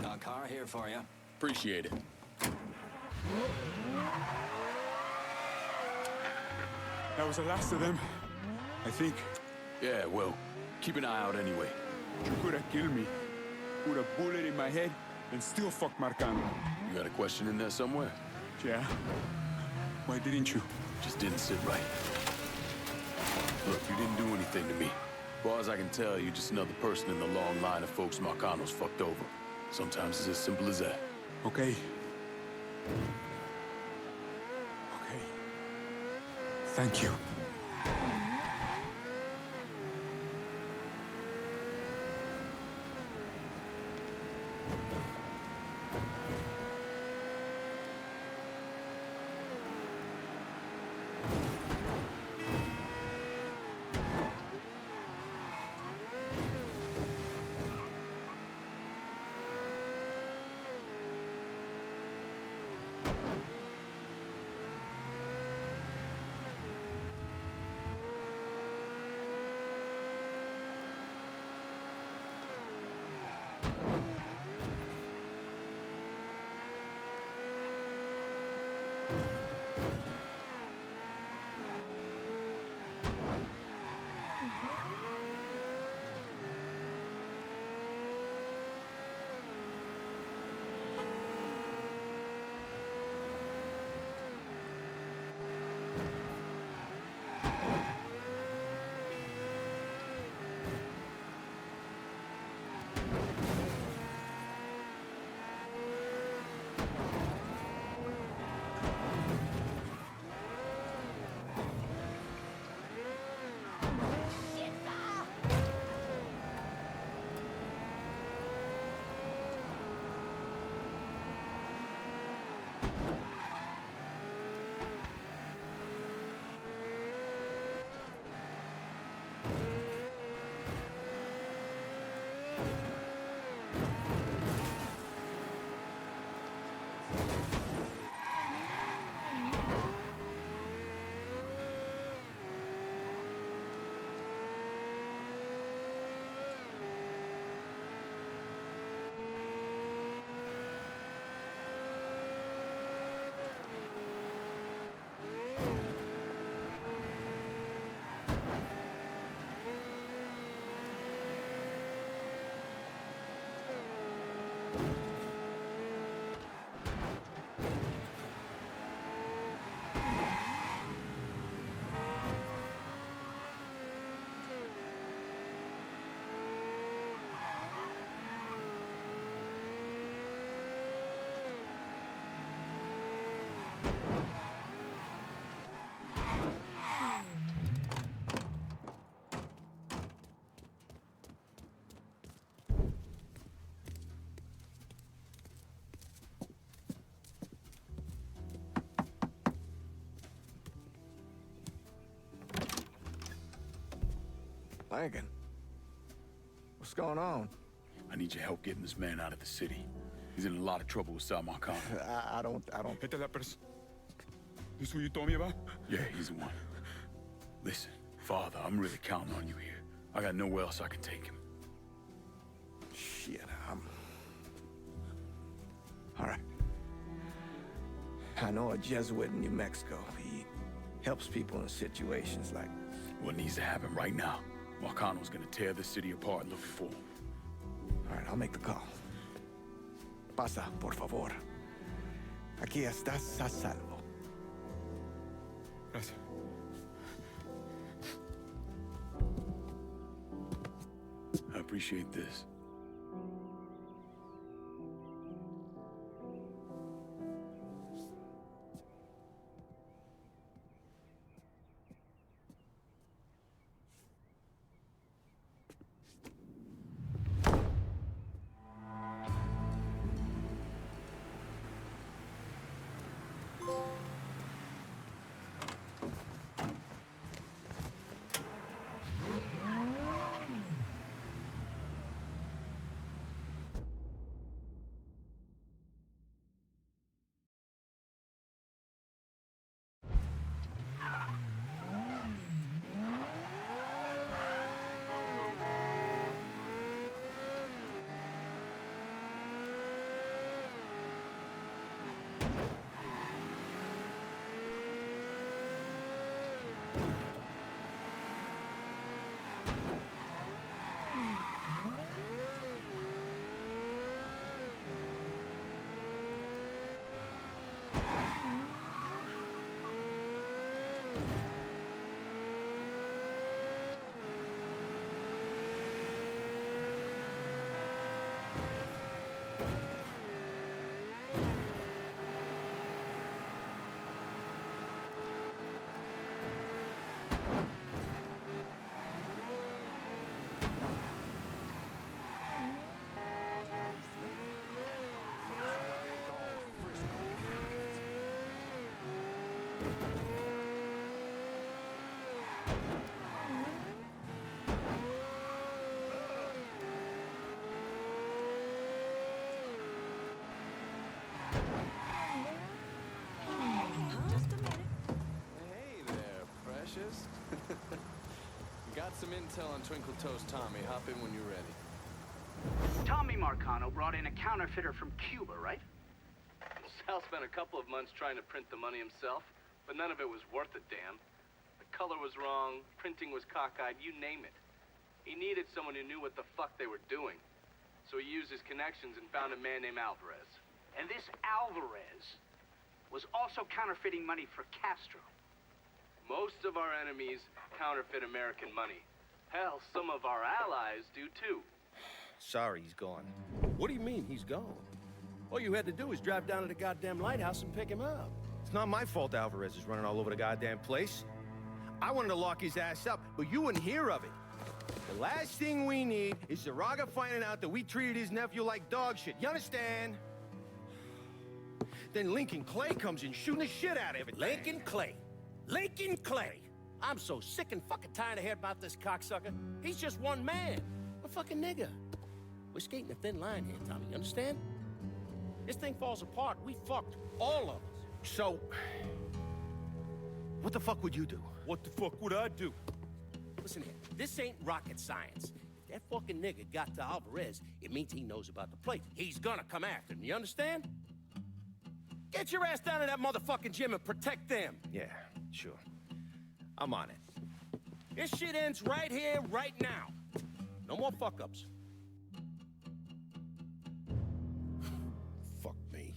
Speaker 8: Got a car here for you.
Speaker 1: Appreciate it.
Speaker 18: That was the last of them, I think.
Speaker 1: Yeah, well, keep an eye out anyway.
Speaker 18: You could have killed me. Put a bullet in my head and still fuck Marcano.
Speaker 1: You got a question in there somewhere?
Speaker 18: Yeah. Why didn't you?
Speaker 1: Just didn't sit right. Look, you didn't do anything to me. As far as I can tell, you're just another person in the long line of folks Marcano's fucked over. Sometimes it's as simple as that.
Speaker 18: Okay. Okay. Thank you.
Speaker 8: Lincoln, what's going on?
Speaker 1: I need your help getting this man out of the city. He's in a lot of trouble with Sal Marcano.
Speaker 8: I don't...
Speaker 18: Hit that person. This who you told me about?
Speaker 1: Yeah, he's the one. Listen, Father, I'm really counting on you here. I got nowhere else I can take him.
Speaker 8: Shit, all right. I know a Jesuit in New Mexico. He helps people in situations like...
Speaker 1: What needs to happen right now? Marcano's gonna tear this city apart looking for him.
Speaker 8: All right, I'll make the call. Pasa, por favor. Aquí estás a salvo.
Speaker 18: Gracias.
Speaker 1: I appreciate this.
Speaker 5: Hey there, precious. Got some intel on Twinkle Toes Tommy. Hop in when you're ready.
Speaker 3: Tommy Marcano brought in a counterfeiter from Cuba, right?
Speaker 5: Sal spent a couple of months trying to print the money himself, but none of it was worth a damn. The color was wrong, printing was cockeyed, you name it. He needed someone who knew what the fuck they were doing. So he used his connections and found a man named Alvarez.
Speaker 3: And this Alvarez was also counterfeiting money for Castro.
Speaker 5: Most of our enemies counterfeit American money. Hell, some of our allies do too.
Speaker 15: Sorry, he's gone.
Speaker 11: What do you mean, he's gone? All you had to do was drive down to the goddamn lighthouse and pick him up.
Speaker 15: It's not my fault Alvarez is running all over the goddamn place. I wanted to lock his ass up, but you wouldn't hear of it. The last thing we need is Zaraga finding out that we treated his nephew like dog shit. You understand? Then Lincoln Clay comes in shooting the shit out of it.
Speaker 11: Lincoln Clay. Lincoln Clay. I'm so sick and fucking tired of hearing about this cocksucker. He's just one man. A fucking nigga. We're skating a thin line here, Tommy. You understand? This thing falls apart. We fucked. All of us.
Speaker 15: So, what the fuck would you do?
Speaker 11: What the fuck would I do? Listen here. This ain't rocket science. If that fucking nigga got to Alvarez, it means he knows about the place. He's gonna come after him. You understand? Get your ass down to that motherfucking gym and protect them.
Speaker 15: Yeah, sure. I'm on it.
Speaker 11: This shit ends right here, right now. No more fuck-ups. Fuck me.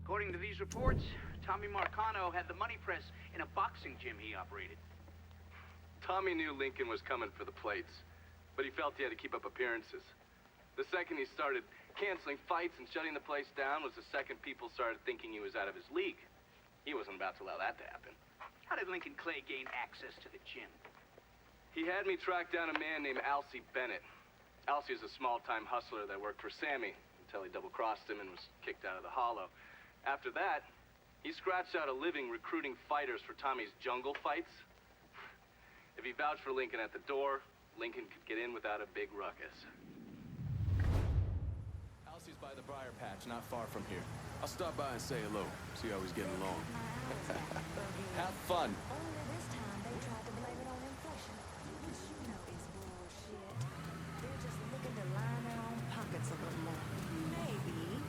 Speaker 3: According to these reports, Tommy Marcano had the money press in a boxing gym he operated.
Speaker 5: Tommy knew Lincoln was coming for the plates, but he felt he had to keep up appearances. The second he started canceling fights and shutting the place down was the second people started thinking he was out of his league. He wasn't about to allow that to happen.
Speaker 3: How did Lincoln Clay gain access to the gym?
Speaker 5: He had me track down a man named Alcee Bennett. Alcee is a small-time hustler that worked for Sammy until he double-crossed him and was kicked out of the Hollow. After that, he scratched out a living recruiting fighters for Tommy's jungle fights. If he vouched for Lincoln at the door, Lincoln could get in without a big ruckus.
Speaker 10: Alcee's by the briar patch, not far from here.
Speaker 20: I'll stop by and say hello, see how he's getting along.
Speaker 10: Have fun.
Speaker 22: Only this time they tried to blame it on inflation. But you know it's bullshit. They're just looking to line their own pockets a little more. Maybe.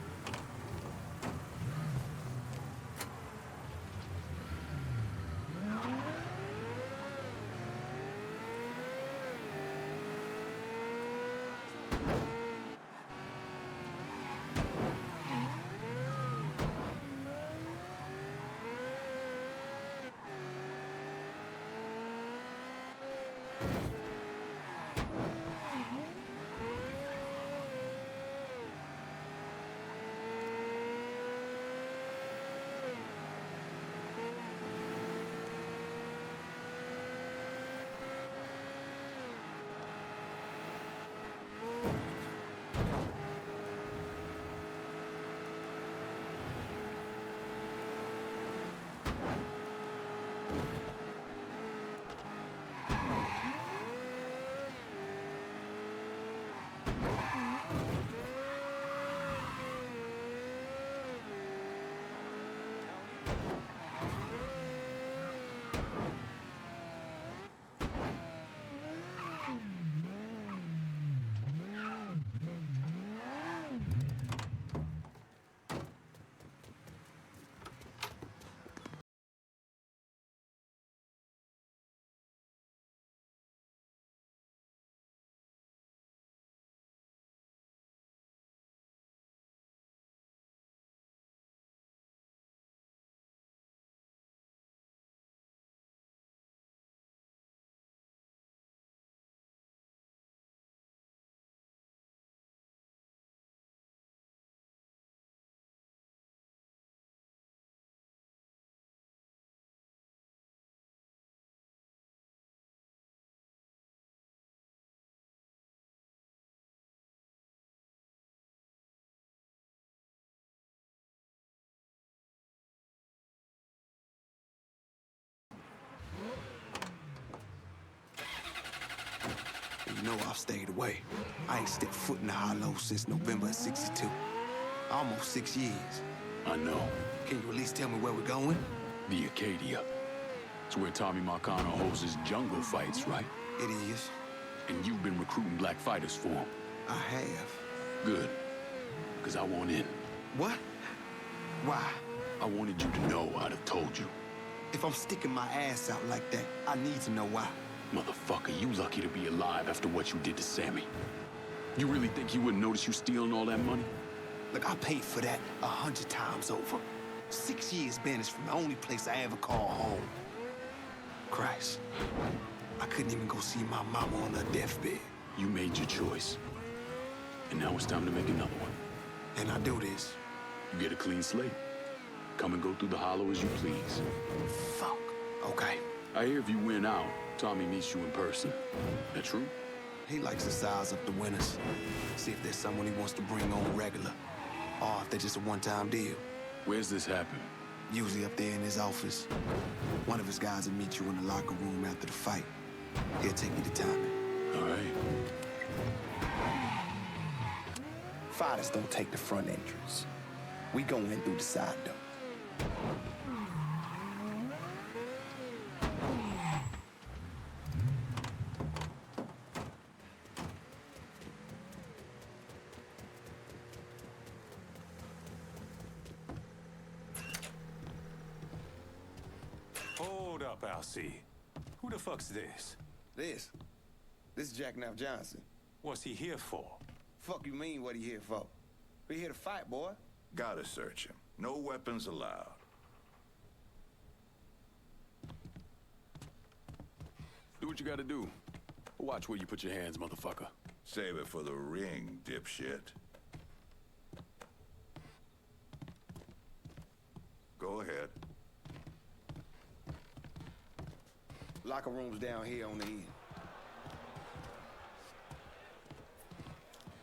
Speaker 8: You know I've stayed away. I ain't stepped foot in the hollow since November of '62. Almost 6 years.
Speaker 1: I know.
Speaker 8: Can you at least tell me where we're going?
Speaker 1: The Acadia. It's where Tommy Marcano holds his jungle fights, right?
Speaker 8: It is.
Speaker 1: And you've been recruiting black fighters for him.
Speaker 8: I have.
Speaker 1: Good. Because I want in.
Speaker 8: What? Why?
Speaker 1: I wanted you to know I'd have told you.
Speaker 8: If I'm sticking my ass out like that, I need to know why.
Speaker 1: Motherfucker, you lucky to be alive after what you did to Sammy. You really think he wouldn't notice you stealing all that money?
Speaker 8: Look, I paid for that 100 times over. 6 years banished from the only place I ever call home. Christ. I couldn't even go see my mama on her deathbed.
Speaker 1: You made your choice. And now it's time to make another one.
Speaker 8: And I do this.
Speaker 1: You get a clean slate. Come and go through the hollow as you please.
Speaker 8: Fuck. Okay.
Speaker 1: I hear if you win out, Tommy meets you in person. That true?
Speaker 8: He likes to size up the winners. See if there's someone he wants to bring on regular. Or if they're just a one-time deal.
Speaker 1: Where's this happen?
Speaker 8: Usually up there in his office. One of his guys will meet you in the locker room after the fight. He'll take you to timing.
Speaker 1: All right.
Speaker 8: Fighters don't take the front entrance. We go in through the side door.
Speaker 4: Hold up, Alcee. Who the fuck's this?
Speaker 8: This is Jackknife Johnson.
Speaker 4: What's he here for?
Speaker 8: Fuck you mean what he here for? We here to fight, boy.
Speaker 12: Gotta search him. No weapons allowed.
Speaker 1: Do what you gotta do. Watch where you put your hands, motherfucker.
Speaker 12: Save it for the ring, dipshit. Go ahead.
Speaker 8: Locker room's down here on the end.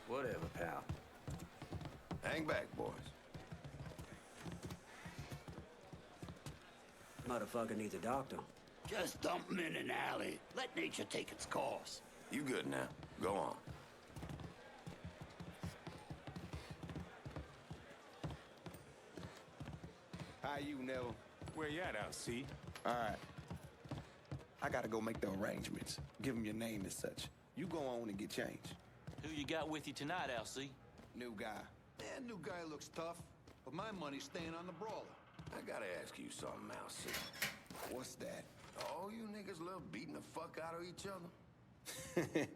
Speaker 11: Whatever, pal.
Speaker 8: Hang back, boys.
Speaker 11: Motherfucker needs a doctor.
Speaker 2: Just dump him in an alley. Let nature take its course.
Speaker 8: You good now. Go on. How you, Neville?
Speaker 4: Where you at, Alcee?
Speaker 8: All right. I gotta go make the arrangements. Give him your name and such. You go on and get changed.
Speaker 10: Who you got with you tonight, Alcee?
Speaker 8: New guy.
Speaker 2: That new guy looks tough, but my money's staying on the brawler.
Speaker 8: I gotta ask you something, Mousy. What's that?
Speaker 2: Oh, you niggas love beating the fuck out of each other?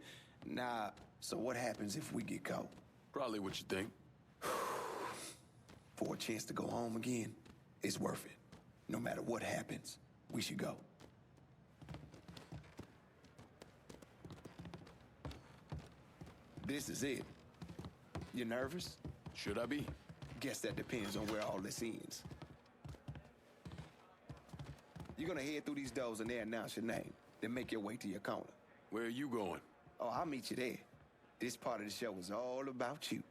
Speaker 8: Nah, so what happens if we get caught?
Speaker 1: Probably what you think.
Speaker 8: For a chance to go home again, it's worth it. No matter what happens, we should go. This is it. You nervous?
Speaker 1: Should I be?
Speaker 8: Guess that depends on where all this ends. You're gonna head through these doors and they announce your name. Then make your way to your corner.
Speaker 1: Where are you going?
Speaker 8: Oh, I'll meet you there. This part of the show is all about you.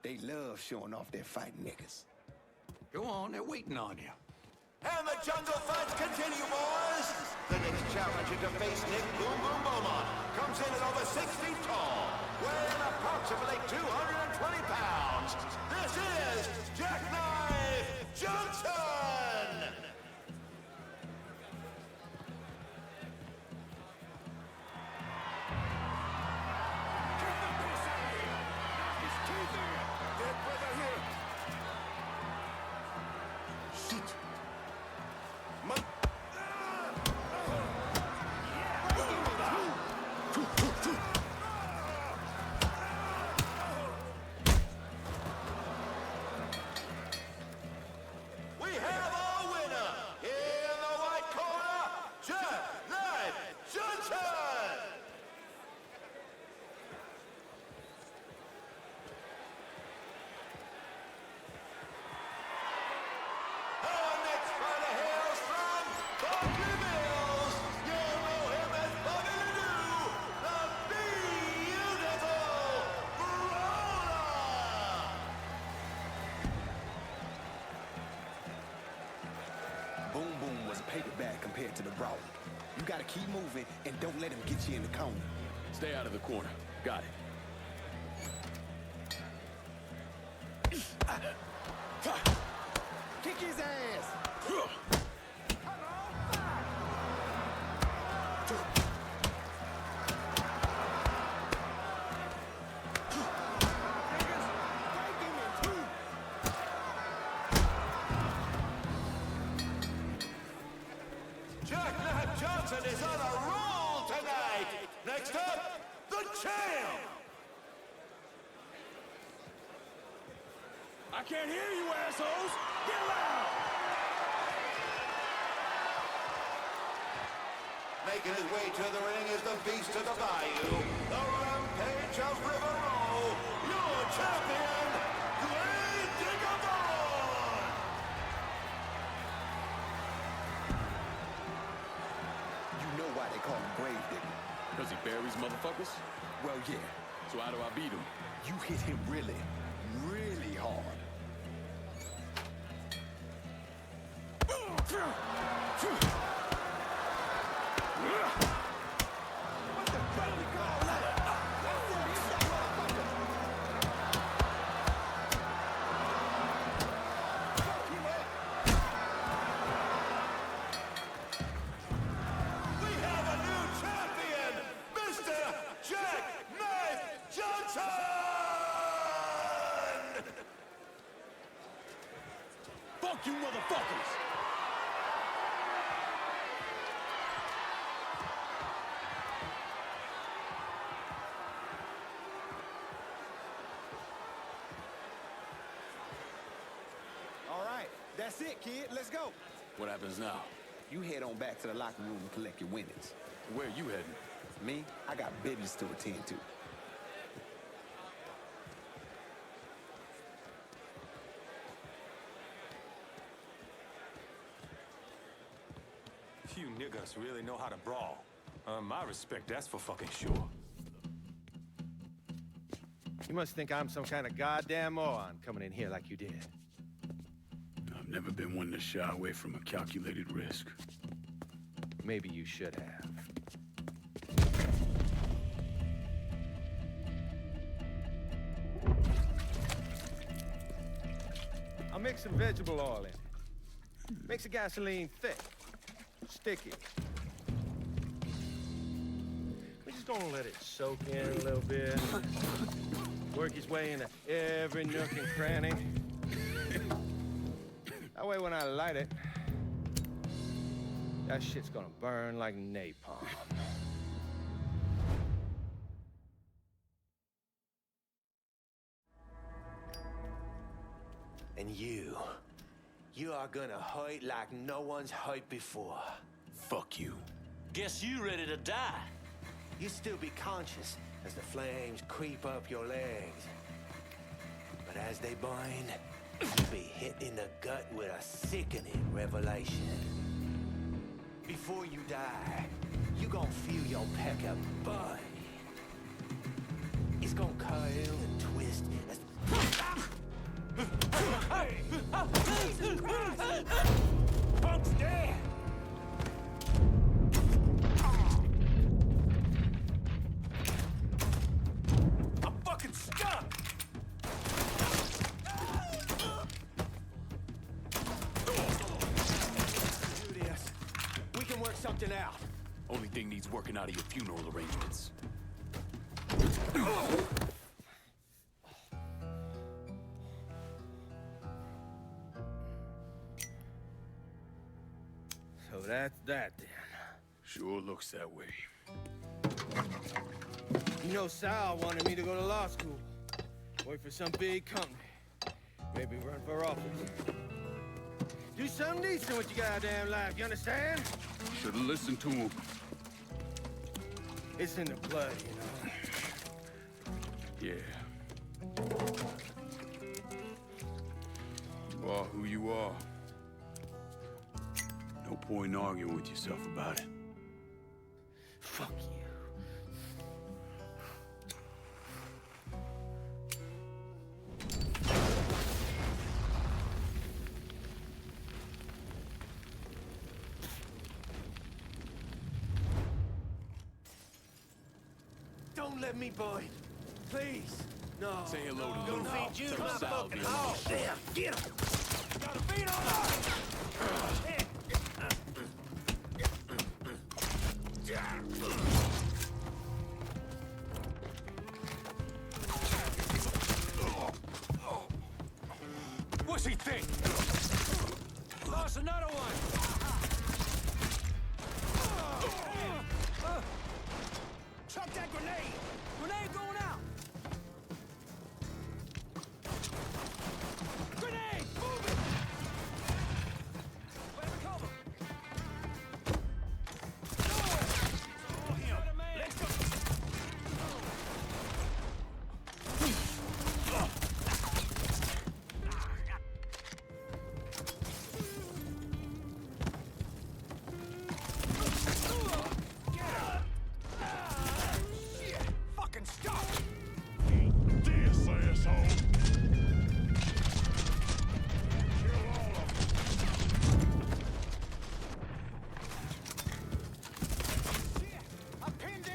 Speaker 8: They love showing off their fighting niggas.
Speaker 2: Go on, they're waiting on you.
Speaker 6: And the jungle fights continue, boys! The next challenger to face Nick Boom Boom Beaumont comes in at over 6 feet tall, weighing approximately 220 pounds. This is Jackknife Johnson!
Speaker 4: Get the piss out of here! Knock his teeth in! Dead brother here!
Speaker 8: Shit!
Speaker 6: We have our winner in the white corner, Jackknife Johnson! Our next fighter hails from Bucky Mills. You'll know him as Buggy Doo, the beautiful Brawler!
Speaker 8: Boom Boom was a paper bag compared to the Brawler. You gotta keep moving and don't let him get you in the corner.
Speaker 1: Stay out of the corner. Got it.
Speaker 11: Kick his ass!
Speaker 6: Jackknife Johnson is on a roll tonight. Next up, the champ.
Speaker 18: I can't hear you, assholes! Get loud!
Speaker 6: Making his way to the ring is the beast of the bayou, the rampage of Riverboat, your champion, Duvall!
Speaker 11: You know why they call him Grave Digger?
Speaker 1: Because he buries motherfuckers?
Speaker 11: Well, yeah.
Speaker 1: So how do I beat him?
Speaker 11: You hit him really, really hard.
Speaker 6: We have a new champion, Mr. Jackknife Johnson!
Speaker 18: Fuck you, motherfuckers!
Speaker 11: All right, that's it, kid. Let's go.
Speaker 1: What happens now?
Speaker 11: You head on back to the locker room and collect your winnings.
Speaker 1: Where you heading?
Speaker 11: Me, I got business to attend to.
Speaker 4: You niggas really know how to brawl. My respect, that's for fucking sure.
Speaker 15: You must think I'm some kind of goddamn moron coming in here like you did.
Speaker 1: I've never been one to shy away from a calculated risk.
Speaker 15: Maybe you should have. I'll mix some vegetable oil in it. Makes the gasoline thick, sticky. We're just gonna let it soak in a little bit. Work his way into every nook and cranny. That way when I light it, that shit's gonna burn like napalm.
Speaker 11: And you are gonna hurt like no one's hurt before.
Speaker 1: Fuck you.
Speaker 10: Guess you ready to die.
Speaker 11: You still be conscious as the flames creep up your legs. But as they burn, you'll be hit in the gut with a sickening revelation. Before you die, you gonna feel your pecker burn. It's gonna curl and twist as... Punk's dead! I'm fucking stuck! Do this. We can work something out.
Speaker 1: Only thing needs working out of your funeral arrangements.
Speaker 15: So that's that then.
Speaker 1: Sure looks that way.
Speaker 15: You know, Sal wanted me to go to law school. Work for some big company. Maybe run for office. Do something decent with your goddamn life, you understand?
Speaker 1: Should've listened to him.
Speaker 15: It's in the blood, you know.
Speaker 1: Yeah. You are who you are. No point in arguing with yourself about it.
Speaker 15: Fuck you.
Speaker 11: Don't let me bind. Please. No.
Speaker 1: Say hello to
Speaker 11: Gonna
Speaker 1: Duvall.
Speaker 11: feed you
Speaker 1: Tell
Speaker 11: my
Speaker 1: Sal
Speaker 11: fucking
Speaker 1: the
Speaker 11: hog.
Speaker 1: other
Speaker 11: There, get him. Got a feed on us.
Speaker 4: What's he think?
Speaker 11: Lost another one. Chuck that grenade. Grenade going out. Grenade! Move it! Where's the cover? Let's go.
Speaker 4: Fucking stop! This asshole! Kill all of them. Shit! I'm pinned in!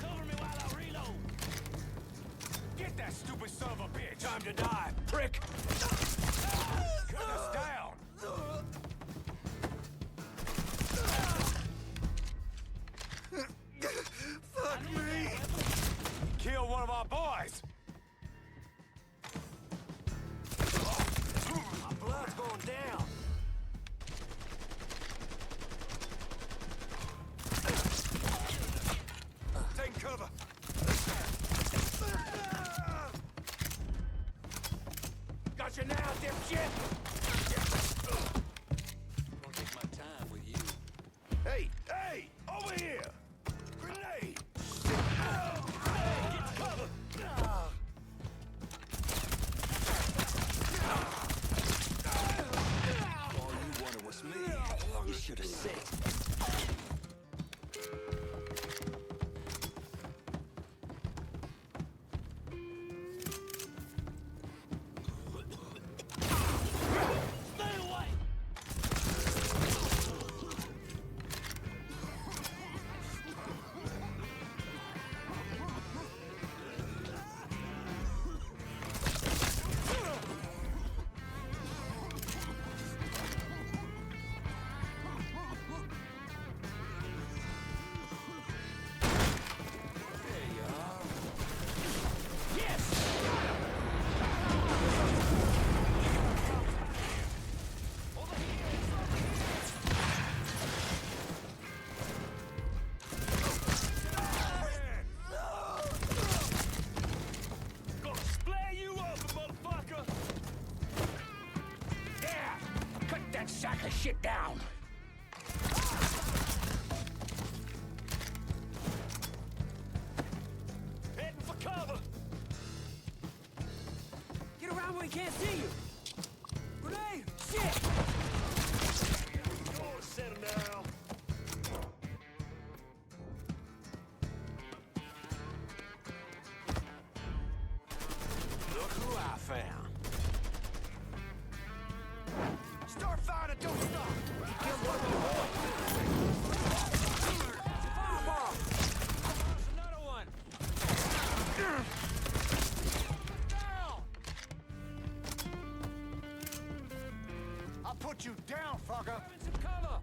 Speaker 11: Cover me while I reload.
Speaker 4: Get that stupid son of a bitch!
Speaker 11: Time to die, prick.
Speaker 4: Cut us down!
Speaker 11: Fuck me.
Speaker 4: Kill one of our boys!
Speaker 11: My blood's going down.
Speaker 4: Take cover!
Speaker 11: Got you now, dipshit.
Speaker 8: Gonna take my time with you.
Speaker 11: Hey, hey, over here. Grenade. Get cover.
Speaker 8: All you wanted was me. You should have said.
Speaker 11: Stay away. Gonna splare you over, motherfucker.
Speaker 4: Yeah! Cut that sack of shit down!
Speaker 11: Heading for cover. Get around where he can't see you. Grenade! Shit! Oh, set him down.
Speaker 4: Look who I found.
Speaker 11: Start firing, don't stop. Kill one of the boys. Fireball. There's another one. Down.
Speaker 4: I'll put you down, fucker!
Speaker 11: Having some cover.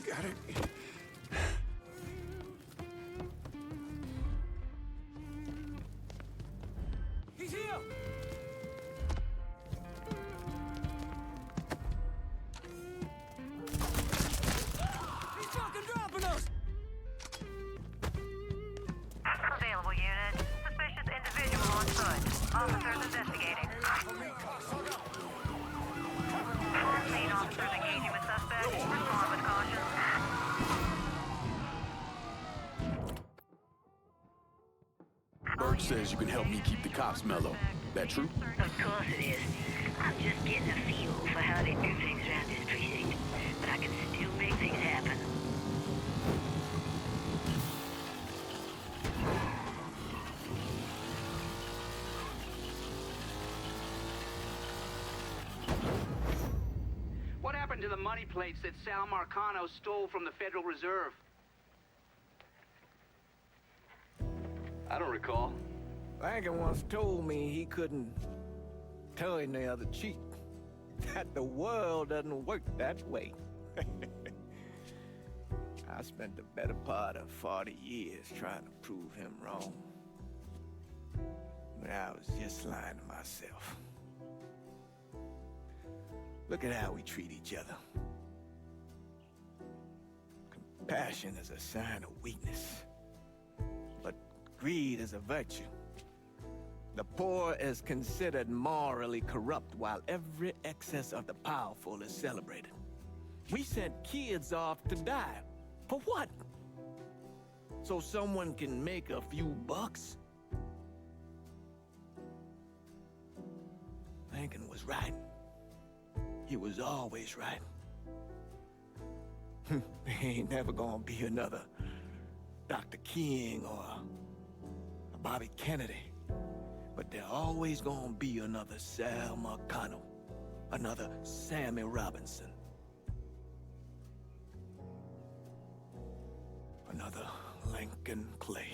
Speaker 4: Got it.
Speaker 11: He's here. He's fucking dropping us.
Speaker 16: Available unit. Suspicious individual on foot. Officers investigating. Scene officers engaging with suspect. Respond with caution.
Speaker 1: Bird says you can help me keep the cops mellow. That true?
Speaker 16: Of course it is. I'm just getting a feel for how they do things around this precinct. But I can still make things happen.
Speaker 3: happened to the money plates that Sal Marcano stole from the Federal Reserve?
Speaker 5: I don't recall.
Speaker 8: Hangar once told me he couldn't tell any other cheat. That the world doesn't work that way. I spent the better part of 40 years trying to prove him wrong. But I was just lying to myself. Look at how we treat each other. Compassion is a sign of weakness, but greed is a virtue. The poor is considered morally corrupt, while every excess of the powerful is celebrated. We sent kids off to die. For what? So someone can make a few bucks? Lincoln was right. He was always right. There ain't never gonna be another Dr. King or a Bobby Kennedy. But there always gonna be another Sal Marcano, another Sammy Robinson, another Lincoln Clay.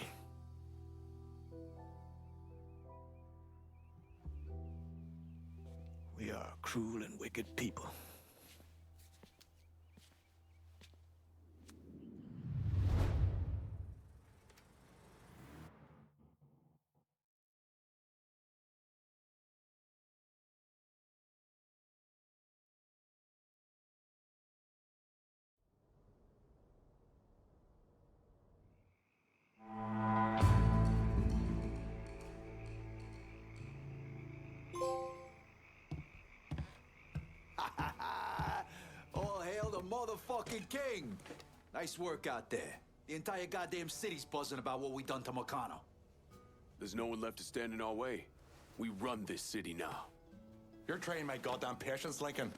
Speaker 8: We are a cruel and wicked people.
Speaker 2: All hail the motherfucking king! Nice work out there. The entire goddamn city's buzzing about what we done to Marcano.
Speaker 20: There's no one left to stand in our way. We run this city now.
Speaker 4: You're trying my goddamn patience, Lincoln.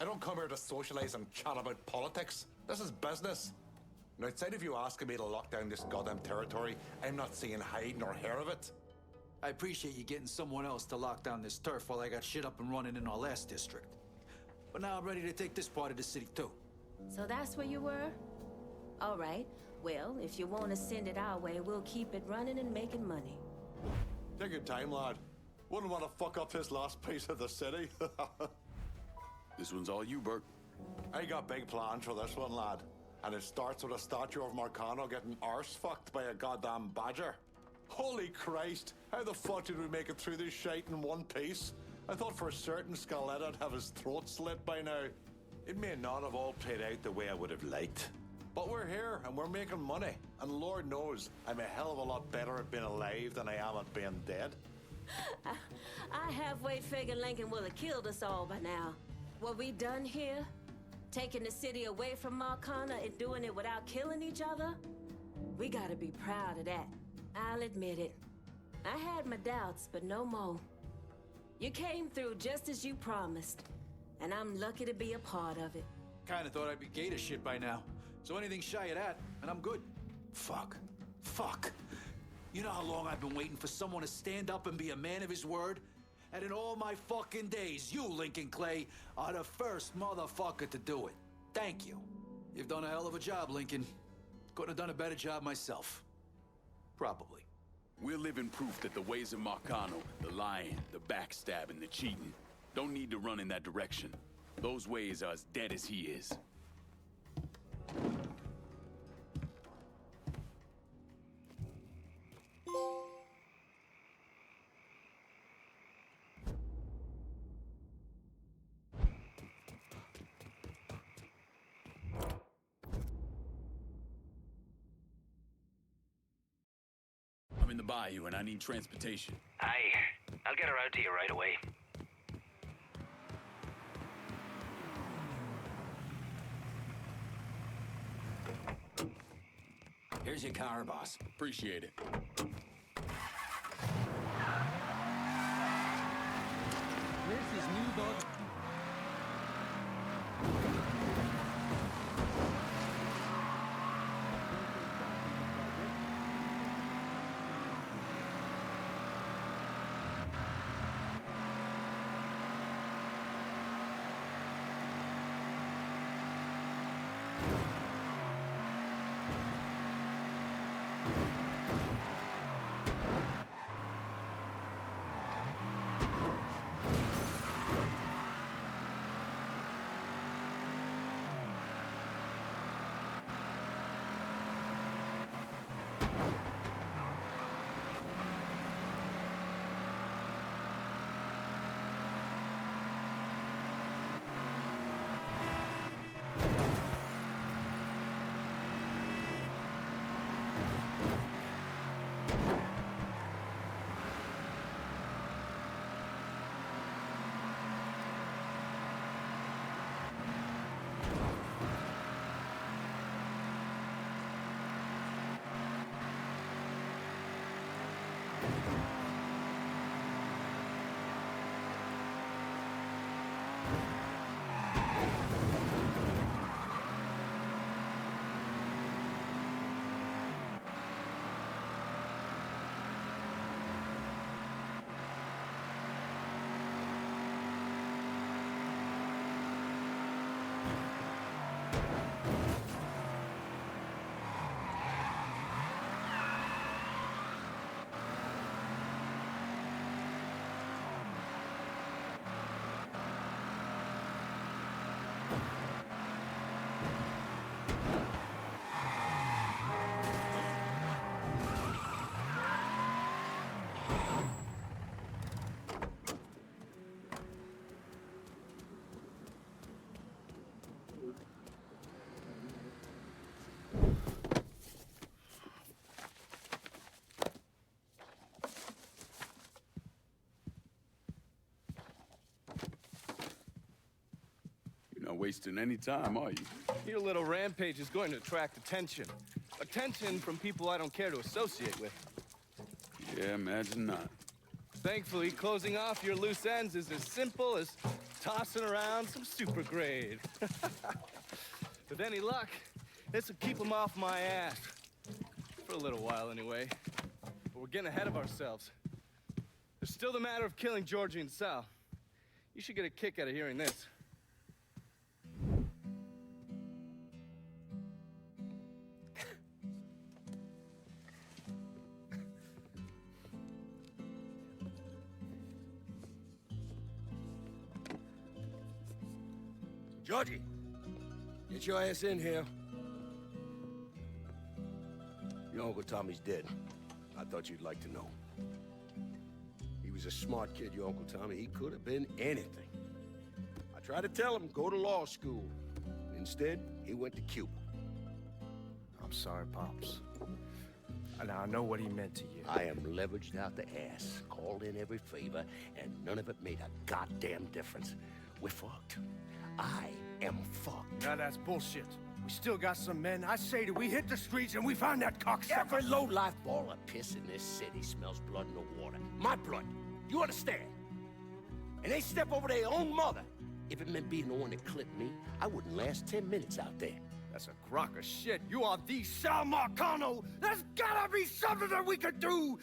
Speaker 4: I don't come here to socialize and chat about politics. This is business. And outside of you asking me to lock down this goddamn territory, I'm not seeing hide nor hair of it.
Speaker 2: I appreciate you getting someone else to lock down this turf while I got shit up and running in our last district. But now I'm ready to take this part of the city too.
Speaker 9: So that's where you were? All right. Well, if you want to send it our way, we'll keep it running and making money.
Speaker 4: Take your time, lad. Wouldn't want to fuck up this last piece of the city.
Speaker 20: This one's all you, Bert.
Speaker 4: I got big plans for this one, lad. And it starts with a statue of Marcano getting arse fucked by a goddamn badger. Holy Christ! How the fuck did we make it through this shite in one piece? I thought for certain Scaleta'd have his throat slit by now.
Speaker 17: It may not have all played out the way I would have liked.
Speaker 4: But we're here, and we're making money. And Lord knows, I'm a hell of a lot better at being alive than I am at being dead.
Speaker 9: I halfway figured Lincoln would have killed us all by now. What we done here, taking the city away from Marcano and doing it without killing each other, we gotta be proud of that. I'll admit it. I had my doubts, but no more. You came through just as you promised, and I'm lucky to be a part of it.
Speaker 2: Kinda thought I'd be gator shit by now. So anything shy of that, and I'm good. Fuck. You know how long I've been waiting for someone to stand up and be a man of his word? And in all my fucking days, you, Lincoln Clay, are the first motherfucker to do it. Thank you. You've done a hell of a job, Lincoln. Couldn't have done a better job myself. Probably.
Speaker 20: We're living proof that the ways of Marcano, the lying, the backstabbing, the cheating, don't need to run in that direction. Those ways are as dead as he is. I'm in the bayou and I need transportation.
Speaker 14: Aye, I'll get her out to you right away.
Speaker 2: Here's your car, boss.
Speaker 20: Appreciate it.
Speaker 19: Where's his new dog?
Speaker 1: wasting any time, are you?
Speaker 15: Your little rampage is going to attract attention. Attention from people I don't care to associate with.
Speaker 1: Yeah, imagine not.
Speaker 15: Thankfully, closing off your loose ends is as simple as tossing around some super grade. With any luck, this will keep them off my ass. For a little while, anyway. But we're getting ahead of ourselves. There's still the matter of killing Georgie and Sal. You should get a kick out of hearing this.
Speaker 11: Georgie, get your ass in here. Your Uncle Tommy's dead. I thought you'd like to know. He was a smart kid, your Uncle Tommy. He could have been anything. I tried to tell him, go to law school. Instead, he went to Cuba.
Speaker 15: I'm sorry, Pops. And I know what he meant to you.
Speaker 11: I am leveraged out the ass, called in every favor, and none of it made a goddamn difference. We're fucked. I am fucked.
Speaker 15: Now that's bullshit. We still got some men. I say that we hit the streets and we find that cocksucker.
Speaker 11: Every low-life ball of piss in this city smells blood in the water. My blood. You understand? And they step over their own mother. If it meant being the one that clipped me, I wouldn't last 10 minutes out there.
Speaker 15: That's a crock of shit. You are the Sal Marcano. There's gotta be something that we could do.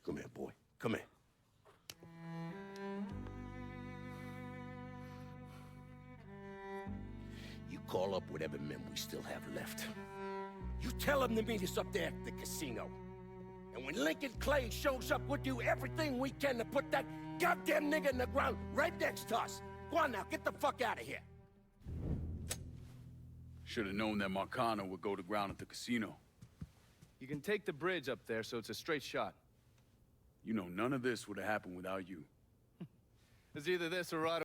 Speaker 11: Come here, boy. Come here. You call up whatever men we still have left. You tell them to meet us up there at the casino. And when Lincoln Clay shows up, we'll do everything we can to put that goddamn nigga in the ground right next to us. Go on now, get the fuck out of here.
Speaker 1: Should have known that Marcano would go to ground at the casino.
Speaker 15: You can take the bridge up there, so it's a straight shot.
Speaker 1: You know, none of this would have happened without you.
Speaker 15: It's either this or right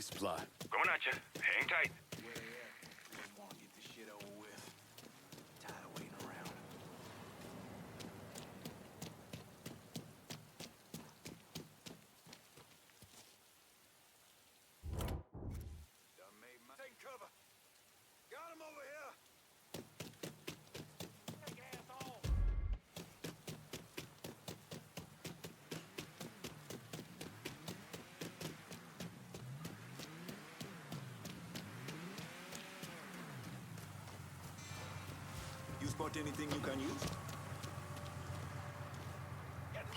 Speaker 20: supply.
Speaker 14: Coming at you. Hang tight.
Speaker 2: Come on, get this shit over with. Tired of waiting around.
Speaker 8: Done made my... Take cover. Got him over here. Take ass on.
Speaker 2: You spot anything you can use?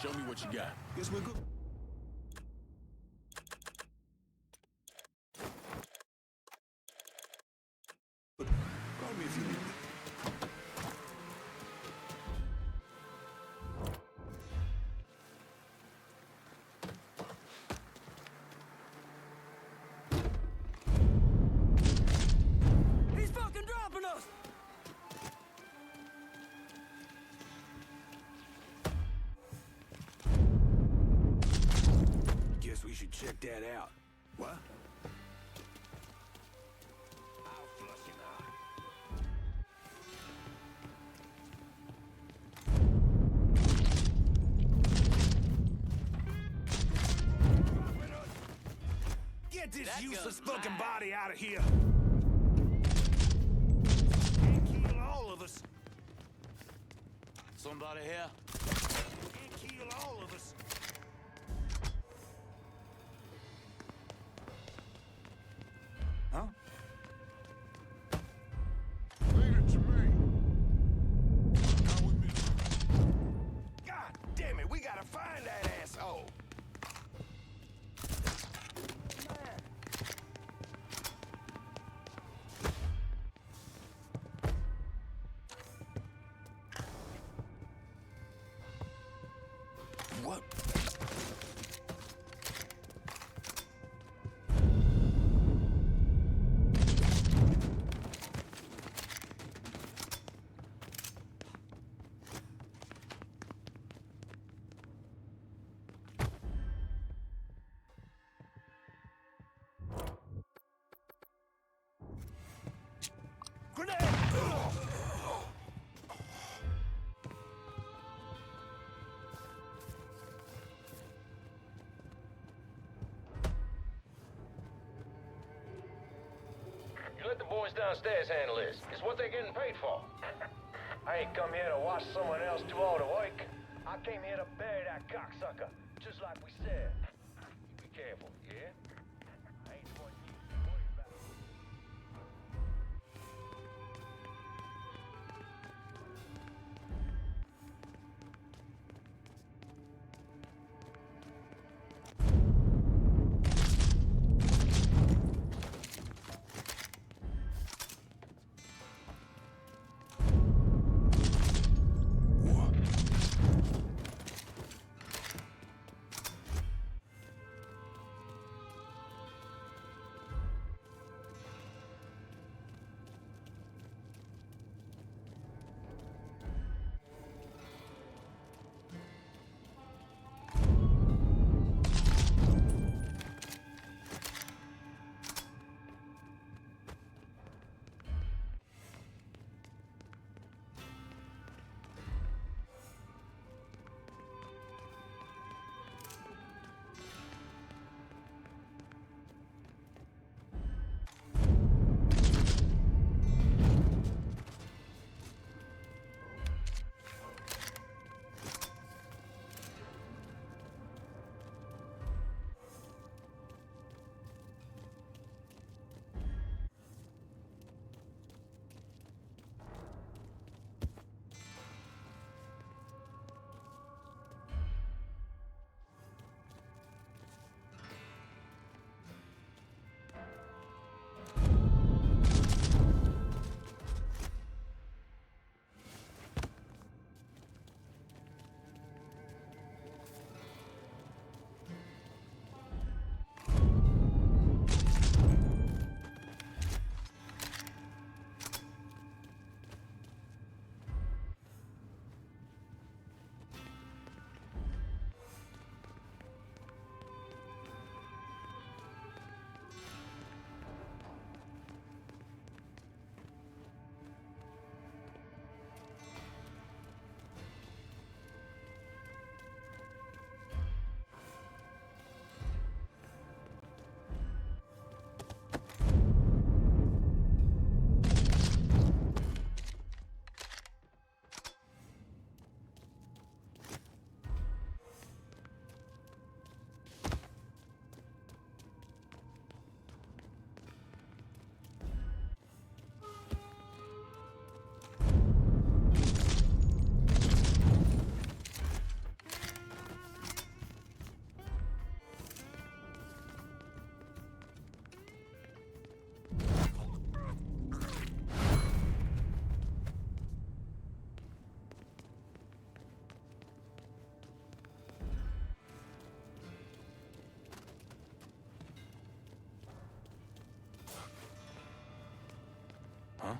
Speaker 20: Show me what you got.
Speaker 2: Guess we're good. Call me if you need me.
Speaker 7: He's fucking dropping us!
Speaker 2: Guess we should check that out. What?
Speaker 8: I'll flush you now.
Speaker 2: Get this
Speaker 8: That
Speaker 2: useless
Speaker 8: gun's
Speaker 2: fucking
Speaker 8: mine.
Speaker 2: body out of here! Can't kill all of us.
Speaker 10: Somebody here?
Speaker 2: Can't kill all of us. Huh?
Speaker 12: Leave it to me. Come with me.
Speaker 8: God damn it, we gotta find that asshole.
Speaker 2: What? Grenade!
Speaker 14: You let the boys downstairs handle this. It's what they're getting paid for. I ain't come here to watch someone else do all the work. I came here to bury that cocksucker, just like we said. You be careful, yeah? I ain't the one you worry about.
Speaker 4: huh?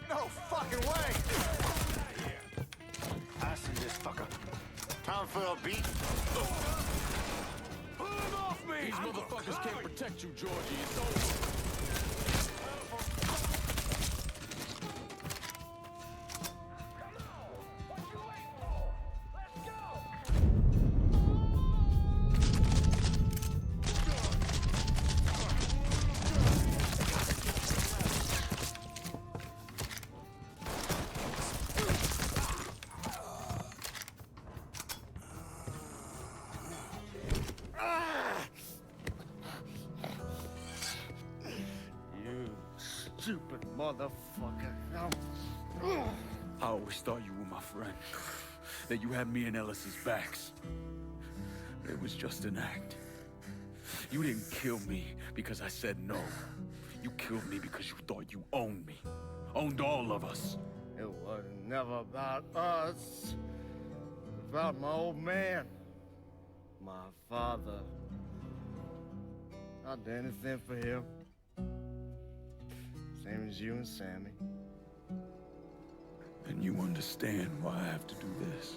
Speaker 6: No fucking way! Passing this fucker. Time for a beat.
Speaker 4: Pull him off me!
Speaker 20: These motherfuckers can't protect you, Georgie. It's over.
Speaker 11: Stupid motherfucker.
Speaker 1: I always thought you were my friend. That you had me and Ellis's backs. It was just an act. You didn't kill me because I said no. You killed me because you thought you owned me. Owned all of us.
Speaker 11: It was never about us. It was about my old man. My father. I'd do anything for him. Same as you and Sammy.
Speaker 1: And you understand why I have to do this.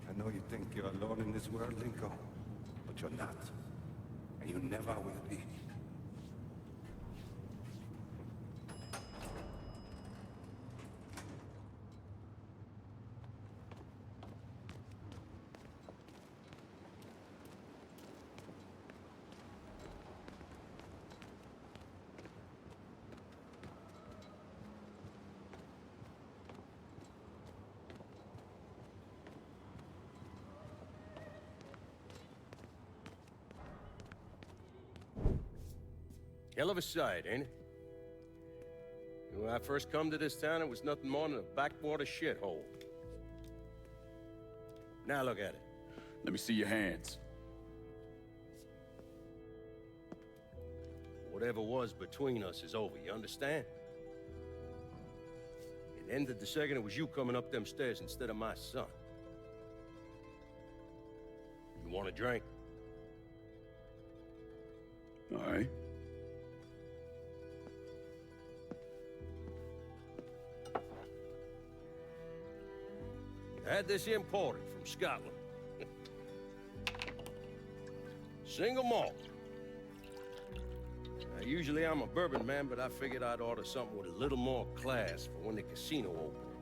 Speaker 13: I know you think you're alone in this world, Linko, but you're not. And you never will be.
Speaker 11: Hell of a sight, ain't it? When I first come to this town, it was nothing more than a backwater shithole. Now look at it.
Speaker 1: Let me see your hands.
Speaker 11: Whatever was between us is over, you understand? It ended the second it was you coming up them stairs instead of my son. You want a drink?
Speaker 1: All right.
Speaker 11: I had this imported from Scotland. Single malt. Now, usually I'm a bourbon man, but I figured I'd order something with a little more class for when the casino opened.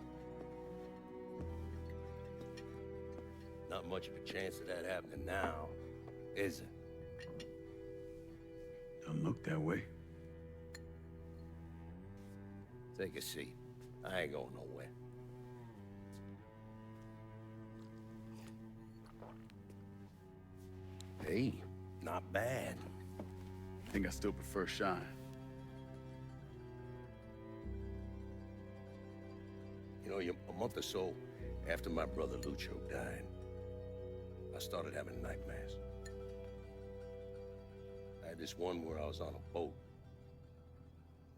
Speaker 11: Not much of a chance of that happening now, is it?
Speaker 1: Don't look that way.
Speaker 11: Take a seat. I ain't going nowhere. Hey, not bad.
Speaker 1: I think I still prefer Shine.
Speaker 11: You know, a month or so after my brother Lucho died, I started having nightmares. I had this one where I was on a boat.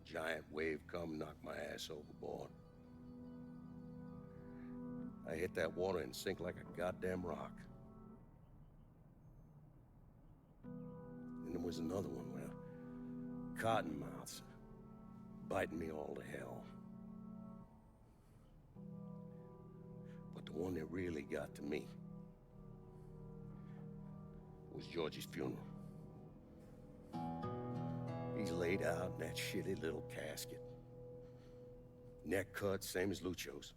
Speaker 11: Giant wave come, knocked my ass overboard. I hit that water and sink like a goddamn rock. And there was another one where cottonmouths biting me all to hell. But the one that really got to me was Georgie's funeral. He's laid out in that shitty little casket. Neck cut, same as Lucho's.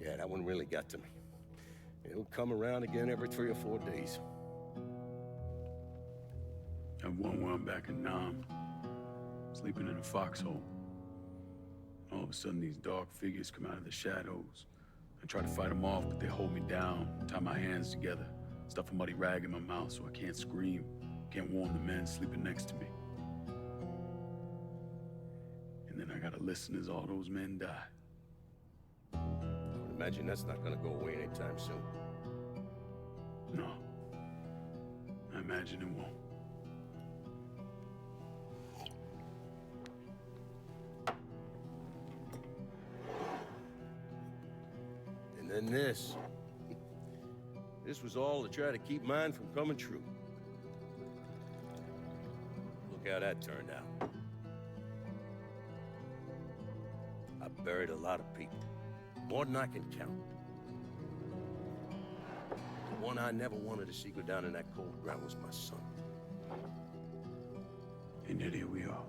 Speaker 11: Yeah, that one really got to me. It'll come around again every 3 or 4 days.
Speaker 1: Have one where I'm back in Nam, sleeping in a foxhole. All of a sudden, these dark figures come out of the shadows. I try to fight them off, but they hold me down, tie my hands together, stuff a muddy rag in my mouth so I can't scream, can't warn the men sleeping next to me. And then I gotta listen as all those men die.
Speaker 11: I would imagine that's not gonna go away anytime soon.
Speaker 1: No. I imagine it won't.
Speaker 11: And then this. This was all to try to keep mine from coming true. Look how that turned out. I buried a lot of people. More than I can count. The one I never wanted to see go down in that cold ground was my son.
Speaker 1: And yet here we are.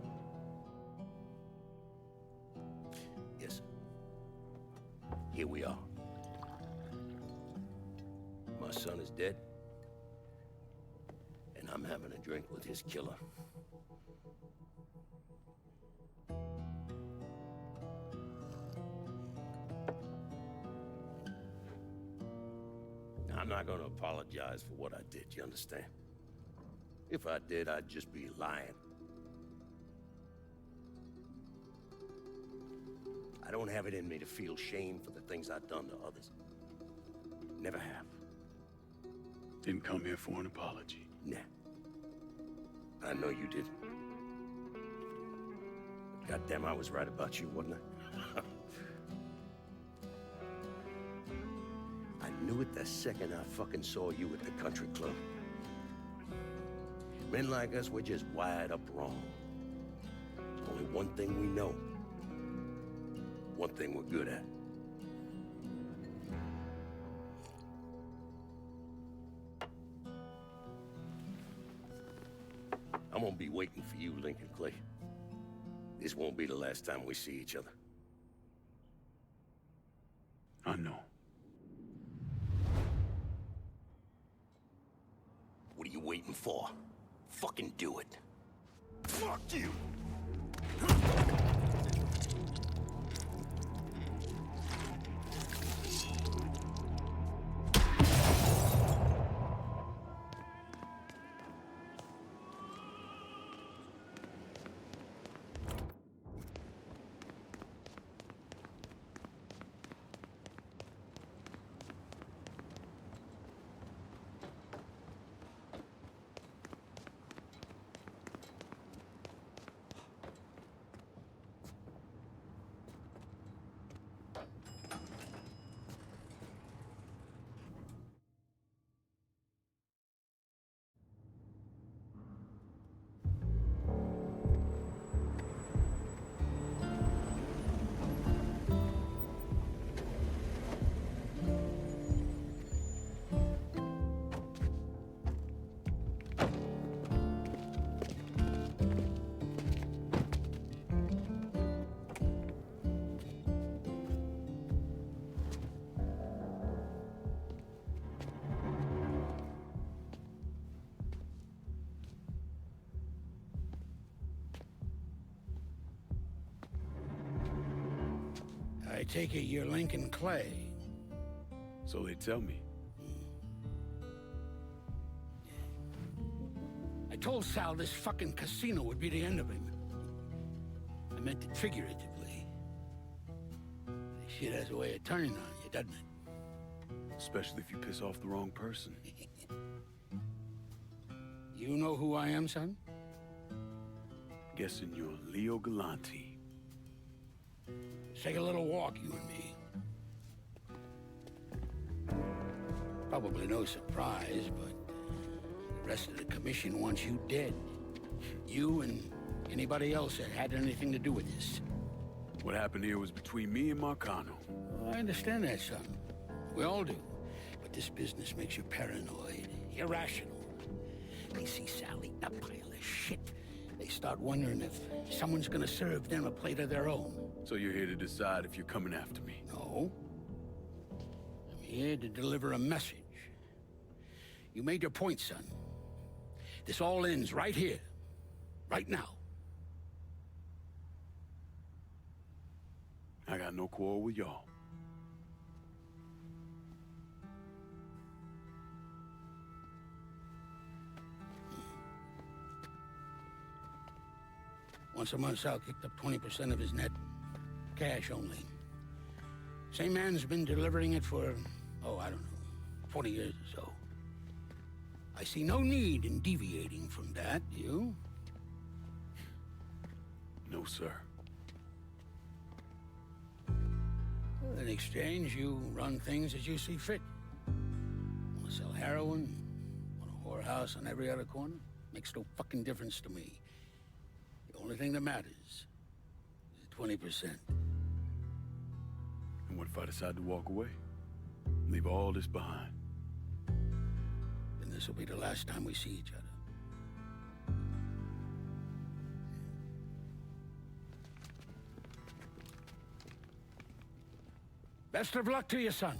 Speaker 11: Yes. Here we are. My son is dead. And I'm having a drink with his killer. I'm not gonna apologize for what I did, you understand? If I did, I'd just be lying. I don't have it in me to feel shame for the things I've done to others. Never have.
Speaker 1: Didn't come here for an apology.
Speaker 11: Nah. I know you didn't. Goddamn, I was right about you, wasn't I? I knew it the second I fucking saw you at the country club. Men like us, we're just wired up wrong. There's only one thing we know. One thing we're good at. I'm gonna be waiting for you, Lincoln Clay. This won't be the last time we see each other.
Speaker 1: I know.
Speaker 11: What are you waiting for? Fucking do it. Fuck you!
Speaker 21: I take it you're Lincoln Clay.
Speaker 1: So they tell me.
Speaker 21: I told Sal this fucking casino would be the end of him. I meant it figuratively. This shit has a way of turning on you, doesn't it?
Speaker 1: Especially if you piss off the wrong person.
Speaker 21: You know who I am, son?
Speaker 1: Guessing you're Leo Galante.
Speaker 21: Take a little walk, you and me. Probably no surprise, but the rest of the commission wants you dead. You and anybody else that had anything to do with this.
Speaker 1: What happened here was between me and Marcano.
Speaker 21: I understand that, son. We all do. But this business makes you paranoid, irrational. They see Sal eating a pile of shit. They start wondering if someone's gonna serve them a plate of their own.
Speaker 1: So you're here to decide if you're coming after me?
Speaker 21: No. I'm here to deliver a message. You made your point, son. This all ends right here. Right now.
Speaker 1: I got no quarrel with y'all.
Speaker 21: Once a month, Sal kicked up 20% of his net. Cash only. Same man's been delivering it for, oh, I don't know, 20 years or so. I see no need in deviating from that, you?
Speaker 1: No, sir.
Speaker 21: In exchange, you run things as you see fit. Want to sell heroin? Want a whorehouse on every other corner? Makes no fucking difference to me. The only thing that matters is 20%.
Speaker 1: And what if I decide to walk away? Leave all this behind?
Speaker 21: Then this will be the last time we see each other. Best of luck to you, son.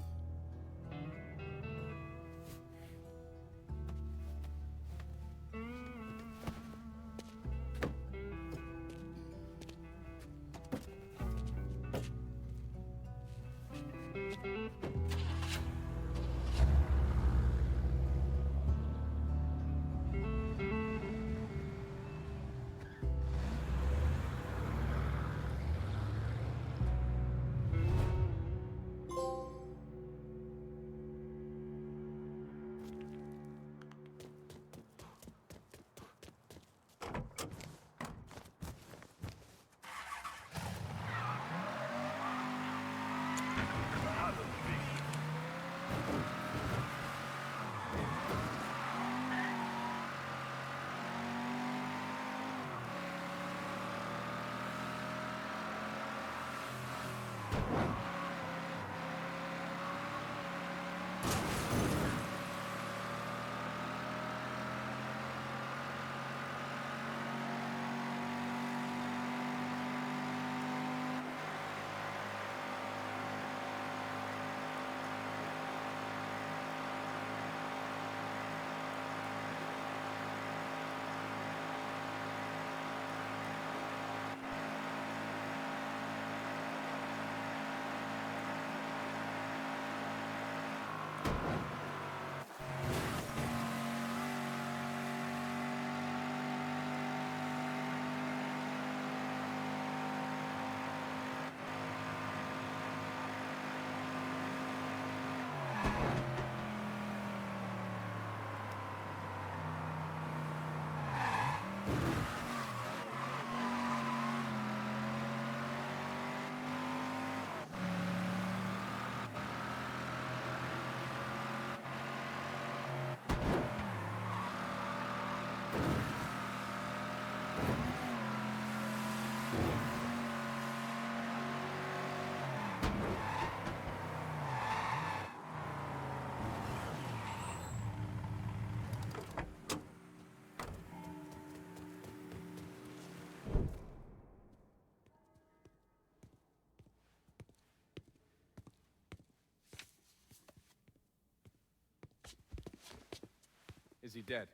Speaker 5: Is he dead?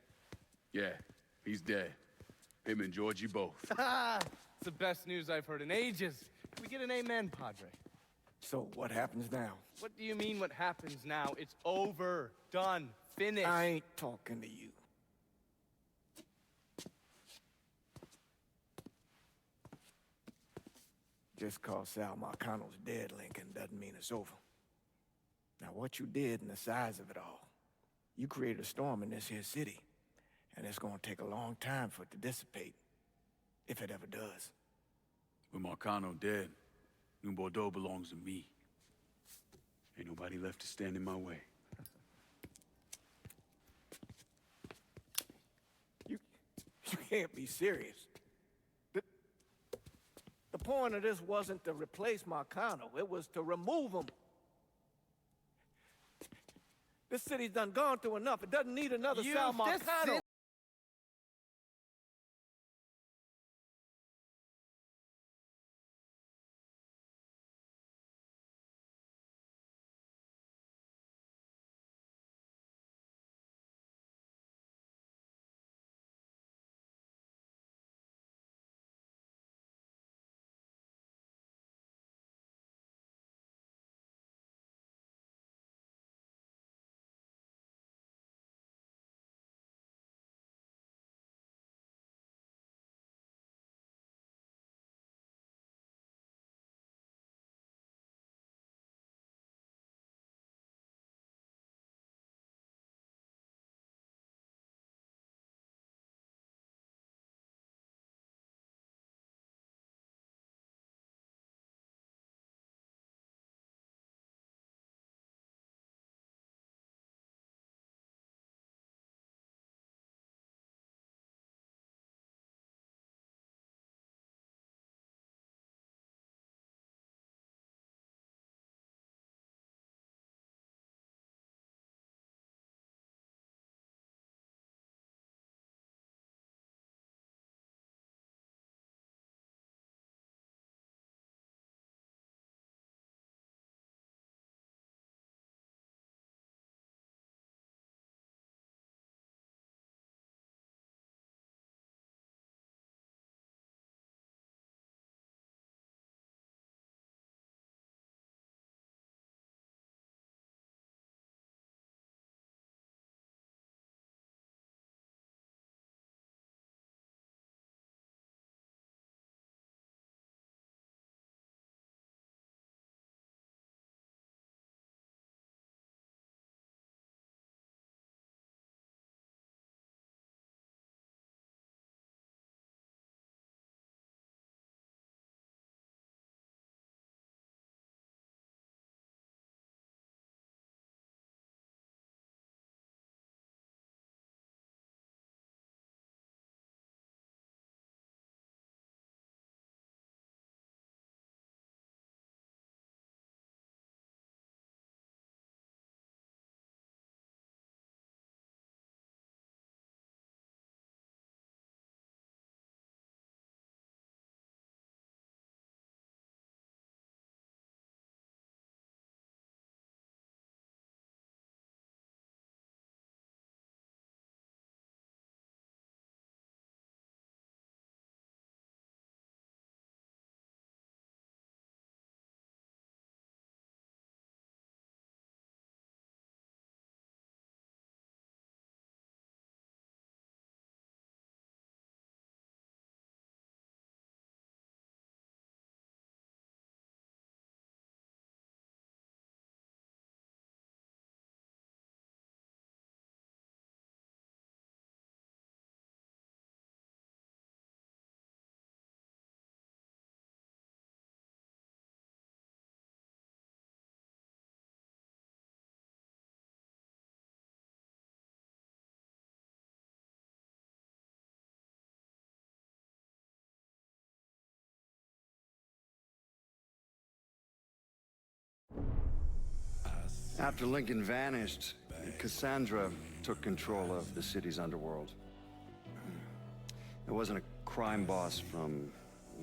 Speaker 1: Yeah, he's dead. Him and Georgie both.
Speaker 5: It's the best news I've heard in ages. Can we get an amen, Padre?
Speaker 8: So, what happens now?
Speaker 5: What do you mean what happens now? It's over. Done. Finished.
Speaker 8: I ain't talking to you. Just cause Sal Marcano's dead, Lincoln, doesn't mean it's over. Now, what you did and the size of it all, you created a storm in this here city, and it's gonna take a long time for it to dissipate, if it ever does.
Speaker 1: With Marcano dead, New Bordeaux belongs to me. Ain't nobody left to stand in my way.
Speaker 8: You can't be serious. The point of this wasn't to replace Marcano, it was to remove him. This city's done gone through enough. It doesn't need another Sal Marcano.
Speaker 13: After Lincoln vanished, Cassandra took control of the city's underworld. It wasn't a crime boss from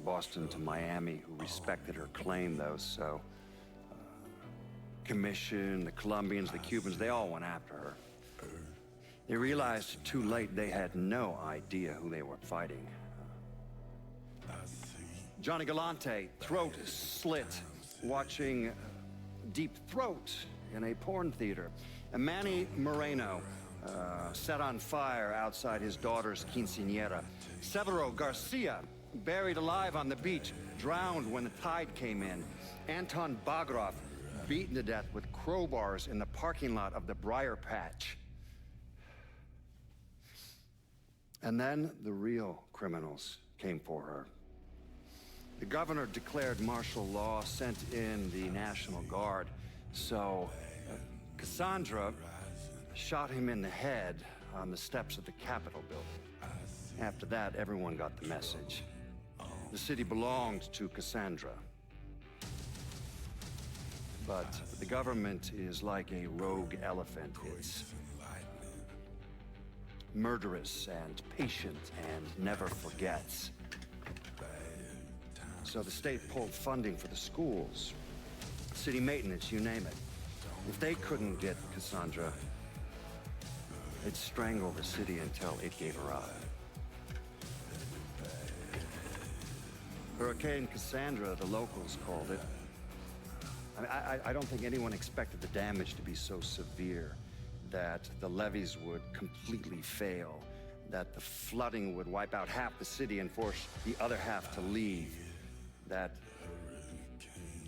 Speaker 13: Boston to Miami who respected her claim, though, so... Commission, the Colombians, the Cubans, they all went after her. They realized too late they had no idea who they were fighting. Johnny Galante, throat slit, watching Deep Throat in a porn theater. And Manny Moreno, set on fire outside his daughter's quinceañera. Severo Garcia, buried alive on the beach, drowned when the tide came in. Anton Bagrov, beaten to death with crowbars in the parking lot of the Briar Patch. And then the real criminals came for her. The governor declared martial law, sent in the National Guard. So, Cassandra shot him in the head on the steps of the Capitol building. After that, everyone got the message. The city belonged to Cassandra. But the government is like a rogue elephant. It's murderous and patient and never forgets. So the state pulled funding for the schools, city maintenance, you name it. If they couldn't get Cassandra, they'd strangle the city until it gave her up. Hurricane Cassandra, the locals called it. I don't think anyone expected the damage to be so severe that the levees would completely fail, that the flooding would wipe out half the city and force the other half to leave, that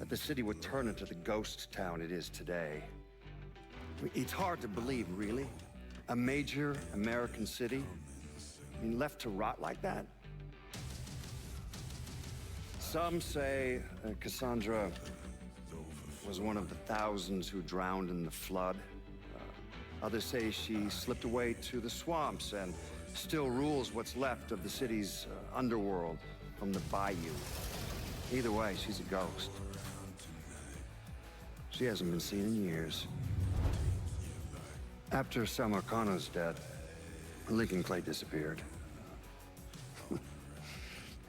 Speaker 13: the city would turn into the ghost town it is today. I mean, it's hard to believe, really. A major American city, I mean, left to rot like that? Some say Cassandra was one of the thousands who drowned in the flood. Others say she slipped away to the swamps and still rules what's left of the city's underworld from the bayou. Either way, she's a ghost. She hasn't been seen in years. After Sal Marcano's death, Lincoln Clay disappeared.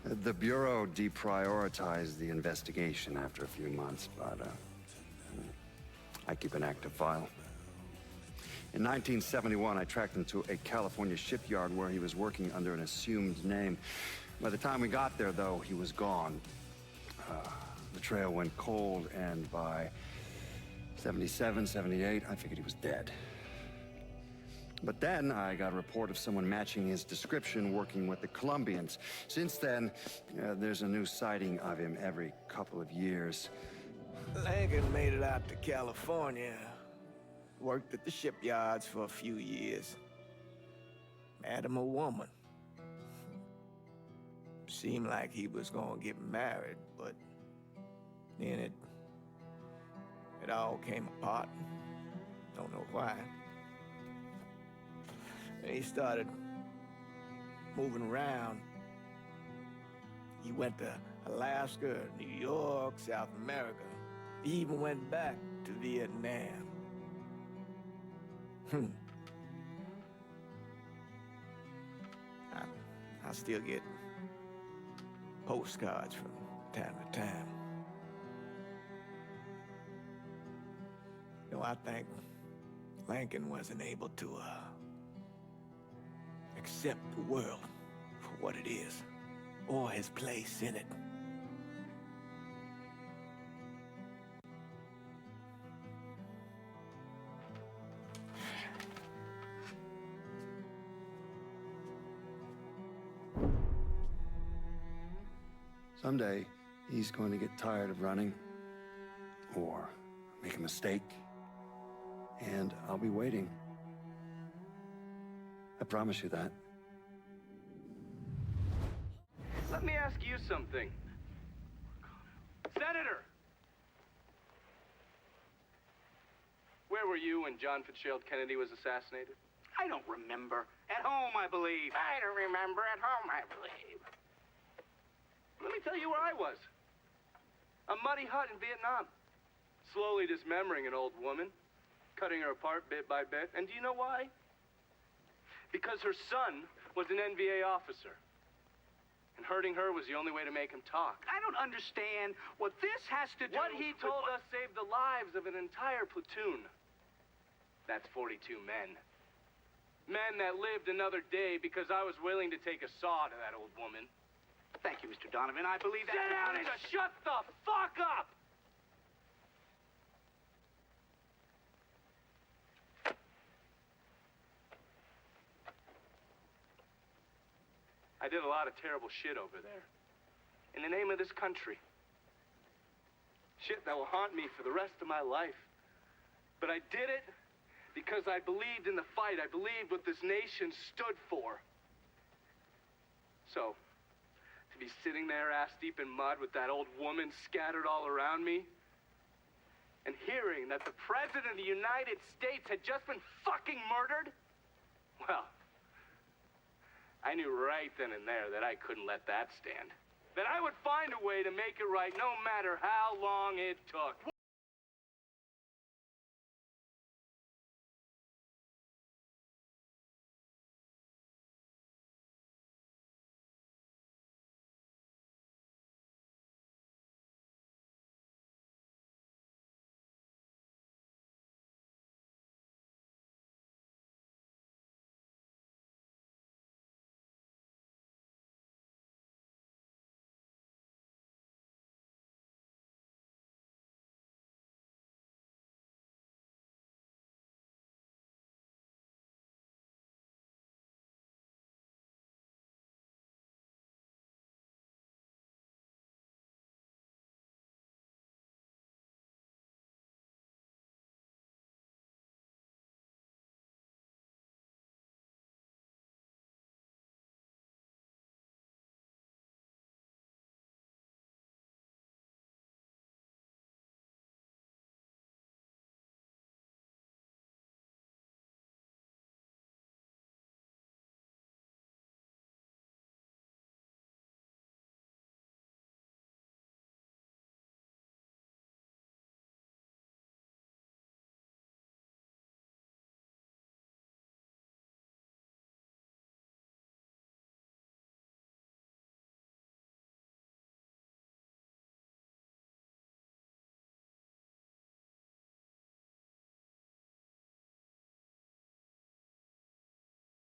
Speaker 13: The Bureau deprioritized the investigation after a few months, but I keep an active file. In 1971, I tracked him to a California shipyard where he was working under an assumed name. By the time we got there, though, he was gone. The trail went cold, and by 77, 78, I figured he was dead. But then I got a report of someone matching his description working with the Colombians. Since then, there's a new sighting of him every couple of years.
Speaker 8: Lincoln made it out to California. Worked at the shipyards for a few years. Met him a woman. Seemed like he was gonna get married, but then it all came apart. Don't know why. And he started moving around. He went to Alaska, New York, South America. He even went back to Vietnam. I still get postcards from time to time. You know, I think Lincoln wasn't able to accept the world for what it is, or his place in it.
Speaker 13: Someday, he's going to get tired of running, or make a mistake, and I'll be waiting. I promise you that.
Speaker 5: Let me ask you something. Senator! Where were you when John Fitzgerald Kennedy was assassinated?
Speaker 3: I don't remember. At home, I believe.
Speaker 5: I don't remember. At home, I believe. Let me tell you where I was. A muddy hut in Vietnam. Slowly dismembering an old woman. cutting her apart bit by bit. And do you know why? Because her son was an NVA officer. And hurting her was the only way to make him talk.
Speaker 3: I don't understand what this has to do
Speaker 5: What he told us saved the lives of an entire platoon. That's 42 men. Men that lived another day because I was willing to take a saw to that old woman.
Speaker 3: Thank you, Mr. Donovan. I believe that.
Speaker 5: Sit down and just shut the fuck up! I did a lot of terrible shit over there. In the name of this country. Shit that will haunt me for the rest of my life. But I did it because I believed in the fight. I believed what this nation stood for. So, to be sitting there ass deep in mud with that old woman scattered all around me, and hearing that the President of the United States had just been fucking murdered, well, I knew right then and there that I couldn't let that stand. That I would find a way to make it right no matter how long it took.